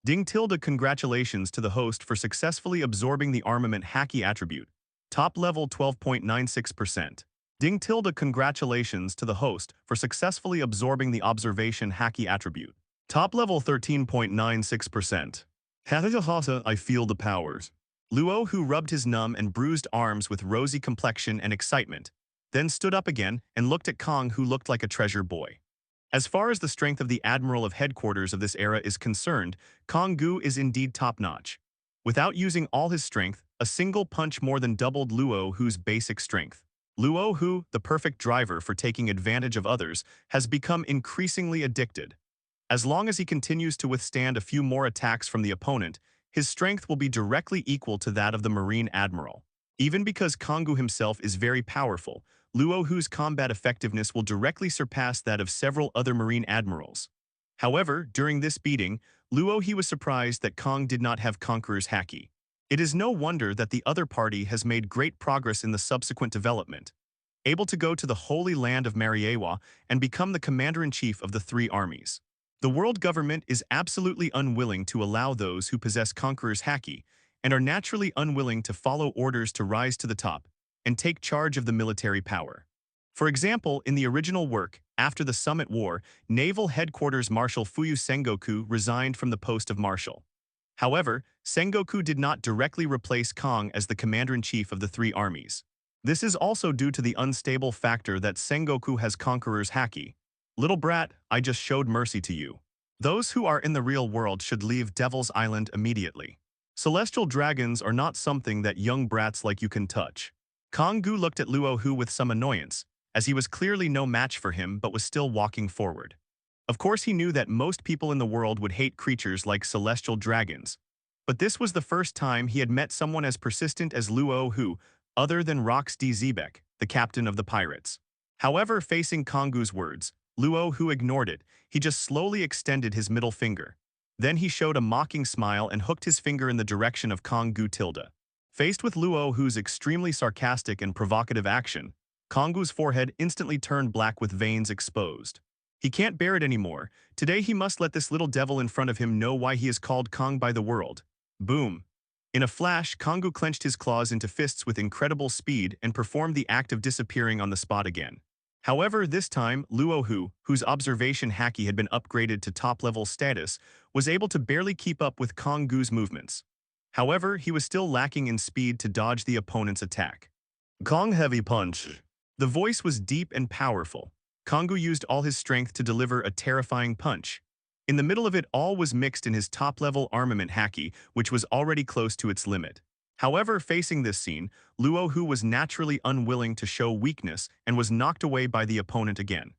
Ding tilde congratulations to the host for successfully absorbing the armament Haki attribute. Top level 12.96%. Ding tilde congratulations to the host for successfully absorbing the observation Haki attribute. Top level 13.96%. I feel the powers. Luo Hu rubbed his numb and bruised arms with rosy complexion and excitement, then stood up again and looked at Kong, who looked like a treasure boy. As far as the strength of the Admiral of Headquarters of this era is concerned, Kongu is indeed top-notch. Without using all his strength, a single punch more than doubled Luo Hu's basic strength. Luo Hu, the perfect driver for taking advantage of others, has become increasingly addicted. As long as he continues to withstand a few more attacks from the opponent, his strength will be directly equal to that of the Marine Admiral. Even because Kongu himself is very powerful, Luo Hu's combat effectiveness will directly surpass that of several other Marine Admirals. However, during this beating, Luo Hu was surprised that Kong did not have Conqueror's Haki. It is no wonder that the other party has made great progress in the subsequent development, able to go to the Holy Land of Mariewa and become the commander-in-chief of the 3 armies. The world government is absolutely unwilling to allow those who possess Conqueror's Haki and are naturally unwilling to follow orders to rise to the top and take charge of the military power. For example, in the original work, after the Summit War, Naval Headquarters Marshal Fuyu Sengoku resigned from the post of Marshal. However, Sengoku did not directly replace Kong as the commander-in-chief of the three armies. This is also due to the unstable factor that Sengoku has Conqueror's Haki. Little brat, I just showed mercy to you. Those who are in the real world should leave Devil's Island immediately. Celestial dragons are not something that young brats like you can touch. Kong-gu looked at Luo Hu with some annoyance, as he was clearly no match for him but was still walking forward. Of course he knew that most people in the world would hate creatures like celestial dragons, but this was the first time he had met someone as persistent as Luo Hu, other than Rox D. Zebek, the captain of the pirates. However, facing Kong-gu's words, Luo Hu ignored it. He just slowly extended his middle finger. Then he showed a mocking smile and hooked his finger in the direction of Kong-gu tilde. Faced with Luo Hu's extremely sarcastic and provocative action, Kong-gu's forehead instantly turned black with veins exposed. He can't bear it anymore. Today he must let this little devil in front of him know why he is called Kong by the world. Boom. In a flash, Kong-gu clenched his claws into fists with incredible speed and performed the act of disappearing on the spot again. However, this time, Luo Hu, whose observation Haki had been upgraded to top-level status, was able to barely keep up with Kong-gu's movements. However, he was still lacking in speed to dodge the opponent's attack. Kong heavy punch. The voice was deep and powerful. Kong-gu used all his strength to deliver a terrifying punch. In the middle of it all was mixed in his top-level armament Haki, which was already close to its limit. However, facing this scene, Luo Hu was naturally unwilling to show weakness and was knocked away by the opponent again.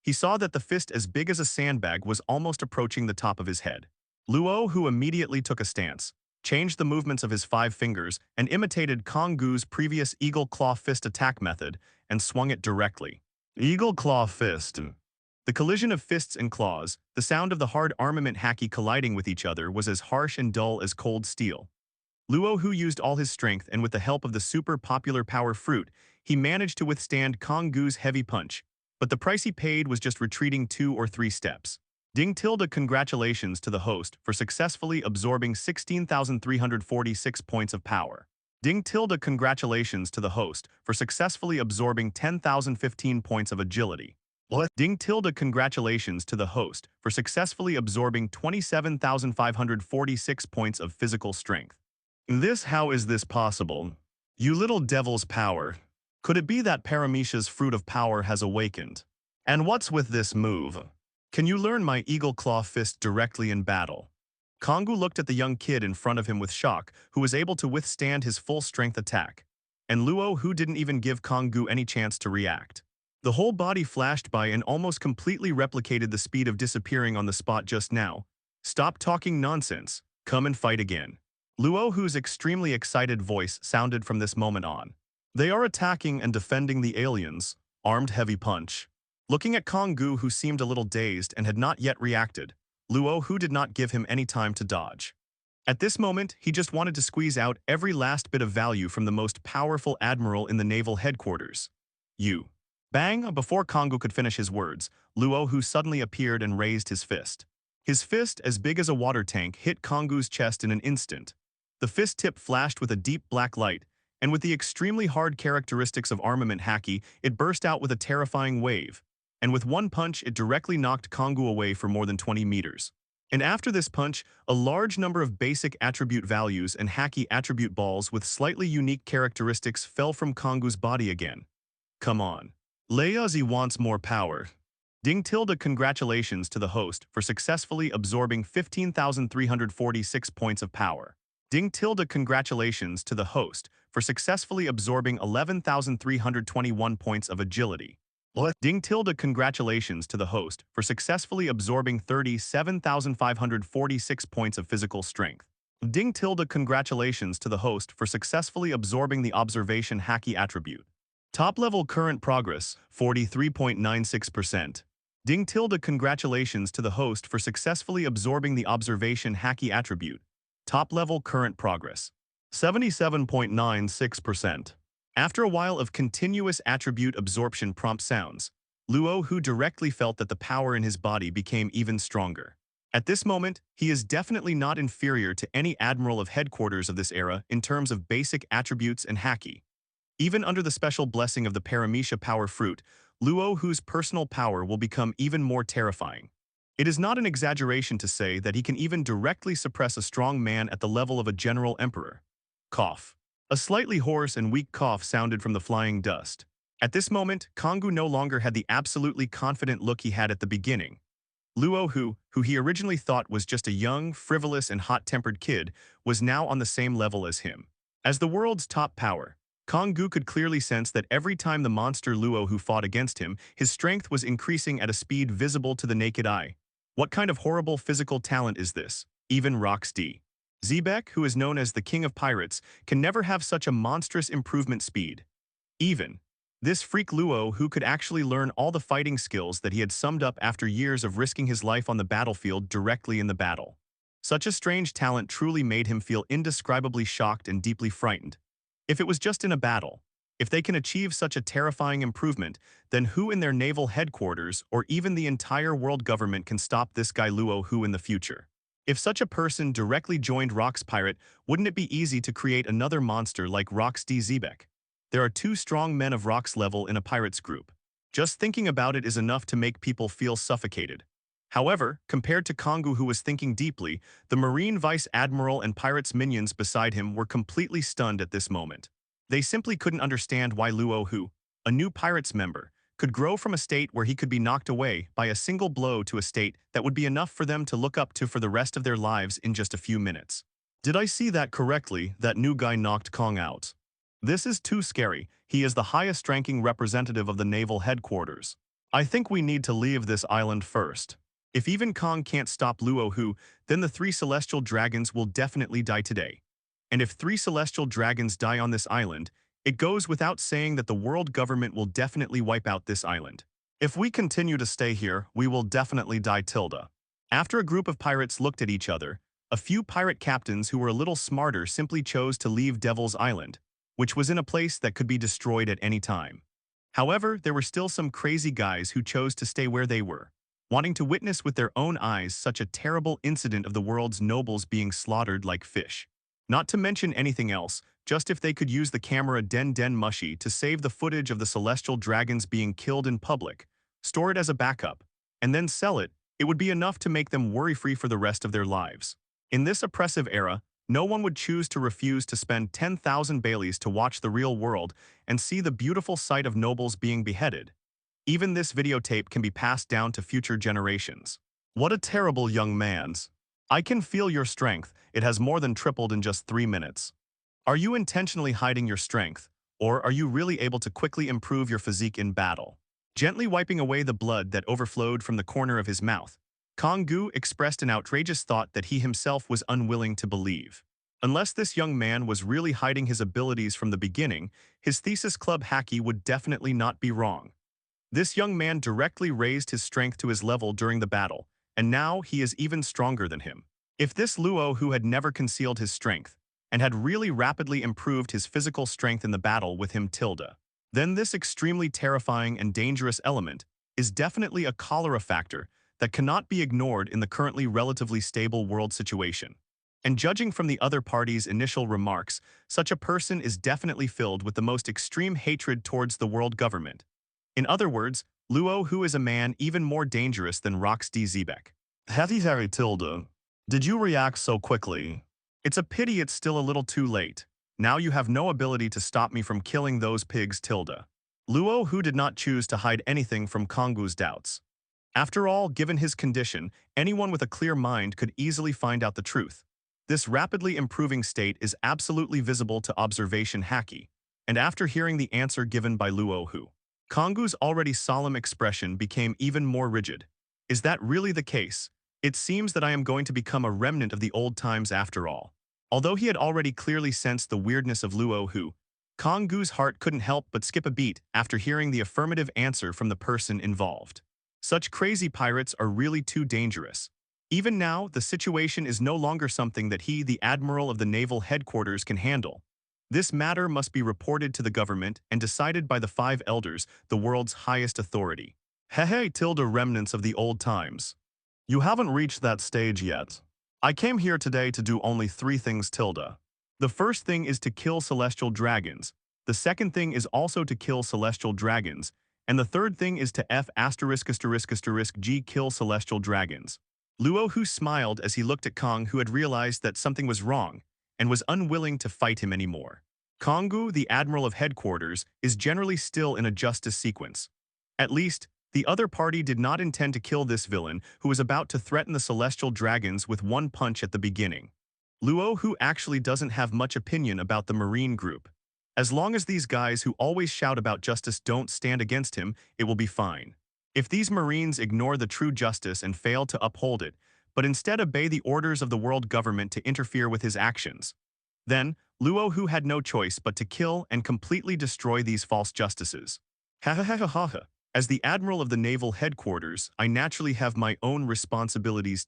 He saw that the fist as big as a sandbag was almost approaching the top of his head. Luo Hu immediately took a stance, changed the movements of his 5 fingers, and imitated Kong-gu's previous Eagle Claw Fist attack method and swung it directly. Eagle Claw Fist. The collision of fists and claws, the sound of the hard armament Haki colliding with each other was as harsh and dull as cold steel. Luo Hu used all his strength and with the help of the super popular power fruit, he managed to withstand Kong-gu's heavy punch, but the price he paid was just retreating 2 or 3 steps. Ding tilde congratulations to the host for successfully absorbing 16,346 points of power. Ding tilde congratulations to the host for successfully absorbing 10,015 points of agility. What? Ding tilde congratulations to the host for successfully absorbing 27,546 points of physical strength. How is this possible? You little devil's power. Could it be that Paramisha's fruit of power has awakened? And what's with this move? Can you learn my Eagle Claw Fist directly in battle? Kong-gu looked at the young kid in front of him with shock, who was able to withstand his full-strength attack. And Luo Hu didn't even give Kong-gu any chance to react. The whole body flashed by and almost completely replicated the speed of disappearing on the spot just now. Stop talking nonsense. Come and fight again. Luo Hu's extremely excited voice sounded from this moment on. They are attacking and defending the aliens. Armed heavy punch. Looking at Kong-gu, who seemed a little dazed and had not yet reacted, Luo Hu did not give him any time to dodge. At this moment, he just wanted to squeeze out every last bit of value from the most powerful admiral in the naval headquarters. You. Bang! Before Kong-gu could finish his words, Luo Hu suddenly appeared and raised his fist. His fist, as big as a water tank, hit Kong-gu's chest in an instant. The fist tip flashed with a deep black light, and with the extremely hard characteristics of armament Haki, it burst out with a terrifying wave. And with one punch, it directly knocked Kong-gu away for more than 20 meters. And after this punch, a large number of basic attribute values and Haki attribute balls with slightly unique characteristics fell from Kong-gu's body again. Come on. Leazi wants more power. Ding tilde congratulations to the host for successfully absorbing 15,346 points of power. Ding tilde congratulations to the host for successfully absorbing 11,321 points of agility. What? Ding tilde congratulations to the host for successfully absorbing 37,546 points of physical strength. Ding tilde congratulations to the host for successfully absorbing the observation Haki attribute. Top-level current progress, 43.96%. Ding tilde congratulations to the host for successfully absorbing the observation Haki attribute. Top-level current progress, 77.96%. After a while of continuous attribute absorption prompt sounds, Luo Hu directly felt that the power in his body became even stronger. At this moment, he is definitely not inferior to any admiral of headquarters of this era in terms of basic attributes and Haki. Even under the special blessing of the Paramisha power fruit, Luo Hu's personal power will become even more terrifying. It is not an exaggeration to say that he can even directly suppress a strong man at the level of a general emperor. Cough. A slightly hoarse and weak cough sounded from the flying dust. At this moment, Kongu no longer had the absolutely confident look he had at the beginning. Luo Hu, who he originally thought was just a young, frivolous, and hot-tempered kid, was now on the same level as him. As the world's top power, Kongu could clearly sense that every time the monster Luo Hu fought against him, his strength was increasing at a speed visible to the naked eye. What kind of horrible physical talent is this? Even Rox-D. Zebek, who is known as the King of Pirates, can never have such a monstrous improvement speed. Even this freak Luo Hu could actually learn all the fighting skills that he had summed up after years of risking his life on the battlefield directly in the battle. Such a strange talent truly made him feel indescribably shocked and deeply frightened. If it was just in a battle, if they can achieve such a terrifying improvement, then who in their naval headquarters or even the entire world government can stop this guy Luo Hu in the future? If such a person directly joined Rock's pirate, wouldn't it be easy to create another monster like Rox-D Zebek? There are two strong men of Rock's level in a pirate's group. Just thinking about it is enough to make people feel suffocated. However, compared to Kongu, who was thinking deeply, the Marine Vice Admiral and pirates' minions beside him were completely stunned at this moment. They simply couldn't understand why Luo Hu, a new pirates member, could grow from a state where he could be knocked away by a single blow to a state that would be enough for them to look up to for the rest of their lives in just a few minutes. Did I see that correctly? That new guy knocked Kong out. This is too scary. He is the highest-ranking representative of the naval headquarters. I think we need to leave this island first. If even Kong can't stop Luo Hu, then the 3 celestial dragons will definitely die today. And if 3 celestial dragons die on this island, it goes without saying that the world government will definitely wipe out this island. If we continue to stay here, we will definitely die tilde. After a group of pirates looked at each other, a few pirate captains who were a little smarter simply chose to leave Devil's Island, which was in a place that could be destroyed at any time. However, there were still some crazy guys who chose to stay where they were, wanting to witness with their own eyes such a terrible incident of the world's nobles being slaughtered like fish. Not to mention anything else, just if they could use the camera Den Mushy to save the footage of the celestial dragons being killed in public, store it as a backup, and then sell it, it would be enough to make them worry-free for the rest of their lives. In this oppressive era, no one would choose to refuse to spend 10,000 Baileys to watch the real world and see the beautiful sight of nobles being beheaded. Even this videotape can be passed down to future generations. What a terrible young man's. I can feel your strength. It has more than tripled in just 3 minutes. Are you intentionally hiding your strength, or are you really able to quickly improve your physique in battle? Gently wiping away the blood that overflowed from the corner of his mouth, Kongu expressed an outrageous thought that he himself was unwilling to believe. Unless this young man was really hiding his abilities from the beginning, his thesis club Haki would definitely not be wrong. This young man directly raised his strength to his level during the battle, and now he is even stronger than him. If this Luo Hu had never concealed his strength, and had really rapidly improved his physical strength in the battle with him tilde, then this extremely terrifying and dangerous element is definitely a cholera factor that cannot be ignored in the currently relatively stable world situation. And judging from the other party's initial remarks, such a person is definitely filled with the most extreme hatred towards the world government. In other words, Luo Hu is a man even more dangerous than Rox-D Zebek. Harry tilde. Did you react so quickly? It's a pity it's still a little too late. Now you have no ability to stop me from killing those pigs tilde. Luo Hu did not choose to hide anything from Kongu's doubts. After all, given his condition, anyone with a clear mind could easily find out the truth. This rapidly improving state is absolutely visible to observation Haki, and after hearing the answer given by Luo Hu, Kongu's already solemn expression became even more rigid. Is that really the case? It seems that I am going to become a remnant of the old times after all. Although he had already clearly sensed the weirdness of Luo Hu, Kongu's heart couldn't help but skip a beat after hearing the affirmative answer from the person involved. Such crazy pirates are really too dangerous. Even now, the situation is no longer something that he, the admiral of the naval headquarters, can handle. This matter must be reported to the government and decided by the 5 elders, the world's highest authority. Hehe tilde remnants of the old times. You haven't reached that stage yet. I came here today to do only 3 things tilde. The first thing is to kill celestial dragons. The second thing is also to kill celestial dragons. And the third thing is to F***G kill celestial dragons. Luo Hu smiled as he looked at Kong, who had realized that something was wrong and was unwilling to fight him anymore. Kongu, the Admiral of Headquarters, is generally still in a justice sequence. At least, the other party did not intend to kill this villain who was about to threaten the celestial dragons with one punch at the beginning. Luo Hu actually doesn't have much opinion about the Marine group. As long as these guys who always shout about justice don't stand against him, it will be fine. If these Marines ignore the true justice and fail to uphold it, but instead obey the orders of the world government to interfere with his actions, then Luo Hu had no choice but to kill and completely destroy these false justices. Ha ha ha ha ha ha. As the Admiral of the Naval Headquarters, I naturally have my own responsibilities.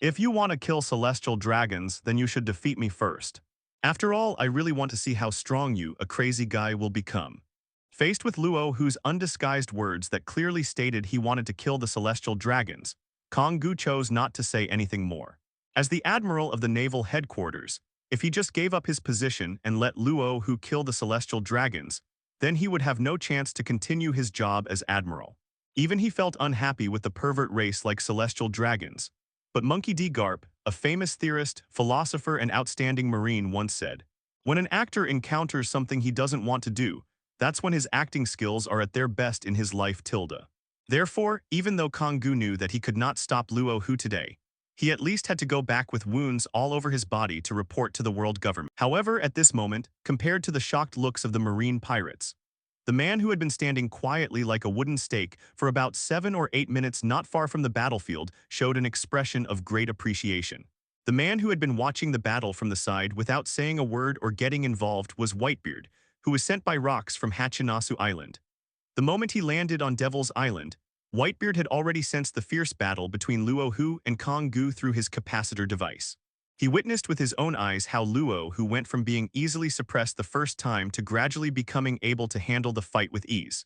If you want to kill celestial dragons, then you should defeat me first. After all, I really want to see how strong you, a crazy guy, will become. Faced with Luo Hu's undisguised words that clearly stated he wanted to kill the celestial dragons, Kong Gu chose not to say anything more. As the Admiral of the Naval Headquarters, if he just gave up his position and let Luo Hu kill the celestial dragons, then he would have no chance to continue his job as Admiral. Even he felt unhappy with the pervert race like celestial dragons. But Monkey D. Garp, a famous theorist, philosopher, and outstanding Marine, once said, "When an actor encounters something he doesn't want to do, that's when his acting skills are at their best in his life." Therefore, even though Kong Gu knew that he could not stop Luo Hu today, he at least had to go back with wounds all over his body to report to the world government. However, at this moment, compared to the shocked looks of the Marine pirates, the man who had been standing quietly like a wooden stake for about 7 or 8 minutes not far from the battlefield showed an expression of great appreciation. The man who had been watching the battle from the side without saying a word or getting involved was Whitebeard, who was sent by Rocks from Hachinasu Island. The moment he landed on Devil's Island, Whitebeard had already sensed the fierce battle between Luo Hu and Kong Gu through his capacitor device. He witnessed with his own eyes how Luo Hu went from being easily suppressed the first time to gradually becoming able to handle the fight with ease.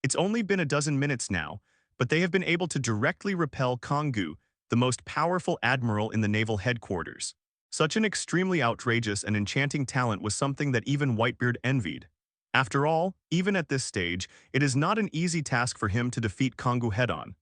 It's only been a dozen minutes now, but they have been able to directly repel Kong Gu, the most powerful admiral in the naval headquarters. Such an extremely outrageous and enchanting talent was something that even Whitebeard envied. After all, even at this stage, it is not an easy task for him to defeat Kong Gu head-on.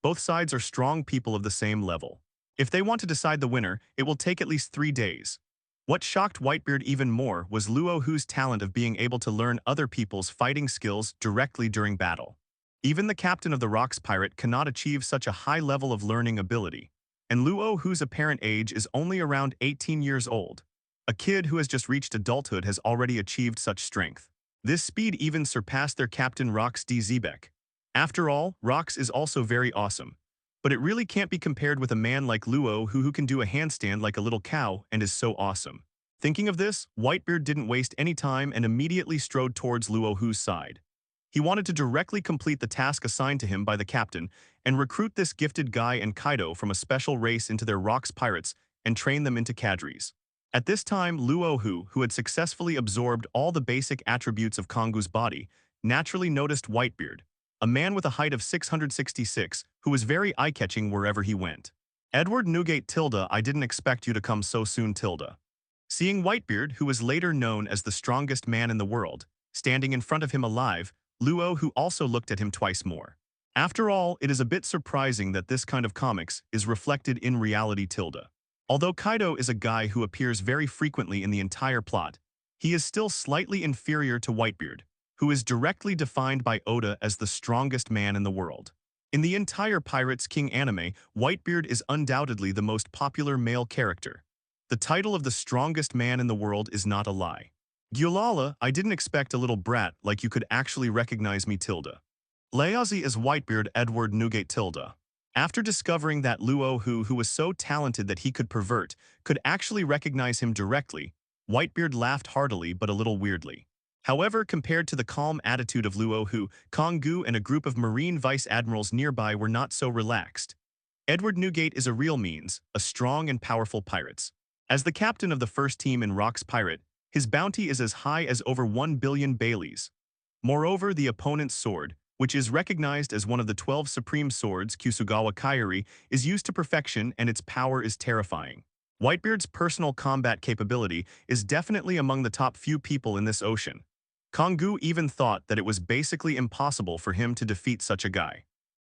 Both sides are strong people of the same level. If they want to decide the winner, it will take at least 3 days. What shocked Whitebeard even more was Luo Hu's talent of being able to learn other people's fighting skills directly during battle. Even the captain of the Rocks pirate cannot achieve such a high level of learning ability, and Luo Hu's apparent age is only around 18 years old. A kid who has just reached adulthood has already achieved such strength. This speed even surpassed their captain Rocks D. Zebek. After all, Rocks is also very awesome. But it really can't be compared with a man like Luo who can do a handstand like a little cow and is so awesome. Thinking of this, Whitebeard didn't waste any time and immediately strode towards Luo Hu's side. He wanted to directly complete the task assigned to him by the captain and recruit this gifted guy and Kaido from a special race into their Rocks pirates and train them into cadres. At this time, Luo Hu, who had successfully absorbed all the basic attributes of Kong Gu's body, naturally noticed Whitebeard, a man with a height of 666, who was very eye-catching wherever he went. "Edward Newgate I didn't expect you to come so soon Seeing Whitebeard, who was later known as the strongest man in the world, standing in front of him alive, Luo Hu also looked at him twice more. After all, it is a bit surprising that this kind of comics is reflected in reality Although Kaido is a guy who appears very frequently in the entire plot, he is still slightly inferior to Whitebeard, who is directly defined by Oda as the strongest man in the world. In the entire Pirates King anime, Whitebeard is undoubtedly the most popular male character. The title of the strongest man in the world is not a lie. Gyulala, I didn't expect a little brat like you could actually recognize me Layazi is Whitebeard Edward Newgate After discovering that Luo Hu, who was so talented that he could pervert, could actually recognize him directly, Whitebeard laughed heartily but a little weirdly. However, compared to the calm attitude of Luo Hu, Kong Gu and a group of Marine vice admirals nearby were not so relaxed. Edward Newgate is a real means, a strong and powerful pirates. As the captain of the first team in Rock's Pirate, his bounty is as high as over 1 billion Baileys. Moreover, the opponent's sword, which is recognized as one of the 12 supreme swords, Kusugawa Kairi, is used to perfection and its power is terrifying. Whitebeard's personal combat capability is definitely among the top few people in this ocean. Kongu even thought that it was basically impossible for him to defeat such a guy.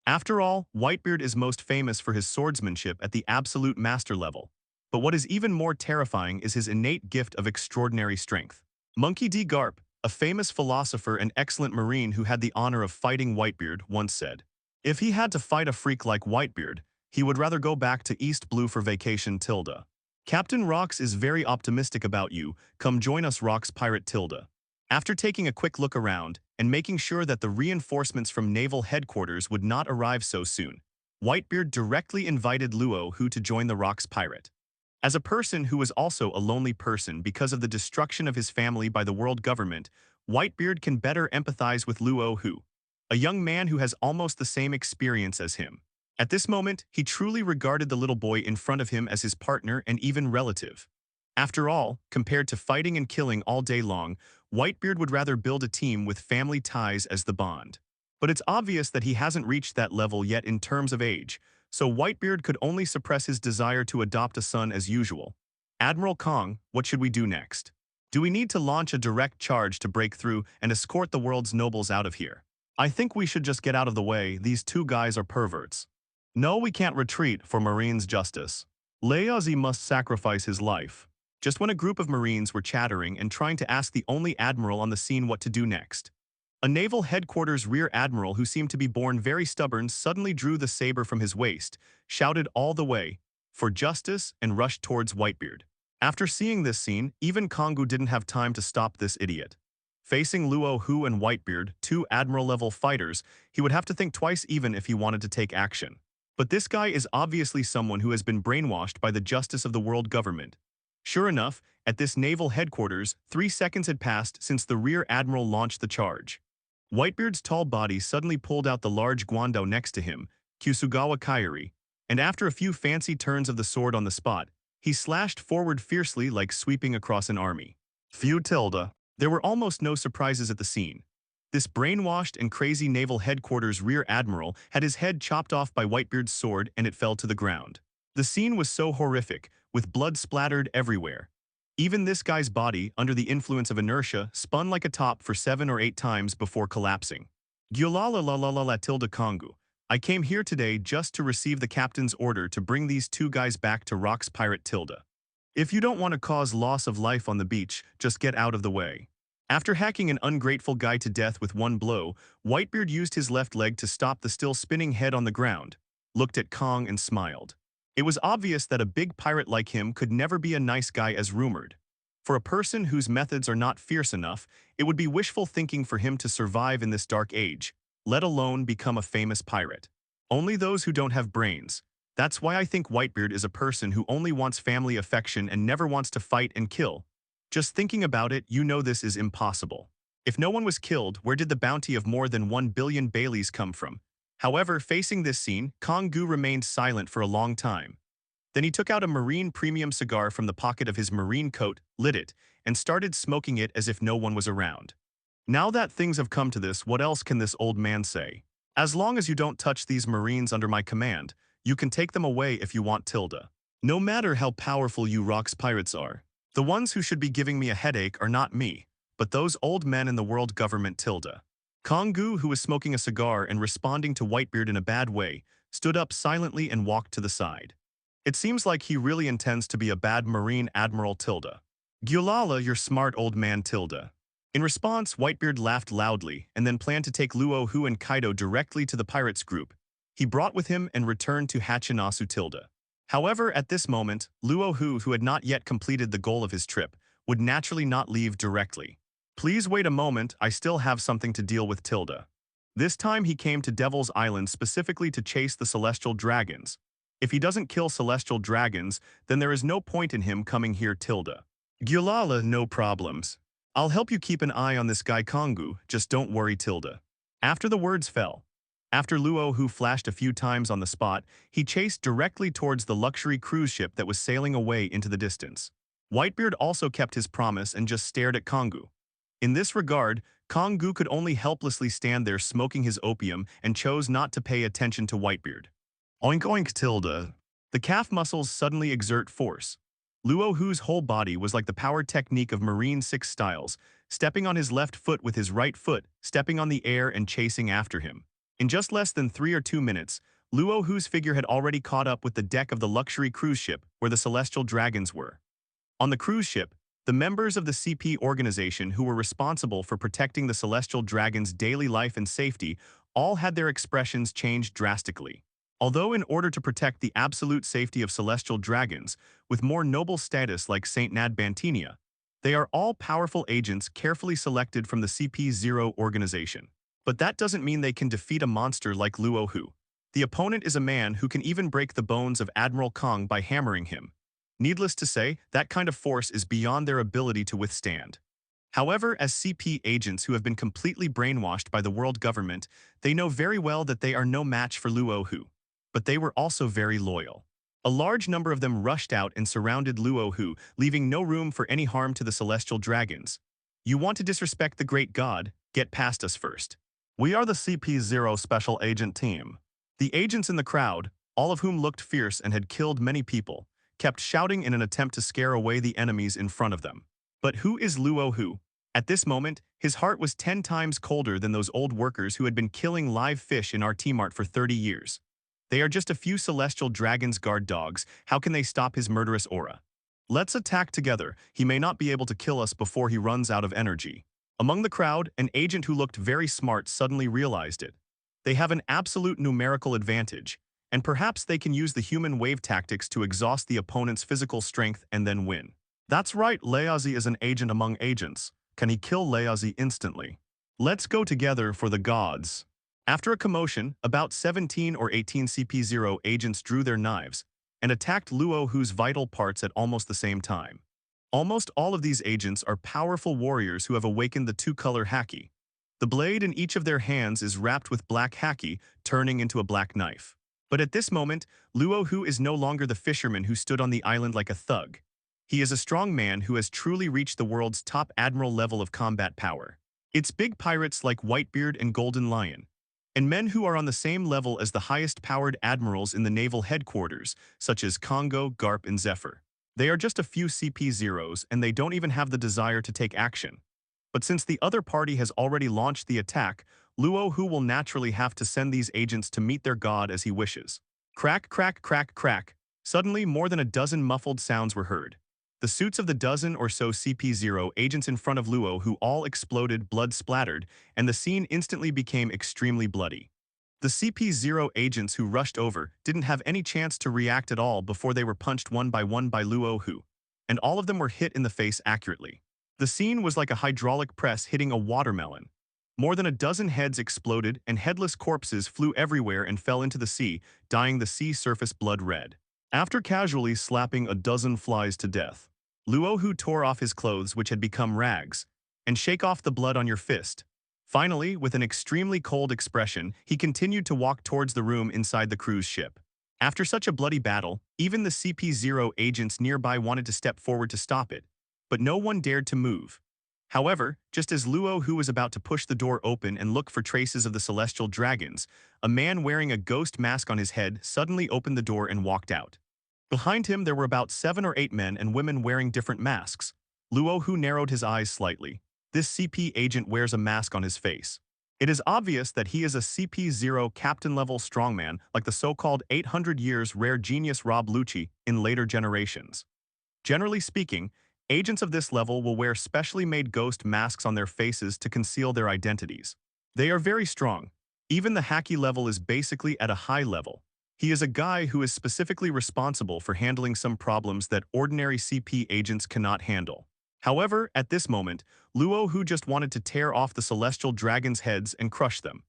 After all, Whitebeard is most famous for his swordsmanship at the absolute master level. But what is even more terrifying is his innate gift of extraordinary strength. Monkey D. Garp, a famous philosopher and excellent marine who had the honor of fighting Whitebeard, once said, "If he had to fight a freak like Whitebeard, he would rather go back to East Blue for vacation tilde. Captain Rox is very optimistic about you, come join us Rox Pirate tilde." After taking a quick look around and making sure that the reinforcements from naval headquarters would not arrive so soon, Whitebeard directly invited Luo Hu to join the Rox Pirate. As a person who was also a lonely person because of the destruction of his family by the world government, Whitebeard can better empathize with Luo Hu, a young man who has almost the same experience as him. At this moment, he truly regarded the little boy in front of him as his partner and even relative. After all, compared to fighting and killing all day long, Whitebeard would rather build a team with family ties as the bond. But it's obvious that he hasn't reached that level yet in terms of age, so Whitebeard could only suppress his desire to adopt a son as usual. Admiral Kong, what should we do next? Do we need to launch a direct charge to break through and escort the world's nobles out of here? I think we should just get out of the way, these two guys are perverts. No, we can't retreat for Marine's justice. Leazi must sacrifice his life. Just when a group of Marines were chattering and trying to ask the only admiral on the scene what to do next, a naval headquarters rear admiral who seemed to be born very stubborn suddenly drew the saber from his waist, shouted all the way, "For justice," and rushed towards Whitebeard. After seeing this scene, even Kongu didn't have time to stop this idiot. Facing Luo Hu and Whitebeard, two admiral-level fighters, he would have to think twice even if he wanted to take action. But this guy is obviously someone who has been brainwashed by the justice of the world government. Sure enough, at this naval headquarters, 3 seconds had passed since the rear admiral launched the charge. Whitebeard's tall body suddenly pulled out the large guando next to him, Kyusugawa Kairi, and after a few fancy turns of the sword on the spot, he slashed forward fiercely like sweeping across an army. Phew tilde. There were almost no surprises at the scene. This brainwashed and crazy naval headquarters rear admiral had his head chopped off by Whitebeard's sword and it fell to the ground. The scene was so horrific, with blood splattered everywhere. Even this guy's body, under the influence of inertia, spun like a top for 7 or 8 times before collapsing. Gyulala la la la la tilde Kongu. I came here today just to receive the captain's order to bring these two guys back to Rox Pirate tilde. If you don't want to cause loss of life on the beach, just get out of the way. After hacking an ungrateful guy to death with one blow, Whitebeard used his left leg to stop the still spinning head on the ground, looked at Kong and smiled. It was obvious that a big pirate like him could never be a nice guy as rumored. For a person whose methods are not fierce enough, it would be wishful thinking for him to survive in this dark age, let alone become a famous pirate. Only those who don't have brains. That's why I think Whitebeard is a person who only wants family affection and never wants to fight and kill. Just thinking about it, you know this is impossible. If no one was killed, where did the bounty of more than 1 billion Baileys come from? However, facing this scene, Kongu remained silent for a long time. Then he took out a Marine premium cigar from the pocket of his Marine coat, lit it, and started smoking it as if no one was around. Now that things have come to this, what else can this old man say? As long as you don't touch these Marines under my command, you can take them away if you want tilde. No matter how powerful you Rox pirates are, the ones who should be giving me a headache are not me, but those old men in the world government tilde. Kongu, who was smoking a cigar and responding to Whitebeard in a bad way, stood up silently and walked to the side. It seems like he really intends to be a bad Marine Admiral tilde. Gyulala, you're smart old man tilde. In response, Whitebeard laughed loudly and then planned to take Luo Hu and Kaido directly to the pirates group he brought with him and returned to Hachinasu tilde. However, at this moment, Luo Hu, who had not yet completed the goal of his trip, would naturally not leave directly. Please wait a moment, I still have something to deal with tilde. This time he came to Devil's Island specifically to chase the Celestial Dragons. If he doesn't kill Celestial Dragons, then there is no point in him coming here tilde. Gyulala, no problems. I'll help you keep an eye on this guy Kongu, just don't worry tilde. After the words fell, after Luo Hu flashed a few times on the spot, he chased directly towards the luxury cruise ship that was sailing away into the distance. Whitebeard also kept his promise and just stared at Kongu. In this regard, Kongu could only helplessly stand there smoking his opium and chose not to pay attention to Whitebeard. Oink oink tilde. The calf muscles suddenly exert force. Luo Hu's whole body was like the power technique of Marine Six Styles, stepping on his left foot with his right foot, stepping on the air and chasing after him. In just less than 3 or 2 minutes, Luo Hu's figure had already caught up with the deck of the luxury cruise ship where the celestial dragons were. On the cruise ship, the members of the CP organization who were responsible for protecting the celestial dragon's daily life and safety all had their expressions changed drastically. Although in order to protect the absolute safety of celestial dragons, with more noble status like Saint Nad Bantinia, they are all powerful agents carefully selected from the CP0 organization. But that doesn't mean they can defeat a monster like Luo Hu. The opponent is a man who can even break the bones of Admiral Kong by hammering him. Needless to say, that kind of force is beyond their ability to withstand. However, as CP agents who have been completely brainwashed by the world government, they know very well that they are no match for Luo Hu. But they were also very loyal. A large number of them rushed out and surrounded Luo Hu, leaving no room for any harm to the celestial dragons. You want to disrespect the great god? Get past us first. We are the CP0 Special Agent Team. The agents in the crowd, all of whom looked fierce and had killed many people, kept shouting in an attempt to scare away the enemies in front of them. But who is Luo Hu? At this moment, his heart was 10 times colder than those old workers who had been killing live fish in our T-Mart for 30 years. They are just a few celestial dragons guard dogs. How can they stop his murderous aura? Let's attack together. He may not be able to kill us before he runs out of energy. Among the crowd, an agent who looked very smart suddenly realized it. They have an absolute numerical advantage, and perhaps they can use the human wave tactics to exhaust the opponent's physical strength and then win. That's right, Leazi is an agent among agents. Can he kill Leazi instantly? Let's go together for the gods. After a commotion, about 17 or 18 CP0 agents drew their knives and attacked Luo Hu's vital parts at almost the same time. Almost all of these agents are powerful warriors who have awakened the two-color Haki. The blade in each of their hands is wrapped with black Haki, turning into a black knife. But at this moment, Luo Hu is no longer the fisherman who stood on the island like a thug. He is a strong man who has truly reached the world's top admiral level of combat power. It's big pirates like Whitebeard and Golden Lion, and men who are on the same level as the highest-powered admirals in the naval headquarters, such as Congo, Garp, and Zephyr. They are just a few CP0s, and they don't even have the desire to take action. But since the other party has already launched the attack, Luo Hu will naturally have to send these agents to meet their god as he wishes. Crack, crack, crack, crack. Suddenly, more than a dozen muffled sounds were heard. The suits of the dozen or so CP0 agents in front of Luo Hu all exploded, blood splattered, and the scene instantly became extremely bloody. The CP0 agents who rushed over didn't have any chance to react at all before they were punched one by Luo Hu, and all of them were hit in the face accurately. The scene was like a hydraulic press hitting a watermelon. More than a dozen heads exploded and headless corpses flew everywhere and fell into the sea, dyeing the sea surface blood red. After casually slapping a dozen flies to death, Luo Hu tore off his clothes, which had become rags, and shake off the blood on your fist. Finally, with an extremely cold expression, he continued to walk towards the room inside the cruise ship. After such a bloody battle, even the CP0 agents nearby wanted to step forward to stop it, but no one dared to move. However, just as Luo Hu was about to push the door open and look for traces of the celestial dragons, a man wearing a ghost mask on his head suddenly opened the door and walked out. Behind him there were about 7 or 8 men and women wearing different masks. Luo Hu narrowed his eyes slightly. This CP agent wears a mask on his face. It is obvious that he is a CP0 captain-level strongman like the so-called 800 years rare genius Rob Lucci in later generations. Generally speaking, agents of this level will wear specially made ghost masks on their faces to conceal their identities. They are very strong. Even the Haki level is basically at a high level. He is a guy who is specifically responsible for handling some problems that ordinary CP agents cannot handle. However, at this moment, Luo Hu just wanted to tear off the celestial dragons' heads and crush them.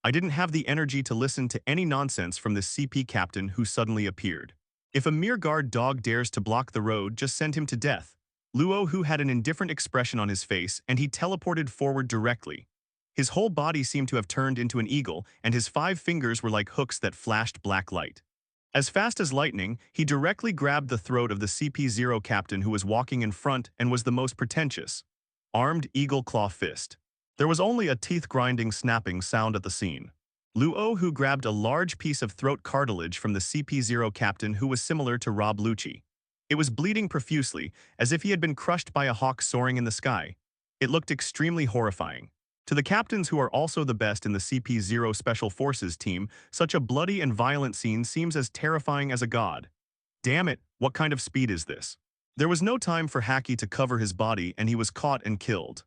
I didn't have the energy to listen to any nonsense from this CP captain who suddenly appeared. If a mere guard dog dares to block the road, just send him to death. Luo Hu had an indifferent expression on his face, and he teleported forward directly. His whole body seemed to have turned into an eagle, and his 5 fingers were like hooks that flashed black light. As fast as lightning, he directly grabbed the throat of the CP0 captain who was walking in front and was the most pretentious. Armed eagle claw fist. There was only a teeth-grinding snapping sound at the scene. Luo Hu grabbed a large piece of throat cartilage from the CP0 captain who was similar to Rob Lucci. It was bleeding profusely, as if he had been crushed by a hawk soaring in the sky. It looked extremely horrifying. To the captains who are also the best in the CP0 Special Forces team, such a bloody and violent scene seems as terrifying as a god. Damn it, what kind of speed is this? There was no time for Haki to cover his body and he was caught and killed.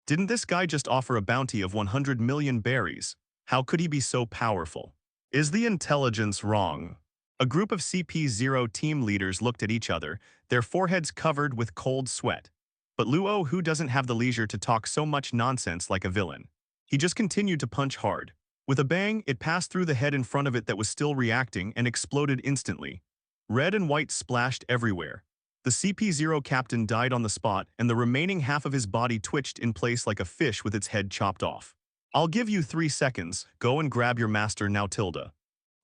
Didn't this guy just offer a bounty of 100 million berries? How could he be so powerful? Is the intelligence wrong? A group of CP0 team leaders looked at each other, their foreheads covered with cold sweat. But Luo Hu doesn't have the leisure to talk so much nonsense like a villain. He just continued to punch hard. With a bang, it passed through the head in front of it that was still reacting and exploded instantly. Red and white splashed everywhere. The CP0 captain died on the spot and the remaining half of his body twitched in place like a fish with its head chopped off. I'll give you 3 seconds, go and grab your master now Tilda.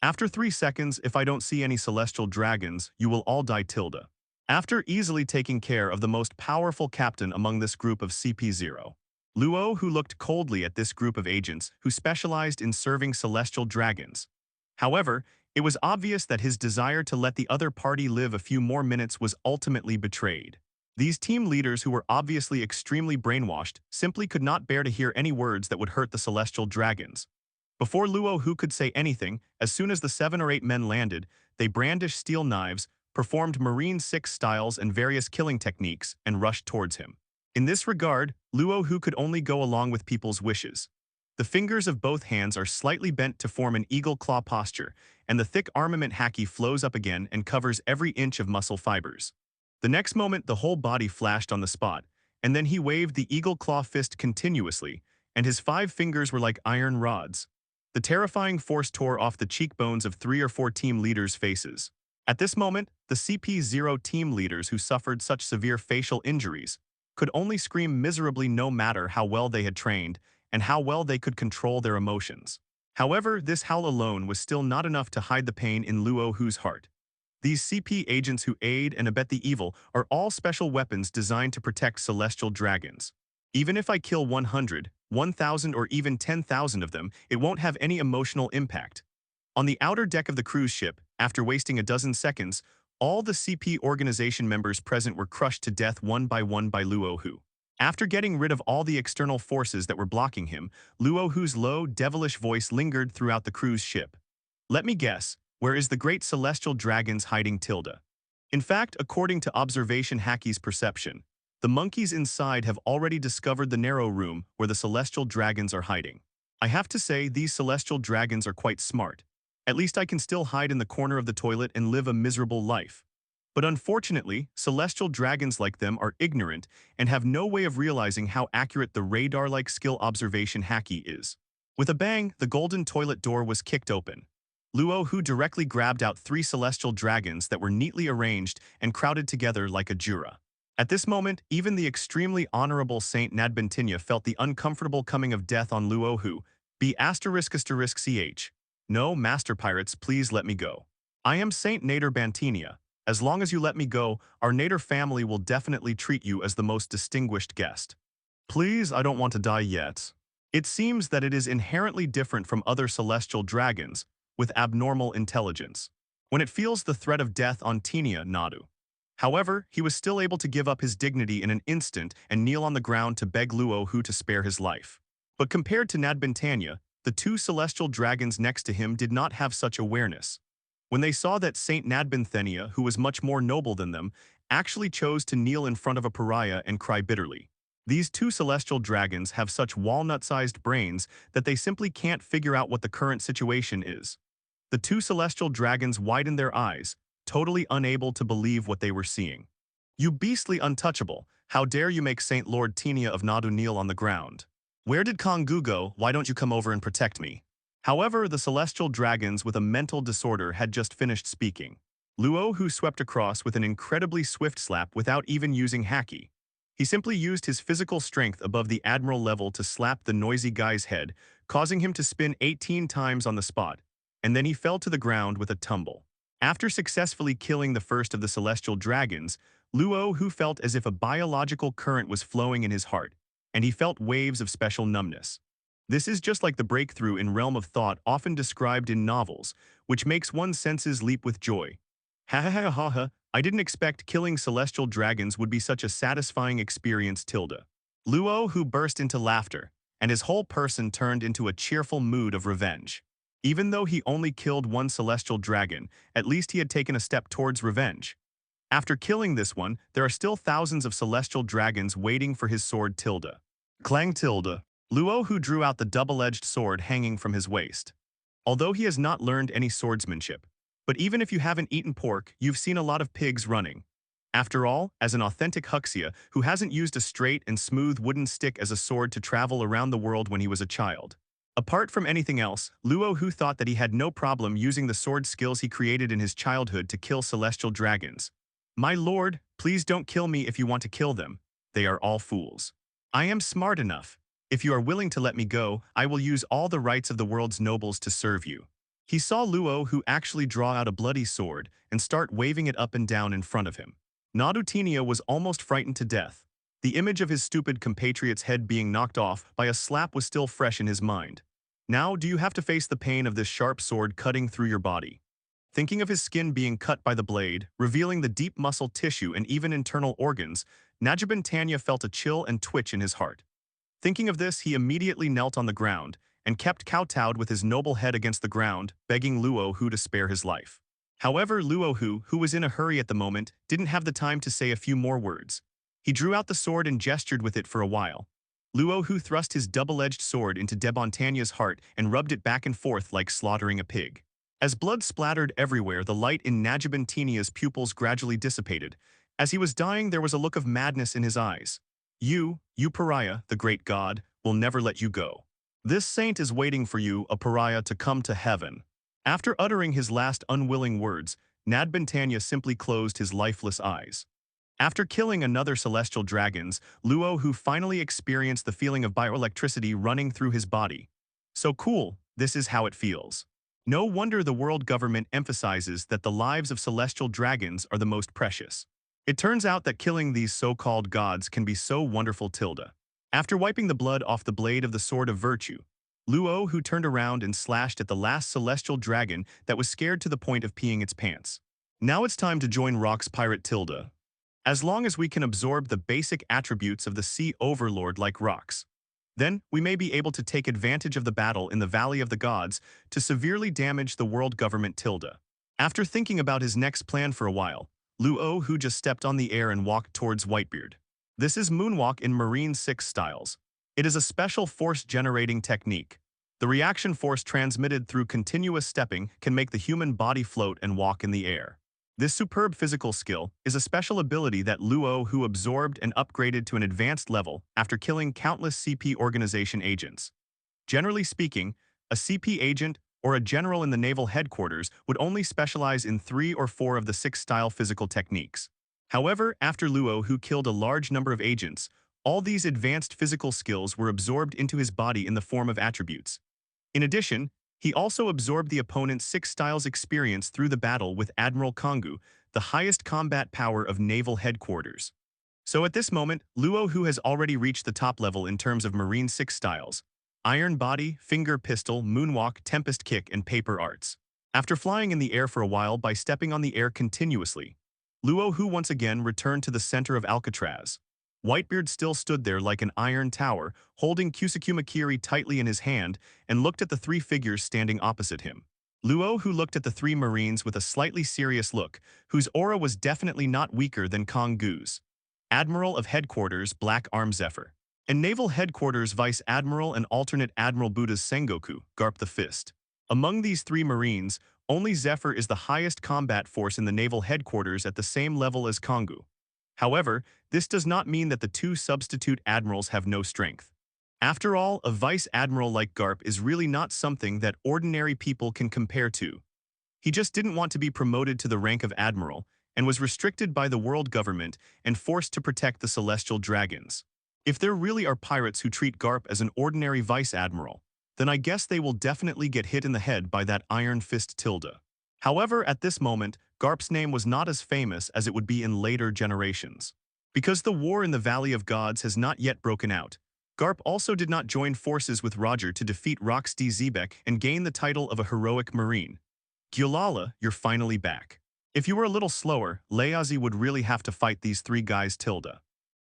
After 3 seconds, if I don't see any celestial dragons, you will all die Tilda. After easily taking care of the most powerful captain among this group of CP0, Luo Hu looked coldly at this group of agents who specialized in serving celestial dragons. However, it was obvious that his desire to let the other party live a few more minutes was ultimately betrayed. These team leaders who were obviously extremely brainwashed simply could not bear to hear any words that would hurt the celestial dragons. Before Luo Hu could say anything, as soon as the 7 or 8 men landed, they brandished steel knives, performed Marine 6 styles and various killing techniques, and rushed towards him. In this regard, Luo Hu could only go along with people's wishes. The fingers of both hands are slightly bent to form an eagle claw posture, and the thick armament Haki flows up again and covers every inch of muscle fibers. The next moment, the whole body flashed on the spot, and then he waved the eagle claw fist continuously, and his 5 fingers were like iron rods. The terrifying force tore off the cheekbones of 3 or 4 team leaders' faces. At this moment, the CP0 team leaders who suffered such severe facial injuries could only scream miserably no matter how well they had trained and how well they could control their emotions. However, this howl alone was still not enough to hide the pain in Luo Hu's heart. These CP agents who aid and abet the evil are all special weapons designed to protect celestial dragons. Even if I kill 100, 1,000 or even 10,000 of them, it won't have any emotional impact. On the outer deck of the cruise ship, after wasting a dozen seconds, all the CP organization members present were crushed to death one by Luo Hu. After getting rid of all the external forces that were blocking him, Luo Hu's low, devilish voice lingered throughout the cruise ship. Let me guess, where is the great celestial dragons hiding Tilda? In fact, according to observation Haki's perception, the monkeys inside have already discovered the narrow room where the celestial dragons are hiding. I have to say, these celestial dragons are quite smart. At least I can still hide in the corner of the toilet and live a miserable life. But unfortunately, celestial dragons like them are ignorant and have no way of realizing how accurate the radar-like skill observation Haki is. With a bang, the golden toilet door was kicked open. Luo Hu directly grabbed out 3 celestial dragons that were neatly arranged and crowded together like a jura. At this moment, even the extremely honorable Saint Nadbentinia felt the uncomfortable coming of death on Luo Hu. **ch. No, Master Pirates, please let me go. I am Saint Nader Bantinia. As long as you let me go, our Nader family will definitely treat you as the most distinguished guest. Please, I don't want to die yet. It seems that it is inherently different from other celestial dragons, with abnormal intelligence, when it feels the threat of death on Tinia Nadu. However, he was still able to give up his dignity in an instant and kneel on the ground to beg Luo Hu to spare his life. But compared to Nadbentania, the 2 celestial dragons next to him did not have such awareness. When they saw that Saint Nadbenthenia, who was much more noble than them, actually chose to kneel in front of a pariah and cry bitterly. These 2 celestial dragons have such walnut-sized brains that they simply can't figure out what the current situation is. The 2 celestial dragons widened their eyes, totally unable to believe what they were seeing. You beastly untouchable, how dare you make Saint Lord Tinia of Nadu kneel on the ground? Where did Kongu go? Why don't you come over and protect me? However, the celestial dragons with a mental disorder had just finished speaking. Luo Hu swept across with an incredibly swift slap without even using Haki. He simply used his physical strength above the admiral level to slap the noisy guy's head, causing him to spin 18 times on the spot, and then he fell to the ground with a tumble. After successfully killing the first of the celestial dragons, Luo Hu felt as if a biological current was flowing in his heart, and he felt waves of special numbness. This is just like the breakthrough in realm of thought often described in novels, which makes one's senses leap with joy. Ha ha ha ha ha, I didn't expect killing celestial dragons would be such a satisfying experience, Tilda. Luo Hu burst into laughter, and his whole person turned into a cheerful mood of revenge. Even though he only killed one celestial dragon, at least he had taken a step towards revenge. After killing this one, there are still thousands of celestial dragons waiting for his sword Tilda. Clang Tilda. Luo Hu drew out the double-edged sword hanging from his waist. Although he has not learned any swordsmanship, but even if you haven't eaten pork, you've seen a lot of pigs running. After all, as an authentic Huxia who hasn't used a straight and smooth wooden stick as a sword to travel around the world when he was a child. Apart from anything else, Luo Hu thought that he had no problem using the sword skills he created in his childhood to kill celestial dragons. My lord, please don't kill me if you want to kill them. They are all fools. I am smart enough. If you are willing to let me go, I will use all the rights of the world's nobles to serve you. He saw Luo Hu actually draw out a bloody sword and start waving it up and down in front of him. Nadutinia was almost frightened to death. The image of his stupid compatriot's head being knocked off by a slap was still fresh in his mind. Now do you have to face the pain of this sharp sword cutting through your body? Thinking of his skin being cut by the blade, revealing the deep muscle tissue and even internal organs, Najibin Tanya felt a chill and twitch in his heart. Thinking of this, he immediately knelt on the ground and kept kowtowed with his noble head against the ground, begging Luo Hu to spare his life. However, Luo Hu, who was in a hurry at the moment, didn't have the time to say a few more words. He drew out the sword and gestured with it for a while. Luo Hu thrust his double-edged sword into Debontanya's heart and rubbed it back and forth like slaughtering a pig. As blood splattered everywhere, the light in Najibin Tenia's pupils gradually dissipated. As he was dying, there was a look of madness in his eyes. You pariah, the great god, will never let you go. This saint is waiting for you, a pariah, to come to heaven. After uttering his last unwilling words, Najibin Tanya simply closed his lifeless eyes. After killing another celestial dragons, Luo Hu finally experienced the feeling of bioelectricity running through his body. So cool, this is how it feels. No wonder the world government emphasizes that the lives of celestial dragons are the most precious. It turns out that killing these so-called gods can be so wonderful, Tilda. After wiping the blood off the blade of the Sword of Virtue, Luo Hu turned around and slashed at the last celestial dragon that was scared to the point of peeing its pants. Now it's time to join Rock's pirate Tilda. As long as we can absorb the basic attributes of the sea overlord like rocks, then we may be able to take advantage of the battle in the Valley of the Gods to severely damage the world government Tilda. After thinking about his next plan for a while, Luo Hu just stepped on the air and walked towards Whitebeard. This is moonwalk in Marine 6 styles. It is a special force-generating technique. The reaction force transmitted through continuous stepping can make the human body float and walk in the air. This superb physical skill is a special ability that Luo Hu absorbed and upgraded to an advanced level after killing countless CP organization agents. Generally speaking, a CP agent or a general in the naval headquarters would only specialize in 3 or 4 of the 6-style physical techniques. However, after Luo Hu killed a large number of agents, all these advanced physical skills were absorbed into his body in the form of attributes. In addition, he also absorbed the opponent's 6 styles experience through the battle with Admiral Kongu, the highest combat power of naval headquarters. So at this moment, Luo Hu has already reached the top level in terms of Marine 6 styles: Iron Body, Finger Pistol, Moonwalk, Tempest Kick, and Paper Arts. After flying in the air for a while by stepping on the air continuously, Luo Hu once again returned to the center of Alcatraz. Whitebeard still stood there like an iron tower, holding Kusakumakiri tightly in his hand, and looked at the 3 figures standing opposite him. Luo Hu looked at the 3 Marines with a slightly serious look, whose aura was definitely not weaker than Kongu's. Admiral of Headquarters Black Arm Zephyr, and Naval Headquarters Vice Admiral and Alternate Admiral Buddha's Sengoku, Garp the Fist. Among these 3 Marines, only Zephyr is the highest combat force in the Naval Headquarters at the same level as Kongu. However, this does not mean that the 2 substitute admirals have no strength. After all, a vice admiral like Garp is really not something that ordinary people can compare to. He just didn't want to be promoted to the rank of admiral, and was restricted by the world government and forced to protect the celestial dragons. If there really are pirates who treat Garp as an ordinary vice admiral, then I guess they will definitely get hit in the head by that iron fist Tilda. However, at this moment, Garp's name was not as famous as it would be in later generations. Because the war in the Valley of Gods has not yet broken out, Garp also did not join forces with Roger to defeat Roxy Zebek and gain the title of a heroic marine. Gyulala, you're finally back. If you were a little slower, Layazi would really have to fight these three guys tilde.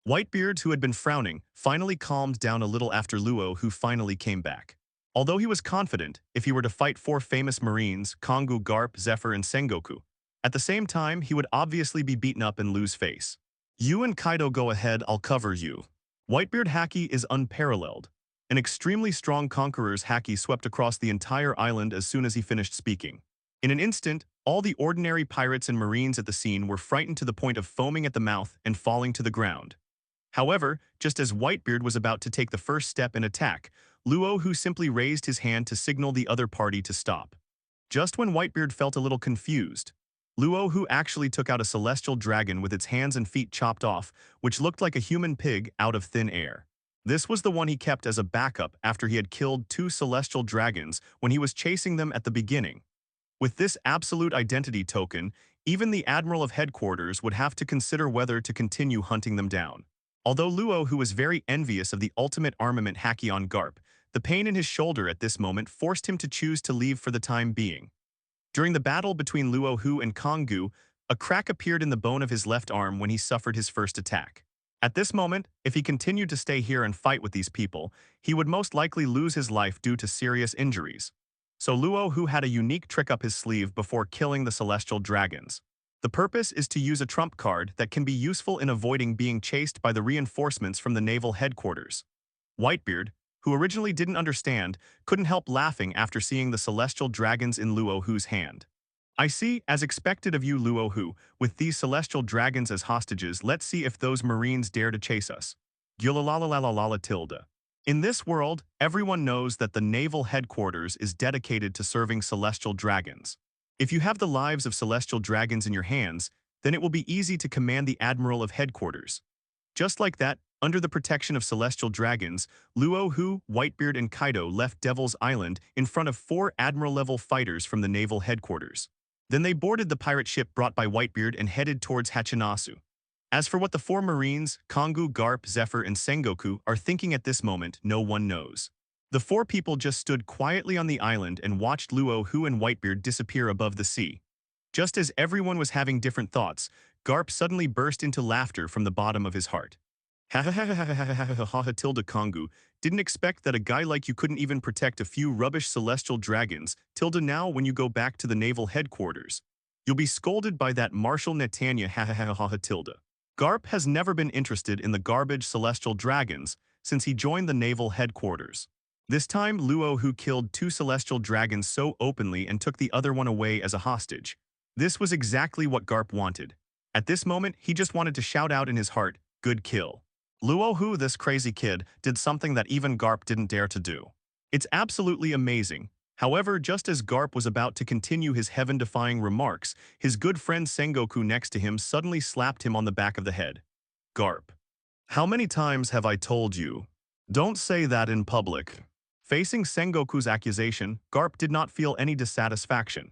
Whitebeard, who had been frowning, finally calmed down a little after Luo, who finally came back. Although he was confident, if he were to fight four famous Marines, Kongu, Garp, Zephyr, and Sengoku, at the same time, he would obviously be beaten up and lose face. You and Kaido go ahead, I'll cover you. Whitebeard Haki is unparalleled. An extremely strong conqueror's Haki swept across the entire island as soon as he finished speaking. In an instant, all the ordinary pirates and marines at the scene were frightened to the point of foaming at the mouth and falling to the ground. However, just as Whitebeard was about to take the first step in attack, Luo Hu simply raised his hand to signal the other party to stop. Just when Whitebeard felt a little confused, Luo Hu actually took out a celestial dragon with its hands and feet chopped off, which looked like a human pig out of thin air. This was the one he kept as a backup after he had killed two celestial dragons when he was chasing them at the beginning. With this absolute identity token, even the Admiral of Headquarters would have to consider whether to continue hunting them down. Although Luo Hu was very envious of the ultimate armament Haki on Garp, the pain in his shoulder at this moment forced him to choose to leave for the time being. During the battle between Luo Hu and Kongu, a crack appeared in the bone of his left arm when he suffered his first attack. At this moment, if he continued to stay here and fight with these people, he would most likely lose his life due to serious injuries. So Luo Hu had a unique trick up his sleeve before killing the celestial dragons. The purpose is to use a trump card that can be useful in avoiding being chased by the reinforcements from the naval headquarters. Whitebeard, who originally didn't understand, couldn't help laughing after seeing the celestial dragons in Luo Hu's hand. I see, as expected of you, Luo Hu, with these celestial dragons as hostages, let's see if those marines dare to chase us. Gulalalalala tilde. In this world, everyone knows that the naval headquarters is dedicated to serving celestial dragons. If you have the lives of celestial dragons in your hands, then it will be easy to command the Admiral of Headquarters. Just like that, under the protection of celestial dragons, Luo Hu, Whitebeard, and Kaido left Devil's Island in front of 4 Admiral-level fighters from the naval headquarters. Then they boarded the pirate ship brought by Whitebeard and headed towards Hachinasu. As for what the 4 Marines, Kongu, Garp, Zephyr, and Sengoku, are thinking at this moment, no one knows. The 4 people just stood quietly on the island and watched Luo Hu and Whitebeard disappear above the sea. Just as everyone was having different thoughts, Garp suddenly burst into laughter from the bottom of his heart. Ha ha ha ha ha ha ha ha ha ha tilde Kongu, didn't expect that a guy like you couldn't even protect a few rubbish celestial dragons, tilde now when you go back to the naval headquarters. You'll be scolded by that Marshal Netanya ha ha ha ha ha tilde. Garp has never been interested in the garbage celestial dragons since he joined the naval headquarters. This time, Luo Hu killed 2 celestial dragons so openly and took the other one away as a hostage. This was exactly what Garp wanted. At this moment, he just wanted to shout out in his heart, "Good kill." Luo Hu, this crazy kid, did something that even Garp didn't dare to do. It's absolutely amazing. However, just as Garp was about to continue his heaven-defying remarks, his good friend Sengoku next to him suddenly slapped him on the back of the head. Garp. How many times have I told you? Don't say that in public. Facing Sengoku's accusation, Garp did not feel any dissatisfaction.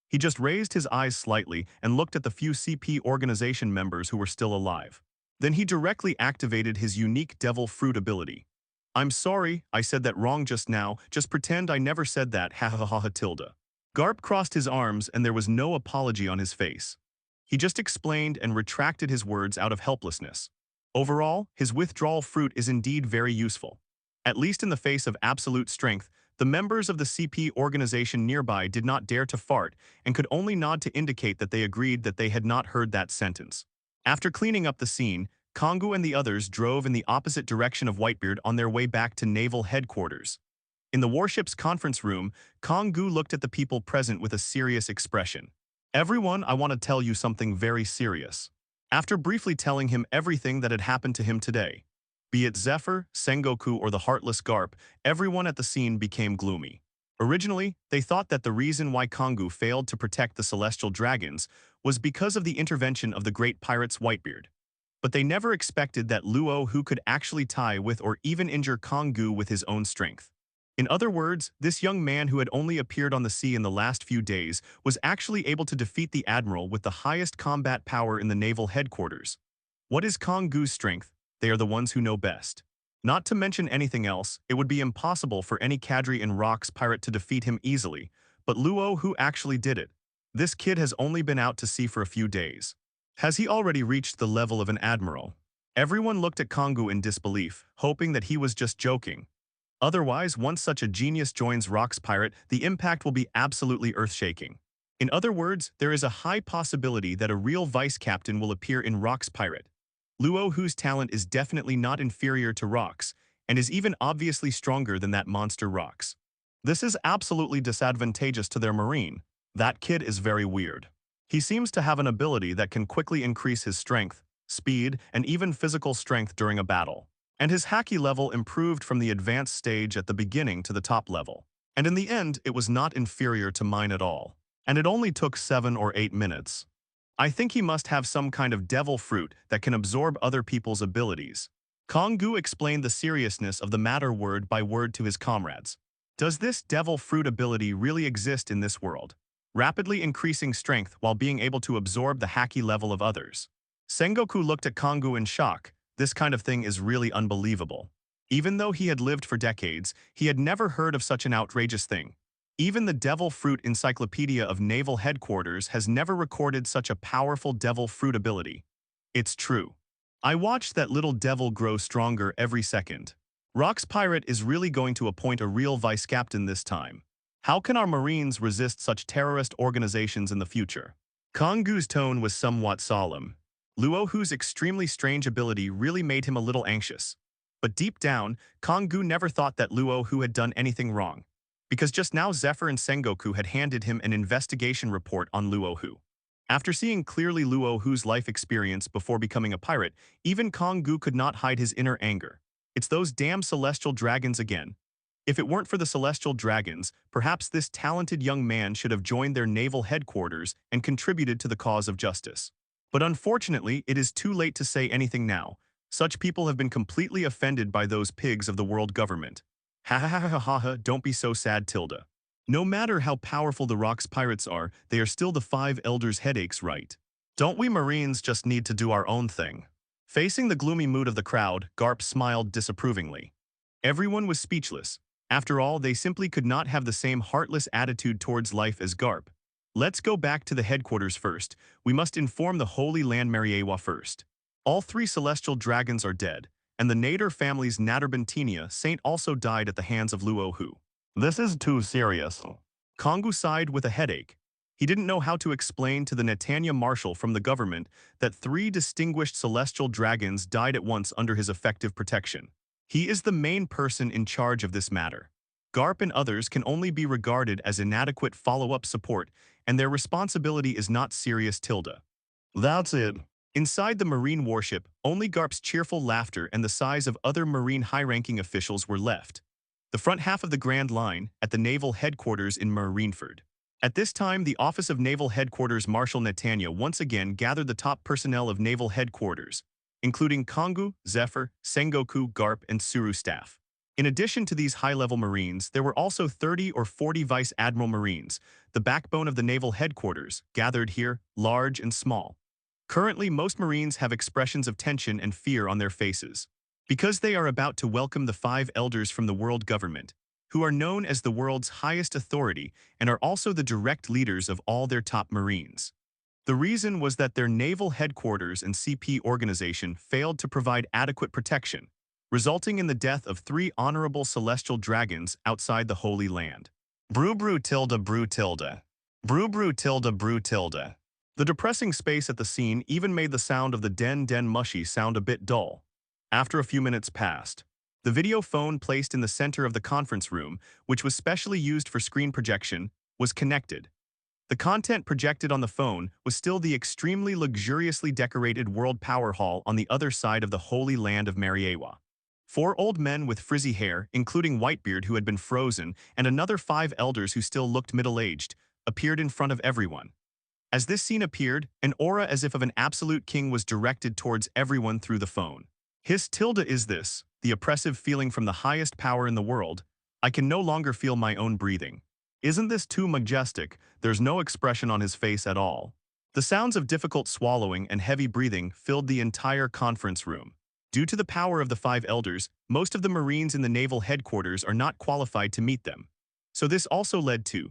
He just raised his eyes slightly and looked at the few CP organization members who were still alive. Then he directly activated his unique Devil Fruit ability. I'm sorry, I said that wrong just now, just pretend I never said that, ha ha ha ha tilde. Garp crossed his arms and there was no apology on his face. He just explained and retracted his words out of helplessness. Overall, his withdrawal fruit is indeed very useful. At least in the face of absolute strength, the members of the CP organization nearby did not dare to fart and could only nod to indicate that they agreed that they had not heard that sentence. After cleaning up the scene, Kongu and the others drove in the opposite direction of Whitebeard on their way back to naval headquarters. In the warship's conference room, Kongu looked at the people present with a serious expression. Everyone, I want to tell you something very serious. After briefly telling him everything that had happened to him today, be it Zephyr, Sengoku, or the heartless Garp, everyone at the scene became gloomy. Originally, they thought that the reason why Kongu failed to protect the celestial dragons was because of the intervention of the great pirates Whitebeard. But they never expected that Luo Hu could actually tie with or even injure Kongu with his own strength. In other words, this young man who had only appeared on the sea in the last few days was actually able to defeat the admiral with the highest combat power in the naval headquarters. What is Kongu's strength? They are the ones who know best. Not to mention anything else, it would be impossible for any Kadri and Rocks pirate to defeat him easily, but Luo Hu actually did it. This kid has only been out to sea for a few days. Has he already reached the level of an admiral? Everyone looked at Kongu in disbelief, hoping that he was just joking. Otherwise, once such a genius joins Rock's Pirate, the impact will be absolutely earth-shaking. In other words, there is a high possibility that a real vice captain will appear in Rock's Pirate. Luo Hu's talent is definitely not inferior to Rock's, and is even obviously stronger than that monster Rock's. This is absolutely disadvantageous to their marine. That kid is very weird. He seems to have an ability that can quickly increase his strength, speed, and even physical strength during a battle. And his Haki level improved from the advanced stage at the beginning to the top level. And in the end, it was not inferior to mine at all. And it only took 7 or 8 minutes. I think he must have some kind of devil fruit that can absorb other people's abilities. Kongu explained the seriousness of the matter word by word to his comrades. Does this devil fruit ability really exist in this world? Rapidly increasing strength while being able to absorb the Haki level of others. Sengoku looked at Kongu in shock. This kind of thing is really unbelievable. Even though he had lived for decades, he had never heard of such an outrageous thing. Even the Devil Fruit Encyclopedia of Naval Headquarters has never recorded such a powerful devil fruit ability. It's true. I watched that little devil grow stronger every second. Rock's Pirate is really going to appoint a real vice captain this time. How can our Marines resist such terrorist organizations in the future? Kongu's tone was somewhat solemn. Luo Hu's extremely strange ability really made him a little anxious. But deep down, Kongu never thought that Luo Hu had done anything wrong. Because just now Zephyr and Sengoku had handed him an investigation report on Luo Hu. After seeing clearly Luo Hu's life experience before becoming a pirate, even Kongu could not hide his inner anger. It's those damn celestial dragons again. If it weren't for the celestial dragons, perhaps this talented young man should have joined their naval headquarters and contributed to the cause of justice. But unfortunately, it is too late to say anything now. Such people have been completely offended by those pigs of the world government. Ha ha ha ha ha ha, don't be so sad, Tilda. No matter how powerful the Rock's pirates are, they are still the 5 elders' headaches, right? Don't we Marines just need to do our own thing? Facing the gloomy mood of the crowd, Garp smiled disapprovingly. Everyone was speechless. After all, they simply could not have the same heartless attitude towards life as Garp. Let's go back to the headquarters first. We must inform the Holy Land Mariewa first. All 3 celestial dragons are dead, and the Nader family's Naderbentinia saint also died at the hands of Luo Hu. This is too serious. Kongu sighed with a headache. He didn't know how to explain to the Netanya Marshal from the government that 3 distinguished celestial dragons died at once under his effective protection. He is the main person in charge of this matter. Garp and others can only be regarded as inadequate follow-up support, and their responsibility is not serious, Tilda. That's it. Inside the Marine warship, only Garp's cheerful laughter and the sighs of other Marine high-ranking officials were left. The front half of the Grand Line, at the Naval Headquarters in Marineford. At this time, the Office of Naval Headquarters Marshal Netanya once again gathered the top personnel of Naval Headquarters, including Kongu, Zephyr, Sengoku, Garp, and Suru staff. In addition to these high-level Marines, there were also 30 or 40 Vice Admiral Marines, the backbone of the Naval Headquarters, gathered here, large and small. Currently, most Marines have expressions of tension and fear on their faces, because they are about to welcome the 5 elders from the world government, who are known as the world's highest authority and are also the direct leaders of all their top Marines. The reason was that their naval headquarters and CP organization failed to provide adequate protection, resulting in the death of 3 honorable celestial dragons outside the Holy Land. Brew brew tilde brew tilde. Brew brew tilde brew tilde. The depressing space at the scene even made the sound of the den den mushy sound a bit dull. After a few minutes passed, the video phone placed in the center of the conference room, which was specially used for screen projection, was connected. The content projected on the phone was still the extremely luxuriously decorated World Power Hall on the other side of the Holy Land of Mariewa. 4 old men with frizzy hair, including Whitebeard who had been frozen, and another 5 elders who still looked middle-aged, appeared in front of everyone. As this scene appeared, an aura as if of an absolute king was directed towards everyone through the phone. His tilde is this, the oppressive feeling from the highest power in the world. I can no longer feel my own breathing. Isn't this too majestic? There's no expression on his face at all. The sounds of difficult swallowing and heavy breathing filled the entire conference room. Due to the power of the 5 elders, most of the Marines in the naval headquarters are not qualified to meet them. So this also led to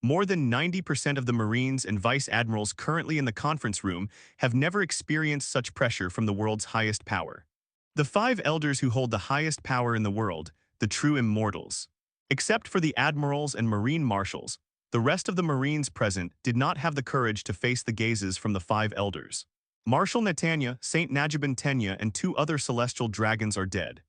More than 90% of the Marines and Vice Admirals currently in the conference room have never experienced such pressure from the world's highest power. The five elders who hold the highest power in the world, the true immortals. Except for the admirals and marine marshals, the rest of the Marines present did not have the courage to face the gazes from the five elders. Marshal Netanya, Saint Najibin Tenya, and two other celestial dragons are dead.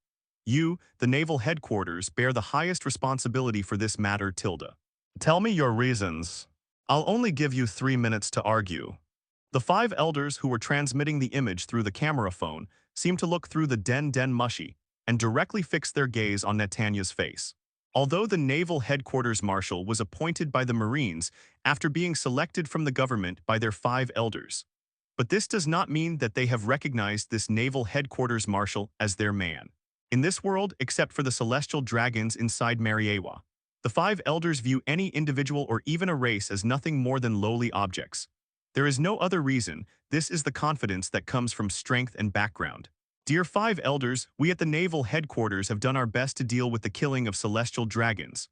You, the naval headquarters, bear the highest responsibility for this matter, Tilda. Tell me your reasons. I'll only give you 3 minutes to argue. The five elders who were transmitting the image through the camera phone seemed to look through the den mushy and directly fix their gaze on Netanya's face. Although the naval headquarters marshal was appointed by the Marines after being selected from the government by their five elders. But this does not mean that they have recognized this naval headquarters marshal as their man. In this world, except for the celestial dragons inside Mariewa, the five elders view any individual or even a race as nothing more than lowly objects. There is no other reason. This is the confidence that comes from strength and background. Dear five elders, we at the naval headquarters have done our best to deal with the killing of celestial dragons.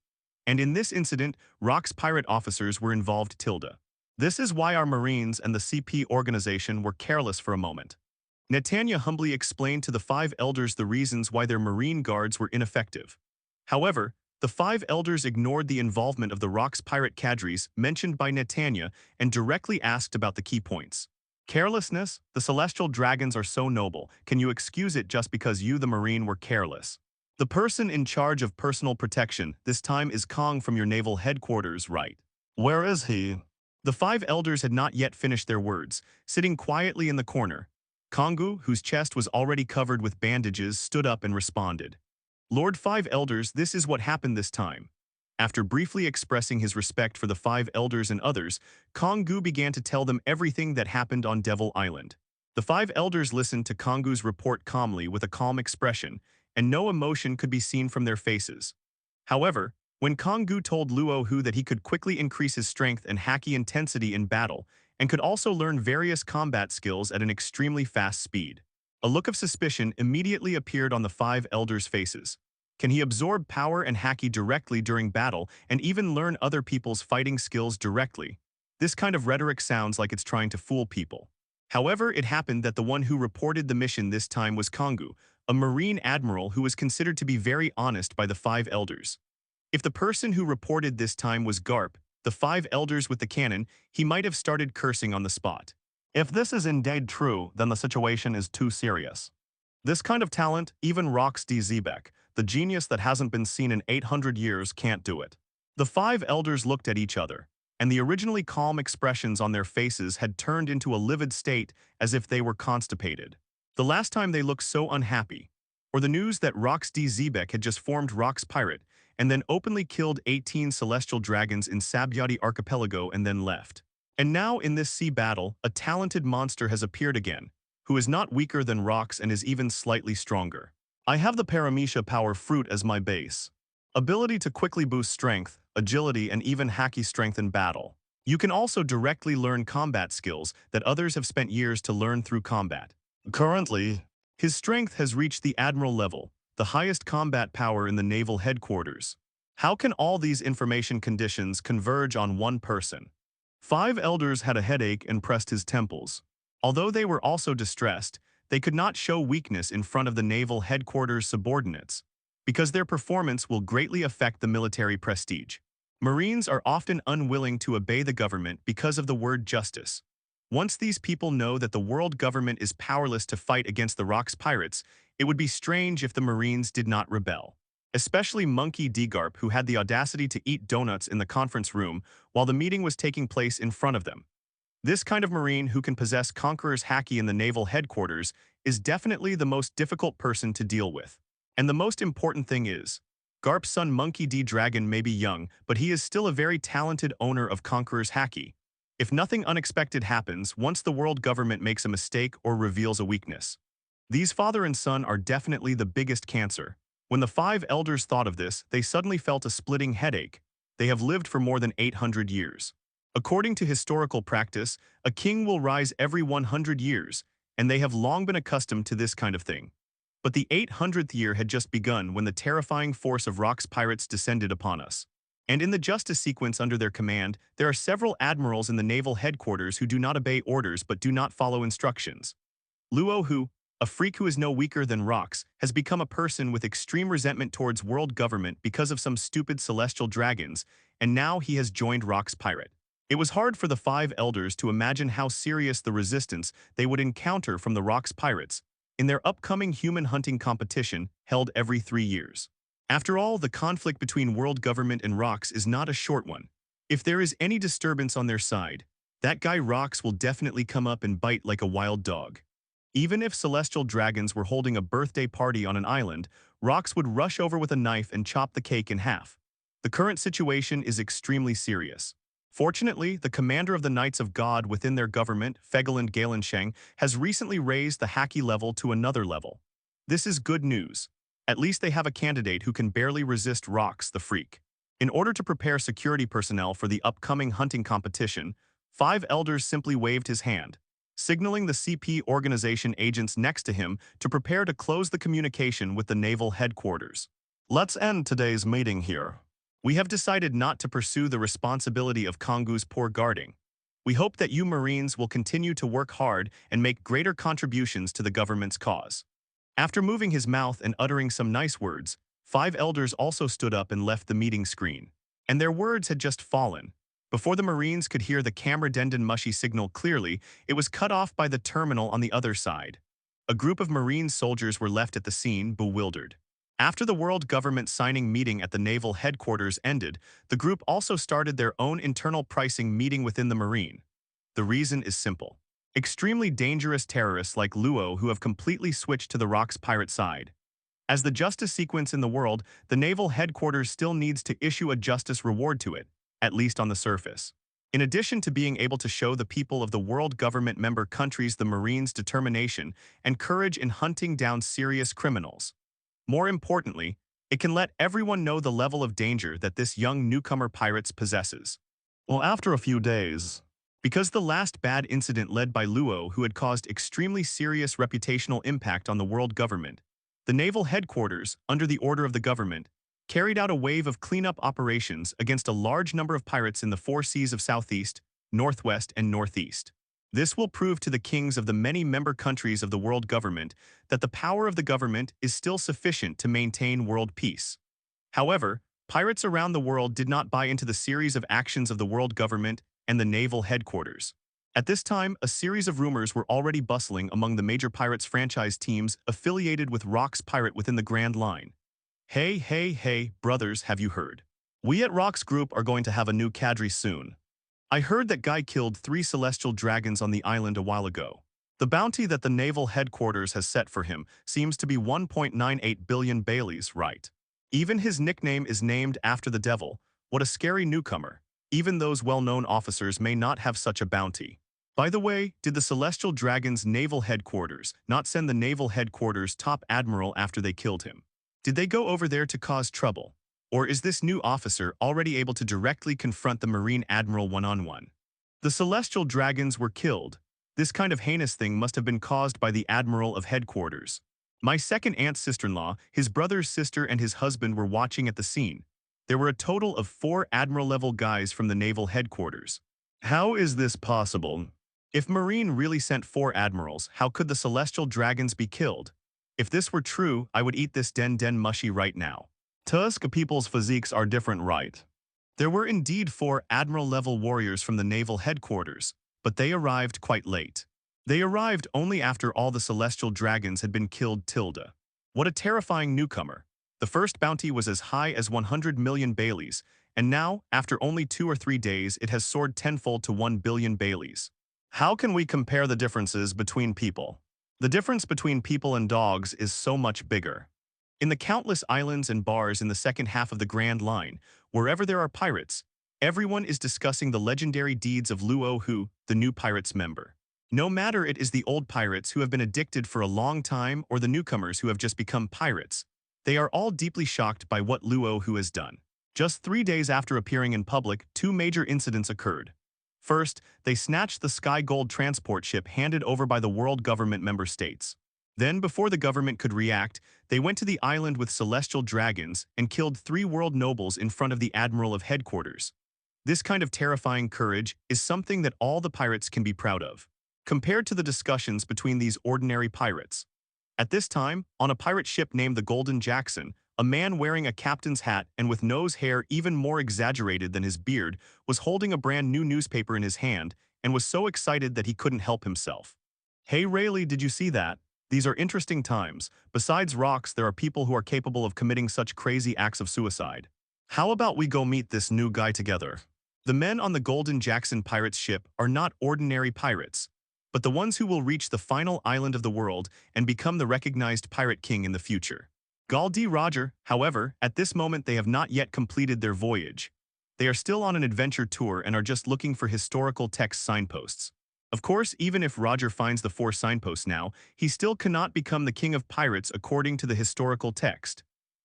And in this incident, Rock's pirate officers were involved, Tilda. This is why our Marines and the CP organization were careless for a moment. Netanya humbly explained to the five elders the reasons why their Marine guards were ineffective. However, the five elders ignored the involvement of the Rock's pirate cadres mentioned by Netanya and directly asked about the key points. Carelessness? The celestial dragons are so noble. Can you excuse it just because you, the Marine, were careless? The person in charge of personal protection this time is Kong from your naval headquarters, right? Where is he? The five elders had not yet finished their words, sitting quietly in the corner. Kongu, whose chest was already covered with bandages, stood up and responded. Lord Five Elders, this is what happened this time. After briefly expressing his respect for the five elders and others, Kongu began to tell them everything that happened on Devil Island. The five elders listened to Kongu's report calmly with a calm expression, and no emotion could be seen from their faces. However, when Kongu told Luo Hu that he could quickly increase his strength and Haki intensity in battle, and could also learn various combat skills at an extremely fast speed, a look of suspicion immediately appeared on the five elders' faces. Can he absorb power and Haki directly during battle and even learn other people's fighting skills directly? This kind of rhetoric sounds like it's trying to fool people. However, it happened that the one who reported the mission this time was Kongu, a Marine admiral who was considered to be very honest by the five elders. If the person who reported this time was Garp, the five elders with the cannon, he might have started cursing on the spot. If this is indeed true, then the situation is too serious. This kind of talent, even Rox D. Zebek, the genius that hasn't been seen in 800 years, can't do it. The five elders looked at each other, and the originally calm expressions on their faces had turned into a livid state as if they were constipated. The last time they looked so unhappy, or the news that Rox D. Zebek had just formed Rox Pirate and then openly killed 18 celestial dragons in Sabyati Archipelago and then left. And now in this sea battle, a talented monster has appeared again, who is not weaker than Rox and is even slightly stronger. I have the Paramecia Power Fruit as my base. Ability to quickly boost strength, agility, and even Haki strength in battle. You can also directly learn combat skills that others have spent years to learn through combat. Currently, his strength has reached the Admiral level, the highest combat power in the naval headquarters. How can all these information conditions converge on one person? Five elders had a headache and pressed his temples. Although they were also distressed, they could not show weakness in front of the naval headquarters subordinates, because their performance will greatly affect the military prestige. Marines are often unwilling to obey the government because of the word justice. Once these people know that the world government is powerless to fight against the Rox pirates, it would be strange if the Marines did not rebel. Especially Monkey D. Garp, who had the audacity to eat donuts in the conference room while the meeting was taking place in front of them. This kind of Marine who can possess Conqueror's Haki in the naval headquarters is definitely the most difficult person to deal with. And the most important thing is, Garp's son Monkey D. Dragon may be young, but he is still a very talented owner of Conqueror's Haki. If nothing unexpected happens once the world government makes a mistake or reveals a weakness. These father and son are definitely the biggest cancer. When the five elders thought of this, they suddenly felt a splitting headache. They have lived for more than 800 years. According to historical practice, a king will rise every 100 years, and they have long been accustomed to this kind of thing. But the 800th year had just begun when the terrifying force of Rox pirates descended upon us. And in the justice sequence under their command, there are several admirals in the naval headquarters who do not obey orders but do not follow instructions. Luo Hu, a freak who is no weaker than rocks, has become a person with extreme resentment towards world government because of some stupid celestial dragons, and now he has joined Rock's pirate. It was hard for the five elders to imagine how serious the resistance they would encounter from the Rock's pirates in their upcoming human hunting competition held every 3 years. After all, the conflict between world government and Rocks is not a short one. If there is any disturbance on their side, that guy Rocks will definitely come up and bite like a wild dog. Even if celestial dragons were holding a birthday party on an island, Rocks would rush over with a knife and chop the cake in half. The current situation is extremely serious. Fortunately, the commander of the Knights of God within their government, Fegeland Galensheng, has recently raised the Haki level to another level. This is good news. At least they have a candidate who can barely resist Rocks the Freak. In order to prepare security personnel for the upcoming hunting competition, 5 elders simply waved his hand, signaling the CP organization agents next to him to prepare to close the communication with the naval headquarters. Let's end today's meeting here. We have decided not to pursue the responsibility of Kongu's poor guarding. We hope that you Marines will continue to work hard and make greater contributions to the government's cause. After moving his mouth and uttering some nice words, 5 elders also stood up and left the meeting screen. And their words had just fallen. Before the Marines could hear the camera Denden Mushy signal clearly, it was cut off by the terminal on the other side. A group of Marine soldiers were left at the scene, bewildered. After the world government signing meeting at the naval headquarters ended, the group also started their own internal pricing meeting within the Marine. The reason is simple. Extremely dangerous terrorists like Luo who have completely switched to the Rock's pirate side. As the justice sequence in the world, the naval headquarters still needs to issue a justice reward to it, at least on the surface. In addition to being able to show the people of the world government member countries the Marines' determination and courage in hunting down serious criminals. More importantly, it can let everyone know the level of danger that this young newcomer pirates possesses. Well, after a few days, because the last bad incident led by Luo who had caused extremely serious reputational impact on the world government, the naval headquarters, under the order of the government, carried out a wave of cleanup operations against a large number of pirates in the 4 seas of Southeast, Northwest, and Northeast. This will prove to the kings of the many member countries of the world government that the power of the government is still sufficient to maintain world peace. However, pirates around the world did not buy into the series of actions of the world government and the naval headquarters. At this time, a series of rumors were already bustling among the major Pirates franchise teams affiliated with Rock's Pirate within the Grand Line. Hey, brothers, have you heard? We at Rock's Group are going to have a new cadre soon. I heard that guy killed 3 celestial dragons on the island a while ago. The bounty that the naval headquarters has set for him seems to be 1.98 billion Baileys, right? Even his nickname is named after the devil. What a scary newcomer. Even those well-known officers may not have such a bounty. By the way, did the Celestial Dragon's naval headquarters not send the naval headquarters top admiral after they killed him? Did they go over there to cause trouble? Or is this new officer already able to directly confront the Marine Admiral one-on-one? The Celestial Dragons were killed. This kind of heinous thing must have been caused by the Admiral of Headquarters. My second aunt's sister-in-law, his brother's sister and his husband were watching at the scene. There were a total of 4 Admiral-level guys from the naval headquarters. How is this possible? If Marine really sent 4 admirals, how could the Celestial Dragons be killed? If this were true, I would eat this den mushy right now. Tusk people's physiques are different, right? There were indeed 4 admiral-level warriors from the naval headquarters, but they arrived quite late. They arrived only after all the Celestial Dragons had been killed. What a terrifying newcomer. The first bounty was as high as 100 million Baileys, and now, after only 2 or 3 days, it has soared tenfold to 1 billion Baileys. How can we compare the differences between people? The difference between people and dogs is so much bigger. In the countless islands and bars in the second half of the Grand Line, wherever there are pirates, everyone is discussing the legendary deeds of Luo Hu, the new pirates member. No matter it is the old pirates who have been addicted for a long time or the newcomers who have just become pirates, they are all deeply shocked by what Luo Hu has done. Just 3 days after appearing in public, 2 major incidents occurred. First, they snatched the Sky Gold transport ship handed over by the world government member states. Then, before the government could react, they went to the island with celestial dragons and killed 3 world nobles in front of the admiral of headquarters. This kind of terrifying courage is something that all the pirates can be proud of, compared to the discussions between these ordinary pirates. At this time, on a pirate ship named the Golden Jackson, a man wearing a captain's hat and with nose hair even more exaggerated than his beard was holding a brand new newspaper in his hand and was so excited that he couldn't help himself. "Hey Rayleigh, did you see that? These are interesting times. Besides rocks, there are people who are capable of committing such crazy acts of suicide. How about we go meet this new guy together?" The men on the Golden Jackson pirates ship are not ordinary pirates, but the ones who will reach the final island of the world and become the recognized pirate king in the future. Gul D. Roger, however, at this moment they have not yet completed their voyage. They are still on an adventure tour and are just looking for historical text signposts. Of course, even if Roger finds the 4 signposts now, he still cannot become the king of pirates according to the historical text.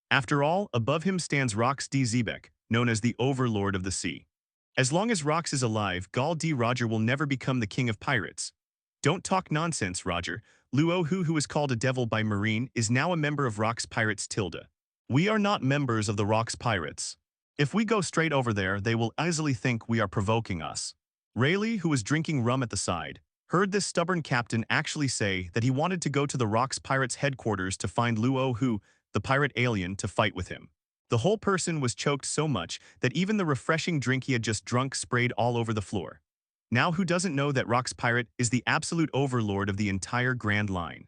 After all, above him stands Rox D. Zebek, known as the Overlord of the Sea. As long as Rox is alive, Gul D. Roger will never become the king of pirates. Don't talk nonsense, Roger. Luo Hu, who is called a devil by Marine, is now a member of Rox Pirates Tilde. We are not members of the Rox Pirates. If we go straight over there, they will easily think we are provoking us. Rayleigh, who was drinking rum at the side, heard this stubborn captain actually say that he wanted to go to the Rox Pirates headquarters to find Luo Hu, the pirate alien, to fight with him. The whole person was choked so much that even the refreshing drink he had just drunk sprayed all over the floor. Now who doesn't know that Rox Pirate is the absolute overlord of the entire Grand Line?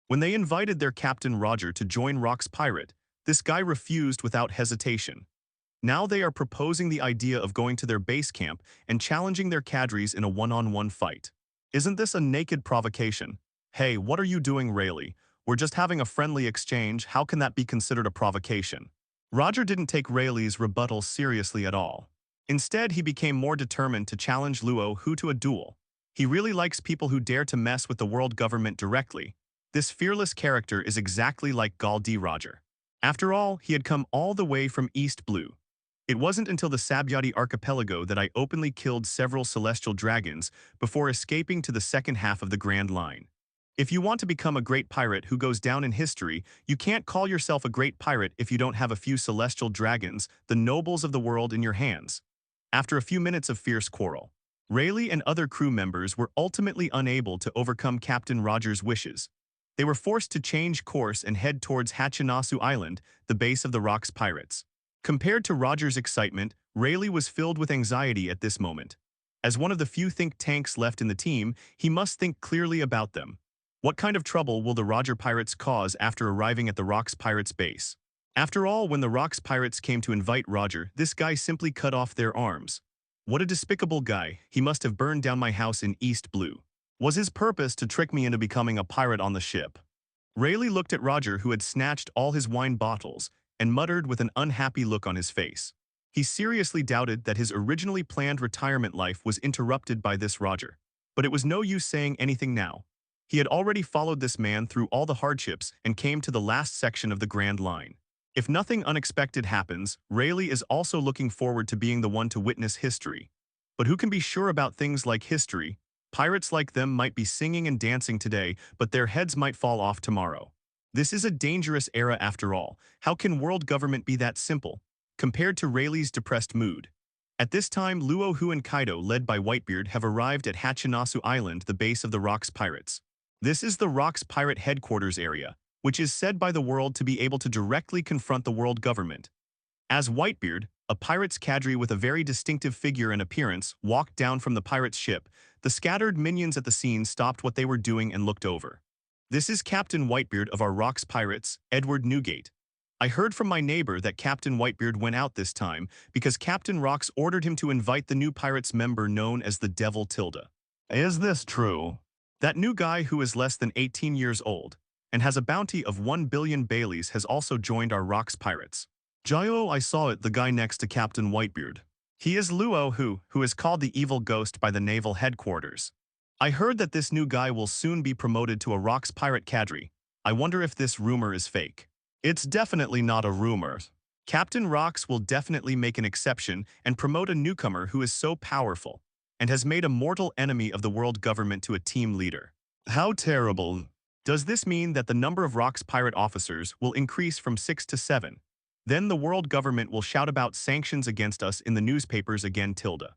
When they invited their captain Roger to join Rox Pirate, this guy refused without hesitation. Now they are proposing the idea of going to their base camp and challenging their cadres in a one-on-one fight. Isn't this a naked provocation? Hey, what are you doing, Rayleigh? We're just having a friendly exchange. How can that be considered a provocation? Roger didn't take Rayleigh's rebuttal seriously at all. Instead, he became more determined to challenge Luo Hu to a duel. He really likes people who dare to mess with the world government directly. This fearless character is exactly like Gul D. Roger. After all, he had come all the way from East Blue. It wasn't until the Sabyati archipelago that I openly killed several celestial dragons before escaping to the second half of the Grand Line. If you want to become a great pirate who goes down in history, you can't call yourself a great pirate if you don't have a few celestial dragons, the nobles of the world, in your hands. After a few minutes of fierce quarrel, Rayleigh and other crew members were ultimately unable to overcome Captain Roger's wishes. They were forced to change course and head towards Hachinasu Island, the base of the Rox Pirates. Compared to Roger's excitement, Rayleigh was filled with anxiety at this moment. As one of the few think tanks left in the team, he must think clearly about them. What kind of trouble will the Roger Pirates cause after arriving at the Rox Pirates base? After all, when the Rox Pirates came to invite Roger, this guy simply cut off their arms. What a despicable guy. He must have burned down my house in East Blue. Was his purpose to trick me into becoming a pirate on the ship? Rayleigh looked at Roger, who had snatched all his wine bottles, and muttered with an unhappy look on his face. He seriously doubted that his originally planned retirement life was interrupted by this Roger. But it was no use saying anything now. He had already followed this man through all the hardships and came to the last section of the Grand Line. If nothing unexpected happens, Rayleigh is also looking forward to being the one to witness history. But who can be sure about things like history? Pirates like them might be singing and dancing today, but their heads might fall off tomorrow. This is a dangerous era after all. How can world government be that simple, compared to Rayleigh's depressed mood? At this time, Luo Hu and Kaido, led by Whitebeard, have arrived at Hachinasu Island, the base of the Rox Pirates. This is the Rox Pirate headquarters area, which is said by the world to be able to directly confront the world government. As Whitebeard, a pirate's cadre with a very distinctive figure and appearance, walked down from the pirate's ship, the scattered minions at the scene stopped what they were doing and looked over. This is Captain Whitebeard of our Rox Pirates, Edward Newgate. I heard from my neighbor that Captain Whitebeard went out this time because Captain Rox ordered him to invite the new pirates member known as the Devil Tilde. Is this true? That new guy, who is less than 18 years old and has a bounty of 1 billion Baileys, has also joined our Rox Pirates. Jio, I saw it, the guy next to Captain Whitebeard. He is Luo Hu, who is called the Evil Ghost by the naval headquarters. I heard that this new guy will soon be promoted to a Rox Pirate cadre. I wonder if this rumor is fake. It's definitely not a rumor. Captain Rox will definitely make an exception and promote a newcomer who is so powerful and has made a mortal enemy of the world government to a team leader. How terrible. Does this mean that the number of Rock's pirate officers will increase from 6 to 7? Then the world government will shout about sanctions against us in the newspapers again tilde.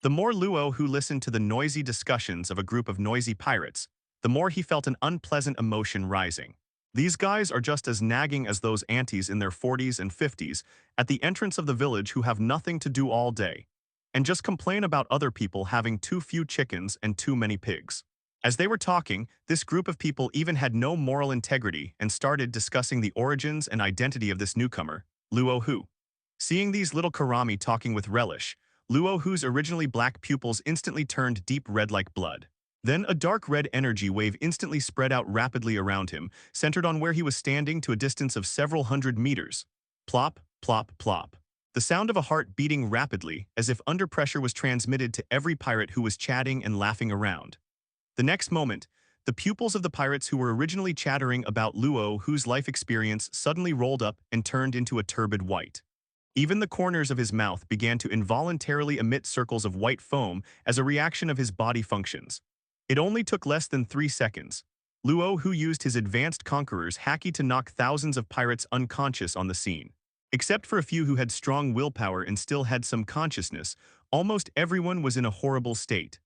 The more Luo Hu listened to the noisy discussions of a group of noisy pirates, the more he felt an unpleasant emotion rising. These guys are just as nagging as those aunties in their 40s and 50s at the entrance of the village who have nothing to do all day, and just complain about other people having too few chickens and too many pigs. As they were talking, this group of people even had no moral integrity and started discussing the origins and identity of this newcomer, Luo Hu. Seeing these little Karami talking with relish, Luo Hu's originally black pupils instantly turned deep red like blood. Then a dark red energy wave instantly spread out rapidly around him, centered on where he was standing to a distance of several hundred meters. Plop, plop, plop. The sound of a heart beating rapidly, as if under pressure was transmitted to every pirate who was chatting and laughing around. The next moment, the pupils of the pirates who were originally chattering about Luo Hu's life experience suddenly rolled up and turned into a turbid white. Even the corners of his mouth began to involuntarily emit circles of white foam as a reaction of his body functions. It only took less than 3 seconds. Luo Hu used his advanced conqueror's Haki to knock thousands of pirates unconscious on the scene. Except for a few who had strong willpower and still had some consciousness, almost everyone was in a horrible state.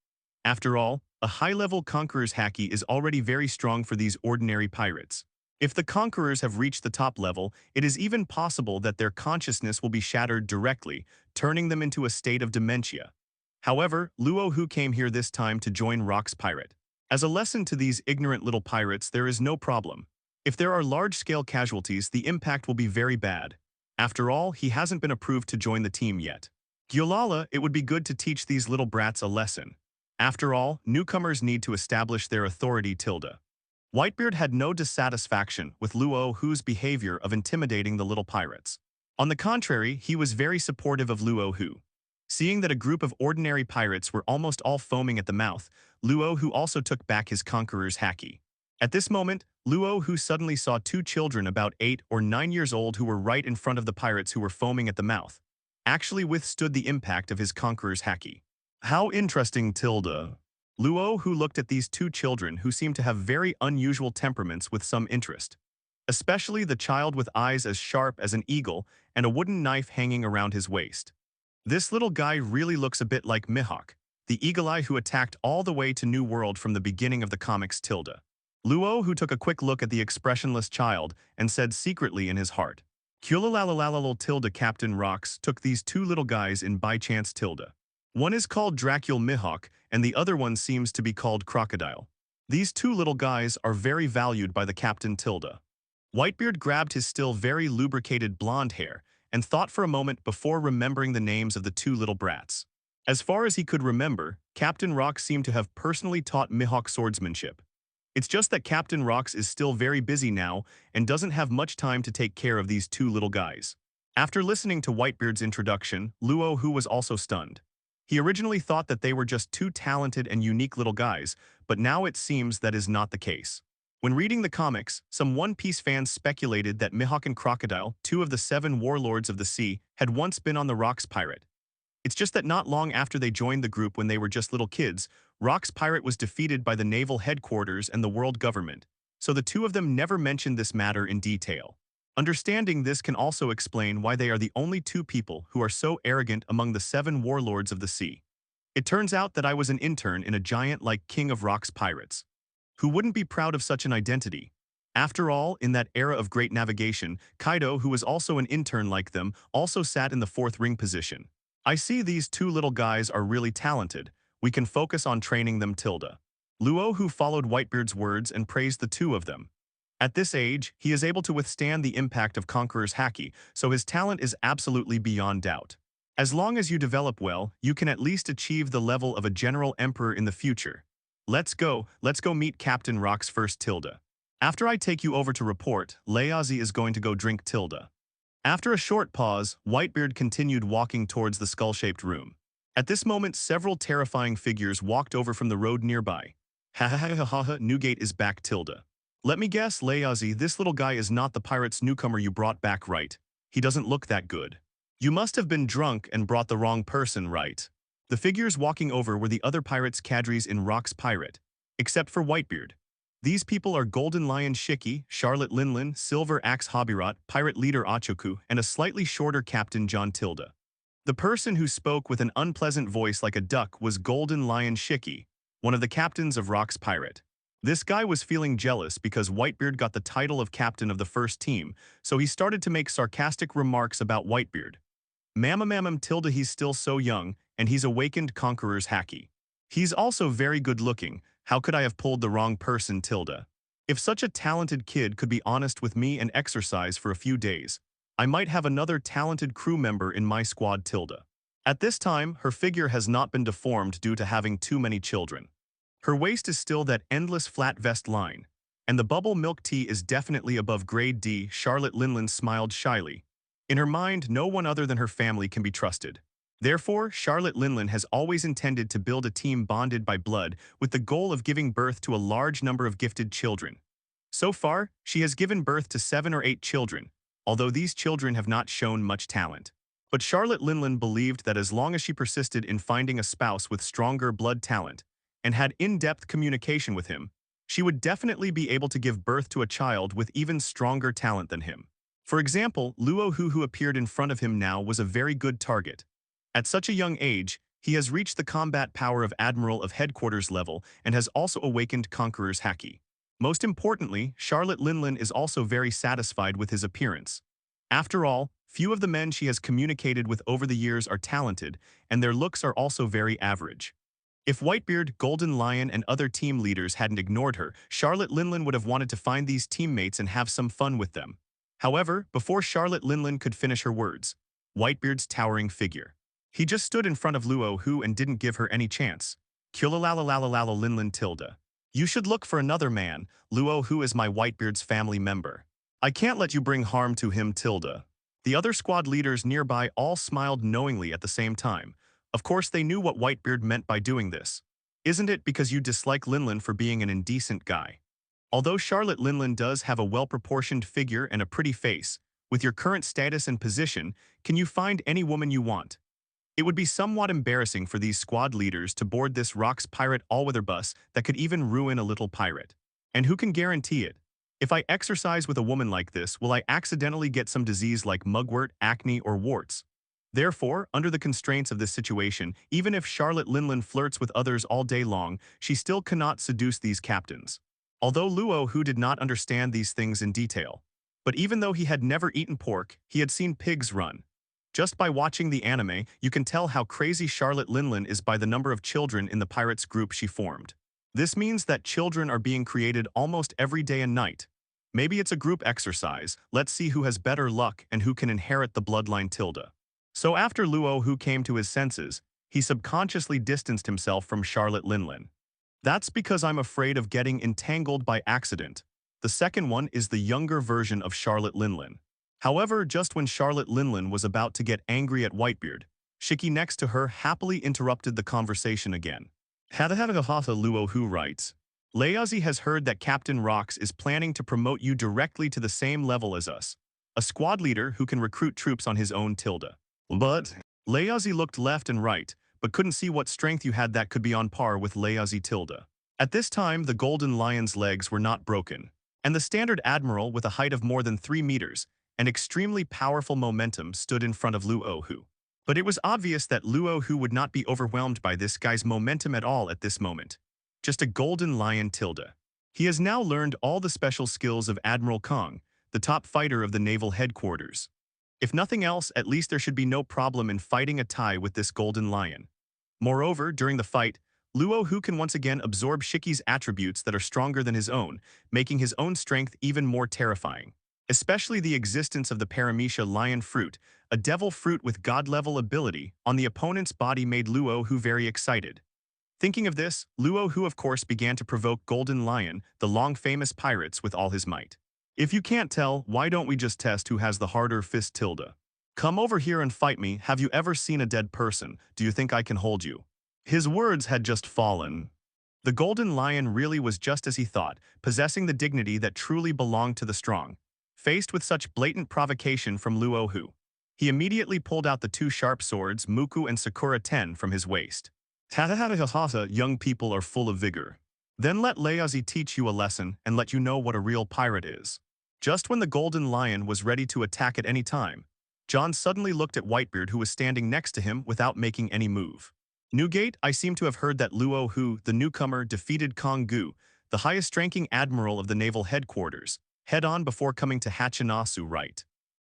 After all, a high-level conqueror's Haki is already very strong for these ordinary pirates. If the conquerors have reached the top level, it is even possible that their consciousness will be shattered directly, turning them into a state of dementia. However, Luo Hu came here this time to join Rock's pirate. As a lesson to these ignorant little pirates, there is no problem. If there are large-scale casualties, the impact will be very bad. After all, he hasn't been approved to join the team yet. Gyolala, it would be good to teach these little brats a lesson. After all, newcomers need to establish their authority tilde. Whitebeard had no dissatisfaction with Luo Hu's behavior of intimidating the little pirates. On the contrary, he was very supportive of Luo Hu. Seeing that a group of ordinary pirates were almost all foaming at the mouth, Luo Hu also took back his conqueror's Haki. At this moment, Luo Hu suddenly saw 2 children about 8 or 9 years old who were right in front of the pirates who were foaming at the mouth, actually withstood the impact of his conqueror's Haki. How interesting tilde. Luo Hu looked at these 2 children who seemed to have very unusual temperaments with some interest. Especially the child with eyes as sharp as an eagle and a wooden knife hanging around his waist. This little guy really looks a bit like Mihawk, the eagle eye who attacked all the way to New World from the beginning of the comics tilde. Luo Hu took a quick look at the expressionless child and said secretly in his heart, Kulalalalal tilde Captain Rocks took these 2 little guys in by chance tilde. One is called Dracul Mihawk and the other one seems to be called Crocodile. These 2 little guys are very valued by the captain tilde. Whitebeard grabbed his still very lubricated blonde hair and thought for a moment before remembering the names of the 2 little brats. As far as he could remember, Captain Rock seemed to have personally taught Mihawk swordsmanship. It's just that Captain Rocks is still very busy now and doesn't have much time to take care of these 2 little guys. After listening to Whitebeard's introduction, Luo Hu was also stunned. He originally thought that they were just 2 talented and unique little guys, but now it seems that is not the case. When reading the comics, some One Piece fans speculated that Mihawk and Crocodile, 2 of the 7 warlords of the sea, had once been on the Rock's pirate. It's just that not long after they joined the group when they were just little kids, Rock's pirate was defeated by the naval headquarters and the world government, so the 2 of them never mentioned this matter in detail. Understanding this can also explain why they are the only 2 people who are so arrogant among the 7 warlords of the sea. It turns out that I was an intern in a giant like King of Rock's pirates. Who wouldn't be proud of such an identity? After all, in that era of great navigation, Kaido, who was also an intern like them, also sat in the 4th ring position. I see these 2 little guys are really talented. We can focus on training them tilde. Luo Hu followed Whitebeard's words and praised the 2 of them. At this age, he is able to withstand the impact of Conqueror's Haki, so his talent is absolutely beyond doubt. As long as you develop well, you can at least achieve the level of a general emperor in the future. Let's go meet Captain Rock's first tilde. After I take you over to report, Leazi is going to go drink tilde. After a short pause, Whitebeard continued walking towards the skull-shaped room. At this moment, several terrifying figures walked over from the road nearby. Ha ha ha ha ha, Newgate is back tilde. Let me guess, Leazi, this little guy is not the pirate's newcomer you brought back, right? He doesn't look that good. You must have been drunk and brought the wrong person, right? The figures walking over were the other pirates' cadres in Rock's pirate, except for Whitebeard. These people are Golden Lion Shiki, Charlotte Linlin, Silver Axe Hobbyrat, Pirate Leader Achoku, and a slightly shorter Captain John Tilda. The person who spoke with an unpleasant voice like a duck was Golden Lion Shiki, one of the captains of Rock's Pirate. This guy was feeling jealous because Whitebeard got the title of captain of the first team, so he started to make sarcastic remarks about Whitebeard. Mamam Tilda, he's still so young, and he's awakened Conqueror's Haki. He's also very good looking. How could I have pulled the wrong person, Tilda? If such a talented kid could be honest with me and exercise for a few days, I might have another talented crew member in my squad, Tilda. At this time, her figure has not been deformed due to having too many children. Her waist is still that endless flat vest line, and the bubble milk tea is definitely above grade D. Charlotte Linlin smiled shyly. In her mind, no one other than her family can be trusted. Therefore, Charlotte Linlin has always intended to build a team bonded by blood with the goal of giving birth to a large number of gifted children. So far, she has given birth to 7 or 8 children, although these children have not shown much talent. But Charlotte Linlin believed that as long as she persisted in finding a spouse with stronger blood talent and had in-depth communication with him, she would definitely be able to give birth to a child with even stronger talent than him. For example, Luo Hu, who appeared in front of him now, was a very good target. At such a young age, he has reached the combat power of Admiral of Headquarters level and has also awakened Conqueror's Haki. Most importantly, Charlotte Linlin is also very satisfied with his appearance. After all, few of the men she has communicated with over the years are talented, and their looks are also very average. If Whitebeard, Golden Lion, and other team leaders hadn't ignored her, Charlotte Linlin would have wanted to find these teammates and have some fun with them. However, before Charlotte Linlin could finish her words, Whitebeard's towering figure. He just stood in front of Luo Hu and didn't give her any chance. Kulalalalalala Linlin Tilda. You should look for another man. Luo Hu is my Whitebeard's family member. I can't let you bring harm to him, Tilda. The other squad leaders nearby all smiled knowingly at the same time. Of course, they knew what Whitebeard meant by doing this. Isn't it because you dislike Linlin for being an indecent guy? Although Charlotte Linlin does have a well-proportioned figure and a pretty face, with your current status and position, can you find any woman you want? It would be somewhat embarrassing for these squad leaders to board this Rock's Pirate all-weather bus that could even ruin a little pirate. And who can guarantee it? If I exercise with a woman like this, will I accidentally get some disease like mugwort, acne, or warts? Therefore, under the constraints of this situation, even if Charlotte Linlin flirts with others all day long, she still cannot seduce these captains. Although Luo Hu did not understand these things in detail. But even though he had never eaten pork, he had seen pigs run. Just by watching the anime, you can tell how crazy Charlotte Linlin is by the number of children in the pirates group she formed. This means that children are being created almost every day and night. Maybe it's a group exercise. Let's see who has better luck and who can inherit the bloodline Tilda. So after Luo Hu came to his senses, he subconsciously distanced himself from Charlotte Linlin. That's because I'm afraid of getting entangled by accident. The second one is the younger version of Charlotte Linlin. However, just when Charlotte Linlin was about to get angry at Whitebeard, Shiki next to her happily interrupted the conversation again. Hadahadahahata Luo Hu writes, Leazi has heard that Captain Rox is planning to promote you directly to the same level as us. A squad leader who can recruit troops on his own Tilda. But Leazi looked left and right, but couldn't see what strength you had that could be on par with Leazi Tilda. At this time, the Golden Lion's legs were not broken, and the standard admiral with a height of more than 3 meters, and extremely powerful momentum stood in front of Luo Hu. But it was obvious that Luo Hu would not be overwhelmed by this guy's momentum at all at this moment. Just a Golden Lion Tilda. He has now learned all the special skills of Admiral Kong, the top fighter of the naval headquarters. If nothing else, at least there should be no problem in fighting a tie with this Golden Lion. Moreover, during the fight, Luo Hu can once again absorb Shiki's attributes that are stronger than his own, making his own strength even more terrifying. Especially the existence of the Paramecia lion fruit, a devil fruit with god-level ability, on the opponent's body made Luo Hu very excited. Thinking of this, Luo Hu of course began to provoke Golden Lion, the long-famous pirates, with all his might. If you can't tell, why don't we just test who has the harder fist Tilda? Come over here and fight me. Have you ever seen a dead person? Do you think I can hold you? His words had just fallen. The Golden Lion really was just as he thought, possessing the dignity that truly belonged to the strong. Faced with such blatant provocation from Luo Hu, he immediately pulled out the 2 sharp swords, Muku and Sakura 10, from his waist. Young people are full of vigor. Then let Leazi teach you a lesson and let you know what a real pirate is. Just when the golden lion was ready to attack at any time, John suddenly looked at Whitebeard, who was standing next to him without making any move. Newgate, I seem to have heard that Luo Hu, the newcomer, defeated Kong Gu, the highest-ranking admiral of the naval headquarters, head-on before coming to Hachinasu, right?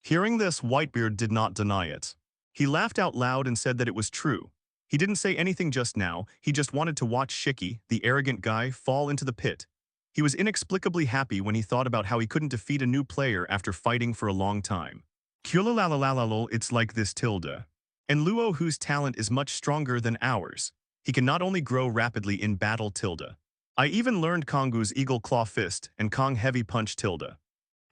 Hearing this, Whitebeard did not deny it. He laughed out loud and said that it was true. He didn't say anything just now, he just wanted to watch Shiki, the arrogant guy, fall into the pit. He was inexplicably happy when he thought about how he couldn't defeat a new player after fighting for a long time. Kulalalalal, it's like this tilde. And Luo Hu's talent is much stronger than ours. He can not only grow rapidly in battle tilde. I even learned Kongu's Eagle Claw Fist and Kong Heavy Punch tilde.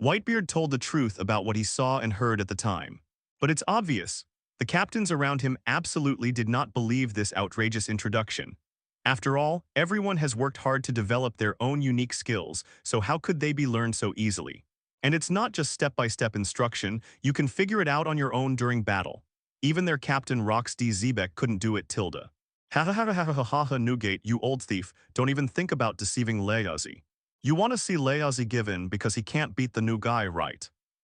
Whitebeard told the truth about what he saw and heard at the time. But it's obvious. The captains around him absolutely did not believe this outrageous introduction. After all, everyone has worked hard to develop their own unique skills, so how could they be learned so easily? And it's not just step-by-step instruction, you can figure it out on your own during battle. Even their captain Rox D. Zebek couldn't do it tilde. Ha ha ha ha ha ha ha Newgate, you old thief, don't even think about deceiving Leazi. You want to see Leazi give in because he can't beat the new guy, right?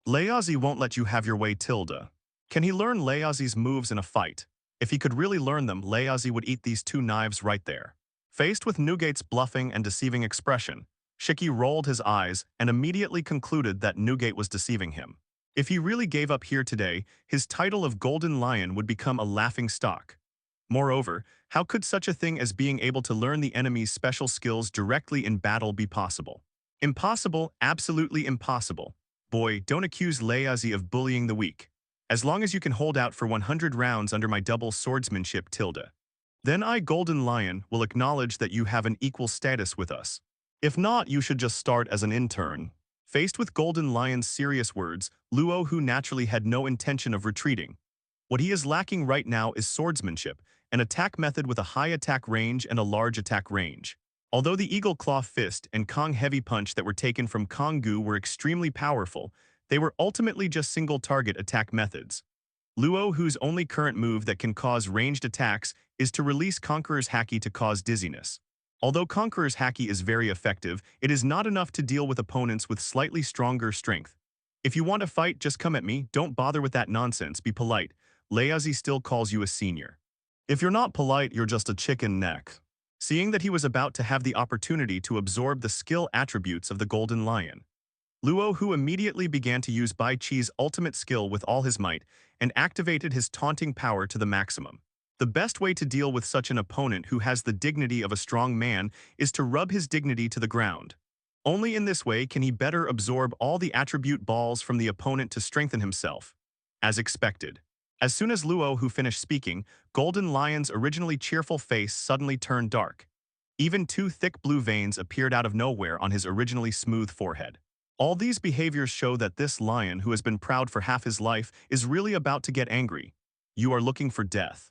Leazi won't let you have your way tilde. Can he learn Leazi's moves in a fight? If he could really learn them, Leazi would eat these two knives right there. Faced with Newgate's bluffing and deceiving expression, Shiki rolled his eyes and immediately concluded that Newgate was deceiving him. If he really gave up here today, his title of Golden Lion would become a laughing stock. Moreover, how could such a thing as being able to learn the enemy's special skills directly in battle be possible? Impossible, absolutely impossible. Boy, don't accuse Leazi of bullying the weak. As long as you can hold out for 100 rounds under my double swordsmanship tilde. Then I, Golden Lion, will acknowledge that you have an equal status with us. If not, you should just start as an intern. Faced with Golden Lion's serious words, Luo Hu naturally had no intention of retreating. What he is lacking right now is swordsmanship, an attack method with a high attack range and a large attack range. Although the Eagle Claw Fist and Kong Heavy Punch that were taken from Kong Gu were extremely powerful, they were ultimately just single-target attack methods. Luo Hu's only current move that can cause ranged attacks is to release Conqueror's Haki to cause dizziness. Although Conqueror's Haki is very effective, it is not enough to deal with opponents with slightly stronger strength. If you want to fight, just come at me, don't bother with that nonsense, be polite. Leazi still calls you a senior. If you're not polite, you're just a chicken neck. Seeing that he was about to have the opportunity to absorb the skill attributes of the Golden Lion, Luo Hu immediately began to use Bai Chi's ultimate skill with all his might and activated his taunting power to the maximum. The best way to deal with such an opponent who has the dignity of a strong man is to rub his dignity to the ground. Only in this way can he better absorb all the attribute balls from the opponent to strengthen himself. As expected. As soon as Luo Hu finished speaking, Golden Lion's originally cheerful face suddenly turned dark. Even two thick blue veins appeared out of nowhere on his originally smooth forehead. All these behaviors show that this lion, who has been proud for half his life, is really about to get angry. You are looking for death.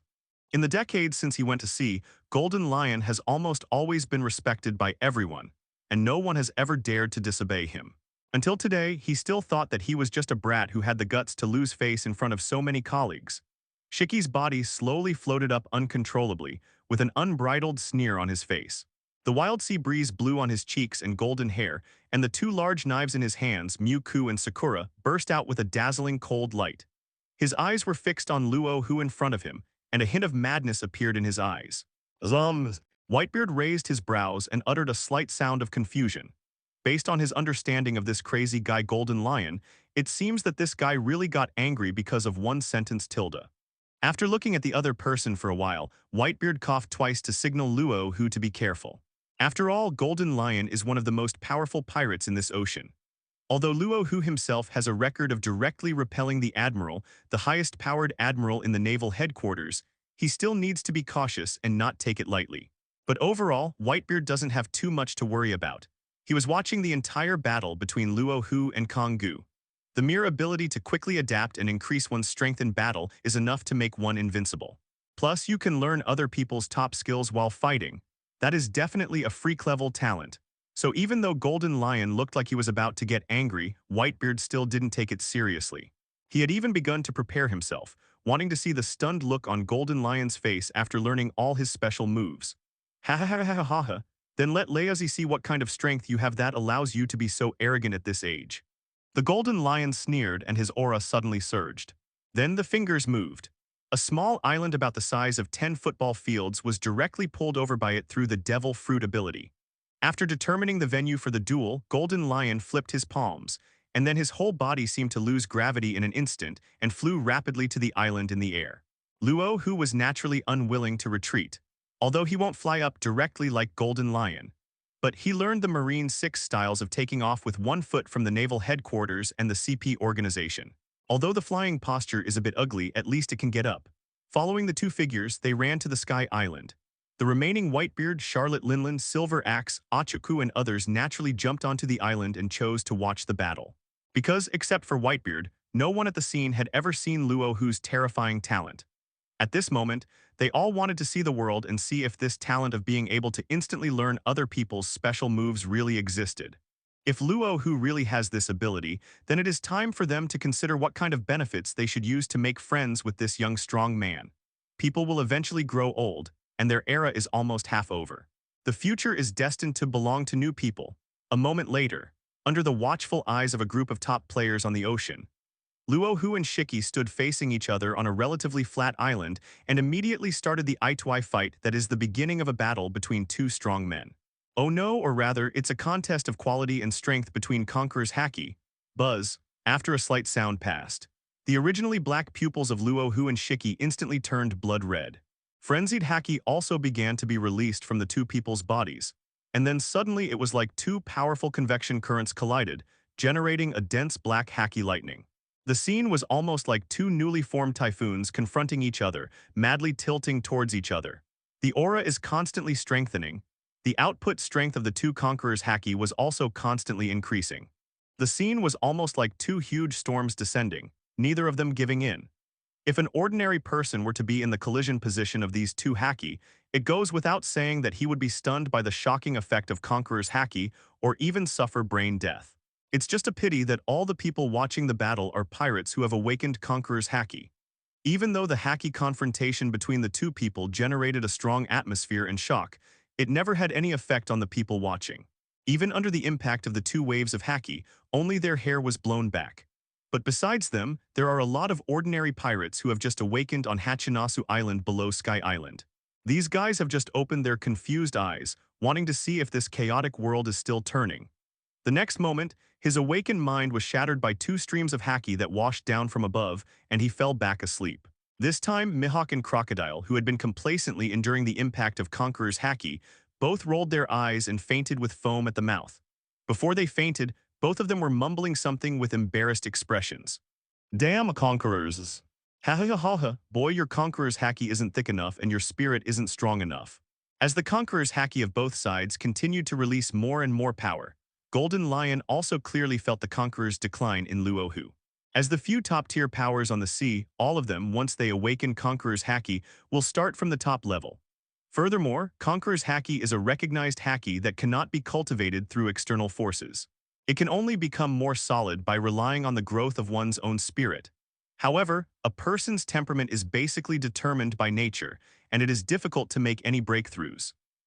In the decades since he went to sea, Golden Lion has almost always been respected by everyone, and no one has ever dared to disobey him. Until today, he still thought that he was just a brat who had the guts to lose face in front of so many colleagues. Shiki's body slowly floated up uncontrollably, with an unbridled sneer on his face. The wild sea breeze blew on his cheeks and golden hair, and the two large knives in his hands, Mewku and Sakura, burst out with a dazzling cold light. His eyes were fixed on Luo Hu in front of him, and a hint of madness appeared in his eyes. Whitebeard raised his brows and uttered a slight sound of confusion. Based on his understanding of this crazy guy Golden Lion, it seems that this guy really got angry because of one sentence tilde. After looking at the other person for a while, Whitebeard coughed twice to signal Luo Hu to be careful. After all, Golden Lion is one of the most powerful pirates in this ocean. Although Luo Hu himself has a record of directly repelling the Admiral, the highest-powered admiral in the naval headquarters, he still needs to be cautious and not take it lightly. But overall, Whitebeard doesn't have too much to worry about. He was watching the entire battle between Luo Hu and Kong Gu. The mere ability to quickly adapt and increase one's strength in battle is enough to make one invincible. Plus, you can learn other people's top skills while fighting. That is definitely a freak-level talent. So even though Golden Lion looked like he was about to get angry, Whitebeard still didn't take it seriously. He had even begun to prepare himself, wanting to see the stunned look on Golden Lion's face after learning all his special moves. Ha ha ha ha ha ha. Then let Laozi see what kind of strength you have that allows you to be so arrogant at this age. The golden lion sneered and his aura suddenly surged. Then the fingers moved. A small island about the size of 10 football fields was directly pulled over by it through the devil fruit ability. After determining the venue for the duel, Golden Lion flipped his palms, and then his whole body seemed to lose gravity in an instant and flew rapidly to the island in the air. Luo Hu was naturally unwilling to retreat, although he won't fly up directly like Golden Lion. But he learned the Marine 6 styles of taking off with 1 foot from the naval headquarters and the CP organization. Although the flying posture is a bit ugly, at least it can get up. Following the two figures, they ran to the Sky Island. The remaining Whitebeard, Charlotte Linland, Silver Axe, Achuku and others naturally jumped onto the island and chose to watch the battle. Because, except for Whitebeard, no one at the scene had ever seen Luo Hu's terrifying talent. At this moment, they all wanted to see the world and see if this talent of being able to instantly learn other people's special moves really existed. If Luo Hu really has this ability, then it is time for them to consider what kind of benefits they should use to make friends with this young strong man. People will eventually grow old, and their era is almost half over. The future is destined to belong to new people. A moment later, under the watchful eyes of a group of top players on the ocean, Luo Hu and Shiki stood facing each other on a relatively flat island and immediately started the eye-to-eye fight that is the beginning of a battle between two strong men. Oh no, or rather, it's a contest of quality and strength between Conqueror's Haki. Buzz, after a slight sound passed. The originally black pupils of Luo Hu and Shiki instantly turned blood red. Frenzied Haki also began to be released from the two people's bodies. And then suddenly it was like two powerful convection currents collided, generating a dense black Haki lightning. The scene was almost like two newly formed typhoons confronting each other, madly tilting towards each other. The aura is constantly strengthening. The output strength of the two conquerors' Haki was also constantly increasing. The scene was almost like two huge storms descending, neither of them giving in. If an ordinary person were to be in the collision position of these two Haki, it goes without saying that he would be stunned by the shocking effect of Conqueror's Haki or even suffer brain death. It's just a pity that all the people watching the battle are pirates who have awakened Conqueror's Haki. Even though the Haki confrontation between the two people generated a strong atmosphere and shock, it never had any effect on the people watching. Even under the impact of the two waves of Haki, only their hair was blown back. But besides them, there are a lot of ordinary pirates who have just awakened on Hachinasu Island below Sky Island. These guys have just opened their confused eyes, wanting to see if this chaotic world is still turning. The next moment, his awakened mind was shattered by two streams of Haki that washed down from above, and he fell back asleep. This time, Mihawk and Crocodile, who had been complacently enduring the impact of Conqueror's Haki, both rolled their eyes and fainted with foam at the mouth. Before they fainted, both of them were mumbling something with embarrassed expressions. Damn, Conquerors! Ha ha ha ha, boy, your Conqueror's Haki isn't thick enough and your spirit isn't strong enough. As the Conqueror's Haki of both sides continued to release more and more power, Golden Lion also clearly felt the Conqueror's decline in Luo Hu. As the few top-tier powers on the sea, all of them, once they awaken Conqueror's Haki, will start from the top level. Furthermore, Conqueror's Haki is a recognized Haki that cannot be cultivated through external forces. It can only become more solid by relying on the growth of one's own spirit. However, a person's temperament is basically determined by nature, and it is difficult to make any breakthroughs.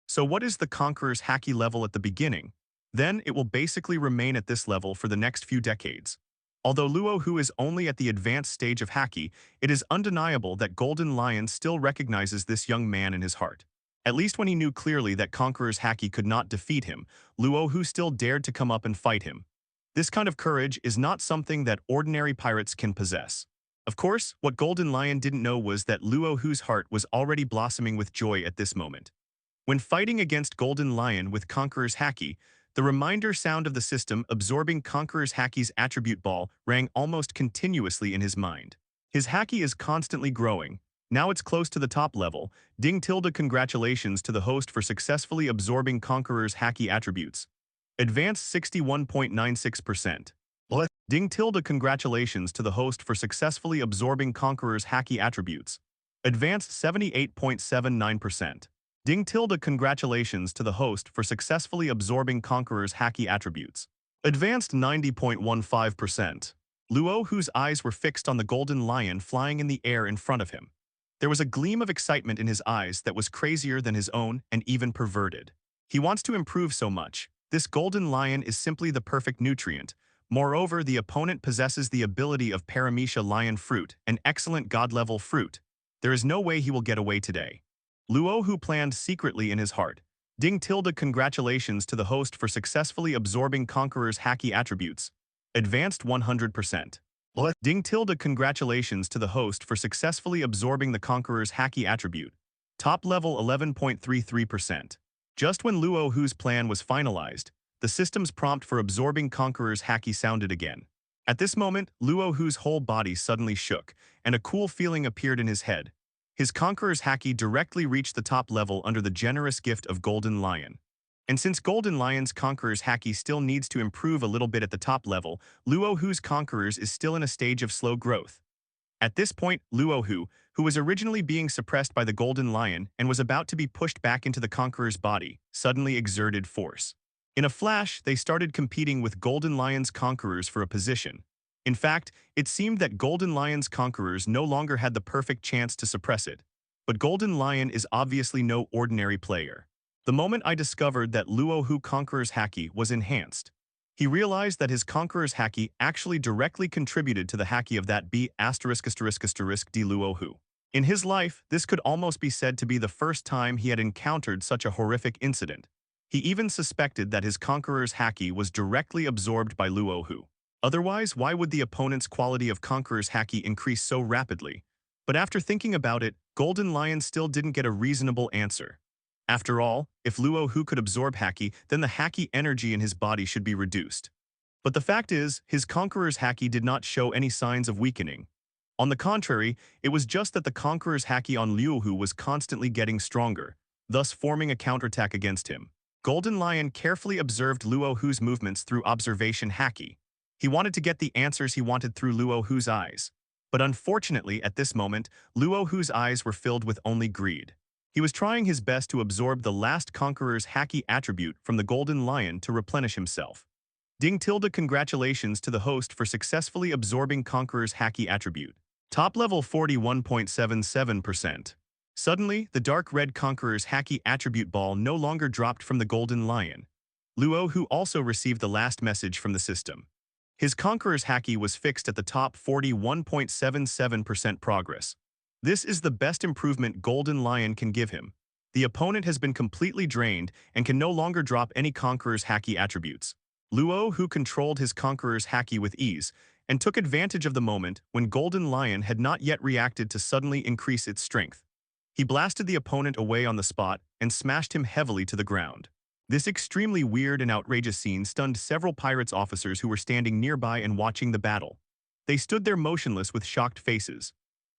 So what is the Conqueror's Haki level at the beginning? Then it will basically remain at this level for the next few decades. Although Luo Hu is only at the advanced stage of Haki, it is undeniable that Golden Lion still recognizes this young man in his heart. At least when he knew clearly that Conqueror's Haki could not defeat him, Luo Hu still dared to come up and fight him. This kind of courage is not something that ordinary pirates can possess. Of course, what Golden Lion didn't know was that Luo Hu's heart was already blossoming with joy at this moment. When fighting against Golden Lion with Conqueror's Haki, the reminder sound of the system absorbing Conqueror's Haki's attribute ball rang almost continuously in his mind. His Haki is constantly growing. Now it's close to the top level. Ding tilde congratulations to the host for successfully absorbing Conqueror's Haki attributes. Advanced 61.96%. Ding tilde congratulations to the host for successfully absorbing Conqueror's Haki attributes. Advanced 78.79%. Ding tilde congratulations to the host for successfully absorbing Conqueror's Haki attributes. Advanced 90.15%. Luo Hu's eyes were fixed on the Golden Lion flying in the air in front of him. There was a gleam of excitement in his eyes that was crazier than his own and even perverted. He wants to improve so much. This golden lion is simply the perfect nutrient. Moreover, the opponent possesses the ability of Paramecia lion fruit, an excellent god-level fruit. There is no way he will get away today. Luo Hu planned secretly in his heart. Ding tilde congratulations to the host for successfully absorbing Conqueror's Haki attributes. Advanced 100%. What? Ding tilde congratulations to the host for successfully absorbing the Conqueror's Haki attribute. Top level 11.33%. Just when Luo Hu's plan was finalized, the system's prompt for absorbing Conqueror's Haki sounded again. At this moment, Luo Hu's whole body suddenly shook, and a cool feeling appeared in his head. His Conqueror's Haki directly reached the top level under the generous gift of Golden Lion. And since Golden Lion's Conqueror's Haki still needs to improve a little bit at the top level, Luo Hu's Conqueror's is still in a stage of slow growth. At this point, Luo Hu, who was originally being suppressed by the Golden Lion and was about to be pushed back into the Conqueror's body, suddenly exerted force. In a flash, they started competing with Golden Lion's Conquerors for a position. In fact, it seemed that Golden Lion's Conquerors no longer had the perfect chance to suppress it. But Golden Lion is obviously no ordinary player. The moment I discovered that Luo Hu Conqueror's Haki was enhanced, he realized that his Conqueror's Haki actually directly contributed to the Haki of that B*** de Luo Hu. In his life, this could almost be said to be the first time he had encountered such a horrific incident. He even suspected that his Conqueror's Haki was directly absorbed by Luo Hu. Otherwise, why would the opponent's quality of Conqueror's Haki increase so rapidly? But after thinking about it, Golden Lion still didn't get a reasonable answer. After all, if Luo Hu could absorb Haki, then the Haki energy in his body should be reduced. But the fact is, his Conqueror's Haki did not show any signs of weakening. On the contrary, it was just that the Conqueror's Haki on Luo Hu was constantly getting stronger, thus forming a counterattack against him. Golden Lion carefully observed Luo Hu's movements through observation Haki. He wanted to get the answers he wanted through Luo Hu's eyes. But unfortunately, at this moment, Luo Hu's eyes were filled with only greed. He was trying his best to absorb the last Conqueror's Haki attribute from the Golden Lion to replenish himself. Ding tilde congratulations to the host for successfully absorbing Conqueror's Haki attribute. Top level 41.77%. Suddenly, the dark red Conqueror's Haki attribute ball no longer dropped from the Golden Lion. Luo Hu also received the last message from the system. His Conqueror's Haki was fixed at the top 41.77% progress. This is the best improvement Golden Lion can give him. The opponent has been completely drained and can no longer drop any Conqueror's Haki attributes. Luo Hu controlled his Conqueror's Haki with ease and took advantage of the moment when Golden Lion had not yet reacted to suddenly increase its strength. He blasted the opponent away on the spot and smashed him heavily to the ground. This extremely weird and outrageous scene stunned several pirates' officers who were standing nearby and watching the battle. They stood there motionless with shocked faces.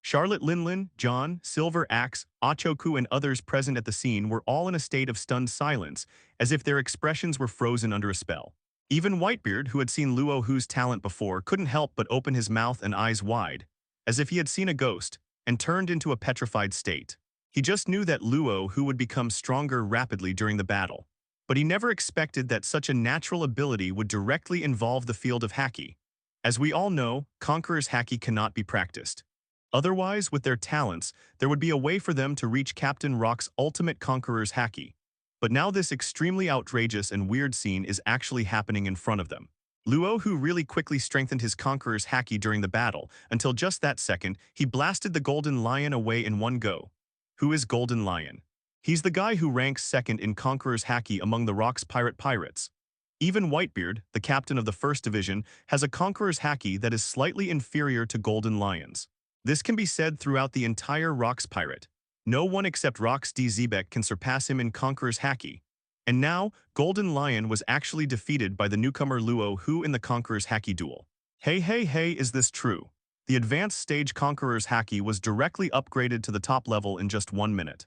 Charlotte Linlin, John, Silver Axe, Achoku and others present at the scene were all in a state of stunned silence, as if their expressions were frozen under a spell. Even Whitebeard, who had seen Luo Hu's talent before, couldn't help but open his mouth and eyes wide, as if he had seen a ghost, and turned into a petrified state. He just knew that Luo Hu would become stronger rapidly during the battle, but he never expected that such a natural ability would directly involve the field of Haki. As we all know, Conqueror's Haki cannot be practiced. Otherwise, with their talents, there would be a way for them to reach Captain Rock's ultimate Conqueror's Haki. But now this extremely outrageous and weird scene is actually happening in front of them. Luo Hu really quickly strengthened his Conqueror's Haki during the battle, until just that second, he blasted the Golden Lion away in one go. Who is Golden Lion? He's the guy who ranks second in Conqueror's Haki among the Rock's pirates. Even Whitebeard, the captain of the First Division, has a Conqueror's Haki that is slightly inferior to Golden Lion's. This can be said throughout the entire Rock's pirate. No one except Rox D. Zebek can surpass him in Conqueror's Haki. And now, Golden Lion was actually defeated by the newcomer Luo Hu in the Conqueror's Haki duel. Hey, is this true? The advanced stage Conqueror's Haki was directly upgraded to the top level in just 1 minute.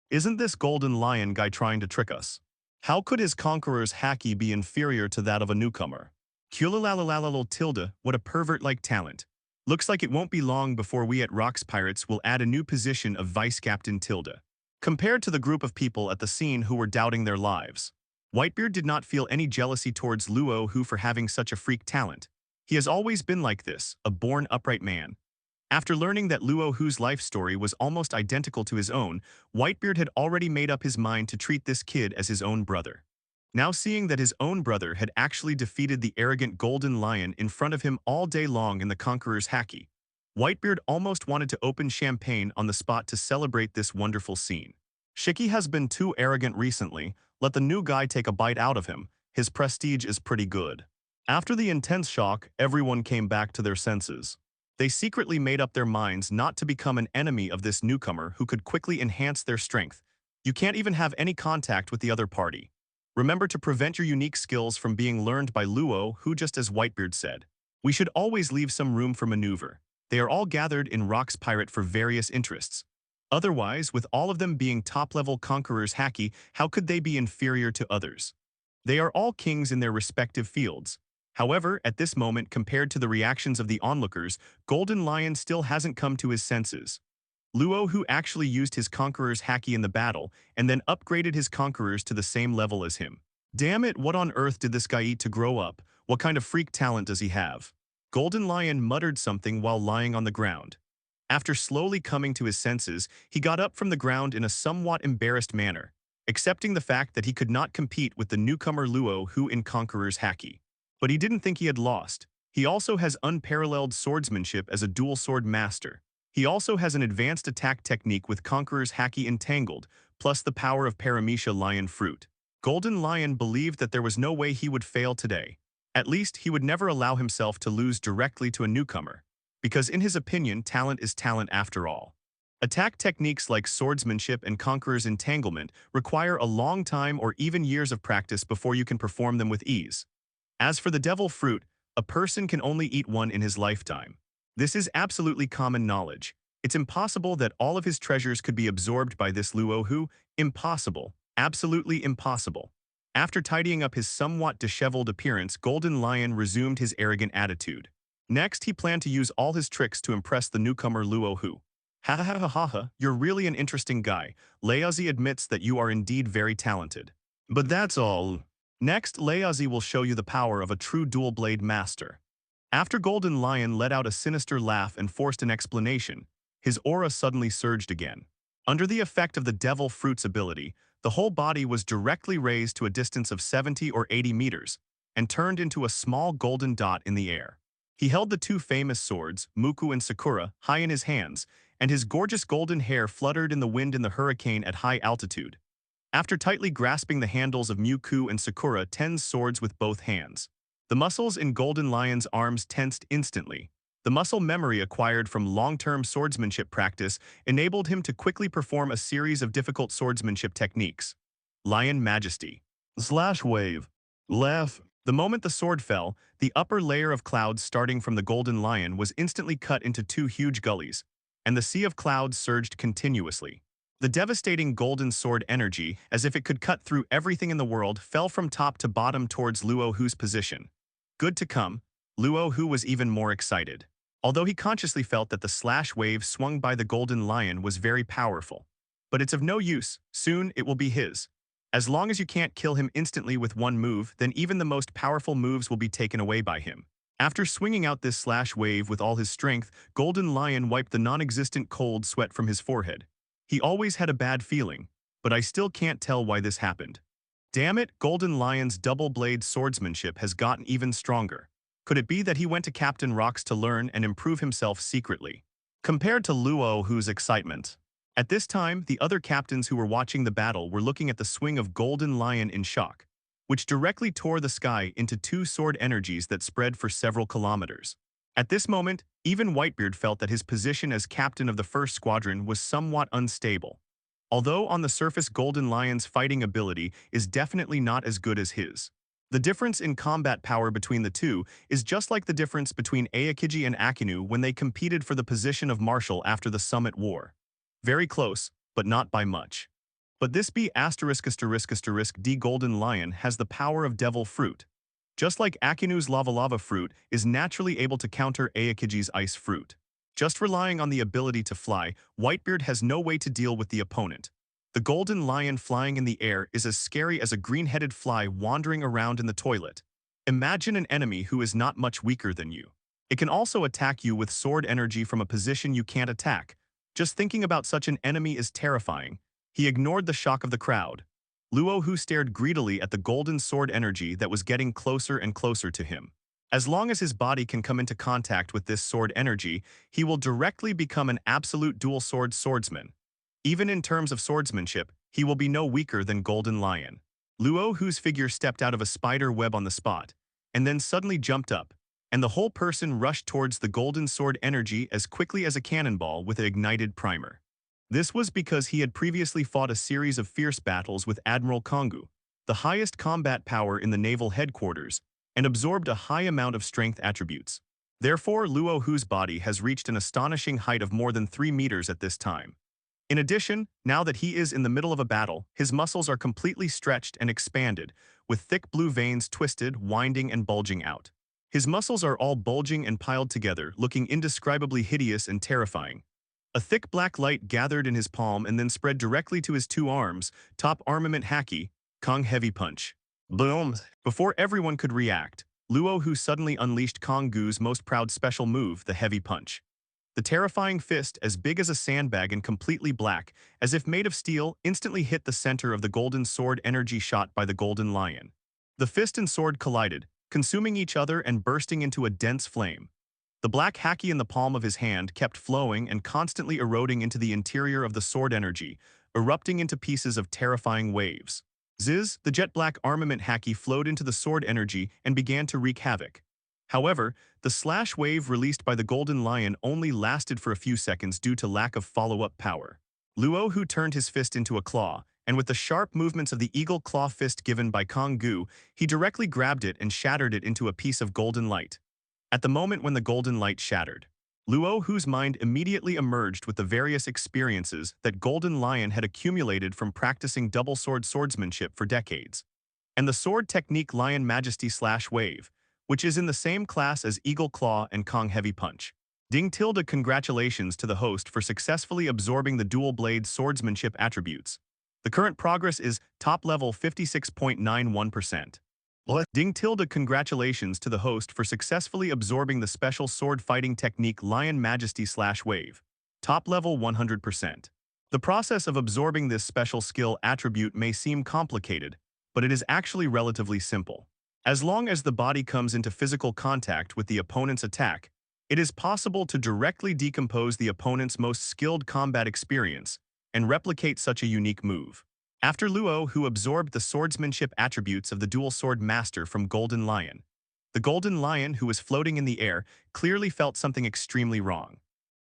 Isn't this Golden Lion guy trying to trick us? How could his Conqueror's Haki be inferior to that of a newcomer? Kulalalalal tilde, what a pervert-like talent. Looks like it won't be long before we at Rox Pirates will add a new position of Vice Captain tilde. Compared to the group of people at the scene who were doubting their lives, Whitebeard did not feel any jealousy towards Luo Hu for having such a freak talent. He has always been like this, a born upright man. After learning that Luo Hu's life story was almost identical to his own, Whitebeard had already made up his mind to treat this kid as his own brother. Now seeing that his own brother had actually defeated the arrogant golden lion in front of him all day long in the Conqueror's Haki, Whitebeard almost wanted to open champagne on the spot to celebrate this wonderful scene. Shiki has been too arrogant recently, let the new guy take a bite out of him, his prestige is pretty good. After the intense shock, everyone came back to their senses. They secretly made up their minds not to become an enemy of this newcomer who could quickly enhance their strength. You can't even have any contact with the other party. Remember to prevent your unique skills from being learned by Luo, who just as Whitebeard said. We should always leave some room for maneuver. They are all gathered in Rock's Pirate for various interests. Otherwise, with all of them being top-level conquerors Haki, how could they be inferior to others? They are all kings in their respective fields. However, at this moment, compared to the reactions of the onlookers, Golden Lion still hasn't come to his senses. Luo Hu actually used his conqueror's Haki in the battle, and then upgraded his conquerors to the same level as him. Damn it, what on earth did this guy eat to grow up? What kind of freak talent does he have? Golden Lion muttered something while lying on the ground. After slowly coming to his senses, he got up from the ground in a somewhat embarrassed manner, accepting the fact that he could not compete with the newcomer Luo Hu in Conqueror's Haki. But he didn't think he had lost. He also has unparalleled swordsmanship as a dual sword master. He also has an advanced attack technique with Conqueror's Haki entangled, plus the power of Paramecia Lion Fruit. Golden Lion believed that there was no way he would fail today. At least, he would never allow himself to lose directly to a newcomer, because in his opinion, talent is talent after all. Attack techniques like swordsmanship and Conqueror's Entanglement require a long time or even years of practice before you can perform them with ease. As for the devil fruit, a person can only eat one in his lifetime. This is absolutely common knowledge. It's impossible that all of his treasures could be absorbed by this Luo Hu. Impossible. Absolutely impossible. After tidying up his somewhat disheveled appearance, Golden Lion resumed his arrogant attitude. Next, he planned to use all his tricks to impress the newcomer Luo Hu. Ha ha ha ha ha, you're really an interesting guy. Leazi admits that you are indeed very talented. But that's all. Next, Leazi will show you the power of a true dual-blade master. After Golden Lion let out a sinister laugh and forced an explanation, his aura suddenly surged again. Under the effect of the devil fruit's ability, the whole body was directly raised to a distance of 70 or 80 meters and turned into a small golden dot in the air. He held the two famous swords, Muku and Sakura, high in his hands, and his gorgeous golden hair fluttered in the wind in the hurricane at high altitude. After tightly grasping the handles of Muku and Sakura Ten's swords with both hands, the muscles in Golden Lion's arms tensed instantly. The muscle memory acquired from long-term swordsmanship practice enabled him to quickly perform a series of difficult swordsmanship techniques. Lion Majesty. Slash wave. Laugh. The moment the sword fell, the upper layer of clouds starting from the Golden Lion was instantly cut into two huge gullies, and the sea of clouds surged continuously. The devastating golden sword energy, as if it could cut through everything in the world, fell from top to bottom towards Luo Hu's position. Good to come, Luo Hu was even more excited. Although he consciously felt that the slash wave swung by the Golden Lion was very powerful. But it's of no use, soon it will be his. As long as you can't kill him instantly with one move, then even the most powerful moves will be taken away by him. After swinging out this slash wave with all his strength, Golden Lion wiped the non-existent cold sweat from his forehead. He always had a bad feeling, but I still can't tell why this happened. Damn it, Golden Lion's double-blade swordsmanship has gotten even stronger. Could it be that he went to Captain Rock's to learn and improve himself secretly? Compared to Luo Hu's excitement. At this time, the other captains who were watching the battle were looking at the swing of Golden Lion in shock, which directly tore the sky into two sword energies that spread for several kilometers. At this moment, even Whitebeard felt that his position as captain of the first squadron was somewhat unstable. Although on the surface Golden Lion's fighting ability is definitely not as good as his. The difference in combat power between the two is just like the difference between Aokiji and Akinu when they competed for the position of marshal after the Summit War. Very close, but not by much. But this B***** D Golden Lion has the power of Devil Fruit. Just like Akinu's Lava Fruit is naturally able to counter Aokiji's Ice Fruit. Just relying on the ability to fly, Whitebeard has no way to deal with the opponent. The Golden Lion flying in the air is as scary as a green-headed fly wandering around in the toilet. Imagine an enemy who is not much weaker than you. It can also attack you with sword energy from a position you can't attack. Just thinking about such an enemy is terrifying. He ignored the shock of the crowd. Luo Hu stared greedily at the golden sword energy that was getting closer and closer to him. As long as his body can come into contact with this sword energy, he will directly become an absolute dual sword swordsman. Even in terms of swordsmanship, he will be no weaker than Golden Lion. Luo Hu's figure stepped out of a spider web on the spot, and then suddenly jumped up, and the whole person rushed towards the golden sword energy as quickly as a cannonball with an ignited primer. This was because he had previously fought a series of fierce battles with Admiral Kongu, the highest combat power in the naval headquarters, and absorbed a high amount of strength attributes. Therefore, Luo Hu's body has reached an astonishing height of more than 3 meters at this time. In addition, now that he is in the middle of a battle, his muscles are completely stretched and expanded, with thick blue veins twisted, winding, and bulging out. His muscles are all bulging and piled together, looking indescribably hideous and terrifying. A thick black light gathered in his palm and then spread directly to his 2 arms, top armament Haki, Kong Heavy Punch. Boom! Before everyone could react, Luo Hu suddenly unleashed Kong Gu's most proud special move, the Heavy Punch. The terrifying fist, as big as a sandbag and completely black, as if made of steel, instantly hit the center of the golden sword energy shot by the Golden Lion. The fist and sword collided, consuming each other and bursting into a dense flame. The black Haki in the palm of his hand kept flowing and constantly eroding into the interior of the sword energy, erupting into pieces of terrifying waves. Ziz, the jet black armament Haki flowed into the sword energy and began to wreak havoc. However, the slash wave released by the Golden Lion only lasted for a few seconds due to lack of follow-up power. Luo Hu turned his fist into a claw, and with the sharp movements of the eagle claw fist given by Kong Gu, he directly grabbed it and shattered it into a piece of golden light. At the moment when the golden light shattered, Luo Hu's mind immediately emerged with the various experiences that Golden Lion had accumulated from practicing double sword swordsmanship for decades. And the sword technique Lion Majesty Slash Wave, which is in the same class as Eagle Claw and Kong Heavy Punch. Ding tilde congratulations to the host for successfully absorbing the dual blade swordsmanship attributes. The current progress is top level 56.91%. Ding tilde congratulations to the host for successfully absorbing the special sword fighting technique Lion Majesty Slash Wave. Top level 100%. The process of absorbing this special skill attribute may seem complicated, but it is actually relatively simple. As long as the body comes into physical contact with the opponent's attack, it is possible to directly decompose the opponent's most skilled combat experience and replicate such a unique move. After Luo Hu absorbed the swordsmanship attributes of the dual sword master from Golden Lion, the Golden Lion, who was floating in the air, clearly felt something extremely wrong.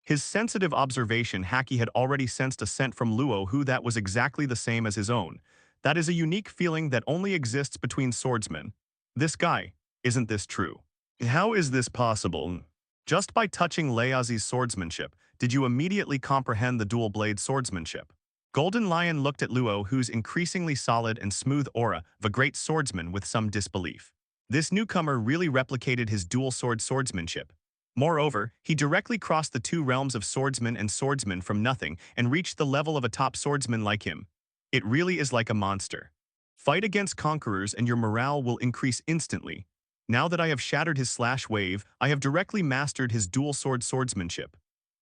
His sensitive observation Haki had already sensed a scent from Luo Hu that was exactly the same as his own. That is a unique feeling that only exists between swordsmen. This guy, isn't this true? How is this possible? Just by touching Leazi's swordsmanship, did you immediately comprehend the dual blade swordsmanship? Golden Lion looked at Luo Hu's increasingly solid and smooth aura of a great swordsman with some disbelief. This newcomer really replicated his dual sword swordsmanship. Moreover, he directly crossed the 2 realms of swordsman and swordsman from nothing and reached the level of a top swordsman like him. It really is like a monster. Fight against conquerors and your morale will increase instantly. Now that I have shattered his slash wave, I have directly mastered his dual sword swordsmanship.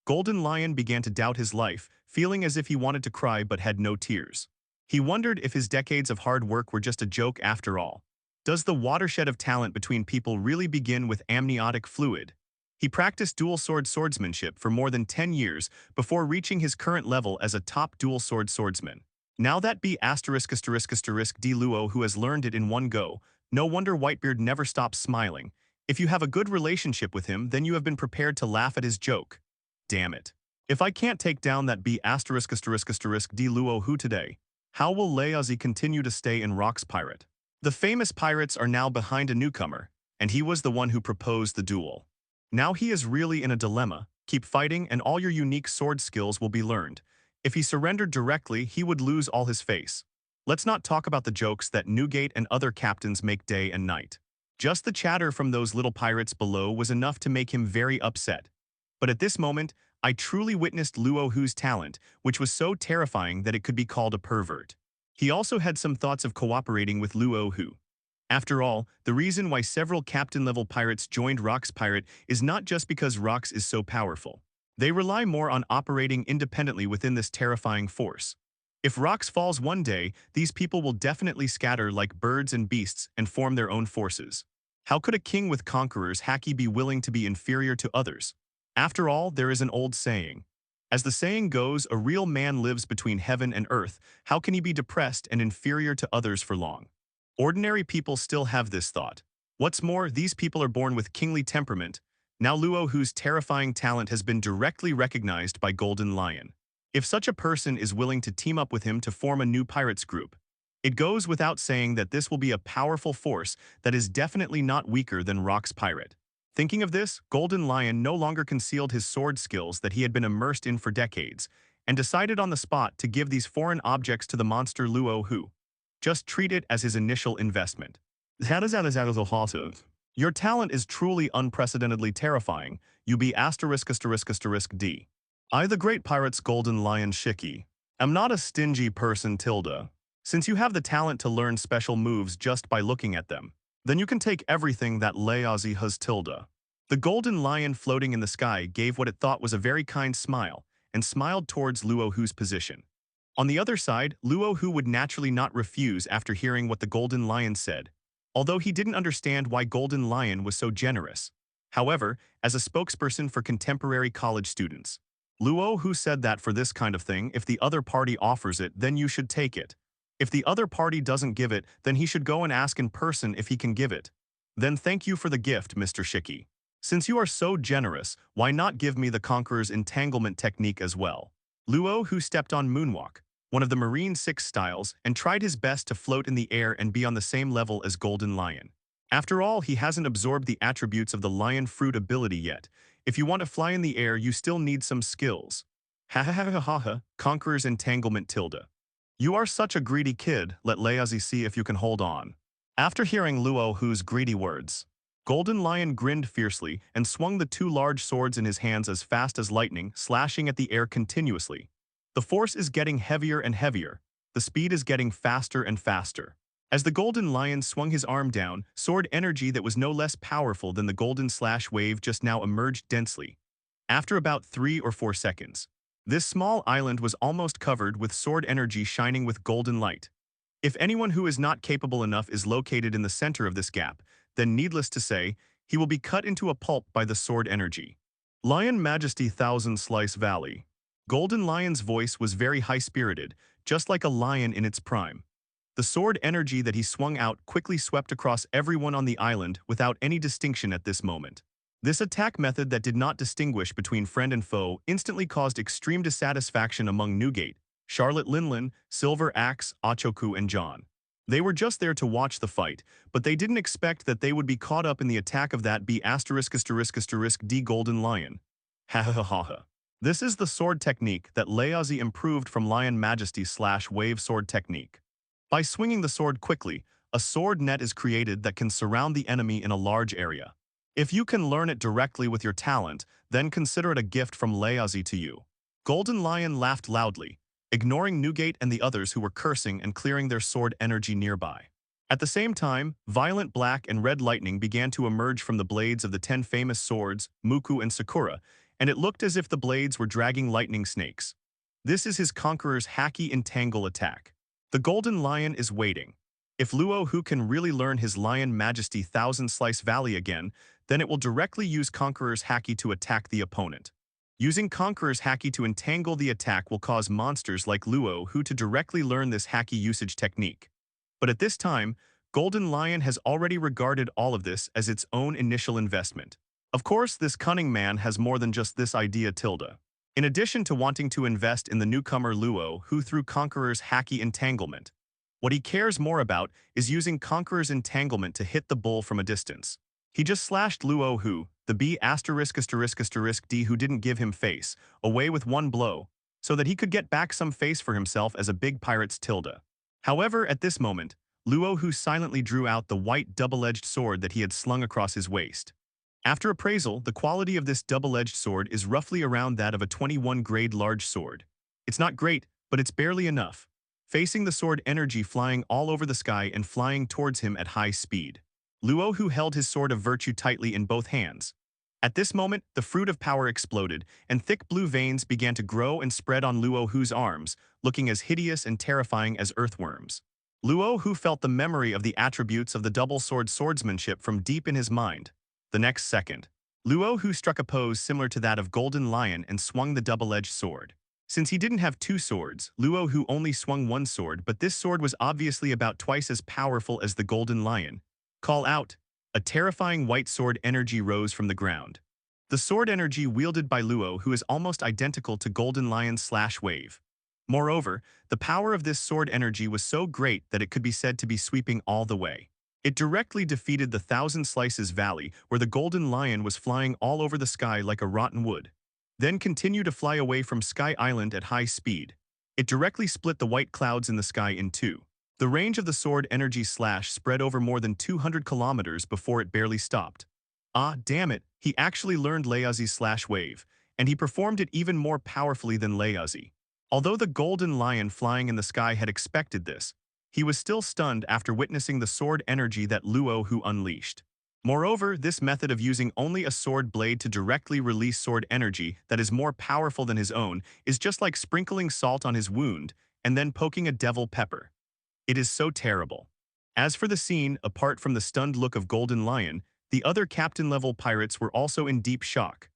Golden Lion began to doubt his life, feeling as if he wanted to cry but had no tears. He wondered if his decades of hard work were just a joke after all. Does the watershed of talent between people really begin with amniotic fluid? He practiced dual sword swordsmanship for more than 10 years before reaching his current level as a top dual sword swordsman. Now that D Luo Hu has learned it in one go, no wonder Whitebeard never stops smiling. If you have a good relationship with him, then you have been prepared to laugh at his joke. Damn it. If I can't take down that D Luo Hu today, how will Leazi continue to stay in Rock's pirate? The famous pirates are now behind a newcomer, and he was the one who proposed the duel. Now he is really in a dilemma. Keep fighting and all your unique sword skills will be learned. If he surrendered directly, he would lose all his face. Let's not talk about the jokes that Newgate and other captains make day and night. Just the chatter from those little pirates below was enough to make him very upset. But at this moment, I truly witnessed Luo Hu's talent, which was so terrifying that it could be called a pervert. He also had some thoughts of cooperating with Luo Hu. After all, the reason why several captain-level pirates joined Rock's pirate is not just because Rock's is so powerful. They rely more on operating independently within this terrifying force. If Rock's falls one day, these people will definitely scatter like birds and beasts and form their own forces. How could a king with conquerors Haki be willing to be inferior to others? After all, there is an old saying. As the saying goes, a real man lives between heaven and earth. How can he be depressed and inferior to others for long? Ordinary people still have this thought. What's more, these people are born with kingly temperament. Now Luo Hu's terrifying talent has been directly recognized by Golden Lion. If such a person is willing to team up with him to form a new pirates group, it goes without saying that this will be a powerful force that is definitely not weaker than Rock's pirate. Thinking of this, Golden Lion no longer concealed his sword skills that he had been immersed in for decades, and decided on the spot to give these foreign objects to the monster Luo Hu. Just treat it as his initial investment. Your talent is truly unprecedentedly terrifying. You be ****D. I, the great pirate's Golden Lion Shiki, am not a stingy person tilde. Since you have the talent to learn special moves just by looking at them, then you can take everything that Layazi has tilde. The Golden Lion floating in the sky gave what it thought was a very kind smile, and smiled towards Luo Hu's position. On the other side, Luo Hu would naturally not refuse after hearing what the Golden Lion said, although he didn't understand why Golden Lion was so generous. However, as a spokesperson for contemporary college students, Luo Hu said that for this kind of thing, if the other party offers it, then you should take it. If the other party doesn't give it, then he should go and ask in person if he can give it. Then thank you for the gift, Mr. Shiki. Since you are so generous, why not give me the Conqueror's entanglement technique as well? Luo Hu stepped on Moonwalk, one of the Marine 6 styles, and tried his best to float in the air and be on the same level as Golden Lion. After all, he hasn't absorbed the attributes of the Lion Fruit ability yet. If you want to fly in the air, you still need some skills. Ha ha ha ha ha, Conqueror's entanglement tilde. You are such a greedy kid, let Layazi see if you can hold on. After hearing Luo Hu's greedy words, Golden Lion grinned fiercely and swung the two large swords in his hands as fast as lightning, slashing at the air continuously. The force is getting heavier and heavier. The speed is getting faster and faster. As the Golden Lion swung his arm down, sword energy that was no less powerful than the golden slash wave just now emerged densely. After about 3 or 4 seconds, this small island was almost covered with sword energy shining with golden light. If anyone who is not capable enough is located in the center of this gap, then needless to say, he will be cut into a pulp by the sword energy. Lion Majesty Thousand Slice Valley. Golden Lion's voice was very high-spirited, just like a lion in its prime. The sword energy that he swung out quickly swept across everyone on the island without any distinction at this moment. This attack method that did not distinguish between friend and foe instantly caused extreme dissatisfaction among Newgate, Charlotte Linlin, Silver Axe, Achoku, and John. They were just there to watch the fight, but they didn't expect that they would be caught up in the attack of that *****D Golden Lion. Ha ha ha ha ha. This is the sword technique that Layazi improved from Lion Majesty / wave sword technique. By swinging the sword quickly, a sword net is created that can surround the enemy in a large area. If you can learn it directly with your talent, then consider it a gift from Layazi to you. Golden Lion laughed loudly, ignoring Newgate and the others who were cursing and clearing their sword energy nearby. At the same time, violent black and red lightning began to emerge from the blades of the 10 famous swords, Muku and Sakura, and it looked as if the blades were dragging lightning snakes. This is his Conqueror's Haki Entangle attack. The Golden Lion is waiting. If Luo Hu can really learn his Lion Majesty Thousand Slice Valley again, then it will directly use Conqueror's Haki to attack the opponent. Using Conqueror's Haki to entangle the attack will cause monsters like Luo Hu to directly learn this Haki usage technique. But at this time, Golden Lion has already regarded all of this as its own initial investment. Of course, this cunning man has more than just this idea tilde. In addition to wanting to invest in the newcomer Luo Hu through Conqueror's Haki Entanglement, what he cares more about is using Conqueror's Entanglement to hit the bull from a distance. He just slashed Luo Hu, the ****D who didn't give him face, away with one blow, so that he could get back some face for himself as a big pirate's tilde. However, at this moment, Luo Hu silently drew out the white double-edged sword that he had slung across his waist. After appraisal, the quality of this double-edged sword is roughly around that of a 21 grade large sword. It's not great, but it's barely enough. facing the sword energy flying all over the sky and flying towards him at high speed. Luo Hu held his sword of virtue tightly in both hands. At this moment, the fruit of power exploded, and thick blue veins began to grow and spread on Luo Hu's arms, looking as hideous and terrifying as earthworms. Luo Hu felt the memory of the attributes of the double sword swordsmanship from deep in his mind. The next second, Luo Hu struck a pose similar to that of Golden Lion and swung the double-edged sword. Since he didn't have two swords, Luo Hu only swung one sword, but this sword was obviously about twice as powerful as the Golden Lion. Call out! A terrifying white sword energy rose from the ground. The sword energy wielded by Luo Hu is almost identical to Golden Lion's /wave. Moreover, the power of this sword energy was so great that it could be said to be sweeping all the way. It directly defeated the Thousand Slices Valley, where the Golden Lion was flying all over the sky like a rotten wood. Then continued to fly away from Sky Island at high speed. It directly split the white clouds in the sky in two. The range of the sword energy slash spread over more than 200 kilometers before it barely stopped. Ah, damn it, he actually learned Laozi's /wave, and he performed it even more powerfully than Laozi. Although the Golden Lion flying in the sky had expected this, he was still stunned after witnessing the sword energy that Luo Hu unleashed. Moreover, this method of using only a sword blade to directly release sword energy that is more powerful than his own is just like sprinkling salt on his wound and then poking a devil pepper. It is so terrible. As for the scene, apart from the stunned look of Golden Lion, the other captain-level pirates were also in deep shock.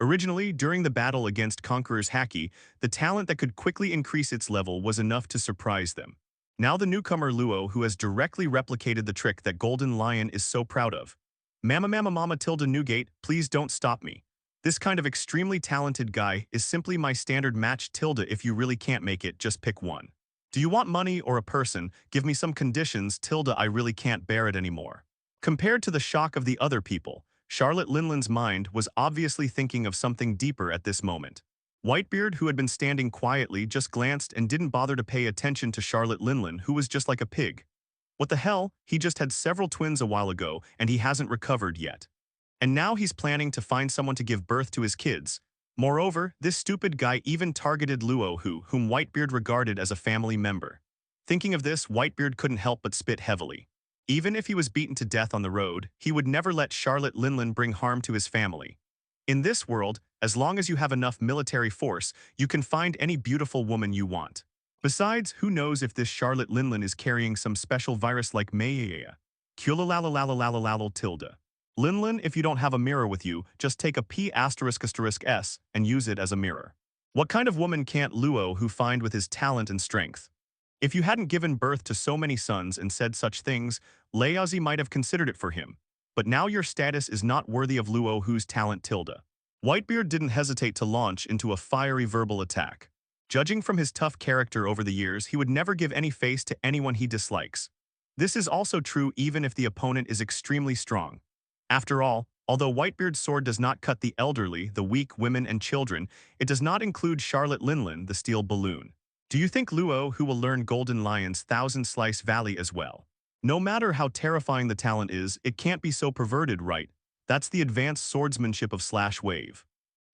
Originally, during the battle against Conqueror's Haki, the talent that could quickly increase its level was enough to surprise them. Now the newcomer Luo, who has directly replicated the trick that Golden Lion is so proud of. Mama Tilda Newgate, please don't stop me. This kind of extremely talented guy is simply my standard match Tilda. If you really can't make it, just pick one. Do you want money or a person? Give me some conditions, Tilda. I really can't bear it anymore. Compared to the shock of the other people, Charlotte Linland's mind was obviously thinking of something deeper at this moment. Whitebeard, who had been standing quietly, just glanced and didn't bother to pay attention to Charlotte Linland, who was just like a pig. What the hell? He just had several twins a while ago, and he hasn't recovered yet. And now he's planning to find someone to give birth to his kids. Moreover, this stupid guy even targeted Luo Hu, whom Whitebeard regarded as a family member. Thinking of this, Whitebeard couldn't help but spit heavily. Even if he was beaten to death on the road, he would never let Charlotte Linland bring harm to his family. In this world, as long as you have enough military force, you can find any beautiful woman you want. Besides, who knows if this Charlotte Linland is carrying some special virus like Mayaya. Kulalalalalalalal tilde. Linland, if you don't have a mirror with you, just take a P***s and use it as a mirror. What kind of woman can't Luo Hu find with his talent and strength? If you hadn't given birth to so many sons and said such things, Laozi might have considered it for him. But now your status is not worthy of Luo Hu's talent tilde. Whitebeard didn't hesitate to launch into a fiery verbal attack. Judging from his tough character over the years, he would never give any face to anyone he dislikes. This is also true even if the opponent is extremely strong. After all, although Whitebeard's sword does not cut the elderly, the weak, women, and children, it does not include Charlotte Linland, the steel balloon. Do you think Luo Hu will learn Golden Lion's Thousand Slice Valley as well? No matter how terrifying the talent is, it can't be so perverted, right? That's the advanced swordsmanship of /wave.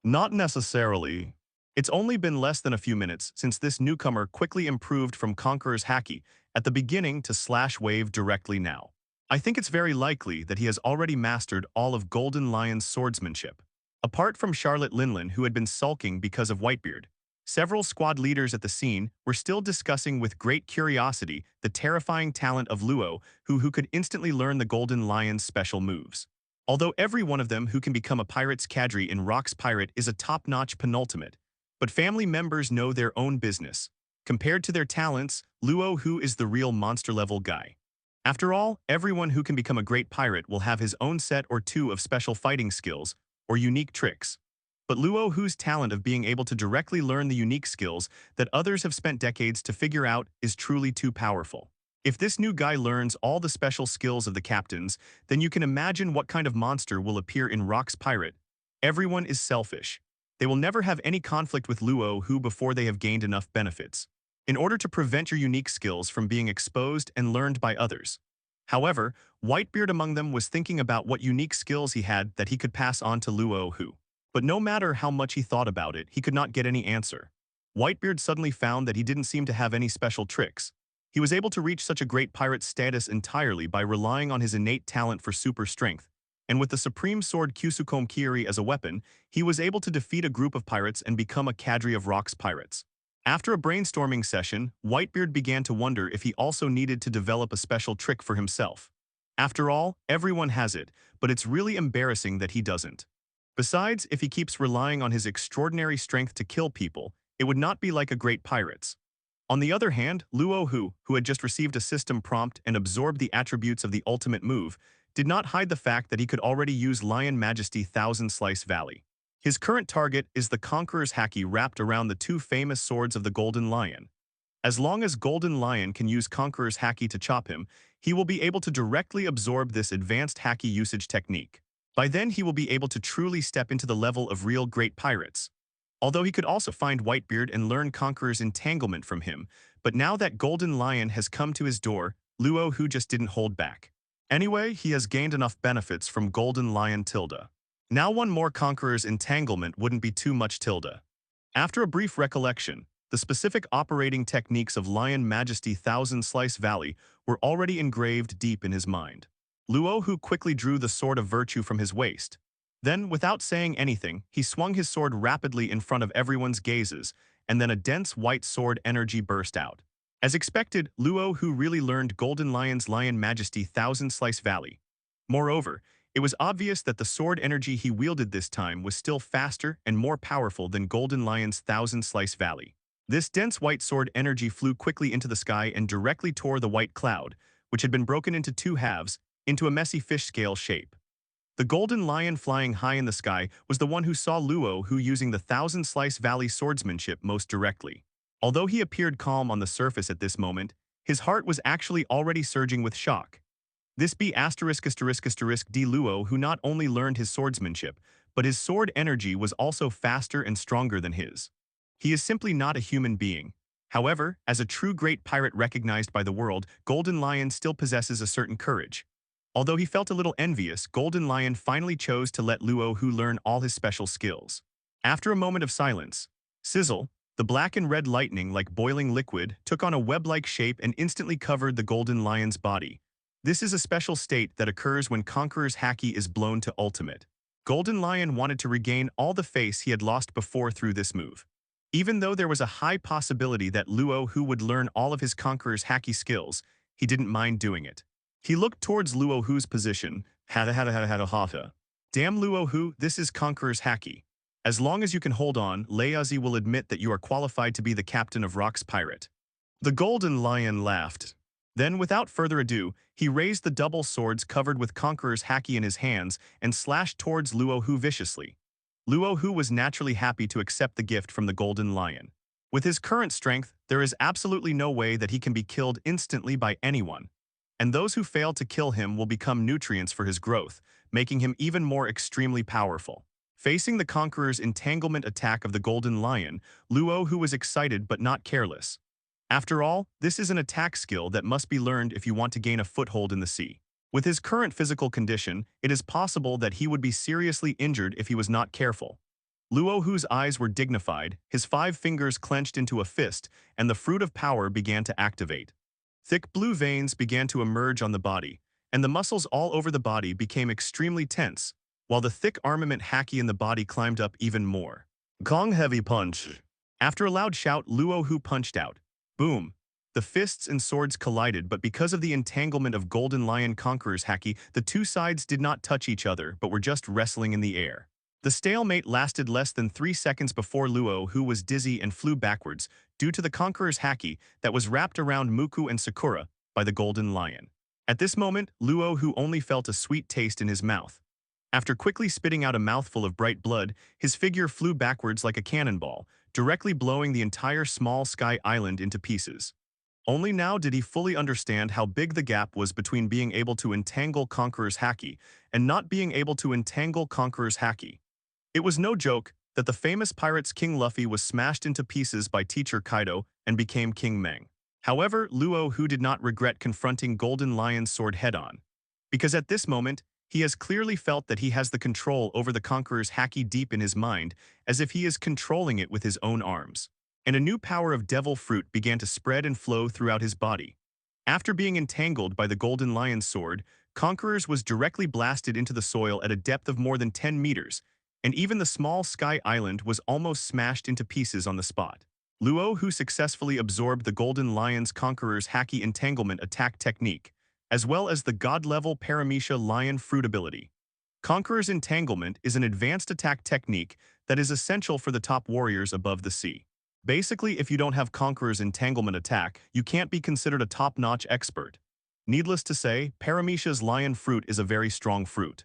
Not necessarily. It's only been less than a few minutes since this newcomer quickly improved from Conqueror's Haki at the beginning to /wave directly now. I think it's very likely that he has already mastered all of Golden Lion's swordsmanship. Apart from Charlotte Linland, who had been sulking because of Whitebeard, several squad leaders at the scene were still discussing with great curiosity the terrifying talent of Luo, who could instantly learn the Golden Lion's special moves. Although every one of them who can become a pirate's cadre in Rock's Pirate is a top-notch penultimate, but family members know their own business. Compared to their talents, Luo Hu is the real monster-level guy. After all, everyone who can become a great pirate will have his own set or two of special fighting skills or unique tricks. But Luo Hu's talent of being able to directly learn the unique skills that others have spent decades to figure out is truly too powerful. If this new guy learns all the special skills of the captains, then you can imagine what kind of monster will appear in Rock's Pirate. Everyone is selfish. They will never have any conflict with Luo Hu before they have gained enough benefits, in order to prevent your unique skills from being exposed and learned by others. However, Whitebeard among them was thinking about what unique skills he had that he could pass on to Luo Hu. But no matter how much he thought about it, he could not get any answer. Whitebeard suddenly found that he didn't seem to have any special tricks. He was able to reach such a great pirate status entirely by relying on his innate talent for super strength, and with the supreme sword Kyusukom Kiiri as a weapon, he was able to defeat a group of pirates and become a cadre of Rock's pirates. After a brainstorming session, Whitebeard began to wonder if he also needed to develop a special trick for himself. After all, everyone has it, but it's really embarrassing that he doesn't. Besides, if he keeps relying on his extraordinary strength to kill people, it would not be like a great pirate's. On the other hand, Luo Hu, who had just received a system prompt and absorbed the attributes of the ultimate move, did not hide the fact that he could already use Lion Majesty Thousand Slice Valley. His current target is the Conqueror's Haki wrapped around the two famous swords of the Golden Lion. As long as Golden Lion can use Conqueror's Haki to chop him, he will be able to directly absorb this advanced Haki usage technique. By then he will be able to truly step into the level of real great pirates. Although he could also find Whitebeard and learn Conqueror's entanglement from him, but now that Golden Lion has come to his door, Luo Hu just didn't hold back. Anyway, he has gained enough benefits from Golden Lion tilde. Now one more Conqueror's entanglement wouldn't be too much tilde. After a brief recollection, the specific operating techniques of Lion Majesty Thousand Slice Valley were already engraved deep in his mind. Luo Hu quickly drew the Sword of Virtue from his waist. Then, without saying anything, he swung his sword rapidly in front of everyone's gazes, and then a dense white sword energy burst out. As expected, Luo Hu really learned Golden Lion's Lion Majesty Thousand Slice Valley. Moreover, it was obvious that the sword energy he wielded this time was still faster and more powerful than Golden Lion's Thousand Slice Valley. This dense white sword energy flew quickly into the sky and directly tore the white cloud, which had been broken into two halves, into a messy fish-scale shape. The Golden Lion flying high in the sky was the one who saw Luo Hu using the Thousand Slice Valley swordsmanship most directly. Although he appeared calm on the surface at this moment, his heart was actually already surging with shock. This be **** D Luo Hu not only learned his swordsmanship, but his sword energy was also faster and stronger than his. He is simply not a human being. However, as a true great pirate recognized by the world, Golden Lion still possesses a certain courage. Although he felt a little envious, Golden Lion finally chose to let Luo Hu learn all his special skills. After a moment of silence, sizzle, the black and red lightning like boiling liquid took on a web-like shape and instantly covered the Golden Lion's body. This is a special state that occurs when Conqueror's Haki is blown to ultimate. Golden Lion wanted to regain all the face he had lost before through this move. Even though there was a high possibility that Luo Hu would learn all of his Conqueror's Haki skills, he didn't mind doing it. He looked towards Luo Hu's position. Damn Luo Hu, this is Conqueror's Haki. As long as you can hold on, Layazi will admit that you are qualified to be the captain of Rock's pirate. The Golden Lion laughed. Then, without further ado, he raised the double swords covered with Conqueror's Haki in his hands and slashed towards Luo Hu viciously. Luo Hu was naturally happy to accept the gift from the Golden Lion. With his current strength, there is absolutely no way that he can be killed instantly by anyone. And those who fail to kill him will become nutrients for his growth, making him even more extremely powerful. Facing the Conqueror's entanglement attack of the Golden Lion, Luo Hu was excited but not careless. After all, this is an attack skill that must be learned if you want to gain a foothold in the sea. With his current physical condition, it is possible that he would be seriously injured if he was not careful. Luo Hu's eyes were dignified, his 5 fingers clenched into a fist, and the fruit of power began to activate. Thick blue veins began to emerge on the body, and the muscles all over the body became extremely tense, while the thick armament Haki in the body climbed up even more. Gong heavy punch. After a loud shout, Luo Hu punched out. Boom. The fists and swords collided, but because of the entanglement of Golden Lion Conqueror's Haki, the two sides did not touch each other but were just wrestling in the air. The stalemate lasted less than 3 seconds before Luo Hu was dizzy and flew backwards due to the Conqueror's Haki that was wrapped around Muku and Sakura by the Golden Lion. At this moment, Luo Hu only felt a sweet taste in his mouth. After quickly spitting out a mouthful of bright blood, his figure flew backwards like a cannonball, directly blowing the entire small sky island into pieces. Only now did he fully understand how big the gap was between being able to entangle Conqueror's Haki and not being able to entangle Conqueror's Haki. It was no joke that the famous pirate's King Luffy was smashed into pieces by Teacher Kaido and became King Meng. However, Luo Hu did not regret confronting Golden Lion's sword head-on, because at this moment, he has clearly felt that he has the control over the Conqueror's Haki deep in his mind, as if he is controlling it with his own arms. and a new power of devil fruit began to spread and flow throughout his body. After being entangled by the golden lion's sword, Conquerors was directly blasted into the soil at a depth of more than 10 meters, and even the small sky island was almost smashed into pieces on the spot. Luo Hu successfully absorbed the golden lion's Conqueror's Haki entanglement attack technique, as well as the god-level Paramecia lion fruit ability. Conqueror's entanglement is an advanced attack technique that is essential for the top warriors above the sea. Basically, if you don't have Conqueror's entanglement attack, you can't be considered a top-notch expert. Needless to say, Paramecia's lion fruit is a very strong fruit.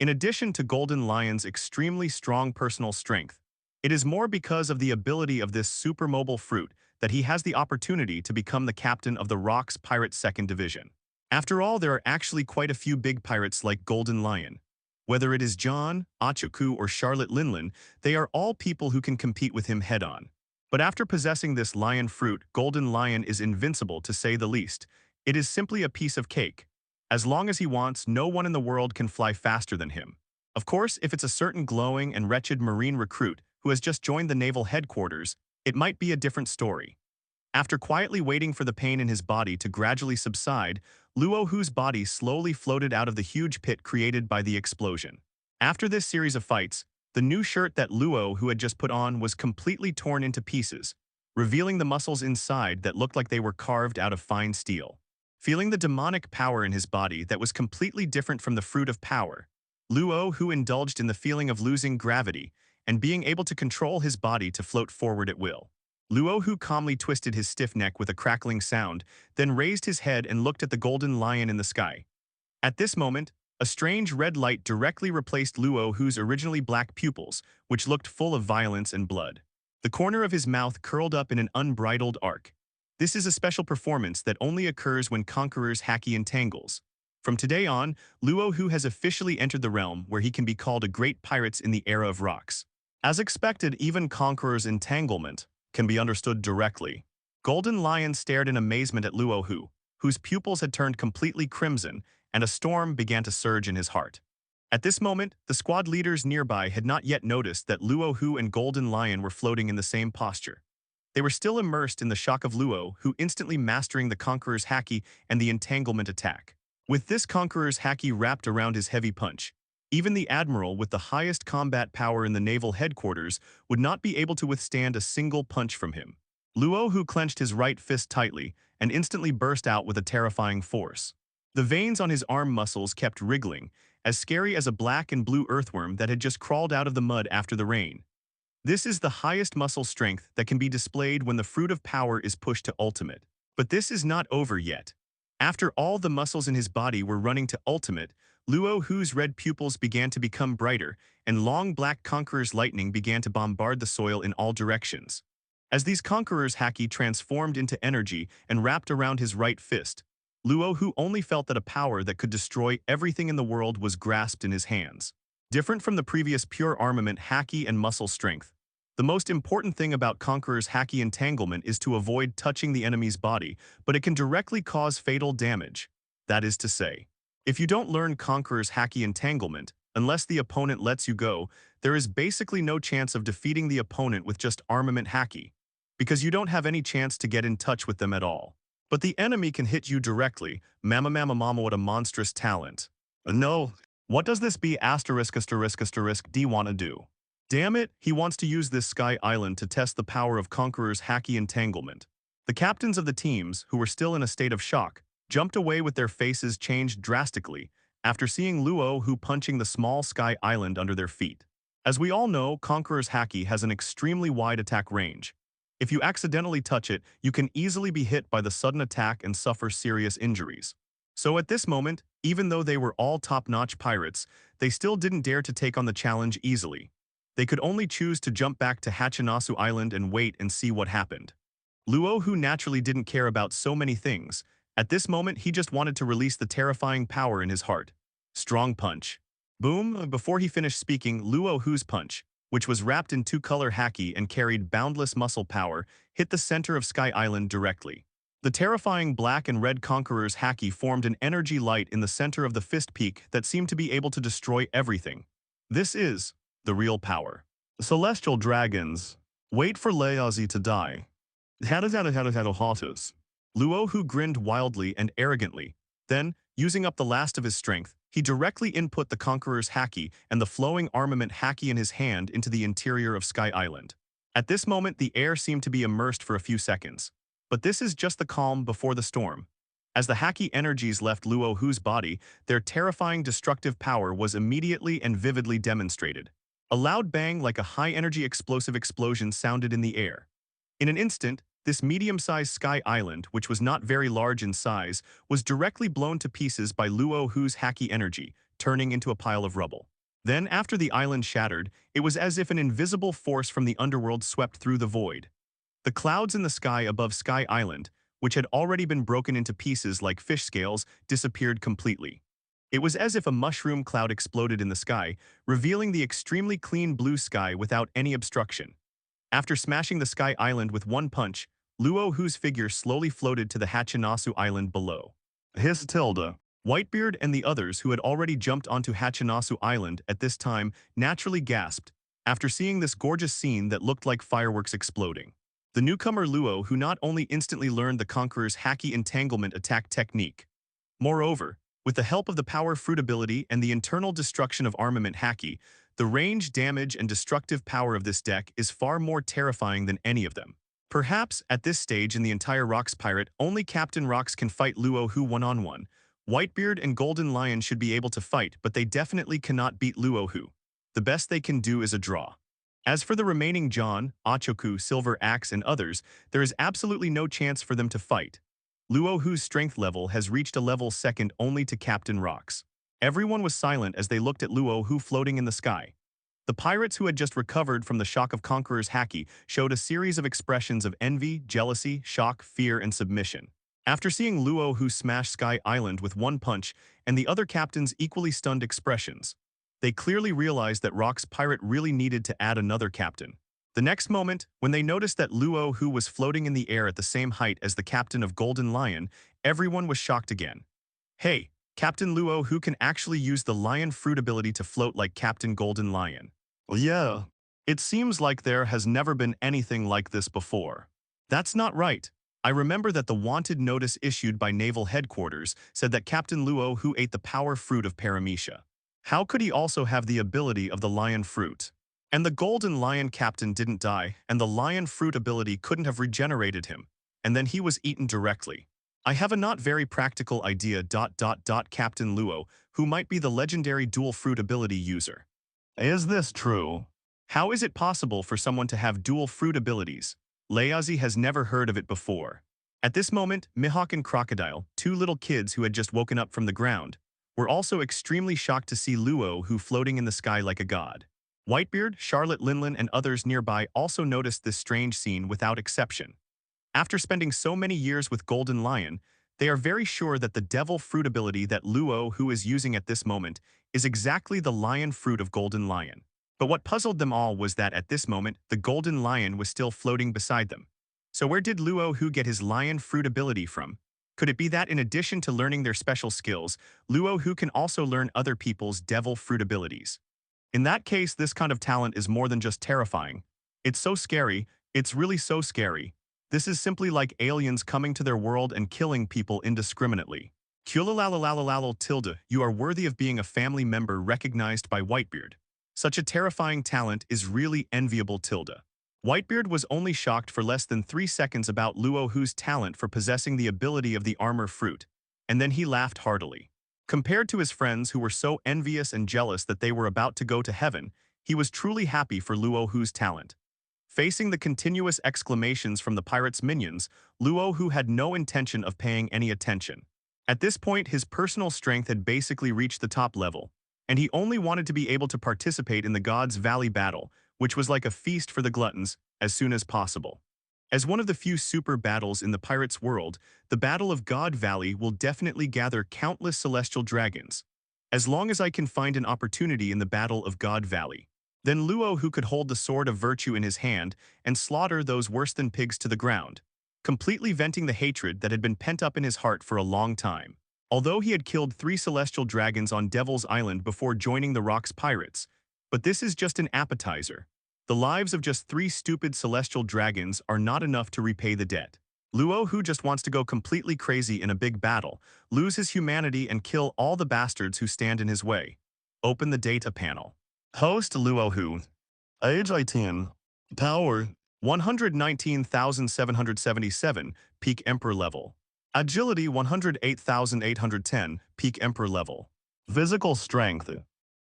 In addition to Golden Lion's extremely strong personal strength, it is more because of the ability of this super mobile fruit that he has the opportunity to become the captain of the Rock's Pirate 2nd Division. After all, there are actually quite a few big pirates like Golden Lion. Whether it is John, Achoku, or Charlotte Linlin, they are all people who can compete with him head-on. But after possessing this lion fruit, Golden Lion is invincible to say the least. It is simply a piece of cake. As long as he wants, no one in the world can fly faster than him. Of course, if it's a certain glowing and wretched marine recruit who has just joined the naval headquarters, it might be a different story. After quietly waiting for the pain in his body to gradually subside, Luo Hu's body slowly floated out of the huge pit created by the explosion. After this series of fights, the new shirt that Luo Hu had just put on was completely torn into pieces, revealing the muscles inside that looked like they were carved out of fine steel. Feeling the demonic power in his body that was completely different from the fruit of power, Luo Hu indulged in the feeling of losing gravity and being able to control his body to float forward at will. Luo Hu calmly twisted his stiff neck with a crackling sound, then raised his head and looked at the golden lion in the sky. At this moment, a strange red light directly replaced Luo Hu's originally black pupils, which looked full of violence and blood. The corner of his mouth curled up in an unbridled arc. This is a special performance that only occurs when Conqueror's Haki entangles. From today on, Luo Hu has officially entered the realm where he can be called a great pirate in the era of rocks. As expected, even Conqueror's entanglement can be understood directly. Golden Lion stared in amazement at Luo Hu, whose pupils had turned completely crimson, and a storm began to surge in his heart. At this moment, the squad leaders nearby had not yet noticed that Luo Hu and Golden Lion were floating in the same posture. They were still immersed in the shock of Luo Hu instantly mastering the Conqueror's Haki and the entanglement attack. With this Conqueror's Haki wrapped around his heavy punch, even the Admiral with the highest combat power in the naval headquarters would not be able to withstand a single punch from him. Luo Hu clenched his right fist tightly and instantly burst out with a terrifying force. The veins on his arm muscles kept wriggling, as scary as a black and blue earthworm that had just crawled out of the mud after the rain. This is the highest muscle strength that can be displayed when the fruit of power is pushed to ultimate. But this is not over yet. After all the muscles in his body were running to ultimate, Luo Hu's red pupils began to become brighter, and long black Conqueror's lightning began to bombard the soil in all directions. As these Conqueror's Haki transformed into energy and wrapped around his right fist, Luo Hu only felt that a power that could destroy everything in the world was grasped in his hands. Different from the previous pure armament Haki and muscle strength, the most important thing about Conqueror's Haki entanglement is to avoid touching the enemy's body, but it can directly cause fatal damage. That is to say, if you don't learn Conqueror's Haki entanglement, unless the opponent lets you go, there is basically no chance of defeating the opponent with just armament Haki, because you don't have any chance to get in touch with them at all. But the enemy can hit you directly. Mama, what a monstrous talent. No, what does this B*** D want to do? Damn it, he wants to use this Sky Island to test the power of Conqueror's Haki entanglement. The captains of the teams, who were still in a state of shock, jumped away with their faces changed drastically after seeing Luo Hu punching the small Sky Island under their feet. As we all know, Conqueror's Haki has an extremely wide attack range. If you accidentally touch it, you can easily be hit by the sudden attack and suffer serious injuries. So at this moment, even though they were all top-notch pirates, they still didn't dare to take on the challenge easily. They could only choose to jump back to Hachinasu Island and wait and see what happened. Luo Hu naturally didn't care about so many things. At this moment, he just wanted to release the terrifying power in his heart. Strong punch. Boom! Before he finished speaking, Luo Hu's punch, which was wrapped in two-color Haki and carried boundless muscle power, hit the center of Sky Island directly. The terrifying black and red Conqueror's Haki formed an energy light in the center of the fist peak that seemed to be able to destroy everything. This is the real power. Celestial dragons, wait for Leazi to die. Luo Hu grinned wildly and arrogantly. Then, using up the last of his strength, he directly input the Conqueror's Haki and the flowing armament Haki in his hand into the interior of Sky Island. At this moment, the air seemed to be immersed for a few seconds. But this is just the calm before the storm. As the Haki energies left Luo Hu's body, their terrifying destructive power was immediately and vividly demonstrated. A loud bang like a high-energy explosive explosion sounded in the air. In an instant, this medium-sized sky island, which was not very large in size, was directly blown to pieces by Luo Hu's Haki energy, turning into a pile of rubble. Then, after the island shattered, it was as if an invisible force from the underworld swept through the void. The clouds in the sky above Sky Island, which had already been broken into pieces like fish scales, disappeared completely. It was as if a mushroom cloud exploded in the sky, revealing the extremely clean blue sky without any obstruction. After smashing the Sky Island with one punch, Luo Hu's figure slowly floated to the Hachinasu Island below. His tilde. Whitebeard and the others who had already jumped onto Hachinasu Island at this time naturally gasped after seeing this gorgeous scene that looked like fireworks exploding. The newcomer Luo Hu not only instantly learned the Conqueror's Haki entanglement attack technique. Moreover, with the help of the power fruit ability and the internal destruction of armament Haki, the range, damage, and destructive power of this deck is far more terrifying than any of them. Perhaps, at this stage in the entire Rocks Pirate, only Captain Rocks can fight Luo Hu one-on-one. Whitebeard and Golden Lion should be able to fight, but they definitely cannot beat Luo Hu. The best they can do is a draw. As for the remaining John, Achoku, Silver Axe, and others, there is absolutely no chance for them to fight. Luo Hu's strength level has reached a level second only to Captain Rocks. Everyone was silent as they looked at Luo Hu floating in the sky. The pirates who had just recovered from the shock of Conqueror's Haki showed a series of expressions of envy, jealousy, shock, fear, and submission. After seeing Luo Hu smash Sky Island with one punch and the other captains' equally stunned expressions, they clearly realized that Rock's pirate really needed to add another captain. The next moment, when they noticed that Luo Hu was floating in the air at the same height as the captain of Golden Lion, everyone was shocked again. Hey, Captain Luo Hu can actually use the lion fruit ability to float like Captain Golden Lion. Yeah, it seems like there has never been anything like this before. That's not right. I remember that the wanted notice issued by Naval Headquarters said that Captain Luo Hu ate the power fruit of Paramecia. How could he also have the ability of the lion fruit? And the Golden Lion captain didn't die, and the lion fruit ability couldn't have regenerated him, and then he was eaten directly. I have a not very practical idea. Captain Luo, who might be the legendary dual fruit ability user. Is this true? How is it possible for someone to have dual fruit abilities? Layazi has never heard of it before. At this moment, Mihawk and Crocodile, two little kids who had just woken up from the ground, were also extremely shocked to see Luo Hu floating in the sky like a god. Whitebeard, Charlotte Linlin, and others nearby also noticed this strange scene without exception. After spending so many years with Golden Lion, they are very sure that the devil fruit ability that Luo Hu is using at this moment is exactly the lion fruit of Golden Lion. But what puzzled them all was that at this moment, the Golden Lion was still floating beside them. So where did Luo Hu get his lion fruit ability from? Could it be that in addition to learning their special skills, Luo Hu can also learn other people's devil fruit abilities? In that case, this kind of talent is more than just terrifying. It's so scary, it's really so scary. This is simply like aliens coming to their world and killing people indiscriminately. Tilde, you are worthy of being a family member recognized by Whitebeard. Such a terrifying talent is really enviable. Tilde. Whitebeard was only shocked for less than 3 seconds about Luo Hu's talent for possessing the ability of the armor fruit, and then he laughed heartily. Compared to his friends who were so envious and jealous that they were about to go to heaven, he was truly happy for Luo Hu's talent. Facing the continuous exclamations from the pirates' minions, Luo Hu had no intention of paying any attention. At this point, his personal strength had basically reached the top level, and he only wanted to be able to participate in the God's Valley battle, which was like a feast for the gluttons, as soon as possible. As one of the few super battles in the pirates' world, the Battle of God Valley will definitely gather countless celestial dragons. As long as I can find an opportunity in the Battle of God Valley, then Luo Hu could hold the sword of virtue in his hand and slaughter those worse than pigs to the ground, completely venting the hatred that had been pent up in his heart for a long time. Although he had killed 3 celestial dragons on Devil's Island before joining the Rocks Pirates, but this is just an appetizer. The lives of just 3 stupid celestial dragons are not enough to repay the debt. Luo Hu just wants to go completely crazy in a big battle, lose his humanity and kill all the bastards who stand in his way. Open the data panel. Host Luo Hu. Age 18. Power 119,777, peak Emperor level. Agility 108,810, peak Emperor level. Physical strength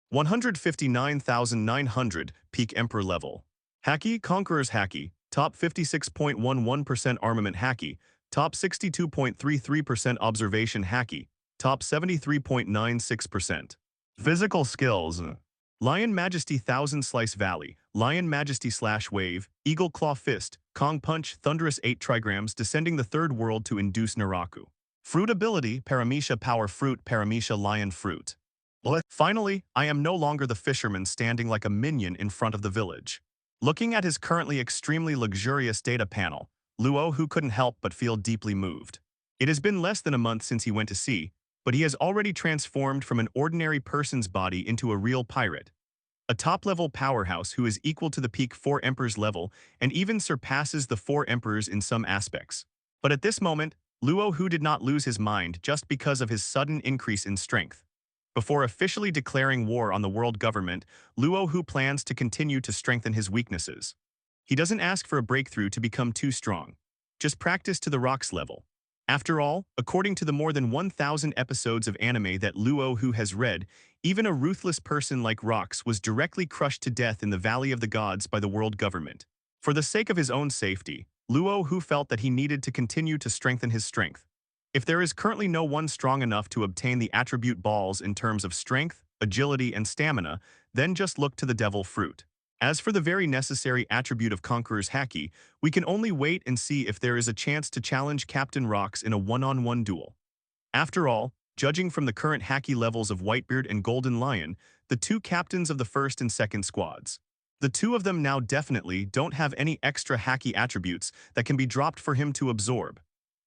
159,900, peak Emperor level. Haki Conqueror's Haki, top 56.11% armament Haki, top 62.33% observation Haki, top 73.96%. Physical skills. Lion Majesty Thousand Slice Valley, Lion Majesty Slash Wave, Eagle Claw Fist, Kong Punch, Thunderous 8 Trigrams descending the third world to induce Naraku. Fruit ability, Paramecia Power Fruit, Paramecia Lion Fruit. Finally, I am no longer the fisherman standing like a minion in front of the village. Looking at his currently extremely luxurious data panel, Luo Hu couldn't help but feel deeply moved. It has been less than a month since he went to sea, but he has already transformed from an ordinary person's body into a real pirate. A top-level powerhouse who is equal to the peak 4 Emperors level and even surpasses the 4 Emperors in some aspects. But at this moment, Luo Hu did not lose his mind just because of his sudden increase in strength. Before officially declaring war on the world government, Luo Hu plans to continue to strengthen his weaknesses. He doesn't ask for a breakthrough to become too strong. Just practice to the rocks level. After all, according to the more than 1,000 episodes of anime that Luo Hu has read, even a ruthless person like Rox was directly crushed to death in the Valley of the Gods by the world government. For the sake of his own safety, Luo Hu felt that he needed to continue to strengthen his strength. If there is currently no one strong enough to obtain the attribute balls in terms of strength, agility, and stamina, then just look to the devil fruit. As for the very necessary attribute of Conqueror's Haki, we can only wait and see if there is a chance to challenge Captain Rox in a one-on-one duel. After all, judging from the current Haki levels of Whitebeard and Golden Lion, the 2 captains of the first and second squads. The 2 of them now definitely don't have any extra Haki attributes that can be dropped for him to absorb.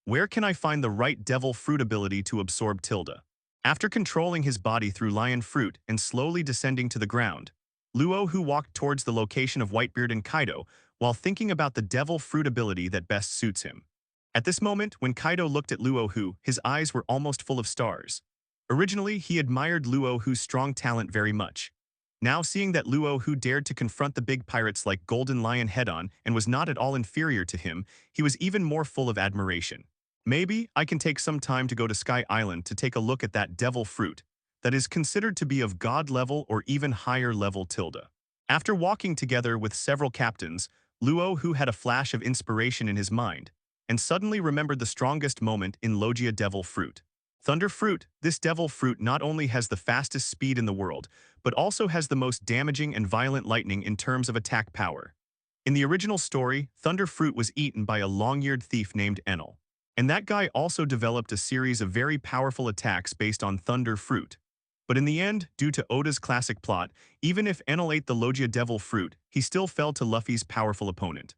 Where can I find the right devil fruit ability to absorb Tilda? After controlling his body through lion fruit and slowly descending to the ground, Luo Hu walked towards the location of Whitebeard and Kaido while thinking about the devil fruit ability that best suits him. At this moment, when Kaido looked at Luo Hu, his eyes were almost full of stars. Originally, he admired Luo Hu's strong talent very much. Now seeing that Luo Hu dared to confront the big pirates like Golden Lion head-on and was not at all inferior to him, he was even more full of admiration. Maybe I can take some time to go to Sky Island to take a look at that devil fruit that is considered to be of god level or even higher level tilde. After walking together with several captains, Luo Hu had a flash of inspiration in his mind and suddenly remembered the strongest moment in Logia Devil Fruit. Thunder Fruit, this devil fruit not only has the fastest speed in the world, but also has the most damaging and violent lightning in terms of attack power. In the original story, Thunder Fruit was eaten by a long-eared thief named Enel. And that guy also developed a series of very powerful attacks based on Thunder Fruit. But in the end, due to Oda's classic plot, even if Enel ate the Logia Devil Fruit, he still fell to Luffy's powerful opponent.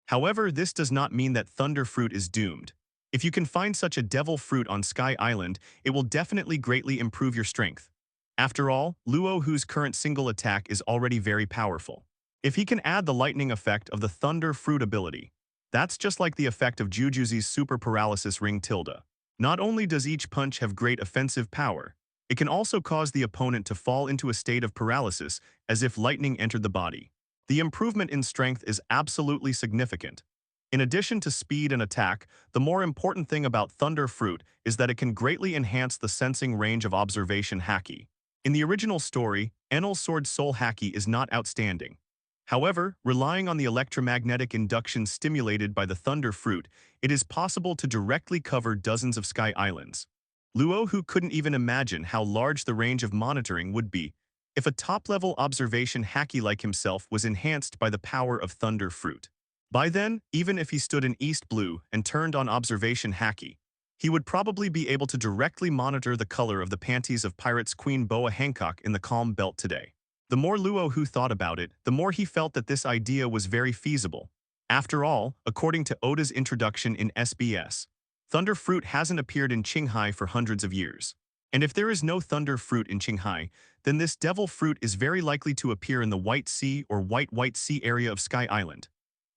However, this does not mean that Thunder Fruit is doomed. If you can find such a devil fruit on Sky Island, it will definitely greatly improve your strength. After all, Luo Hu's current single attack is already very powerful. If he can add the lightning effect of the Thunder Fruit ability, that's just like the effect of Jujutsu's Super Paralysis Ring tilde. Not only does each punch have great offensive power, it can also cause the opponent to fall into a state of paralysis as if lightning entered the body. The improvement in strength is absolutely significant. In addition to speed and attack, the more important thing about Thunder Fruit is that it can greatly enhance the sensing range of observation Haki. In the original story, Enel's Sword Soul Haki is not outstanding. However, relying on the electromagnetic induction stimulated by the Thunder Fruit, it is possible to directly cover dozens of Sky Islands. Luo Hu couldn't even imagine how large the range of monitoring would be if a top-level observation Haki like himself was enhanced by the power of Thunder Fruit. By then, even if he stood in East Blue and turned on observation Haki, he would probably be able to directly monitor the color of the panties of Pirates Queen Boa Hancock in the Calm Belt today. The more Luo Hu thought about it, the more he felt that this idea was very feasible. After all, according to Oda's introduction in SBS, Thunder Fruit hasn't appeared in Qinghai for hundreds of years. And if there is no thunder fruit in Qinghai, then this devil fruit is very likely to appear in the White Sea or White Sea area of Sky Island.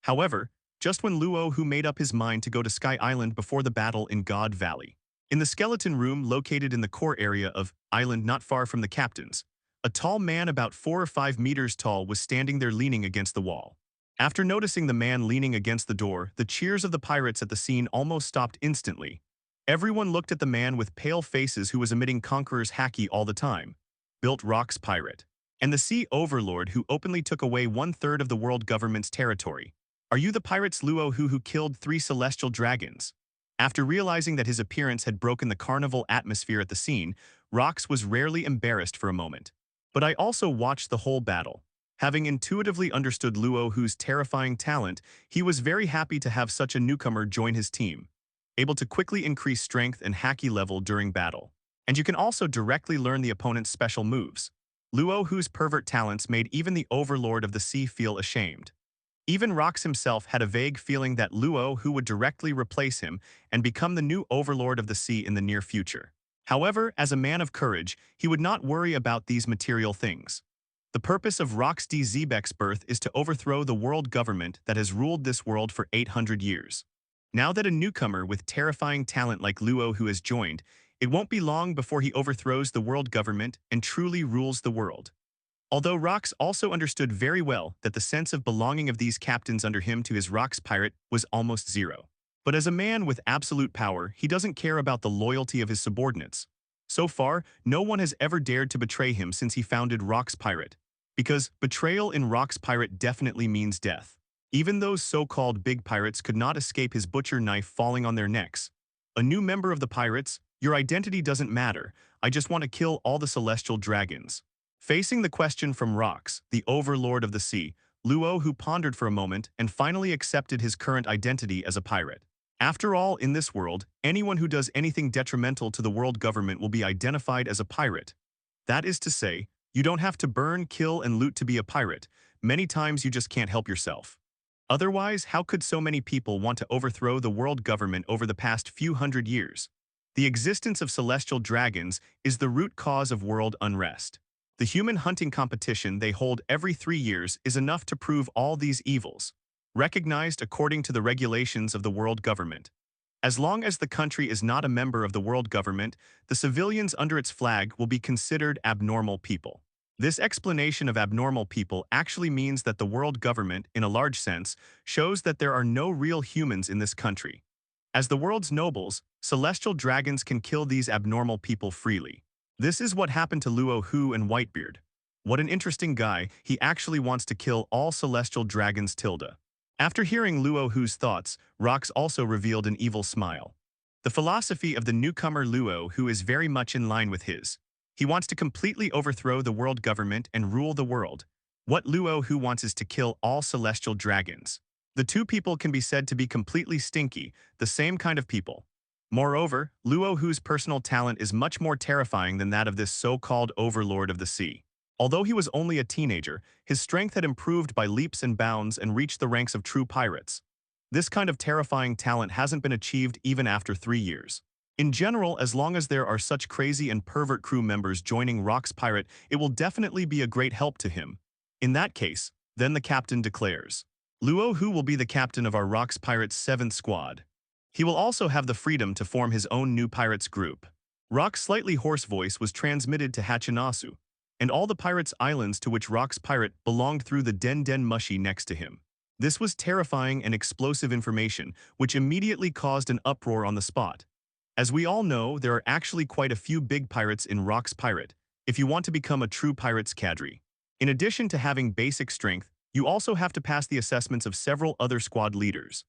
However, just when Luo Hu made up his mind to go to Sky Island before the battle in God Valley. In the skeleton room located in the core area of Island not far from the captain's, a tall man about 4 or 5 meters tall was standing there leaning against the wall. After noticing the man leaning against the door, the cheers of the pirates at the scene almost stopped instantly. Everyone looked at the man with pale faces who was emitting Conqueror's Haki all the time. Built Rock's pirate. And the sea overlord who openly took away 1/3 of the world government's territory. Are you the pirates Luo Hu who killed 3 celestial dragons? After realizing that his appearance had broken the carnival atmosphere at the scene, Rox was rarely embarrassed for a moment. But I also watched the whole battle. Having intuitively understood Luo Hu's terrifying talent, he was very happy to have such a newcomer join his team, able to quickly increase strength and Haki level during battle. And you can also directly learn the opponent's special moves. Luo Hu's pervert talents made even the overlord of the sea feel ashamed. Even Rox himself had a vague feeling that Luo Hu would directly replace him and become the new overlord of the sea in the near future. However, as a man of courage, he would not worry about these material things. The purpose of Rox D. Zebek's birth is to overthrow the world government that has ruled this world for 800 years. Now that a newcomer with terrifying talent like Luo Hu has joined, it won't be long before he overthrows the world government and truly rules the world. Although Rox also understood very well that the sense of belonging of these captains under him to his Rox pirate was almost zero. But as a man with absolute power, he doesn't care about the loyalty of his subordinates. So far, no one has ever dared to betray him since he founded Rox Pirate. Because betrayal in Rox Pirate definitely means death. Even those so-called big pirates could not escape his butcher knife falling on their necks. A new member of the pirates, your identity doesn't matter, I just want to kill all the celestial dragons. Facing the question from Rox, the overlord of the sea, Luo Hu pondered for a moment and finally accepted his current identity as a pirate. After all, in this world, anyone who does anything detrimental to the world government will be identified as a pirate. That is to say, you don't have to burn, kill, and loot to be a pirate. Many times you just can't help yourself. Otherwise, how could so many people want to overthrow the world government over the past few hundred years? The existence of celestial dragons is the root cause of world unrest. The human hunting competition they hold every 3 years is enough to prove all these evils, recognized according to the regulations of the world government. As long as the country is not a member of the world government, the civilians under its flag will be considered abnormal people. This explanation of abnormal people actually means that the world government, in a large sense, shows that there are no real humans in this country. As the world's nobles, celestial dragons can kill these abnormal people freely. This is what happened to Luo Hu and Whitebeard. What an interesting guy, he actually wants to kill all celestial dragons tilde. After hearing Luo Hu's thoughts, Rox also revealed an evil smile. The philosophy of the newcomer Luo Hu is very much in line with his. He wants to completely overthrow the world government and rule the world. What Luo Hu wants is to kill all celestial dragons. The two people can be said to be completely stinky, the same kind of people. Moreover, Luo Hu's personal talent is much more terrifying than that of this so-called overlord of the sea. Although he was only a teenager, his strength had improved by leaps and bounds and reached the ranks of true pirates. This kind of terrifying talent hasn't been achieved even after 3 years. In general, as long as there are such crazy and pervert crew members joining Rox Pirate, it will definitely be a great help to him. In that case, then the captain declares, Luo Hu will be the captain of our Rox Pirates 7th squad. He will also have the freedom to form his own new pirates group. Rock's slightly hoarse voice was transmitted to Hachinasu, and all the pirates' islands to which Rock's pirate belonged through the Den Den Mushi next to him. This was terrifying and explosive information, which immediately caused an uproar on the spot. As we all know, there are actually quite a few big pirates in Rock's Pirate, if you want to become a true pirate's cadre. In addition to having basic strength, you also have to pass the assessments of several other squad leaders.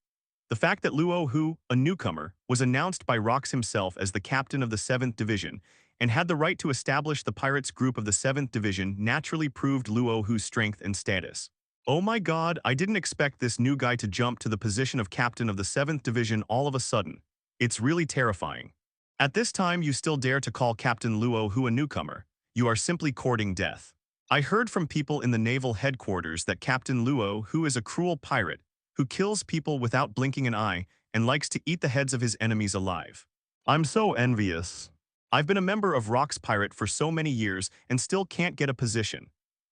The fact that Luo Hu, a newcomer, was announced by Rox himself as the captain of the 7th Division and had the right to establish the pirates group of the 7th Division naturally proved Luo Hu's strength and status. Oh my god, I didn't expect this new guy to jump to the position of captain of the 7th Division all of a sudden. It's really terrifying. At this time, you still dare to call Captain Luo Hu a newcomer. You are simply courting death. I heard from people in the naval headquarters that Captain Luo Hu is a cruel pirate who kills people without blinking an eye and likes to eat the heads of his enemies alive. I'm so envious. I've been a member of Rock's Pirate for so many years and still can't get a position.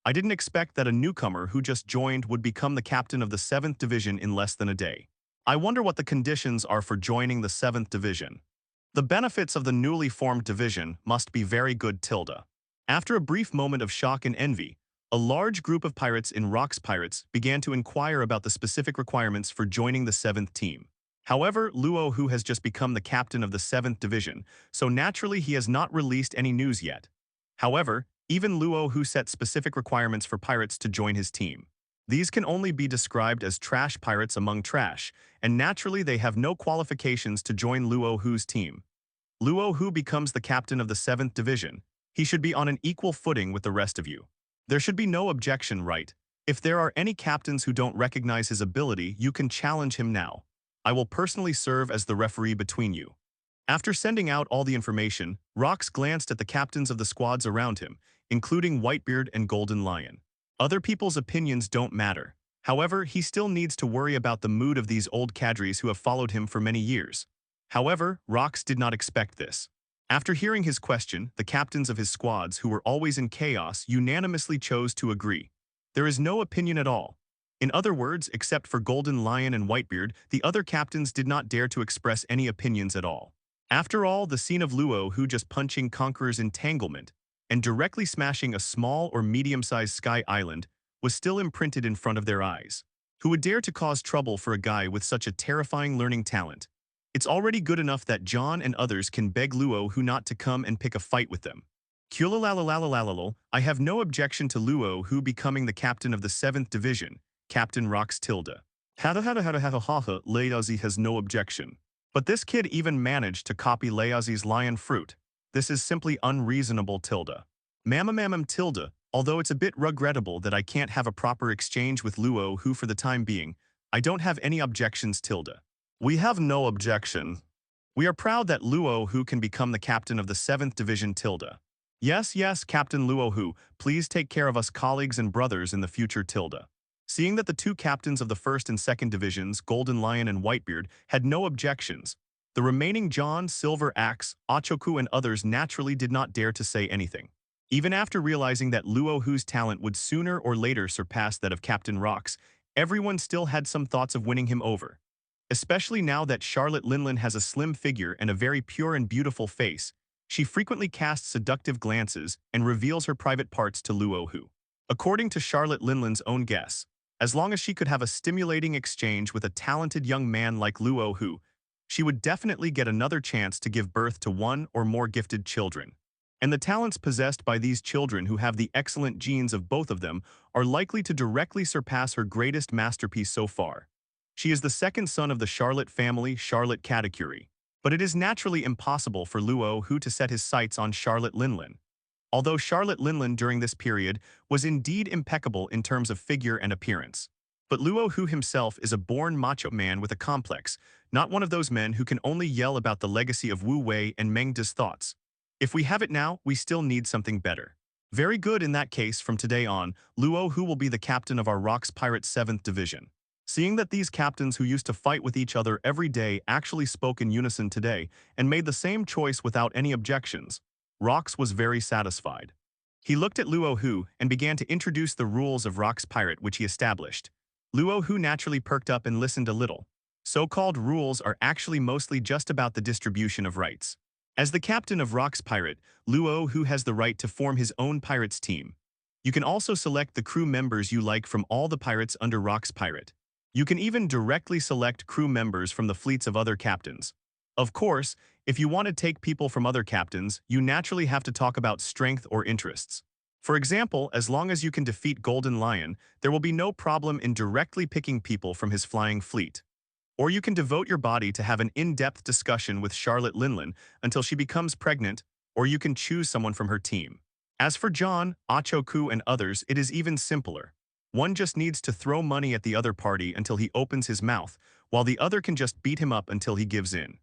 I didn't expect that a newcomer who just joined would become the captain of the 7th Division in less than a day. I wonder what the conditions are for joining the 7th Division. The benefits of the newly formed division must be very good tilde. After a brief moment of shock and envy, a large group of pirates in Rock's Pirates began to inquire about the specific requirements for joining the 7th team. However, Luo Hu has just become the captain of the 7th Division, so naturally he has not released any news yet. However, even Luo Hu set specific requirements for pirates to join his team. These can only be described as trash pirates among trash, and naturally they have no qualifications to join Luo Hu's team. Luo Hu becomes the captain of the 7th Division. He should be on an equal footing with the rest of you. There should be no objection, right? If there are any captains who don't recognize his ability, you can challenge him now. I will personally serve as the referee between you. After sending out all the information, Rox glanced at the captains of the squads around him, including Whitebeard and Golden Lion. Other people's opinions don't matter. However, he still needs to worry about the mood of these old cadres who have followed him for many years. However, Rox did not expect this. After hearing his question, the captains of his squads, who were always in chaos, unanimously chose to agree. There is no opinion at all. In other words, except for Golden Lion and Whitebeard, the other captains did not dare to express any opinions at all. After all, the scene of Luo Hu just punching Conqueror's entanglement and directly smashing a small or medium-sized sky island was still imprinted in front of their eyes. Who would dare to cause trouble for a guy with such a terrifying learning talent? It's already good enough that John and others can beg Luo Hu not to come and pick a fight with them. Kulalalalalalalal, I have no objection to Luo Hu becoming the captain of the 7th Division, Captain Rox Tilda. Layazi has no objection. But this kid even managed to copy Layazi's lion fruit. This is simply unreasonable tilde. Mamam tilde, although it's a bit regrettable that I can't have a proper exchange with Luo Hu for the time being, I don't have any objections tilde. We have no objection. We are proud that Luo Hu can become the captain of the 7th Division tilde. Yes, Captain Luo Hu, please take care of us colleagues and brothers in the future tilde. Seeing that the two captains of the 1st and 2nd Divisions, Golden Lion and Whitebeard, had no objections, the remaining John, Silver Axe, Achoku and others naturally did not dare to say anything. Even after realizing that Luo Hu's talent would sooner or later surpass that of Captain Rox, everyone still had some thoughts of winning him over. Especially now that Charlotte Linlin has a slim figure and a very pure and beautiful face, she frequently casts seductive glances and reveals her private parts to Luo Hu. According to Charlotte Linlin's own guess, as long as she could have a stimulating exchange with a talented young man like Luo Hu, she would definitely get another chance to give birth to one or more gifted children. And the talents possessed by these children who have the excellent genes of both of them are likely to directly surpass her greatest masterpiece so far. She is the second son of the Charlotte family, Charlotte Katakuri. But it is naturally impossible for Luo Hu to set his sights on Charlotte Linlin. Although Charlotte Linlin during this period was indeed impeccable in terms of figure and appearance. But Luo Hu himself is a born macho man with a complex, not one of those men who can only yell about the legacy of Wu Wei and Meng De's thoughts. If we have it now, we still need something better. Very good in that case, from today on, Luo Hu will be the captain of our Rox Pirate 7th Division. Seeing that these captains who used to fight with each other every day actually spoke in unison today and made the same choice without any objections, Rox was very satisfied. He looked at Luo Hu and began to introduce the rules of Rox Pirate which he established. Luo Hu naturally perked up and listened a little. So-called rules are actually mostly just about the distribution of rights. As the captain of Rox Pirate, Luo Hu has the right to form his own pirates team. You can also select the crew members you like from all the pirates under Rox Pirate. You can even directly select crew members from the fleets of other captains. Of course, if you want to take people from other captains, you naturally have to talk about strength or interests. For example, as long as you can defeat Golden Lion, there will be no problem in directly picking people from his flying fleet. Or you can devote your body to have an in-depth discussion with Charlotte Linlin until she becomes pregnant, or you can choose someone from her team. As for John, Achoku and others, it is even simpler. One just needs to throw money at the other party until he opens his mouth, while the other can just beat him up until he gives in.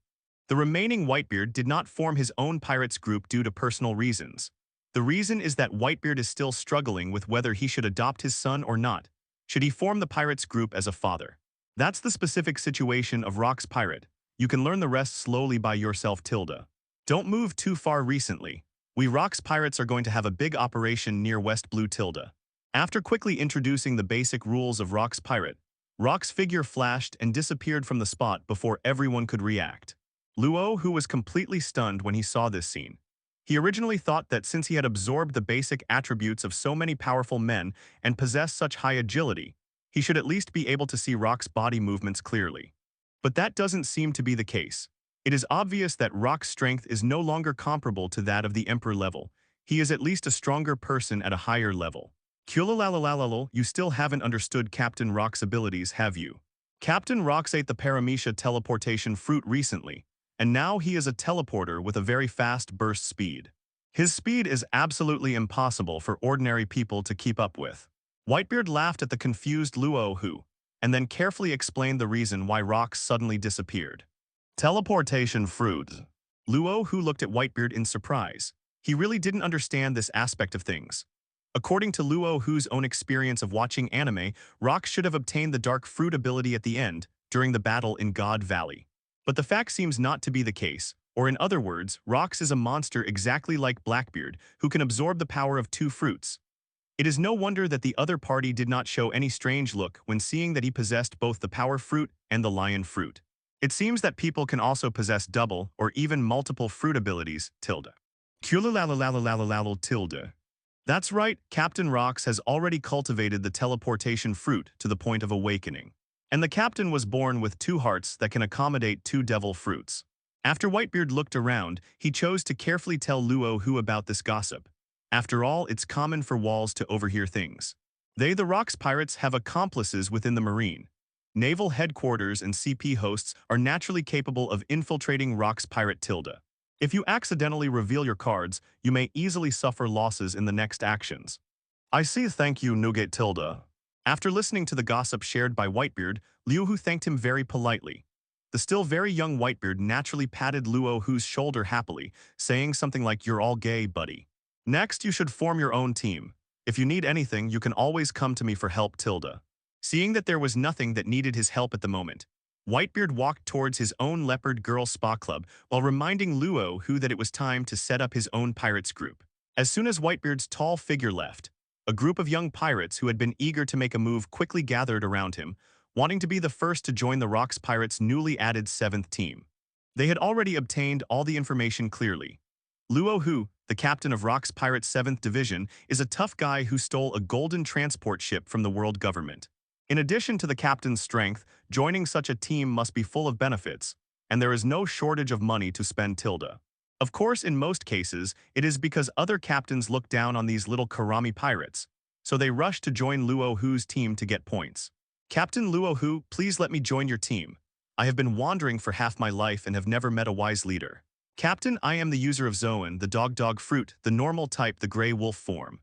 The remaining Whitebeard did not form his own pirates group due to personal reasons. The reason is that Whitebeard is still struggling with whether he should adopt his son or not. Should he form the pirates group as a father? That's the specific situation of Rox Pirate. You can learn the rest slowly by yourself tilde. Don't move too far recently. We Rocks pirates are going to have a big operation near West Blue Tilda. After quickly introducing the basic rules of Rocks pirate, Rock's figure flashed and disappeared from the spot before everyone could react. Luo Hu was completely stunned when he saw this scene. He originally thought that since he had absorbed the basic attributes of so many powerful men and possessed such high agility, he should at least be able to see Rock's body movements clearly. But that doesn't seem to be the case. It is obvious that Rock's strength is no longer comparable to that of the Emperor level. He is at least a stronger person at a higher level. Kulalalalal, you still haven't understood Captain Rock's abilities, have you? Captain Rox ate the Paramecia teleportation fruit recently, and now he is a teleporter with a very fast burst speed. His speed is absolutely impossible for ordinary people to keep up with. Whitebeard laughed at the confused Luo Hu, and then carefully explained the reason why Rox suddenly disappeared. Teleportation fruit. Luo Hu looked at Whitebeard in surprise. He really didn't understand this aspect of things. According to Luo Hu's own experience of watching anime, Rox should have obtained the dark fruit ability at the end, during the battle in God Valley. But the fact seems not to be the case, or in other words, Rox is a monster exactly like Blackbeard, who can absorb the power of two fruits. It is no wonder that the other party did not show any strange look when seeing that he possessed both the power fruit and the lion fruit. It seems that people can also possess double or even multiple fruit abilities, tilde. Kulalalalalalalal tilde. That's right, Captain Rox has already cultivated the teleportation fruit to the point of awakening. And the captain was born with two hearts that can accommodate two devil fruits. After Whitebeard looked around, he chose to carefully tell Luo Hu about this gossip. After all, it's common for walls to overhear things. They, the Rocks pirates, have accomplices within the Marine. Naval headquarters and CP hosts are naturally capable of infiltrating Rocks pirate tilde. If you accidentally reveal your cards, you may easily suffer losses in the next actions. I see, thank you, Nugget tilde. After listening to the gossip shared by Whitebeard, Luo Hu thanked him very politely. The still very young Whitebeard naturally patted Luo Hu's shoulder happily, saying something like, "You're all gay, buddy. Next, you should form your own team. If you need anything, you can always come to me for help, tilde." Seeing that there was nothing that needed his help at the moment, Whitebeard walked towards his own Leopard Girl Spa Club while reminding Luo Hu that it was time to set up his own pirates group. As soon as Whitebeard's tall figure left, a group of young pirates who had been eager to make a move quickly gathered around him, wanting to be the first to join the Rocks Pirates' newly added 7th team. They had already obtained all the information clearly. Luo Hu, the captain of Rocks Pirates' 7th Division, is a tough guy who stole a golden transport ship from the world government. In addition to the captain's strength, joining such a team must be full of benefits, and there is no shortage of money to spend tilde. Of course, in most cases, it is because other captains look down on these little Karami pirates, so they rush to join Luo Hu's team to get points. Captain Luo Hu, please let me join your team. I have been wandering for half my life and have never met a wise leader. Captain, I am the user of Zoan, the dog fruit, the normal type, the gray wolf form.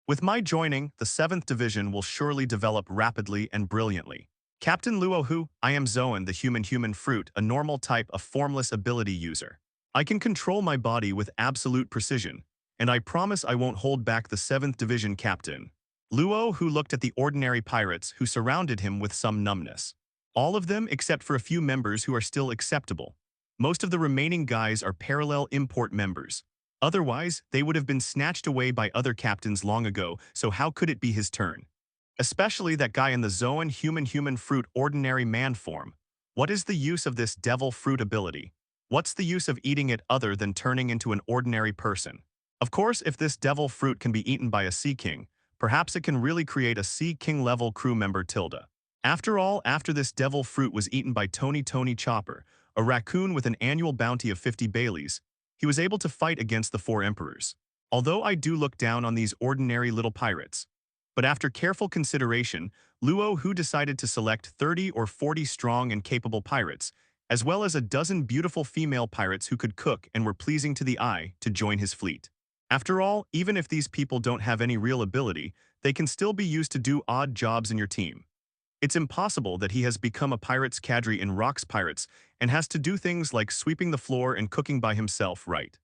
With my joining, the 7th Division will surely develop rapidly and brilliantly. Captain Luo Hu, I am Zoan, the human fruit, a normal type, a formless ability user. I can control my body with absolute precision, and I promise I won't hold back the 7th Division captain. Luo Hu looked at the ordinary pirates who surrounded him with some numbness. All of them except for a few members who are still acceptable. Most of the remaining guys are parallel import members. Otherwise, they would have been snatched away by other captains long ago, so how could it be his turn? Especially that guy in the Zoan human fruit ordinary man form. What is the use of this devil fruit ability? What's the use of eating it other than turning into an ordinary person? Of course, if this devil fruit can be eaten by a Sea King, perhaps it can really create a Sea King level crew member tilde. After all, after this devil fruit was eaten by Tony Chopper, a raccoon with an annual bounty of 50 Baileys, he was able to fight against the 4 emperors. Although I do look down on these ordinary little pirates. But after careful consideration, Luo Hu decided to select 30 or 40 strong and capable pirates, as well as a dozen beautiful female pirates who could cook and were pleasing to the eye, to join his fleet. After all, even if these people don't have any real ability, they can still be used to do odd jobs in your team. It's impossible that he has become a pirate's cadre in Rocks Pirates and has to do things like sweeping the floor and cooking by himself, right?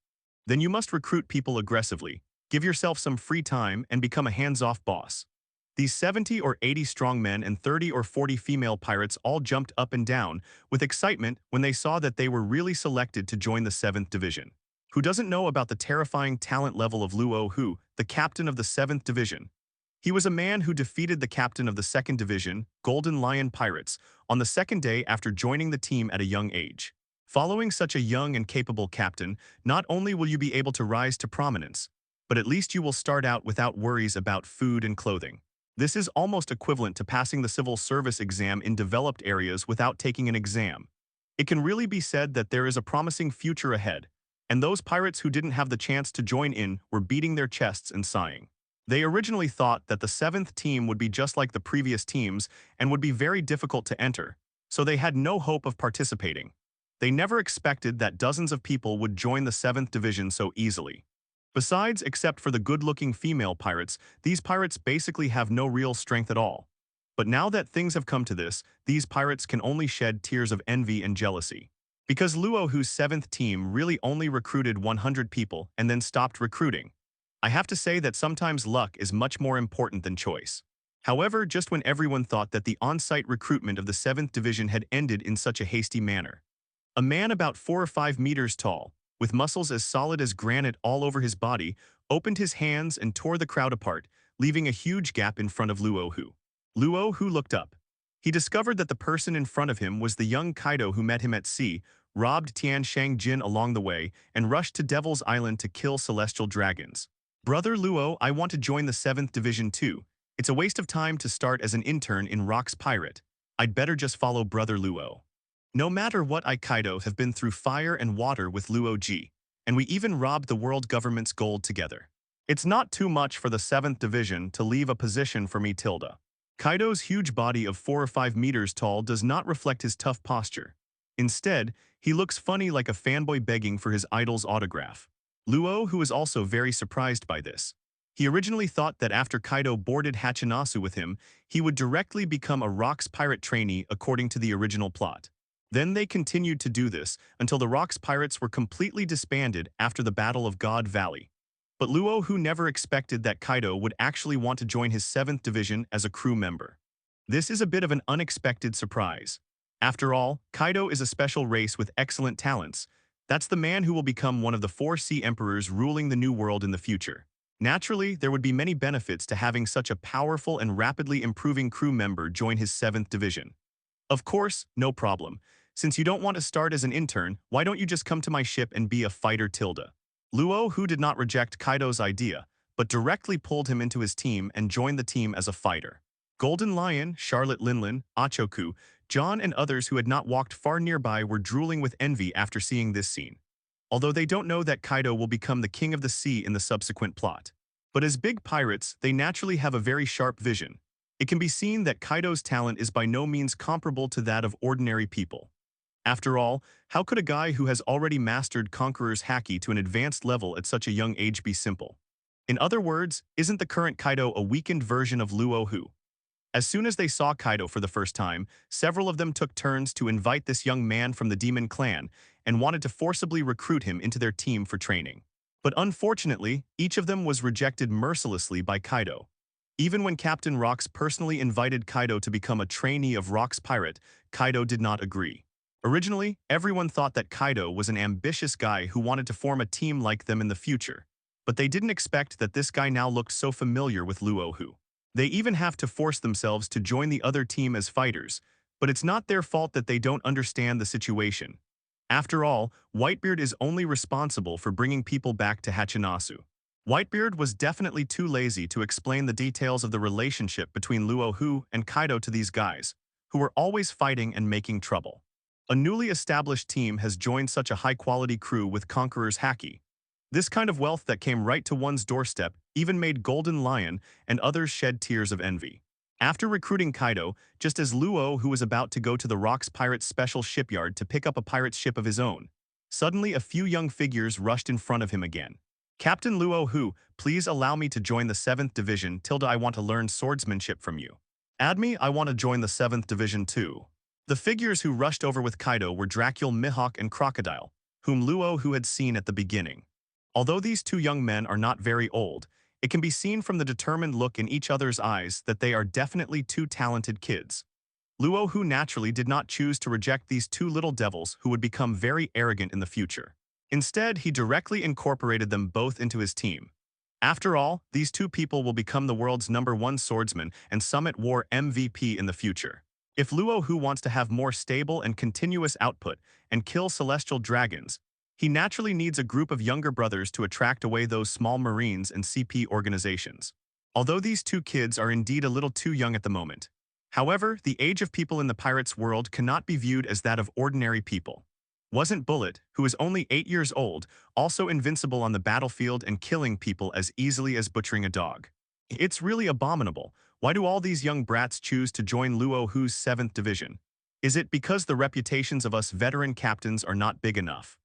Then you must recruit people aggressively, give yourself some free time, and become a hands-off boss. These 70 or 80 strong men and 30 or 40 female pirates all jumped up and down with excitement when they saw that they were really selected to join the 7th Division. Who doesn't know about the terrifying talent level of Luo Hu, the captain of the 7th Division? He was a man who defeated the captain of the 2nd Division, Golden Lion Pirates, on the second day after joining the team at a young age. Following such a young and capable captain, not only will you be able to rise to prominence, but at least you will start out without worries about food and clothing. This is almost equivalent to passing the civil service exam in developed areas without taking an exam. It can really be said that there is a promising future ahead, and those pirates who didn't have the chance to join in were beating their chests and sighing. They originally thought that the 7th team would be just like the previous teams and would be very difficult to enter, so they had no hope of participating. They never expected that dozens of people would join the 7th Division so easily. Besides, except for the good-looking female pirates, these pirates basically have no real strength at all. But now that things have come to this, these pirates can only shed tears of envy and jealousy. Because Luo Hu's 7th team really only recruited 100 people and then stopped recruiting. I have to say that sometimes luck is much more important than choice. However, just when everyone thought that the on-site recruitment of the 7th Division had ended in such a hasty manner, a man about 4 or 5 meters tall, with muscles as solid as granite all over his body, opened his hands and tore the crowd apart, leaving a huge gap in front of Luo Hu. Luo Hu looked up. He discovered that the person in front of him was the young Kaido who met him at sea, robbed Tian Shangjin along the way, and rushed to Devil's Island to kill celestial dragons. Brother Luo, I want to join the 7th Division too. It's a waste of time to start as an intern in Rock's Pirate. I'd better just follow Brother Luo. No matter what, I Kaido have been through fire and water with Luo Ji, and we even robbed the world government's gold together. It's not too much for the 7th Division to leave a position for me Tilda. Kaido's huge body of 4 or 5 meters tall does not reflect his tough posture. Instead, he looks funny like a fanboy begging for his idol's autograph. Luo, who is also very surprised by this. He originally thought that after Kaido boarded Hachinasu with him, he would directly become a Rock's Pirate trainee according to the original plot. Then they continued to do this until the Rock's Pirates were completely disbanded after the Battle of God Valley. But Luo Hu never expected that Kaido would actually want to join his 7th Division as a crew member. This is a bit of an unexpected surprise. After all, Kaido is a special race with excellent talents. That's the man who will become one of the 4 Sea Emperors ruling the New World in the future. Naturally, there would be many benefits to having such a powerful and rapidly improving crew member join his 7th Division. Of course, no problem. Since you don't want to start as an intern, why don't you just come to my ship and be a fighter Tilda? Luo Hu did not reject Kaido's idea, but directly pulled him into his team and joined the team as a fighter. Golden Lion, Charlotte Linlin, Achoku, John and others who had not walked far nearby were drooling with envy after seeing this scene. Although they don't know that Kaido will become the king of the sea in the subsequent plot. But as big pirates, they naturally have a very sharp vision. It can be seen that Kaido's talent is by no means comparable to that of ordinary people. After all, how could a guy who has already mastered Conqueror's Haki to an advanced level at such a young age be simple? In other words, isn't the current Kaido a weakened version of Luo Hu? As soon as they saw Kaido for the first time, several of them took turns to invite this young man from the Demon Clan and wanted to forcibly recruit him into their team for training. But unfortunately, each of them was rejected mercilessly by Kaido. Even when Captain Rox personally invited Kaido to become a trainee of Rock's Pirate, Kaido did not agree. Originally, everyone thought that Kaido was an ambitious guy who wanted to form a team like them in the future. But they didn't expect that this guy now looked so familiar with Luo Hu. They even have to force themselves to join the other team as fighters, but it's not their fault that they don't understand the situation. After all, Whitebeard is only responsible for bringing people back to Hachinasu. Whitebeard was definitely too lazy to explain the details of the relationship between Luo Hu and Kaido to these guys, who were always fighting and making trouble. A newly established team has joined such a high-quality crew with Conqueror's Haki. This kind of wealth that came right to one's doorstep even made Golden Lion and others shed tears of envy. After recruiting Kaido, just as Luo, who was about to go to the Rock's Pirates Special Shipyard to pick up a pirate ship of his own, suddenly a few young figures rushed in front of him again. Captain Luo Hu, please allow me to join the 7th Division. Tilda, I want to learn swordsmanship from you. Admi, I want to join the 7th Division too. The figures who rushed over with Kaido were Dracule, Mihawk, and Crocodile, whom Luo Hu had seen at the beginning. Although these 2 young men are not very old, it can be seen from the determined look in each other's eyes that they are definitely 2 talented kids. Luo Hu naturally did not choose to reject these 2 little devils who would become very arrogant in the future. Instead, he directly incorporated them both into his team. After all, these two people will become the world's #1 swordsman and Summit War MVP in the future. If Luo Hu wants to have more stable and continuous output and kill celestial dragons, he naturally needs a group of younger brothers to attract away those small marines and CP organizations. Although these two kids are indeed a little too young at the moment. However, the age of people in the pirates' world cannot be viewed as that of ordinary people. Wasn't Bullet, who is only 8 years old, also invincible on the battlefield and killing people as easily as butchering a dog? It's really abominable. Why do all these young brats choose to join Luo Hu's 7th Division? Is it because the reputations of us veteran captains are not big enough?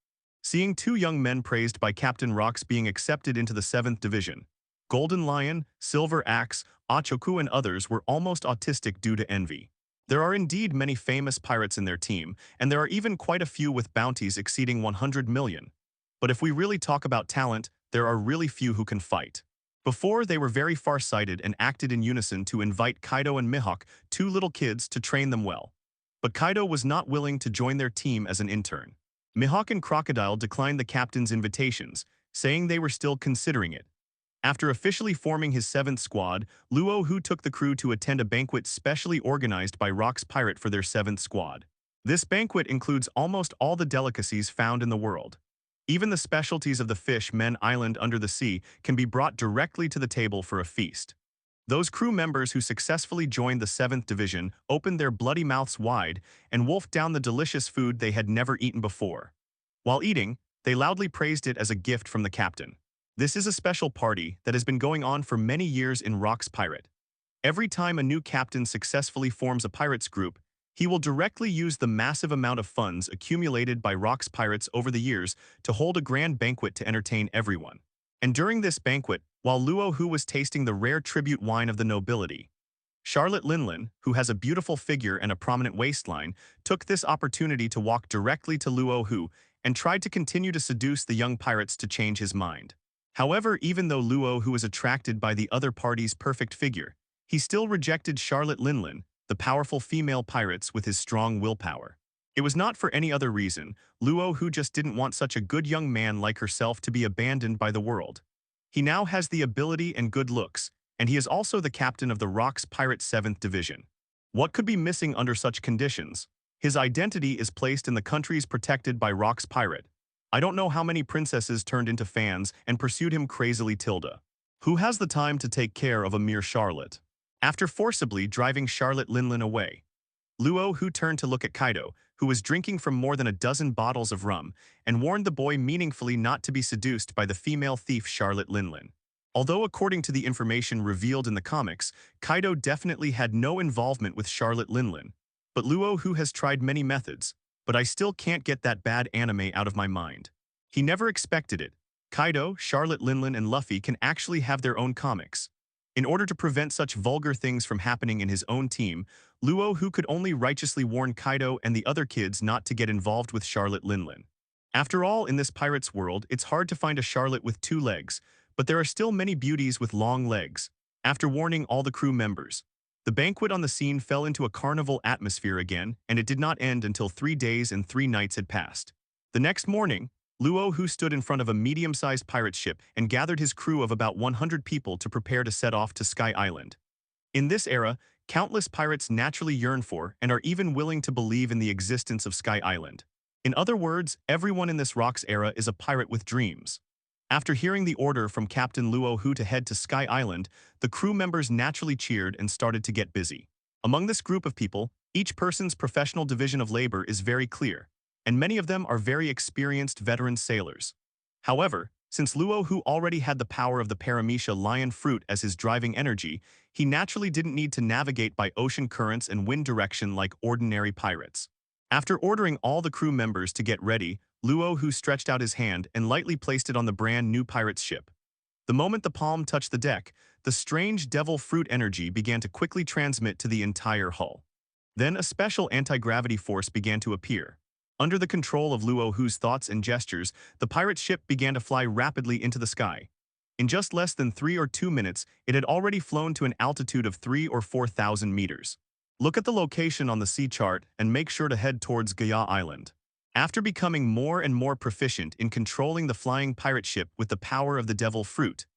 Seeing two young men praised by Captain Rox being accepted into the 7th Division, Golden Lion, Silver Axe, Achoku and others were almost autistic due to envy. There are indeed many famous pirates in their team, and there are even quite a few with bounties exceeding 100 million. But if we really talk about talent, there are really few who can fight. Before, they were very far-sighted and acted in unison to invite Kaido and Mihawk, two little kids, to train them well. But Kaido was not willing to join their team as an intern. Mihawk and Crocodile declined the captain's invitations, saying they were still considering it. After officially forming his 7th squad, Luo Hu took the crew to attend a banquet specially organized by Rox Pirate for their 7th squad. This banquet includes almost all the delicacies found in the world. Even the specialties of the fish men island under the sea can be brought directly to the table for a feast. Those crew members who successfully joined the 7th Division opened their bloody mouths wide and wolfed down the delicious food they had never eaten before. While eating, they loudly praised it as a gift from the captain. This is a special party that has been going on for many years in Rox Pirate. Every time a new captain successfully forms a pirates group, he will directly use the massive amount of funds accumulated by Rox Pirates over the years to hold a grand banquet to entertain everyone. And during this banquet, while Luo Hu was tasting the rare tribute wine of the nobility, Charlotte Linlin, who has a beautiful figure and a prominent waistline, took this opportunity to walk directly to Luo Hu and tried to continue to seduce the young pirates to change his mind. However, even though Luo Hu was attracted by the other party's perfect figure, he still rejected Charlotte Linlin, the powerful female pirates, with his strong willpower. It was not for any other reason. Luo Hu just didn't want such a good young man like herself to be abandoned by the world. He now has the ability and good looks, and he is also the captain of the Rox Pirate 7th Division. What could be missing under such conditions? His identity is placed in the countries protected by Rox Pirate. I don't know how many princesses turned into fans and pursued him crazily. Who has the time to take care of a mere Charlotte? After forcibly driving Charlotte Linlin away, Luo Hu turned to look at Kaido, who was drinking from more than a dozen bottles of rum, and warned the boy meaningfully not to be seduced by the female thief Charlotte Linlin. Although according to the information revealed in the comics, Kaido definitely had no involvement with Charlotte Linlin. But Luo Hu has tried many methods, but I still can't get that bad anime out of my mind. He never expected it. Kaido, Charlotte Linlin, and Luffy can actually have their own comics. In order to prevent such vulgar things from happening in his own team, Luo Hu could only righteously warn Kaido and the other kids not to get involved with Charlotte Linlin. After all, in this pirate's world, it's hard to find a Charlotte with 2 legs, but there are still many beauties with long legs. After warning all the crew members, the banquet on the scene fell into a carnival atmosphere again, and it did not end until 3 days and 3 nights had passed. The next morning, Luo Hu stood in front of a medium-sized pirate ship and gathered his crew of about 100 people to prepare to set off to Sky Island. In this era, countless pirates naturally yearn for and are even willing to believe in the existence of Sky Island. In other words, everyone in this Rox era is a pirate with dreams. After hearing the order from Captain Luo Hu to head to Sky Island, the crew members naturally cheered and started to get busy. Among this group of people, each person's professional division of labor is very clear, and many of them are very experienced veteran sailors. However, since Luo Hu already had the power of the Paramecia lion fruit as his driving energy, he naturally didn't need to navigate by ocean currents and wind direction like ordinary pirates. After ordering all the crew members to get ready, Luo Hu stretched out his hand and lightly placed it on the brand new pirate's ship. The moment the palm touched the deck, the strange devil fruit energy began to quickly transmit to the entire hull. Then a special anti-gravity force began to appear. Under the control of Luo Hu's thoughts and gestures, the pirate's ship began to fly rapidly into the sky. In just less than 3 or 2 minutes, it had already flown to an altitude of 3,000 or 4,000 meters. Look at the location on the sea chart and make sure to head towards Gaya Island. After becoming more and more proficient in controlling the flying pirate ship with the power of the devil fruit,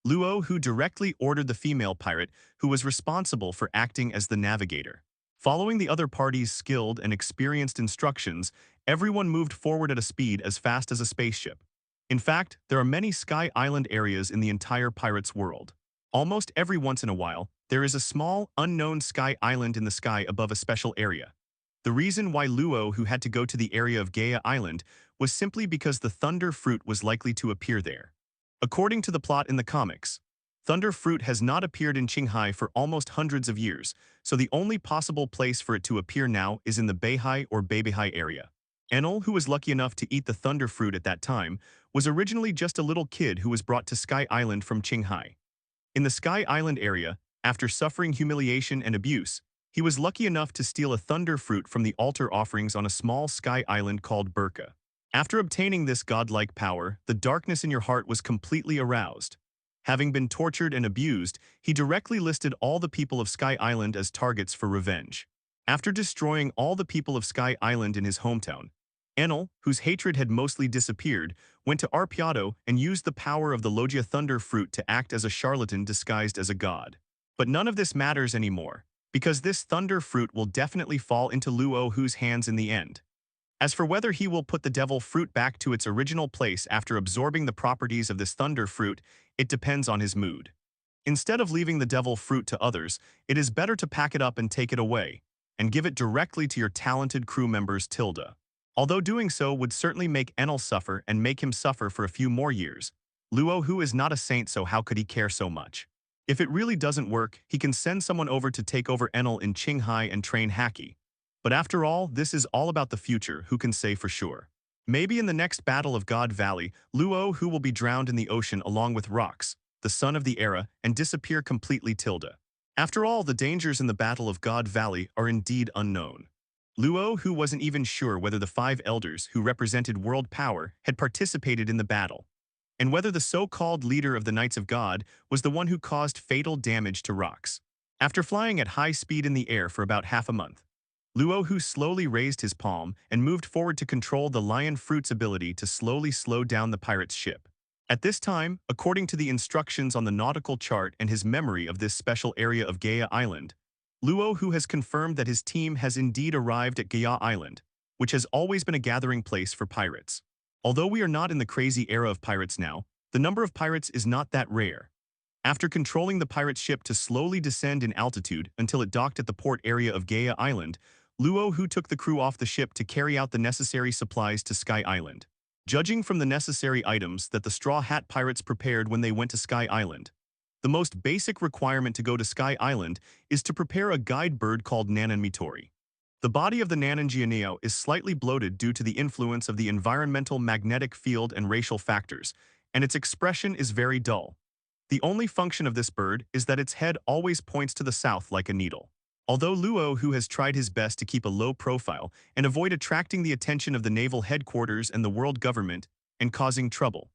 Luo Hu directly ordered the female pirate who was responsible for acting as the navigator. Following the other party's skilled and experienced instructions, everyone moved forward at a speed as fast as a spaceship. In fact, there are many Sky Island areas in the entire pirate's world. Almost every once in a while, there is a small, unknown Sky Island in the sky above a special area. The reason why Luo Hu had to go to the area of Gaia Island was simply because the thunder fruit was likely to appear there. According to the plot in the comics, thunder fruit has not appeared in Qinghai for almost hundreds of years, so the only possible place for it to appear now is in the Beihai or Beibehai area. Enel, who was lucky enough to eat the thunder fruit at that time, was originally just a little kid who was brought to Sky Island from Qinghai. In the Sky Island area, after suffering humiliation and abuse, he was lucky enough to steal a thunder fruit from the altar offerings on a small sky island called Burka. After obtaining this godlike power, the darkness in your heart was completely aroused. Having been tortured and abused, he directly listed all the people of Sky Island as targets for revenge. After destroying all the people of Sky Island in his hometown, Enel, whose hatred had mostly disappeared, went to Arpiado and used the power of the Logia thunder fruit to act as a charlatan disguised as a god. But none of this matters anymore, because this thunder fruit will definitely fall into Luo Hu's hands in the end. As for whether he will put the devil fruit back to its original place after absorbing the properties of this thunder fruit, it depends on his mood. Instead of leaving the devil fruit to others, it is better to pack it up and take it away, and give it directly to your talented crew members Tilda. Although doing so would certainly make Enel suffer and make him suffer for a few more years, Luo Hu is not a saint, so how could he care so much? If it really doesn't work, he can send someone over to take over Enel in Qinghai and train Haki. But after all, this is all about the future, who can say for sure. Maybe in the next battle of God Valley, Luo Hu will be drowned in the ocean along with Rox, the son of the era, and disappear completely Tilda. After all, the dangers in the Battle of God Valley are indeed unknown. Luo Hu wasn't even sure whether the 5 elders who represented world power had participated in the battle, and whether the so-called leader of the Knights of God was the one who caused fatal damage to Rox. After flying at high speed in the air for about half a month, Luo Hu slowly raised his palm and moved forward to control the lion fruit's ability to slowly slow down the pirate's ship. At this time, according to the instructions on the nautical chart and his memory of this special area of Gaia Island, Luo Hu has confirmed that his team has indeed arrived at Gaia Island, which has always been a gathering place for pirates. Although we are not in the crazy era of pirates now, the number of pirates is not that rare. After controlling the pirate ship to slowly descend in altitude until it docked at the port area of Gaia Island, Luo Hu took the crew off the ship to carry out the necessary supplies to Sky Island. Judging from the necessary items that the Straw Hat Pirates prepared when they went to Sky Island, the most basic requirement to go to Sky Island is to prepare a guide bird called Nananmitori. The body of the Nanangianeo is slightly bloated due to the influence of the environmental magnetic field and racial factors, and its expression is very dull. The only function of this bird is that its head always points to the south like a needle. Although Luo Hu has tried his best to keep a low profile and avoid attracting the attention of the naval headquarters and the world government and causing trouble,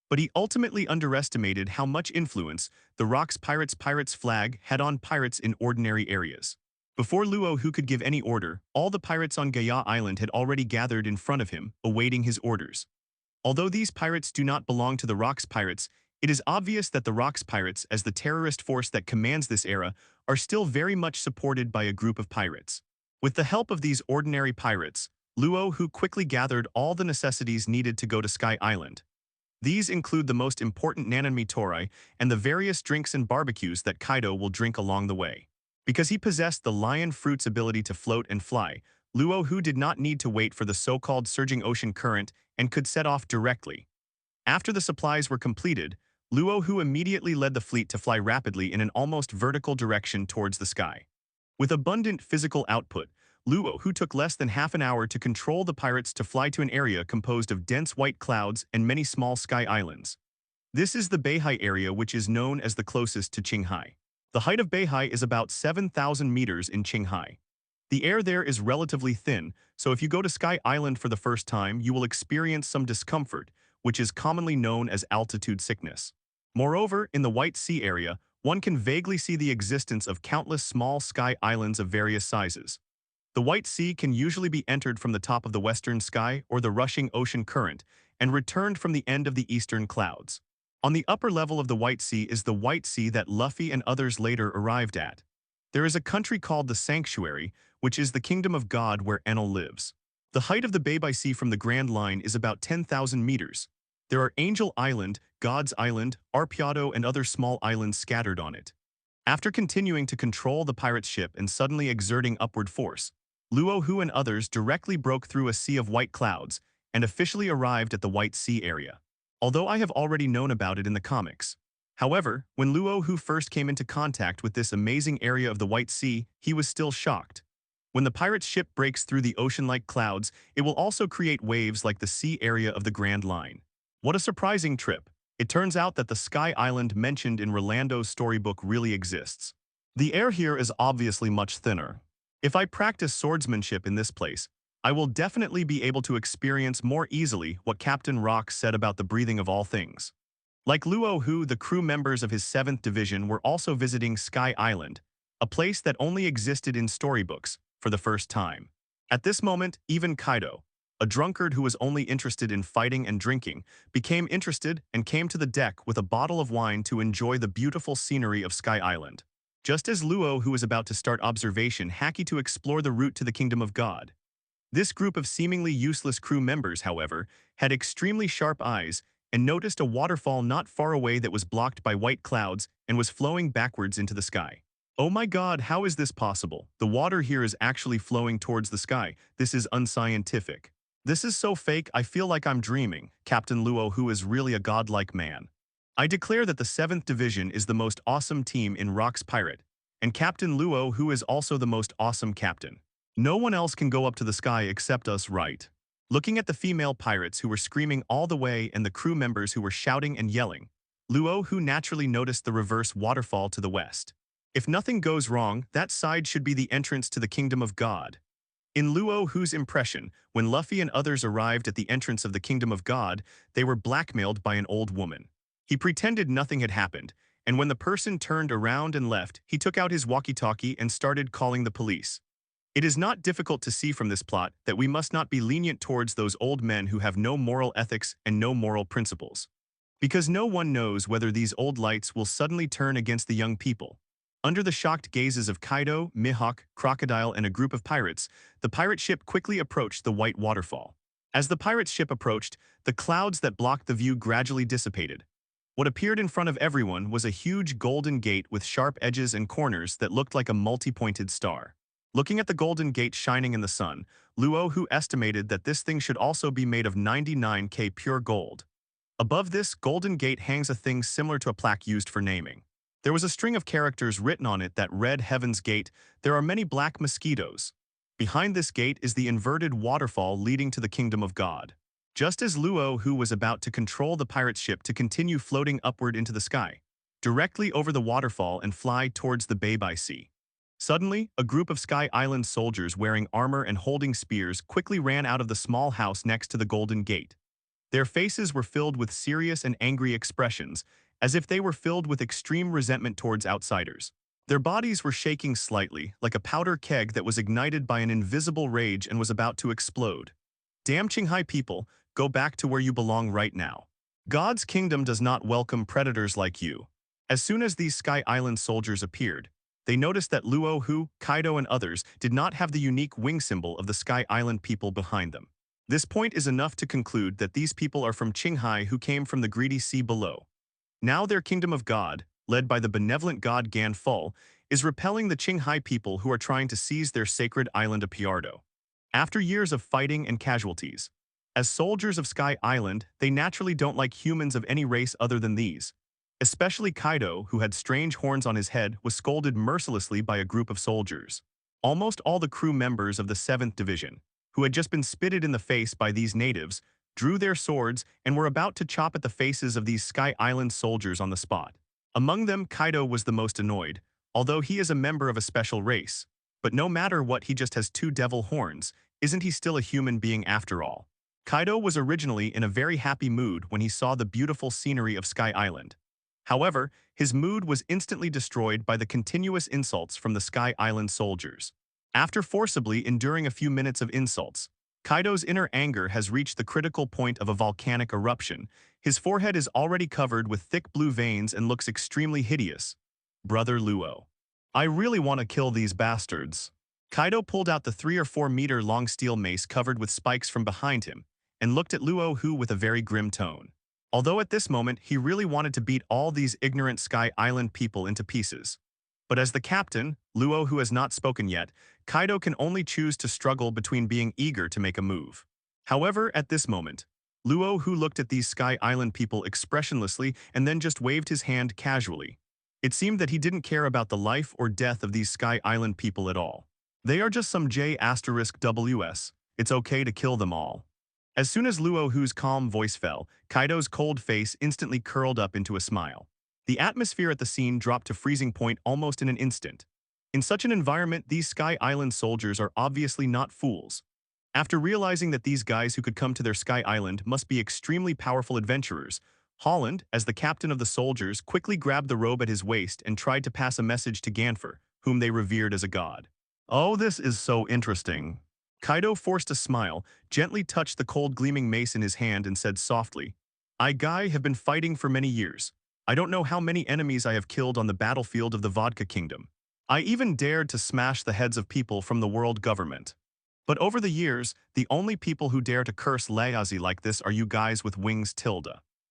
but he ultimately underestimated how much influence the Rox Pirates' flag had on pirates in ordinary areas. Before Luo Hu could give any order, all the pirates on Gaia Island had already gathered in front of him, awaiting his orders. Although these pirates do not belong to the Rox Pirates, it is obvious that the Rox Pirates, as the terrorist force that commands this era, are still very much supported by a group of pirates. With the help of these ordinary pirates, Luo Hu quickly gathered all the necessities needed to go to Sky Island. These include the most important Nananmitori and the various drinks and barbecues that Kaido will drink along the way. Because he possessed the lion fruit's ability to float and fly, Luo Hu did not need to wait for the so-called surging ocean current and could set off directly. After the supplies were completed, Luo Hu immediately led the fleet to fly rapidly in an almost vertical direction towards the sky. With abundant physical output, Luo Hu took less than half an hour to control the pirates to fly to an area composed of dense white clouds and many small sky islands. This is the Beihai area, which is known as the closest to Qinghai. The height of Beihai is about 7,000 meters in Qinghai. The air there is relatively thin, so if you go to Sky Island for the first time, you will experience some discomfort, which is commonly known as altitude sickness. Moreover, in the White Sea area, one can vaguely see the existence of countless small sky islands of various sizes. The White Sea can usually be entered from the top of the western sky or the rushing ocean current and returned from the end of the eastern clouds. On the upper level of the White Sea is the White Sea that Luffy and others later arrived at. There is a country called the Sanctuary, which is the kingdom of God where Enel lives. The height of the Bay by Sea from the Grand Line is about 10,000 meters. There are Angel Island, God's Island, Arpiado and other small islands scattered on it. After continuing to control the pirate's ship and suddenly exerting upward force, Luo Hu and others directly broke through a sea of white clouds and officially arrived at the White Sea area. Although I have already known about it in the comics. However, when Luo Hu first came into contact with this amazing area of the White Sea, he was still shocked. When the pirate's ship breaks through the ocean-like clouds, it will also create waves like the sea area of the Grand Line. What a surprising trip. It turns out that the Sky Island mentioned in Rolando's storybook really exists. The air here is obviously much thinner. If I practice swordsmanship in this place, I will definitely be able to experience more easily what Captain Rock said about the breathing of all things. Like Luo Hu, the crew members of his 7th Division were also visiting Sky Island, a place that only existed in storybooks, for the first time. At this moment, even Kaido, a drunkard who was only interested in fighting and drinking, became interested and came to the deck with a bottle of wine to enjoy the beautiful scenery of Sky Island. Just as Luo, who was about to start observation, Haki to explore the route to the Kingdom of God. This group of seemingly useless crew members, however, had extremely sharp eyes and noticed a waterfall not far away that was blocked by white clouds and was flowing backwards into the sky. Oh my god, how is this possible? The water here is actually flowing towards the sky. This is unscientific. This is so fake, I feel like I'm dreaming. Captain Luo, who is really a godlike man. I declare that the 7th Division is the most awesome team in Rock's Pirate, and Captain Luo, who is also the most awesome captain. No one else can go up to the sky except us, right? Looking at the female pirates who were screaming all the way and the crew members who were shouting and yelling, Luo, who naturally noticed the reverse waterfall to the west. If nothing goes wrong, that side should be the entrance to the Kingdom of God. In Luo Hu's impression, when Luffy and others arrived at the entrance of the Kingdom of God, they were blackmailed by an old woman. He pretended nothing had happened, and when the person turned around and left, he took out his walkie-talkie and started calling the police. It is not difficult to see from this plot that we must not be lenient towards those old men who have no moral ethics and no moral principles. Because no one knows whether these old lights will suddenly turn against the young people. Under the shocked gazes of Kaido, Mihawk, Crocodile, and a group of pirates, the pirate ship quickly approached the white waterfall. As the pirate ship approached, the clouds that blocked the view gradually dissipated. What appeared in front of everyone was a huge golden gate with sharp edges and corners that looked like a multi-pointed star. Looking at the golden gate shining in the sun, Luo Hu estimated that this thing should also be made of 99K pure gold. Above this golden gate hangs a thing similar to a plaque used for naming. There was a string of characters written on it that read Heaven's Gate. There are many black mosquitoes. Behind this gate is the inverted waterfall leading to the Kingdom of God. Just as Luo Hu was about to control the pirate ship to continue floating upward into the sky, directly over the waterfall and fly towards the Bay by Sea. Suddenly, a group of Sky Island soldiers wearing armor and holding spears quickly ran out of the small house next to the Golden Gate. Their faces were filled with serious and angry expressions, as if they were filled with extreme resentment towards outsiders. Their bodies were shaking slightly, like a powder keg that was ignited by an invisible rage and was about to explode. Damn Qinghai people, go back to where you belong right now. God's kingdom does not welcome predators like you. As soon as these Sky Island soldiers appeared, they noticed that Luo Hu, Kaido, and others did not have the unique wing symbol of the Sky Island people behind them. This point is enough to conclude that these people are from Qinghai who came from the greedy sea below. Now their Kingdom of God, led by the benevolent god Gan Ful, is repelling the Qinghai people who are trying to seize their sacred island of Piardo. After years of fighting and casualties, as soldiers of Sky Island, they naturally don't like humans of any race other than these. Especially Kaido, who had strange horns on his head, was scolded mercilessly by a group of soldiers. Almost all the crew members of the 7th Division, who had just been spitted in the face by these natives, drew their swords and were about to chop at the faces of these Sky Island soldiers on the spot. Among them, Kaido was the most annoyed, although he is a member of a special race. But no matter what, he just has 2 devil horns. Isn't he still a human being after all? Kaido was originally in a very happy mood when he saw the beautiful scenery of Sky Island. However, his mood was instantly destroyed by the continuous insults from the Sky Island soldiers. After forcibly enduring a few minutes of insults, Kaido's inner anger has reached the critical point of a volcanic eruption. His forehead is already covered with thick blue veins and looks extremely hideous. Brother Luo. I really want to kill these bastards. Kaido pulled out the 3 or 4 meter long steel mace covered with spikes from behind him and looked at Luo Hu with a very grim tone. Although at this moment he really wanted to beat all these ignorant Sky Island people into pieces. But as the captain, Luo Hu has not spoken yet, Kaido can only choose to struggle between being eager to make a move. However, at this moment, Luo Hu looked at these Sky Island people expressionlessly and then just waved his hand casually. It seemed that he didn't care about the life or death of these Sky Island people at all. They are just some J*WS. It's okay to kill them all. As soon as Luo Hu's calm voice fell, Kaido's cold face instantly curled up into a smile. The atmosphere at the scene dropped to freezing point almost in an instant. In such an environment, these Sky Island soldiers are obviously not fools. After realizing that these guys who could come to their Sky Island must be extremely powerful adventurers, Holland, as the captain of the soldiers, quickly grabbed the robe at his waist and tried to pass a message to Ganfer, whom they revered as a god. Oh, this is so interesting. Kaido forced a smile, gently touched the cold gleaming mace in his hand and said softly, I Guy have been fighting for many years. I don't know how many enemies I have killed on the battlefield of the Vodka Kingdom. I even dared to smash the heads of people from the world government. But over the years, the only people who dare to curse Layazi like this are you guys with wings tilde.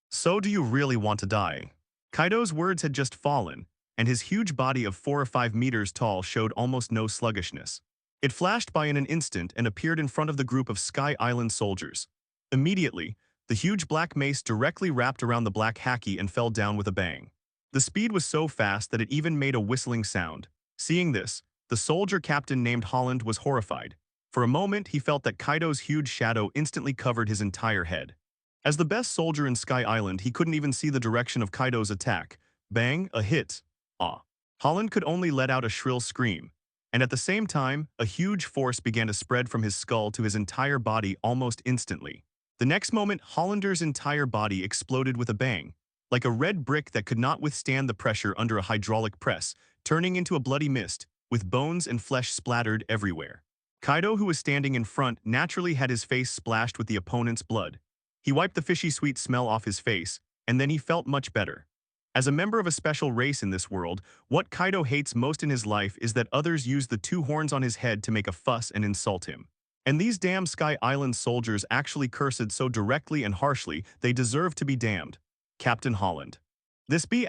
So do you really want to die? Kaido's words had just fallen, and his huge body of 4 or 5 meters tall showed almost no sluggishness. It flashed by in an instant and appeared in front of the group of Sky Island soldiers. Immediately, the huge black mace directly wrapped around the black Haki and fell down with a bang. The speed was so fast that it even made a whistling sound. Seeing this, the soldier captain named Holland was horrified. For a moment, he felt that Kaido's huge shadow instantly covered his entire head. As the best soldier in Sky Island, he couldn't even see the direction of Kaido's attack. Bang, a hit. Ah. Holland could only let out a shrill scream. And at the same time, a huge force began to spread from his skull to his entire body almost instantly. The next moment, Hollander's entire body exploded with a bang, like a red brick that could not withstand the pressure under a hydraulic press, turning into a bloody mist, with bones and flesh splattered everywhere. Kaido, who was standing in front, naturally had his face splashed with the opponent's blood. He wiped the fishy sweet smell off his face, and then he felt much better. As a member of a special race in this world, what Kaido hates most in his life is that others use the 2 horns on his head to make a fuss and insult him. And these damn Sky Island soldiers actually cursed so directly and harshly, they deserve to be damned. Captain Holland. This B***D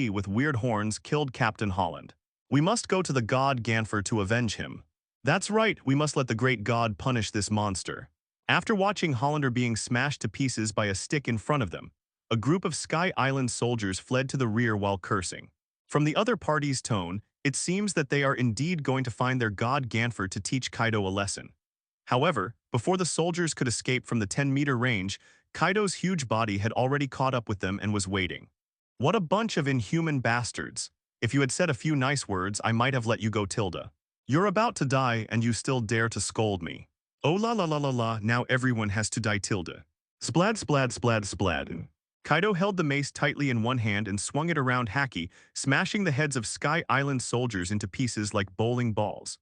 with weird horns killed Captain Holland. We must go to the god Ganfer to avenge him. That's right, we must let the great god punish this monster. After watching Hollander being smashed to pieces by a stick in front of them, a group of Sky Island soldiers fled to the rear while cursing. From the other party's tone, it seems that they are indeed going to find their god Ganfer to teach Kaido a lesson. However, before the soldiers could escape from the 10-meter range, Kaido's huge body had already caught up with them and was waiting. What a bunch of inhuman bastards. If you had said a few nice words, I might have let you go tilde. You're about to die and you still dare to scold me. Oh la la la la la, now everyone has to die tilde. Splad splad splad splad. Kaido held the mace tightly in one hand and swung it around Haki, smashing the heads of Sky Island soldiers into pieces like bowling balls.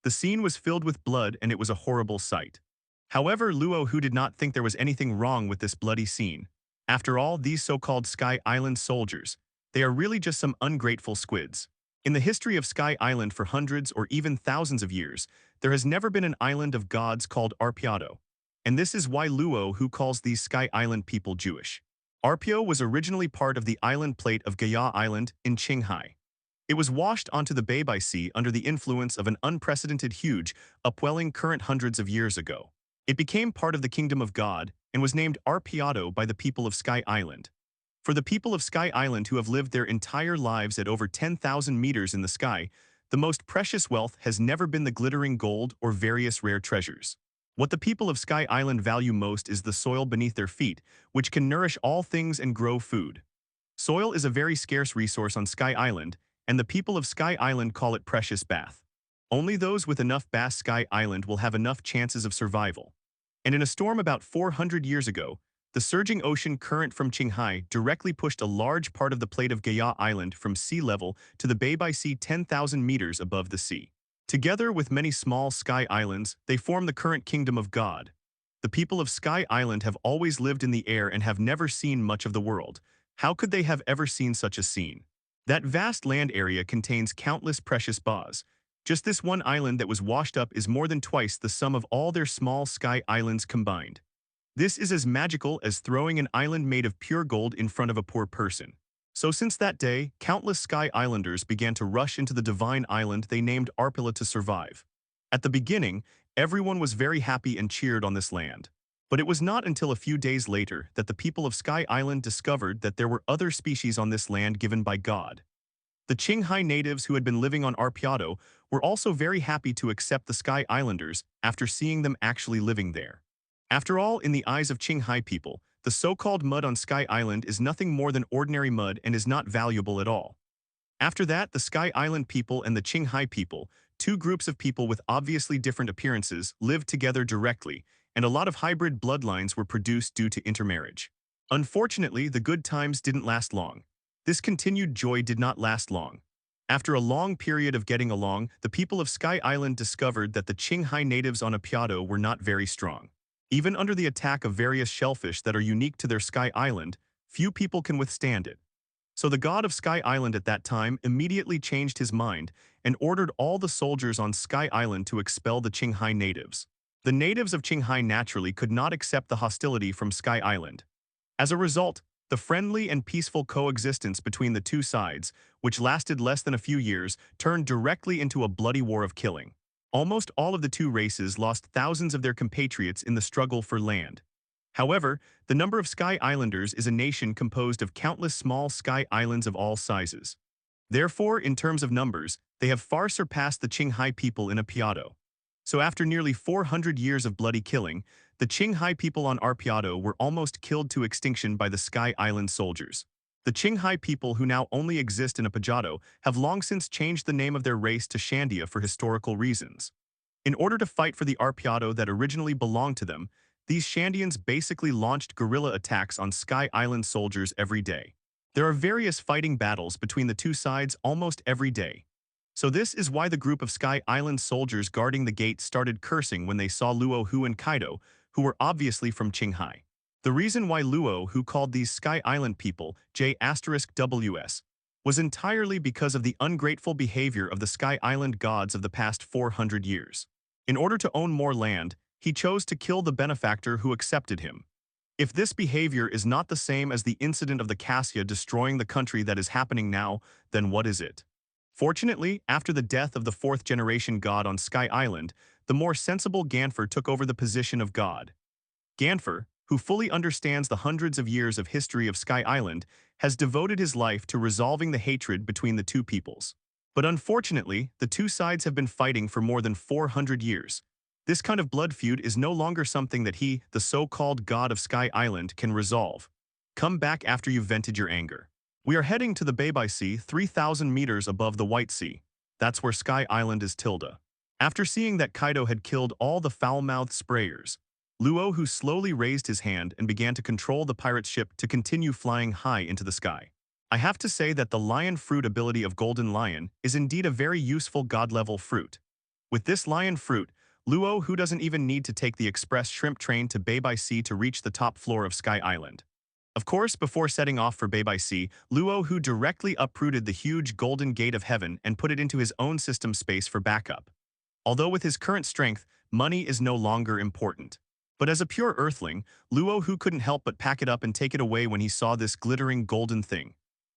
The scene was filled with blood and it was a horrible sight. However, Luo Hu did not think there was anything wrong with this bloody scene. After all, these so-called Sky Island soldiers, they are really just some ungrateful squids. In the history of Sky Island for hundreds or even thousands of years, there has never been an island of gods called Arpiado. And this is why Luo Hu calls these Sky Island people Jewish. Arpio was originally part of the island plate of Gaya Island in Qinghai. It was washed onto the Beibai Sea under the influence of an unprecedented huge, upwelling current hundreds of years ago. It became part of the Kingdom of God and was named Arpiado by the people of Sky Island. For the people of Sky Island who have lived their entire lives at over 10,000 meters in the sky, the most precious wealth has never been the glittering gold or various rare treasures. What the people of Sky Island value most is the soil beneath their feet, which can nourish all things and grow food. Soil is a very scarce resource on Sky Island, and the people of Sky Island call it precious bath. Only those with enough bass Sky Island will have enough chances of survival. And in a storm about 400 years ago, the surging ocean current from Qinghai directly pushed a large part of the plate of Gaya Island from sea level to the Beibai Sea 10,000 meters above the sea. Together with many small sky islands, they form the current kingdom of God. The people of Sky Island have always lived in the air and have never seen much of the world. How could they have ever seen such a scene? That vast land area contains countless precious baws. Just this one island that was washed up is more than twice the sum of all their small sky islands combined. This is as magical as throwing an island made of pure gold in front of a poor person. So since that day, countless Sky Islanders began to rush into the divine island they named Arpilla to survive. At the beginning, everyone was very happy and cheered on this land. But it was not until a few days later that the people of Sky Island discovered that there were other species on this land given by God. The Qinghai natives who had been living on Arpiado were also very happy to accept the Sky Islanders after seeing them actually living there. After all, in the eyes of Qinghai people, the so-called mud on Sky Island is nothing more than ordinary mud and is not valuable at all. After that, the Sky Island people and the Qinghai people, two groups of people with obviously different appearances, lived together directly, and a lot of hybrid bloodlines were produced due to intermarriage. Unfortunately, the good times didn't last long. This continued joy did not last long. After a long period of getting along, the people of Sky Island discovered that the Qinghai natives on Apiado were not very strong. Even under the attack of various shellfish that are unique to their Sky Island, few people can withstand it. So the god of Sky Island at that time immediately changed his mind and ordered all the soldiers on Sky Island to expel the Qinghai natives. The natives of Qinghai naturally could not accept the hostility from Sky Island. As a result, the friendly and peaceful coexistence between the two sides, which lasted less than a few years, turned directly into a bloody war of killing. Almost all of the two races lost thousands of their compatriots in the struggle for land. However, the number of Sky Islanders is a nation composed of countless small sky islands of all sizes. Therefore, in terms of numbers, they have far surpassed the Qinghai people in Apiado. So after nearly 400 years of bloody killing, the Qinghai people on Arpiado were almost killed to extinction by the Sky Island soldiers. The Qinghai people who now only exist in Apajado have long since changed the name of their race to Shandia for historical reasons. In order to fight for the Arpiado that originally belonged to them, these Shandians basically launched guerrilla attacks on Sky Island soldiers every day. There are various fighting battles between the two sides almost every day. So this is why the group of Sky Island soldiers guarding the gate started cursing when they saw Luo Hu and Kaido, who were obviously from Qinghai. The reason why Luo Hu called these Sky Island people J*WS was entirely because of the ungrateful behavior of the Sky Island gods of the past 400 years. In order to own more land, he chose to kill the benefactor who accepted him. If this behavior is not the same as the incident of the Cassia destroying the country that is happening now, then what is it? Fortunately, after the death of the fourth-generation god on Sky Island, the more sensible Ganfer took over the position of god. Ganfer, who fully understands the hundreds of years of history of Sky Island, has devoted his life to resolving the hatred between the two peoples. But unfortunately, the two sides have been fighting for more than 400 years. This kind of blood feud is no longer something that he, the so-called god of Sky Island, can resolve. Come back after you've vented your anger. We are heading to the Beibai Sea 3,000 meters above the White Sea. That's where Sky Island is Tilda. After seeing that Kaido had killed all the foul-mouthed sprayers, Luo Hu slowly raised his hand and began to control the pirate ship to continue flying high into the sky. I have to say that the lion fruit ability of Golden Lion is indeed a very useful god-level fruit. With this lion fruit, Luo Hu doesn't even need to take the express shrimp train to Beibai Sea to reach the top floor of Sky Island. Of course, before setting off for Beibai Sea, Luo Hu directly uprooted the huge Golden Gate of Heaven and put it into his own system space for backup. Although with his current strength, money is no longer important. But as a pure earthling, Luo Hu couldn't help but pack it up and take it away when he saw this glittering golden thing.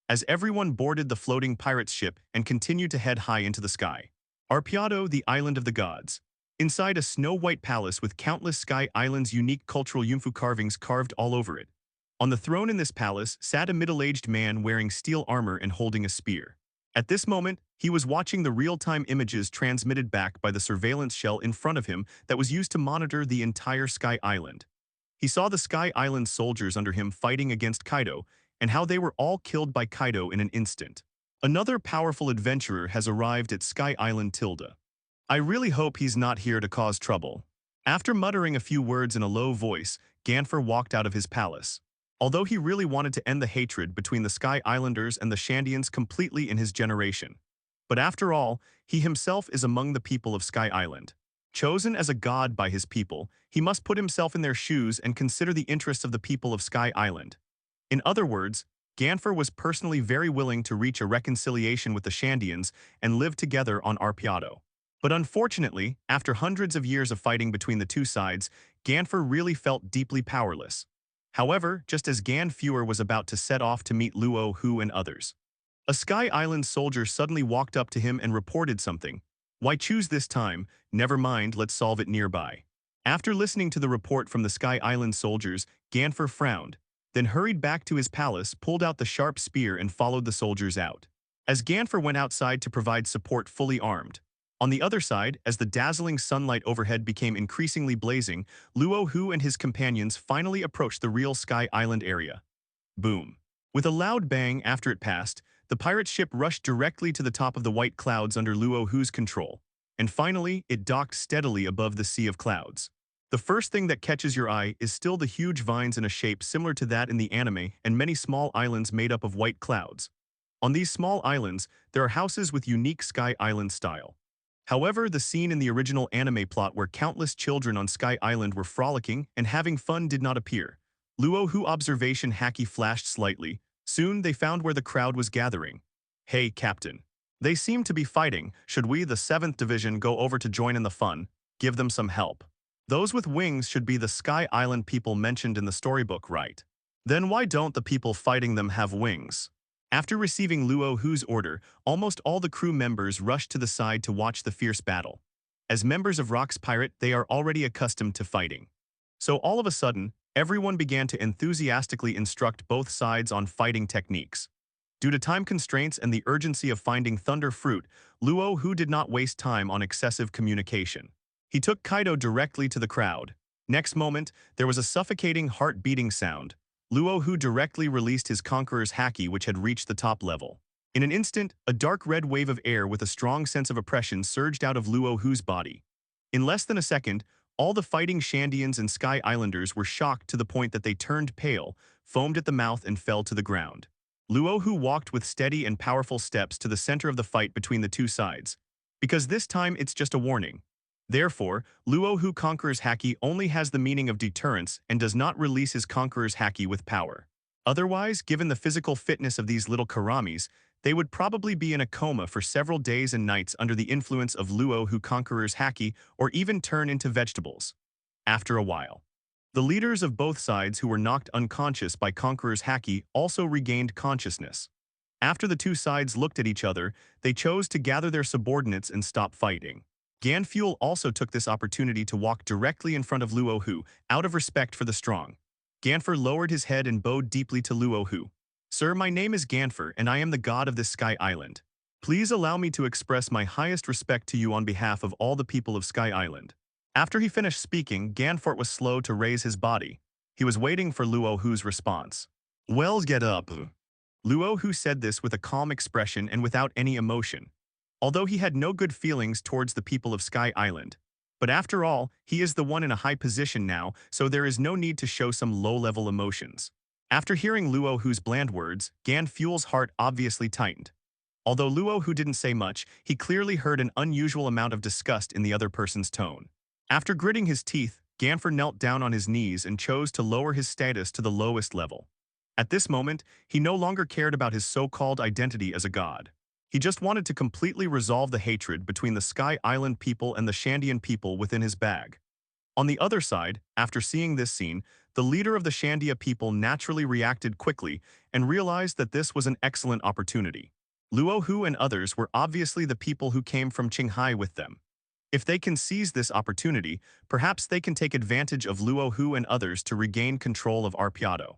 As everyone boarded the floating pirate's ship and continued to head high into the sky. Arpiado, the island of the gods. Inside a snow-white palace with countless Sky Island's unique cultural Yunfu carvings carved all over it. On the throne in this palace sat a middle-aged man wearing steel armor and holding a spear. At this moment, he was watching the real-time images transmitted back by the surveillance shell in front of him that was used to monitor the entire Sky Island. He saw the Sky Island soldiers under him fighting against Kaido, and how they were all killed by Kaido in an instant. Another powerful adventurer has arrived at Sky Island Tilda. I really hope he's not here to cause trouble. After muttering a few words in a low voice, Ganfer walked out of his palace. Although he really wanted to end the hatred between the Sky Islanders and the Shandians completely in his generation. But after all, he himself is among the people of Sky Island. Chosen as a god by his people, he must put himself in their shoes and consider the interests of the people of Sky Island. In other words, Ganfor was personally very willing to reach a reconciliation with the Shandians and live together on Arpiado. But unfortunately, after hundreds of years of fighting between the two sides, Ganfor really felt deeply powerless. However, just as Ganfuer was about to set off to meet Luo Hu and others, a Sky Island soldier suddenly walked up to him and reported something. Why choose this time? Never mind, let's solve it nearby. After listening to the report from the Sky Island soldiers, Ganfor frowned, then hurried back to his palace, pulled out the sharp spear and followed the soldiers out. As Ganfor went outside to provide support fully armed. On the other side, as the dazzling sunlight overhead became increasingly blazing, Luo Hu and his companions finally approached the real Sky Island area. Boom. With a loud bang after it passed, the pirate ship rushed directly to the top of the white clouds under Luo Hu's control, and finally, it docked steadily above the sea of clouds. The first thing that catches your eye is still the huge vines in a shape similar to that in the anime and many small islands made up of white clouds. On these small islands, there are houses with unique Sky Island style. However, the scene in the original anime plot where countless children on Sky Island were frolicking and having fun did not appear. Luo Hu observation Haki flashed slightly. Soon they found where the crowd was gathering. Hey, Captain. They seem to be fighting. Should we, the 7th Division, go over to join in the fun? Give them some help. Those with wings should be the Sky Island people mentioned in the storybook, right? Then why don't the people fighting them have wings? After receiving Luo Hu's order, almost all the crew members rushed to the side to watch the fierce battle. As members of Rock's Pirate, they are already accustomed to fighting. So all of a sudden, everyone began to enthusiastically instruct both sides on fighting techniques. Due to time constraints and the urgency of finding Thunder Fruit, Luo Hu did not waste time on excessive communication. He took Kaido directly to the crowd. Next moment, there was a suffocating heart-beating sound. Luo Hu directly released his Conqueror's Haki, which had reached the top level. In an instant, a dark red wave of air with a strong sense of oppression surged out of Luo Hu's body. In less than a second, all the fighting Shandians and Sky Islanders were shocked to the point that they turned pale, foamed at the mouth and fell to the ground. Luo Hu walked with steady and powerful steps to the center of the fight between the two sides. Because this time it's just a warning. Therefore, Luo Hu Conqueror's Haki only has the meaning of deterrence and does not release his Conqueror's Haki with power. Otherwise, given the physical fitness of these little Karamis, they would probably be in a coma for several days and nights under the influence of Luo Hu Conqueror's Haki or even turn into vegetables. After a while, the leaders of both sides who were knocked unconscious by Conqueror's Haki also regained consciousness. After the two sides looked at each other, they chose to gather their subordinates and stop fighting. Ganfuel also took this opportunity to walk directly in front of Luo Hu, out of respect for the strong. Ganfor lowered his head and bowed deeply to Luo Hu. Sir, my name is Ganfor, and I am the god of this Sky Island. Please allow me to express my highest respect to you on behalf of all the people of Sky Island. After he finished speaking, Ganfor was slow to raise his body. He was waiting for Luo Hu's response. Well, get up. Luo Hu said this with a calm expression and without any emotion. Although he had no good feelings towards the people of Sky Island. But after all, he is the one in a high position now, so there is no need to show some low-level emotions. After hearing Luo Hu's bland words, Ganfuel's heart obviously tightened. Although Luo Hu didn't say much, he clearly heard an unusual amount of disgust in the other person's tone. After gritting his teeth, Ganfor knelt down on his knees and chose to lower his status to the lowest level. At this moment, he no longer cared about his so-called identity as a god. He just wanted to completely resolve the hatred between the Sky Island people and the Shandian people within his bag. On the other side, after seeing this scene, the leader of the Shandia people naturally reacted quickly and realized that this was an excellent opportunity. Luo Hu and others were obviously the people who came from Qinghai with them. If they can seize this opportunity, perhaps they can take advantage of Luo Hu and others to regain control of Arpiado.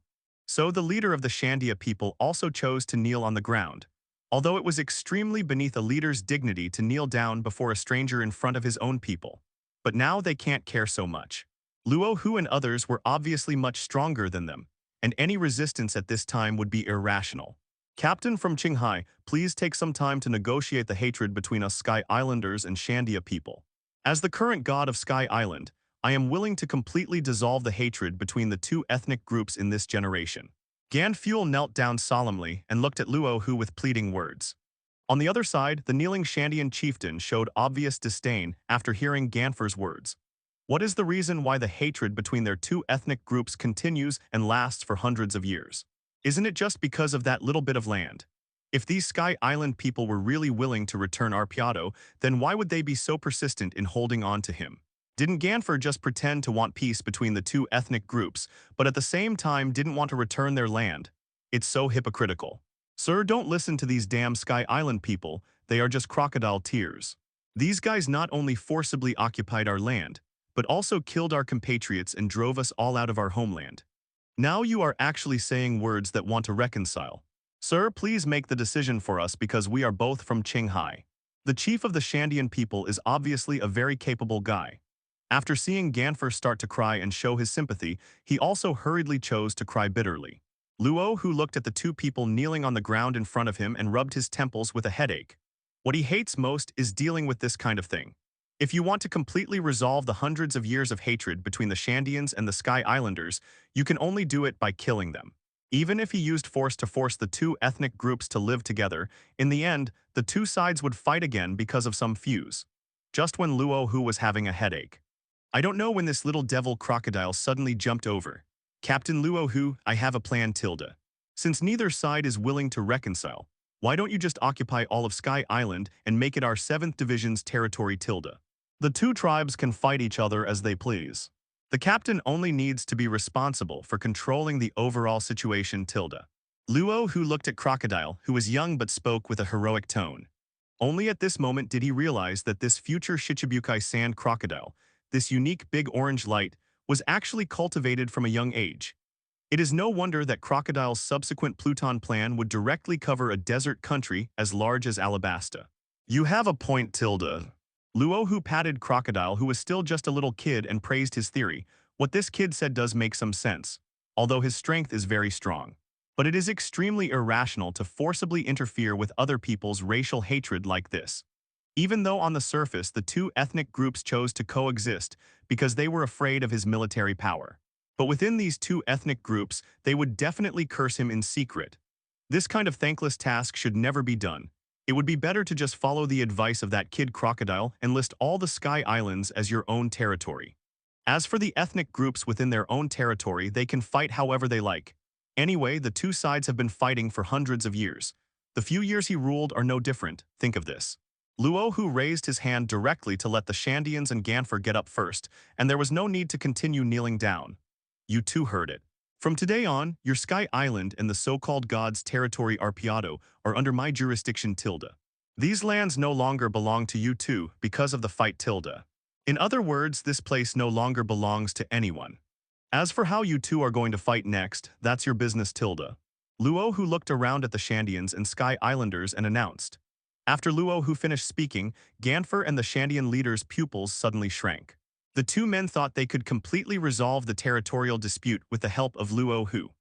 So the leader of the Shandia people also chose to kneel on the ground. Although it was extremely beneath a leader's dignity to kneel down before a stranger in front of his own people. But now they can't care so much. Luo Hu and others were obviously much stronger than them, and any resistance at this time would be irrational. Captain from Qinghai, please take some time to negotiate the hatred between us Sky Islanders and Shandia people. As the current god of Sky Island, I am willing to completely dissolve the hatred between the two ethnic groups in this generation. Ganfuel knelt down solemnly and looked at Luo Hu with pleading words. On the other side, the kneeling Shandian chieftain showed obvious disdain after hearing Ganfer's words. What is the reason why the hatred between their two ethnic groups continues and lasts for hundreds of years? Isn't it just because of that little bit of land? If these Sky Island people were really willing to return Arpiado, then why would they be so persistent in holding on to him? Didn't Ganfer just pretend to want peace between the two ethnic groups, but at the same time didn't want to return their land? It's so hypocritical. Sir, don't listen to these damn Sky Island people, they are just crocodile tears. These guys not only forcibly occupied our land, but also killed our compatriots and drove us all out of our homeland. Now you are actually saying words that want to reconcile. Sir, please make the decision for us because we are both from Qinghai. The chief of the Shandian people is obviously a very capable guy. After seeing Ganfer start to cry and show his sympathy, he also hurriedly chose to cry bitterly. Luo Hu looked at the two people kneeling on the ground in front of him and rubbed his temples with a headache. What he hates most is dealing with this kind of thing. If you want to completely resolve the hundreds of years of hatred between the Shandians and the Sky Islanders, you can only do it by killing them. Even if he used force to force the two ethnic groups to live together, in the end, the two sides would fight again because of some fuse. Just when Luo Hu was having a headache. I don't know when this little devil crocodile suddenly jumped over. Captain Luo Hu, I have a plan tilde. Since neither side is willing to reconcile, why don't you just occupy all of Sky Island and make it our 7th Division's territory tilde? The two tribes can fight each other as they please. The captain only needs to be responsible for controlling the overall situation tilde. Luo Hu looked at Crocodile, who was young but spoke with a heroic tone. Only at this moment did he realize that this future Shichibukai sand crocodile, this unique big orange light, was actually cultivated from a young age. It is no wonder that Crocodile's subsequent Pluton plan would directly cover a desert country as large as Alabasta. You have a point tilde. Luo Hu patted Crocodile, who was still just a little kid, and praised his theory. What this kid said does make some sense, although his strength is very strong. But it is extremely irrational to forcibly interfere with other people's racial hatred like this. Even though on the surface the two ethnic groups chose to coexist because they were afraid of his military power. But within these two ethnic groups, they would definitely curse him in secret. This kind of thankless task should never be done. It would be better to just follow the advice of that kid Crocodile and list all the Sky Islands as your own territory. As for the ethnic groups within their own territory, they can fight however they like. Anyway, the two sides have been fighting for hundreds of years. The few years he ruled are no different, think of this. Luo Hu raised his hand directly to let the Shandians and Ganfer get up first, and there was no need to continue kneeling down. You too heard it. From today on, your Sky Island and the so-called God's territory Arpiado are under my jurisdiction tilde. These lands no longer belong to you two because of the fight tilde. In other words, this place no longer belongs to anyone. As for how you two are going to fight next, that's your business tilde. Luo Hu looked around at the Shandians and Sky Islanders and announced. After Luo Hu finished speaking, Ganfer and the Shandian leader's pupils suddenly shrank. The two men thought they could completely resolve the territorial dispute with the help of Luo Hu.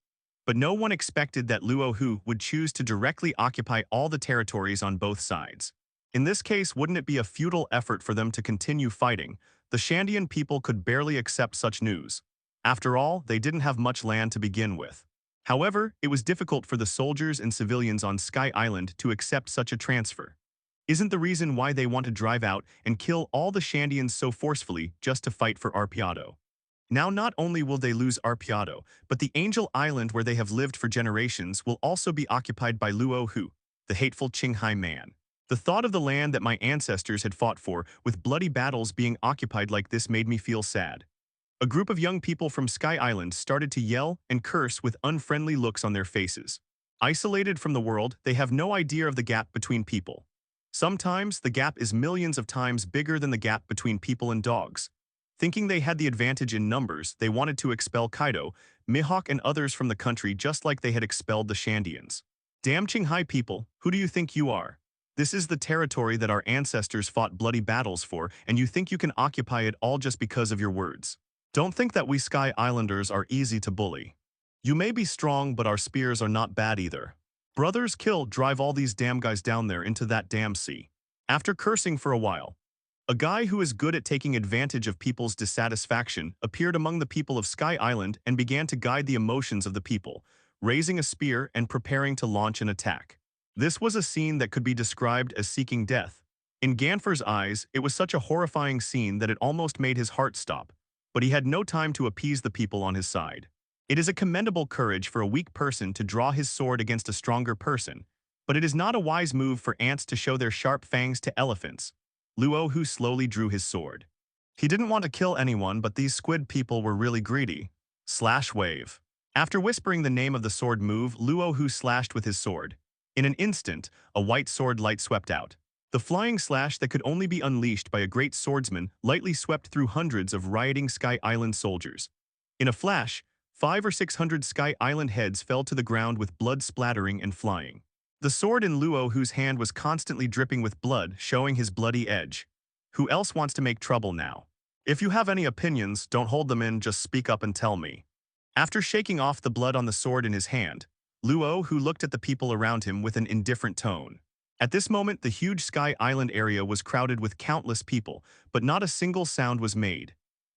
But no one expected that Luo Hu would choose to directly occupy all the territories on both sides. In this case, wouldn't it be a futile effort for them to continue fighting? The Shandian people could barely accept such news. After all, they didn't have much land to begin with. However, it was difficult for the soldiers and civilians on Sky Island to accept such a transfer. Isn't the reason why they want to drive out and kill all the Shandians so forcefully just to fight for Arpiado? Now not only will they lose Arpiado, but the Angel Island where they have lived for generations will also be occupied by Luo Hu, the hateful Qinghai man. The thought of the land that my ancestors had fought for with bloody battles being occupied like this made me feel sad. A group of young people from Sky Island started to yell and curse with unfriendly looks on their faces. Isolated from the world, they have no idea of the gap between people. Sometimes, the gap is millions of times bigger than the gap between people and dogs. Thinking they had the advantage in numbers, they wanted to expel Kaido, Mihawk and others from the country just like they had expelled the Shandians. Damn Qinghai people, who do you think you are? This is the territory that our ancestors fought bloody battles for, and you think you can occupy it all just because of your words. Don't think that we Sky Islanders are easy to bully. You may be strong, but our spears are not bad either. Brothers kill, drive all these damn guys down there into that damn sea. After cursing for a while, a guy who is good at taking advantage of people's dissatisfaction appeared among the people of Sky Island and began to guide the emotions of the people, raising a spear and preparing to launch an attack. This was a scene that could be described as seeking death. In Ganfer's eyes, it was such a horrifying scene that it almost made his heart stop, but he had no time to appease the people on his side. It is a commendable courage for a weak person to draw his sword against a stronger person, but it is not a wise move for ants to show their sharp fangs to elephants. Luo Hu slowly drew his sword. He didn't want to kill anyone, but these squid people were really greedy. Slash wave. After whispering the name of the sword move, Luo Hu slashed with his sword. In an instant, a white sword light swept out. The flying slash that could only be unleashed by a great swordsman lightly swept through hundreds of rioting Sky Island soldiers. In a flash, 500 or 600 Sky Island heads fell to the ground with blood splattering and flying. The sword in Luo Hu's hand was constantly dripping with blood, showing his bloody edge. Who else wants to make trouble now? If you have any opinions, don't hold them in, just speak up and tell me. After shaking off the blood on the sword in his hand, Luo Hu looked at the people around him with an indifferent tone. At this moment, the huge Sky Island area was crowded with countless people, but not a single sound was made.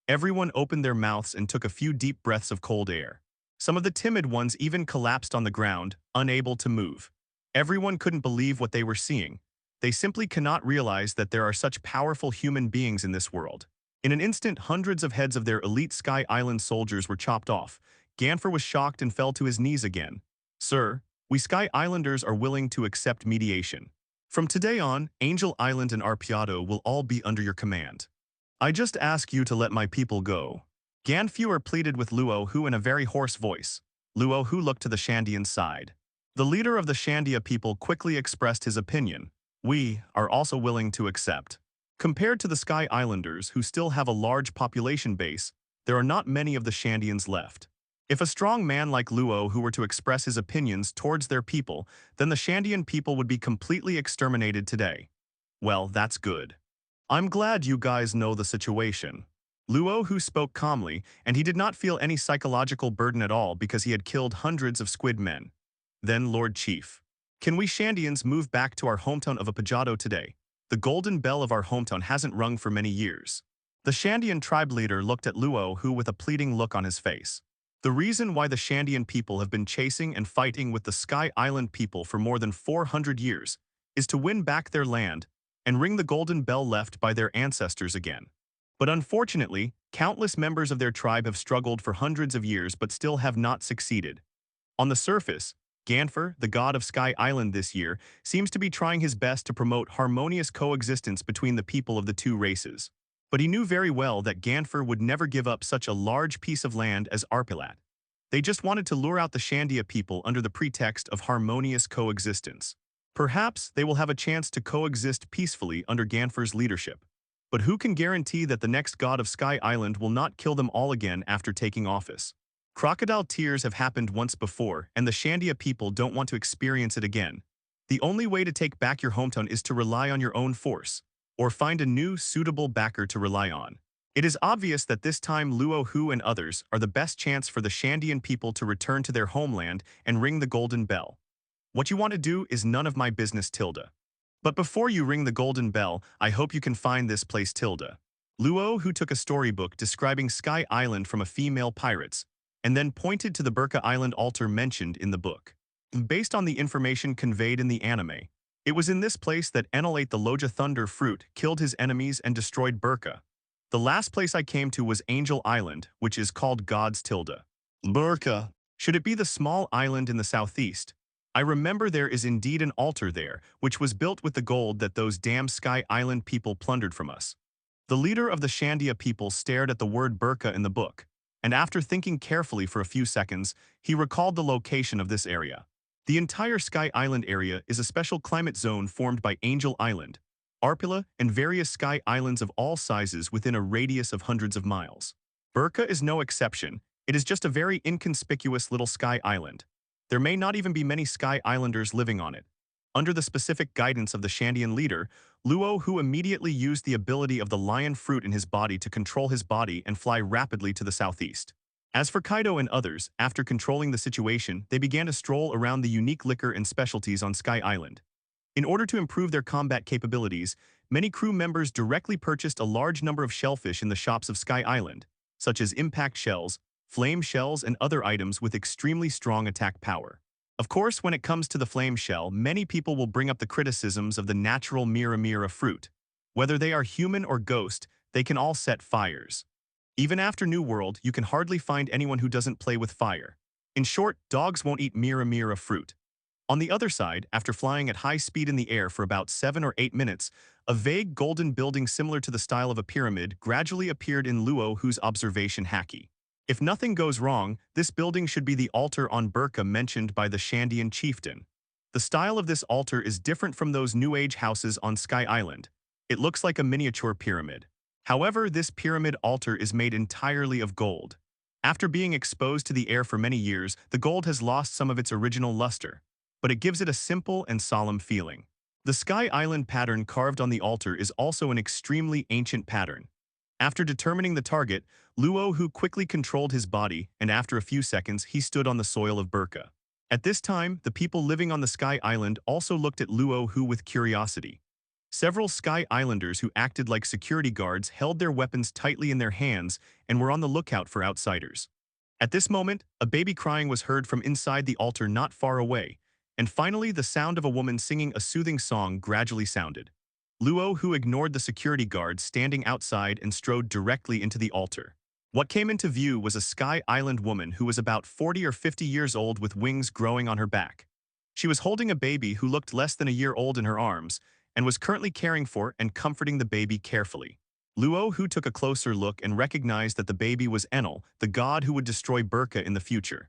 Everyone opened their mouths and took a few deep breaths of cold air. Some of the timid ones even collapsed on the ground, unable to move. Everyone couldn't believe what they were seeing. They simply cannot realize that there are such powerful human beings in this world. In an instant, hundreds of heads of their elite Sky Island soldiers were chopped off. Ganfer was shocked and fell to his knees again. Sir, we Sky Islanders are willing to accept mediation. From today on, Angel Island and Arpeado will all be under your command. I just ask you to let my people go. Ganfuer pleaded with Luo Hu in a very hoarse voice. Luo Hu looked to the Shandian side. The leader of the Shandia people quickly expressed his opinion. We are also willing to accept. Compared to the Sky Islanders, who still have a large population base, there are not many of the Shandians left. If a strong man like Luo Hu were to express his opinions towards their people, then the Shandian people would be completely exterminated today. Well, that's good. I'm glad you guys know the situation. Luo Hu spoke calmly, and he did not feel any psychological burden at all because he had killed hundreds of squid men. Then, Lord Chief, can we Shandians move back to our hometown of Apajado today? The golden bell of our hometown hasn't rung for many years. The Shandian tribe leader looked at Luo Hu with a pleading look on his face. The reason why the Shandian people have been chasing and fighting with the Sky Island people for more than 400 years is to win back their land and ring the golden bell left by their ancestors again. But unfortunately, countless members of their tribe have struggled for hundreds of years but still have not succeeded. On the surface, Ganfer, the god of Sky Island this year, seems to be trying his best to promote harmonious coexistence between the people of the two races. But he knew very well that Ganfer would never give up such a large piece of land as Arpilat. They just wanted to lure out the Shandia people under the pretext of harmonious coexistence. Perhaps they will have a chance to coexist peacefully under Ganfer's leadership. But who can guarantee that the next god of Sky Island will not kill them all again after taking office? Crocodile tears have happened once before, and the Shandia people don't want to experience it again. The only way to take back your hometown is to rely on your own force, or find a new, suitable backer to rely on. It is obvious that this time Luo Hu and others are the best chance for the Shandian people to return to their homeland and ring the golden bell. What you want to do is none of my business, Tilda. But before you ring the golden bell, I hope you can find this place, Tilda. Luo Hu took a storybook describing Sky Island from a female pirates, and then pointed to the Burka Island altar mentioned in the book. Based on the information conveyed in the anime, it was in this place that Enel ate the Loja Thunder fruit, killed his enemies, and destroyed Burka. The last place I came to was Angel Island, which is called God's Tilda. Burka. Should it be the small island in the southeast? I remember there is indeed an altar there, which was built with the gold that those damn Sky Island people plundered from us. The leader of the Shandia people stared at the word Burka in the book, and after thinking carefully for a few seconds, he recalled the location of this area. The entire Sky Island area is a special climate zone formed by Angel Island, Arpila, and various Sky Islands of all sizes within a radius of hundreds of miles. Burka is no exception. It is just a very inconspicuous little Sky Island. There may not even be many Sky Islanders living on it. Under the specific guidance of the Shandian leader, Luo Hu immediately used the ability of the lion fruit in his body to control his body and fly rapidly to the southeast. As for Kaido and others, after controlling the situation, they began to stroll around the unique liquor and specialties on Sky Island. In order to improve their combat capabilities, many crew members directly purchased a large number of shellfish in the shops of Sky Island, such as impact shells, flame shells, and other items with extremely strong attack power. Of course, when it comes to the flame shell, many people will bring up the criticisms of the natural mira fruit. Whether they are human or ghost, they can all set fires. Even after New World, you can hardly find anyone who doesn't play with fire. In short, dogs won't eat mira fruit. On the other side, after flying at high speed in the air for about 7 or 8 minutes, a vague golden building similar to the style of a pyramid gradually appeared in Luo Hu's observation Haki. If nothing goes wrong, this building should be the altar on Burka mentioned by the Shandian chieftain. The style of this altar is different from those New Age houses on Sky Island. It looks like a miniature pyramid. However, this pyramid altar is made entirely of gold. After being exposed to the air for many years, the gold has lost some of its original luster, but it gives it a simple and solemn feeling. The Sky Island pattern carved on the altar is also an extremely ancient pattern. After determining the target, Luo Hu quickly controlled his body, and after a few seconds, he stood on the soil of Burka. At this time, the people living on the Sky Island also looked at Luo Hu with curiosity. Several Sky Islanders who acted like security guards held their weapons tightly in their hands and were on the lookout for outsiders. At this moment, a baby crying was heard from inside the altar not far away, and finally the sound of a woman singing a soothing song gradually sounded. Luo Hu ignored the security guards standing outside and strode directly into the altar. What came into view was a Sky Island woman who was about 40 or 50 years old with wings growing on her back. She was holding a baby who looked less than a year old in her arms and was currently caring for and comforting the baby carefully. Luo Hu took a closer look and recognized that the baby was Enel, the god who would destroy Burka in the future.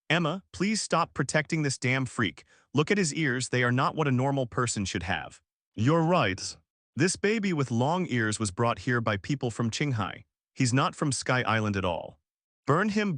Emma, please stop protecting this damn freak. Look at his ears, they are not what a normal person should have. You're right. This baby with long ears was brought here by people from Qinghai. He's not from Sky Island at all. Burn him,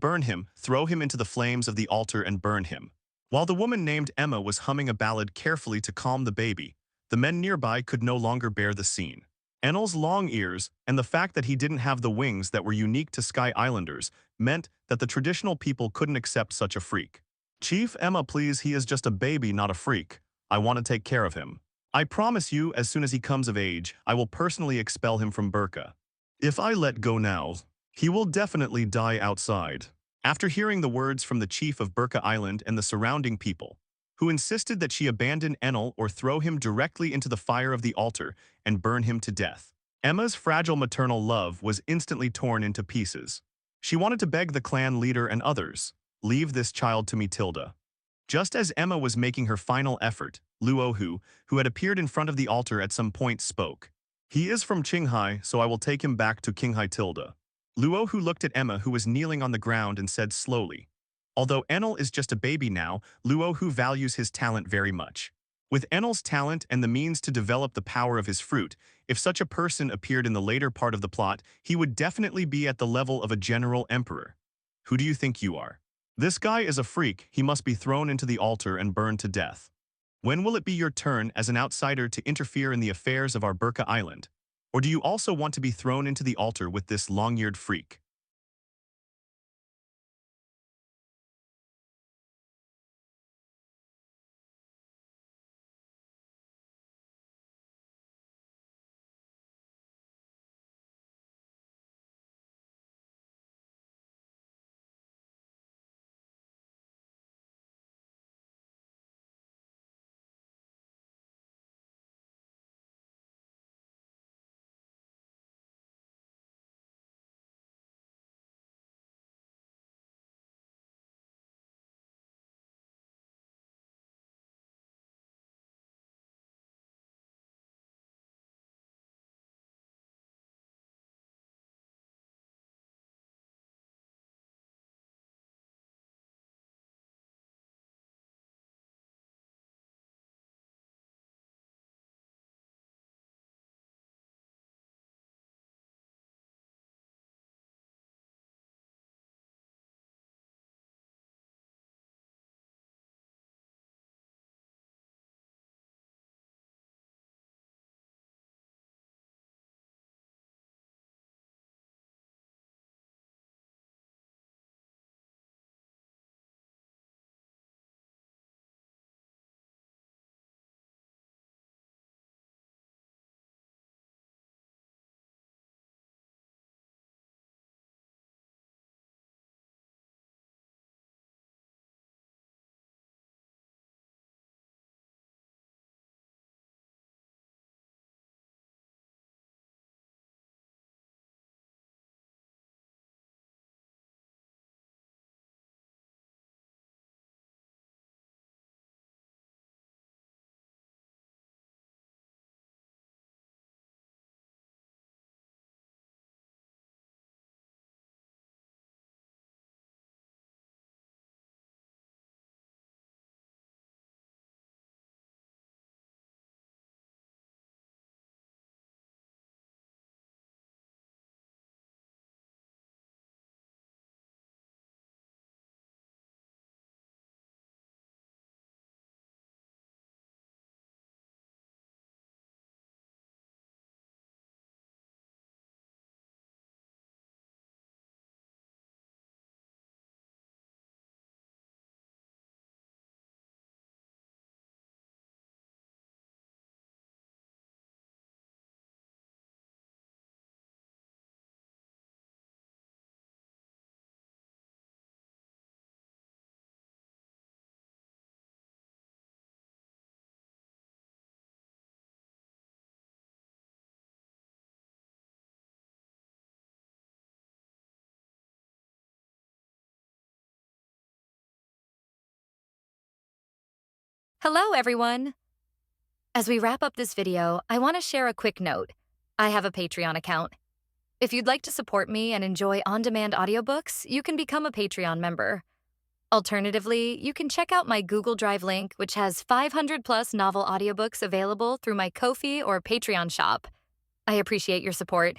throw him into the flames of the altar and burn him. While the woman named Emma was humming a ballad carefully to calm the baby, the men nearby could no longer bear the scene. Enel's long ears, and the fact that he didn't have the wings that were unique to Sky Islanders, meant that the traditional people couldn't accept such a freak. Chief Emma, please, he is just a baby, not a freak. I want to take care of him. I promise you, as soon as he comes of age, I will personally expel him from Burka. If I let go now, he will definitely die outside. After hearing the words from the chief of Burka Island and the surrounding people, who insisted that she abandon Enel or throw him directly into the fire of the altar and burn him to death, Emma's fragile maternal love was instantly torn into pieces. She wanted to beg the clan leader and others, leave this child to me, Tilda. Just as Emma was making her final effort, Luo Hu, who had appeared in front of the altar at some point, spoke. He is from Qinghai, so I will take him back to Qinghai Tilda. Luo Hu looked at Emma, who was kneeling on the ground, and said slowly, although Enel is just a baby now, Luo Hu values his talent very much. With Enel's talent and the means to develop the power of his fruit, if such a person appeared in the later part of the plot, he would definitely be at the level of a general emperor. Who do you think you are? This guy is a freak, he must be thrown into the altar and burned to death. When will it be your turn as an outsider to interfere in the affairs of our Burka Island? Or do you also want to be thrown into the altar with this long-eared freak? Hello, everyone! As we wrap up this video, I want to share a quick note. I have a Patreon account. If you'd like to support me and enjoy on-demand audiobooks, you can become a Patreon member. Alternatively, you can check out my Google Drive link, which has 500-plus novel audiobooks available through my Ko-fi or Patreon shop. I appreciate your support.